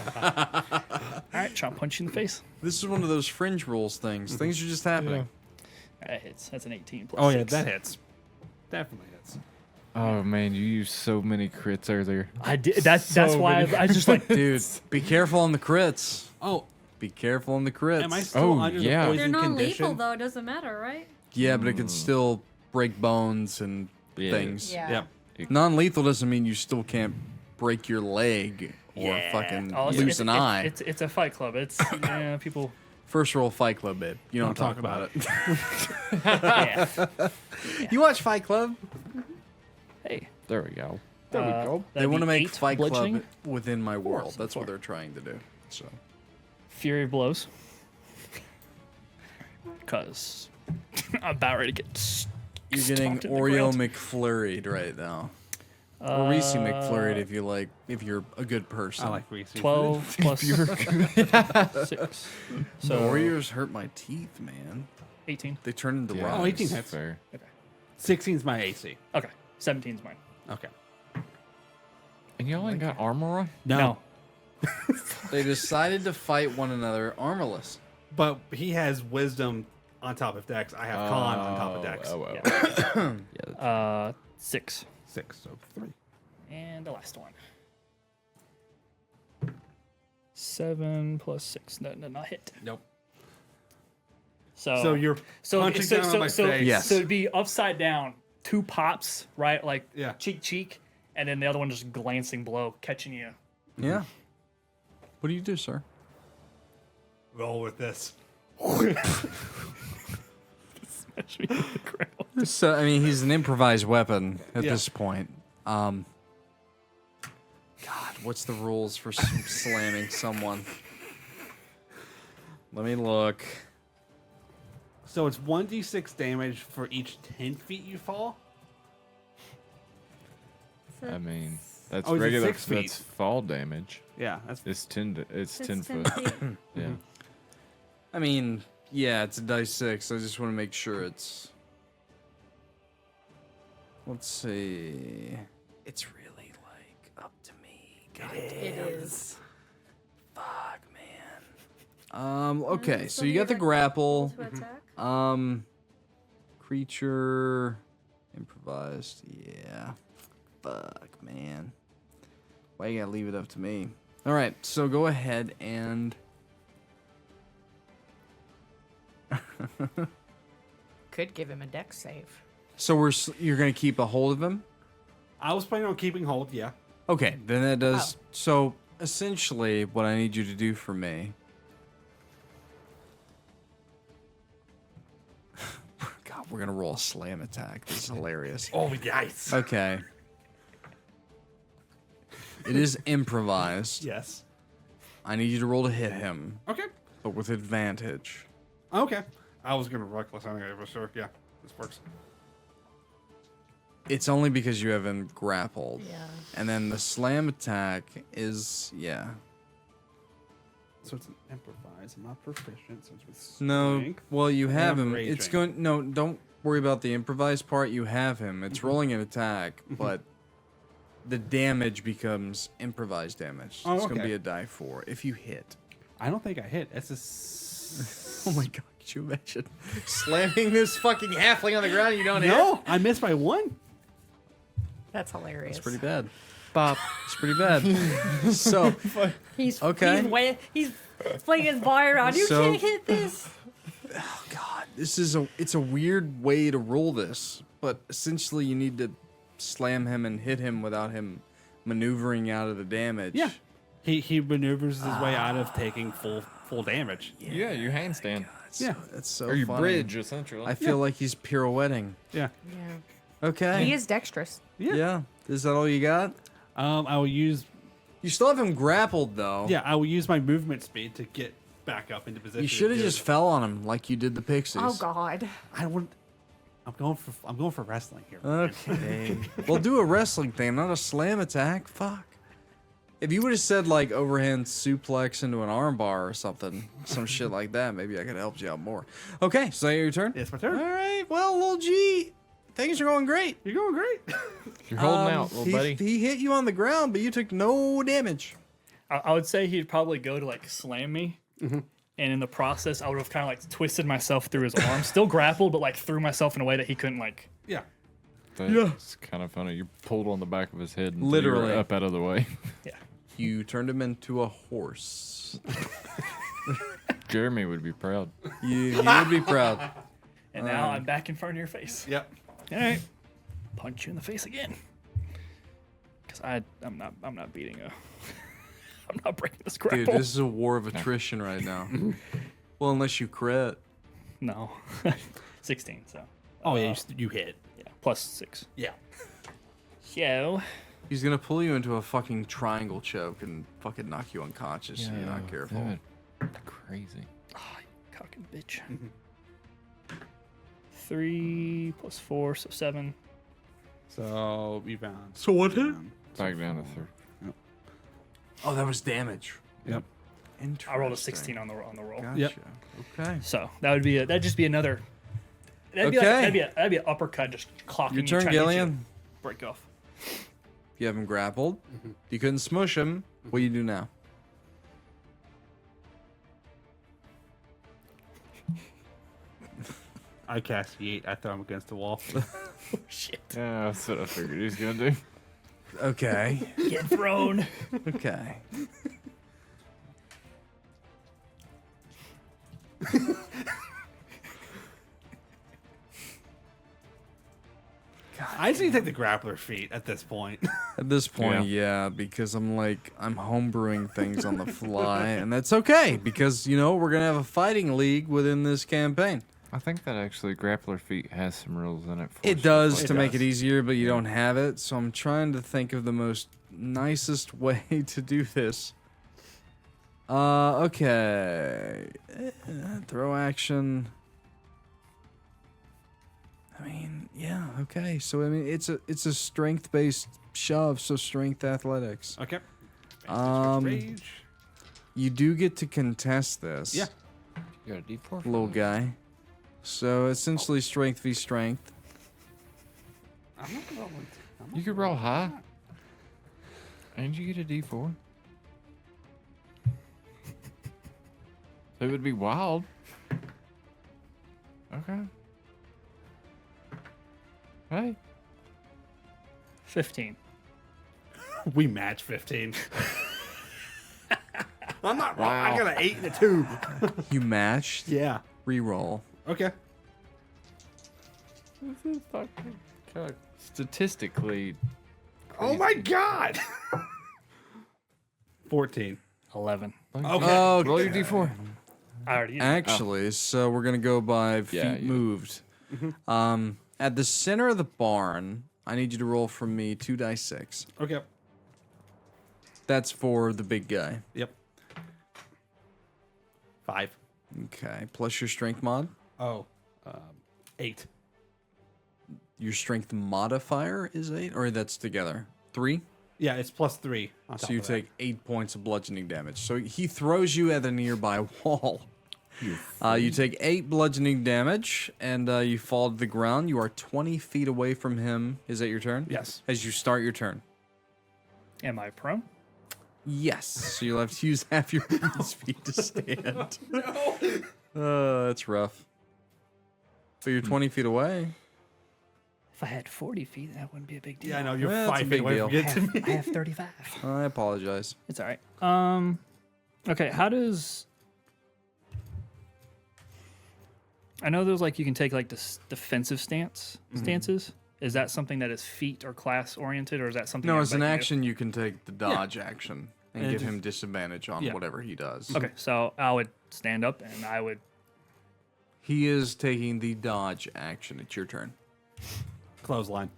try and punch you in the face. This is one of those fringe rules things. Things are just happening. That hits. That's an 18 plus Oh yeah, 6. that hits. Definitely hits. Oh man, you used so many crits earlier. I did. That's So why many- I just like. Dude, be careful on the crits. Oh, Be careful on the crits. am I still Oh, under yeah. the They're poison non-lethal condition? though. It doesn't matter, right? Yeah, but it can still break bones and Yeah. things. Yeah. Yep. Non-lethal doesn't mean you still can't break your leg or fucking Oh, lose an eye. It's a fight club. It's yeah, people. First roll Fight Club, babe. You don't talk about it. Yeah. You watch Fight Club? Hey. There we go. They want to make 8 Fight bludgeoning. Club within my world. so That's what 4. they're trying to do. So Fury of blows. Cause I'm about ready to get. you're getting stomped in the Oreo ground. McFlurried right now. Or Reese McFlurry if you like, if you're a good person. I like Reese. 12 plus 6. So Warriors hurt my teeth, man. 18. They turn into Yeah, rocks. 18 that's hits. fair. 16's my AC. Okay. 17's mine. Okay. And y'all ain't got armor on? No. They decided to fight one another armorless. But he has wisdom on top of Dex. I have con on top of Dex. Yeah. 6. 6, so 3. And the last one. 7 plus 6. No, not hit. Nope. So you're punching down on my face. Yes. So it'd be upside down, 2 pops, right? Like Yeah. cheek, and then the other one just glancing below, catching you. Yeah. What do you do, sir? Roll with this. Smash me in the ground. So, I mean, he's an improvised weapon at Yeah. this point. God, what's the rules for slamming someone? Let me look. So it's 1d6 damage for each 10 feet you fall. I mean, that's Oh, is it regular. 6 feet? That's fall damage. Yeah, that's It's 10. It's 10 It's 10 foot. feet. Yeah. I mean, yeah, it's a dice 6. I just want to make sure it's... Let's see. It's really, like, up to me. It is. Fuck, man. Okay, so So you you got the got- grapple. To attack. Creature... Improvised, yeah. Fuck, man. Why you gotta leave it up to me? Alright, so go ahead and... Could give him a dex save. So you're gonna keep a hold of him? I was planning on keeping hold, yeah. Okay, then that does... So, essentially, what I need you to do for me... God, we're gonna roll a slam attack. This is hilarious. Oh, yikes. Okay. It is improvised. Yes. I need you to roll to hit him, Okay. but with advantage. Okay. I was going to reckless anyway, but sure. Yeah, this works. It's only because you have him grappled. Yeah. And then the slam attack is, yeah. So it's an improvise. I'm not proficient, so it's with No, strength. well, you have I'm him. It's raging. going, no, don't worry about the improvised part. You have him. It's rolling an attack, but the damage becomes improvised damage. Oh, It's going to okay. be a die 4 if you hit. I don't think I hit. It's a... Oh my god, could you imagine slamming this fucking halfling on the ground and you don't hit? No, I missed by 1. That's hilarious. It's pretty bad. Bop. It's pretty bad. So, He's Okay. He's flinging his bar around. You So- can't hit this. God, it's a weird way to roll this, but essentially you need to slam him and hit him without him maneuvering out of the damage. Yeah. He maneuvers his way out of taking full damage. Yeah, you handstand. Yeah. That's so Or you funny. bridge, essentially. I feel like he's pirouetting. Yeah. Yeah. Okay. He is dexterous. Yeah. Is that all you got? I will use You still have him grappled though. I will use my movement speed to get back up into position. You should have to- just fell on him like you did the pixies. Oh God. I wouldn't. I'm going for wrestling here. Okay. Well, do a wrestling thing, not a slam attack. Fuck. If you would have said like overhand suplex into an armbar or something, some shit like that, maybe I could have helped you out more. Okay, so your turn. It's my turn. All right. Well, little G, things are going great. You're going great. You're holding out, little buddy. He hit you on the ground, but you took no damage. I would say he'd probably go to like slam me, and in the process, I would have kind of like twisted myself through his arm, still grappled, but like threw myself in a way that he couldn't like. Yeah. It's kind of funny. You pulled on the back of his head and Literally. up out of the way. Yeah. You turned him into a horse. Jeremy would be proud. You would be proud. And now I'm back in front of your face. Yep. All right. Punch you in the face again. Because I'm not beating a. I'm not breaking this grapple. Dude, this is a war of attrition right now. Well, unless you crit. No. 16. So. Oh yeah, you hit. Yeah. Plus 6. Yeah. So. He's gonna pull you into a fucking triangle choke and fucking knock you unconscious if you're not careful. Dude, crazy. Oh, you cocking bitch. 3 plus 4, so 7. So rebound. So what hit? Back down to 30. Oh, that was damage. Yep. I rolled a 16 on the roll. Gotcha. Yep. Okay. So that'd just be another. That'd be Okay. that'd be an uppercut just clocking Your you, turn, trying to get you Gailian. break off. You have him grappled. You couldn't smush him. What do you do now? I cast Yeet. I throw him against the wall. Oh shit! Yeah, that's what I figured he was gonna do. Okay. Get thrown. Okay. I just need to take the grappler feat at this point. At this point, yeah, because I'm homebrewing things on the fly, and that's okay because we're gonna have a fighting league within this campaign. I think that actually Grappler Feet has some rules in it. For It us does play. to make it easier, but you don't have it, so I'm trying to think of the most nicest way to do this. Okay. Throw action. I mean, yeah, okay. So I mean, it's a strength-based shove, so strength athletics. Okay. Rage. You do get to contest this. Yeah. You got a D4? for Little that? guy. So essentially strength v strength. I'm not rolling. You could roll high. And you get a D4. So it would be wild. Okay. Hey. 15. We match 15. I'm not wrong. I Wow. got an 8 and a 2. You matched. Yeah. Reroll. Okay. This is fucking kind of statistically. Oh my god. 14. 11. Okay. Roll your D4. I already. Actually, so we're gonna go by feet Yeah, you- moved. At the center of the barn, I need you to roll from me 2d6. Okay. That's for the big guy. Yep. 5. Okay, plus your strength mod. Oh. 8. Your strength modifier is 8, or that's together 3. Yeah, it's plus 3. So you take 8 points of bludgeoning damage. So he throws you at a nearby wall. You take 8 bludgeoning damage, and you fall to the ground. You are 20 feet away from him. Is that your turn? Yes. As you start your turn. Am I prone? Yes. So you'll have to use half your speed to stand. No. That's rough. But you're 20 feet away. If I had 40 feet, that wouldn't be a big deal. Yeah, I know. You're Well, that's a 5 big feet away deal. from getting to me. I have 35. I apologize. It's all right. Okay. How does? I know there's you can take this defensive stances. Is that something that is feat or class oriented, or is that something? No, as an everybody can do? action, you can take the dodge action and And give just- him disadvantage on yeah. whatever he does. Okay, so I would stand up and I would. He is taking the dodge action. It's your turn. Clothesline.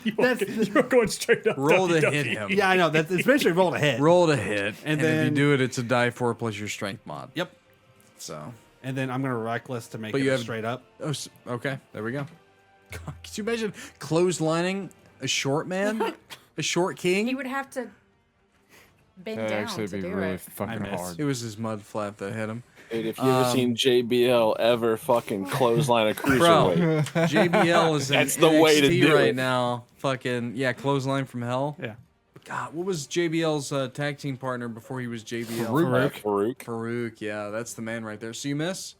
You're going straight up. Roll to WWE. hit him. Yeah, I know. That's it's basically roll to hit. Roll to hit, and if you then- do it, it's a die 4 plus your strength mod. Yep. So, And then I'm going to reckless to make But it you a have- straight up. okay, there we go. God, could you imagine clotheslining a short man, a short king? He would have to bend That'd down actually to be do really it. fucking missed. hard. It was his mud flap that hit him. Dude, if you ever seen JBL ever fucking clothesline a Bro, cruiserweight, JBL is in That's the way to NXT do right it. now. Fucking clothesline from hell. Yeah. God, what was JBL's tag team partner before he was JBL? Farouk. Farouk, yeah, that's the man right there. So you miss.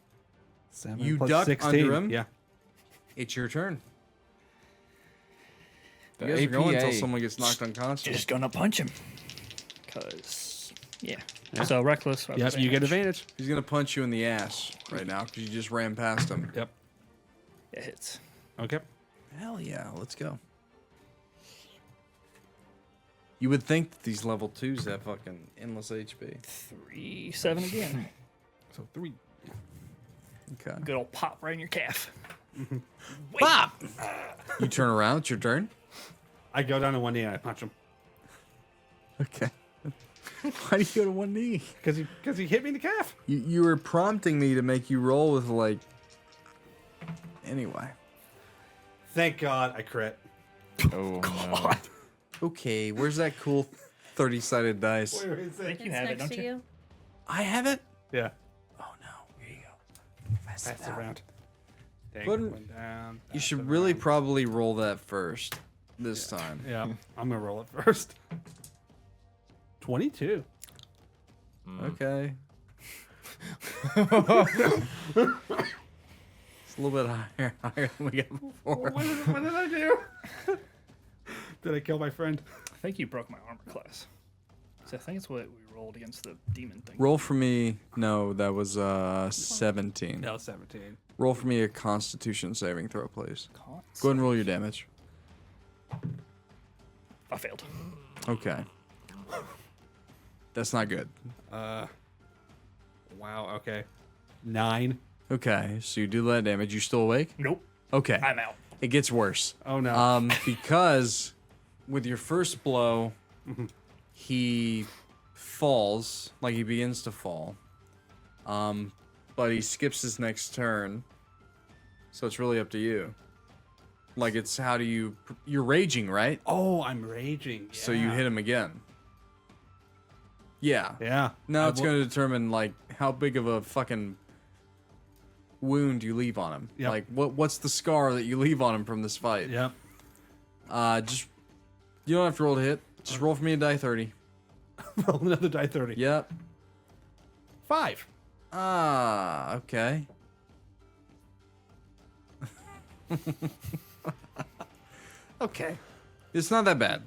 7 You plus duck 16. under him? Yeah. It's your turn. The You guys are going until APA. someone gets knocked unconscious. Just gonna punch him. Cause yeah. So reckless. Yep, you get advantage. He's gonna punch you in the ass right now because you just ran past him. Yep. It hits. Okay. Hell yeah, let's go. You would think that these level 2s have fucking endless HP. 3-7 again. So 3. Okay. Good old pop right in your calf. Pop! You turn around, it's your turn. I go down to one knee and I punch him. Okay. Why do you go to one knee? Because he hit me in the calf. You were prompting me to make you roll with Anyway. Thank God I crit. Oh no. Okay, where's that cool 30-sided dice? Where is I think it? you It's have it, next don't to you? you. I have it? Yeah. Oh no, here you go. Pass Pass it it out. around. Take Go ahead one down. You pass should it really around. probably roll that first this time. Yeah, I'm gonna roll it first. 22. Okay. It's a little bit higher than we got before. What did I do? Did I kill my friend? I think you broke my armor class. So I think it's what we rolled against the demon thing. Roll for me. No, that was 17. No, 17. Roll for me a Constitution saving throw, please. Cons. Go ahead and roll your damage. I failed. Okay. That's not good. Wow. Okay. 9. Okay, so you do that damage. You still awake? Nope. Okay. I'm out. It gets worse. Oh no. Because with your first blow, he falls, like he begins to fall. But he skips his next turn. So it's really up to you. Like it's how do you you're raging, right? Oh, I'm raging. So you hit him again. Yeah. Yeah. Now it's going to determine like how big of a fucking wound you leave on him. Yep. Like what's the scar that you leave on him from this fight? Yep. Just you don't have to roll to hit. Just roll for me a die 30. Roll another die 30. Yep. 5. Ah, okay. Okay. It's not that bad.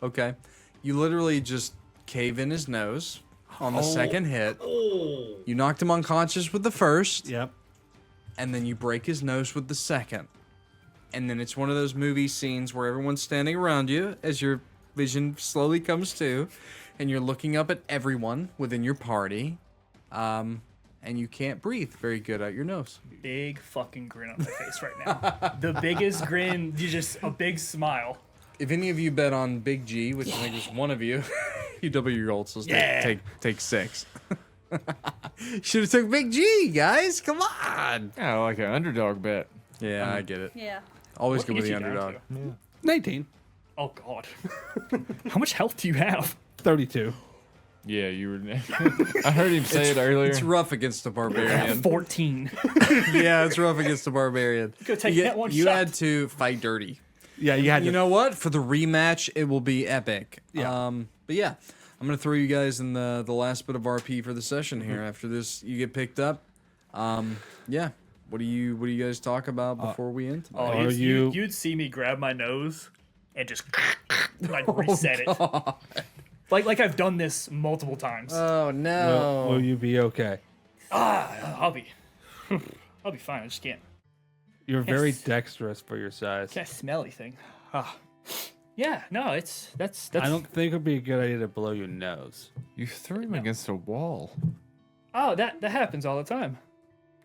Okay. You literally just cave in his nose on the second hit. You knocked him unconscious with the first, Yep. and then you break his nose with the second. And then it's one of those movie scenes where everyone's standing around you as your vision slowly comes to, and you're looking up at everyone within your party, and you can't breathe very good out your nose. Big fucking grin on my face right now. The biggest grin, you just a big smile. If any of you bet on Big G, which I think is one of you, you double your gold, so take 6. Should have took Big G, guys. Come on. Yeah, like an underdog bet. Yeah, I get it. Yeah. Always What go with gets the you down underdog. to? 19. Oh god. How much health do you have? 32. Yeah, you were. I heard him say it earlier. It's rough against a barbarian. 14. Yeah, it's rough against a barbarian. Could take You, that one you shot. had to fight dirty. Yeah, you had You to. know what? For the rematch, it will be epic. Yeah. But yeah, I'm gonna throw you guys in the last bit of RP for the session here. After this, you get picked up. Yeah. What do you guys talk about before we end? Oh, Are you'd see me grab my nose and just like reset it. Like I've done this multiple times. Oh no. Will you be okay? I'll be fine. I just can't You're very Yes. dexterous for your size. smell anything. Yeah, no, that's I don't think it'd be a good idea to blow your nose. You threw him against a wall. Oh, that happens all the time.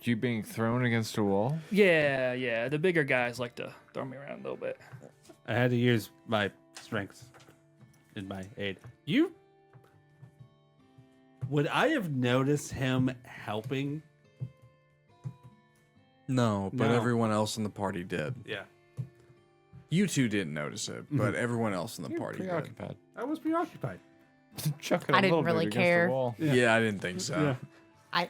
You being thrown against a wall? Yeah. The bigger guys like to throw me around a little bit. I had to use my strength in my aid. Would I have noticed him helping? No, but No. everyone else in the party did. Yeah. You two didn't notice it, but everyone else in the You're party did. preoccupied. I was preoccupied. Chuck it I a didn't little bit really against care. the wall. Yeah, I didn't think so. Yeah. I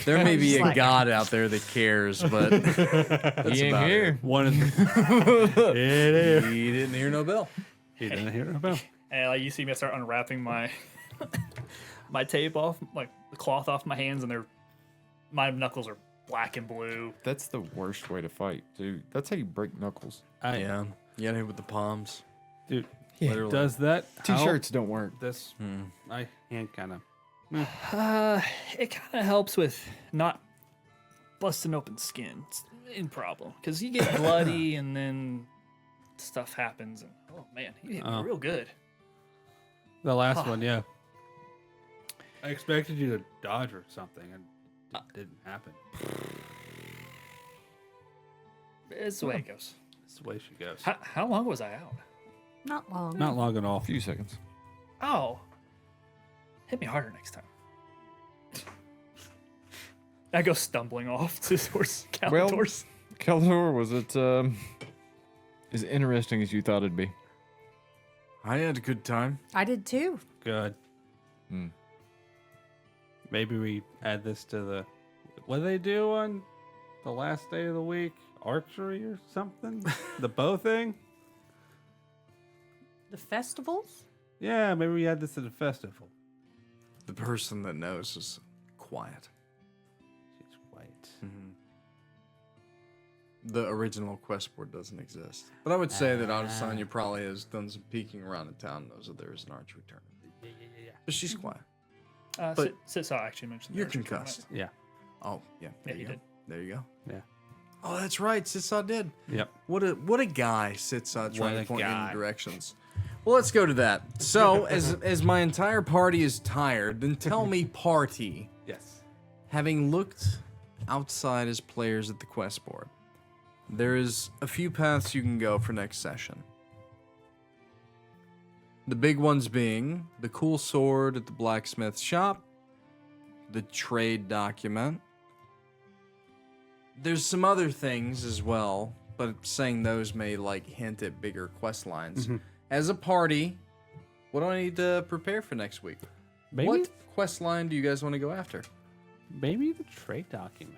There may be Just a like- god out there that cares, but that's He ain't about here. One of the. It is. it. He didn't hear no bell. He didn't hear about. And like you see me, I start unwrapping my my tape off, like the cloth off my hands, and my knuckles are black and blue. That's the worst way to fight, dude. That's how you break knuckles. Yeah, you gotta hit with the palms. Dude, Literally. does that help? T-shirts don't work. This my hand kind of. It kind of helps with not busting open skin. It's in problem because you get bloody and then stuff happens. And oh man, he hit me real good. The last one, yeah. I expected you to dodge or something, and it didn't happen. It's the way it goes. That's the way she goes. How long was I out? not long. Not long at all. A few seconds. Oh, hit me harder next time. I go stumbling off towards Calidor's. Caldor, was it as interesting as you thought it'd be. I had a good time. I did too. Good. Hmm. Maybe we add this to the. What do they do on the last day of the week? Archery or something? The bow thing? The festivals? Yeah, maybe we add this to the festival. The person that knows is quiet. She's white. The original quest board doesn't exist. But I would say that Adasonya probably has done some peeking around the town, knows that there is an archery tournament. Yeah. But she's quiet. But Sitsaw actually mentioned the You're archery concussed. Yeah. Oh, yeah. There Yeah, you he go. did. There you go. Yeah. Oh, that's right. Sitsaw did. Yep. What a guy, Sitsaw, trying What to a point you in guy. the directions. Well, let's go to that. So, as my entire party is tired, then tell me, party, Yes. having looked outside as players at the quest board, there is a few paths you can go for next session. The big ones being the cool sword at the blacksmith shop, the trade document. There's some other things as well, but saying those may like hint at bigger quest lines. As a party, what do I need to prepare for next week? Maybe, What quest line do you guys want to go after? maybe the trade document.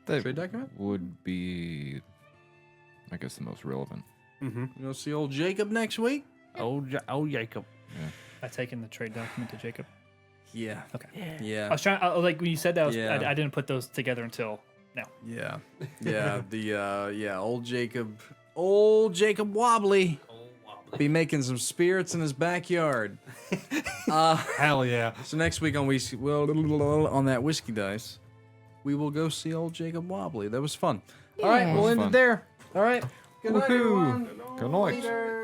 That Trade document? would be, I guess, the most relevant. Mm-hmm. You go see old Jacob next week? Oh, Jacob. I taken the trade document to Jacob. Yeah. Okay. Yeah. I was trying, like when you said that, Yeah. I didn't put those together until now. Yeah. Yeah. Old Jacob Wobbly. Be making some spirits in his backyard. Hell yeah. So next week on on that whiskey dice, we will go see old Jacob Wobbly. That was fun. All right, Yeah. we'll end it Fun. there. All right. Good night, everyone. Good night. Later.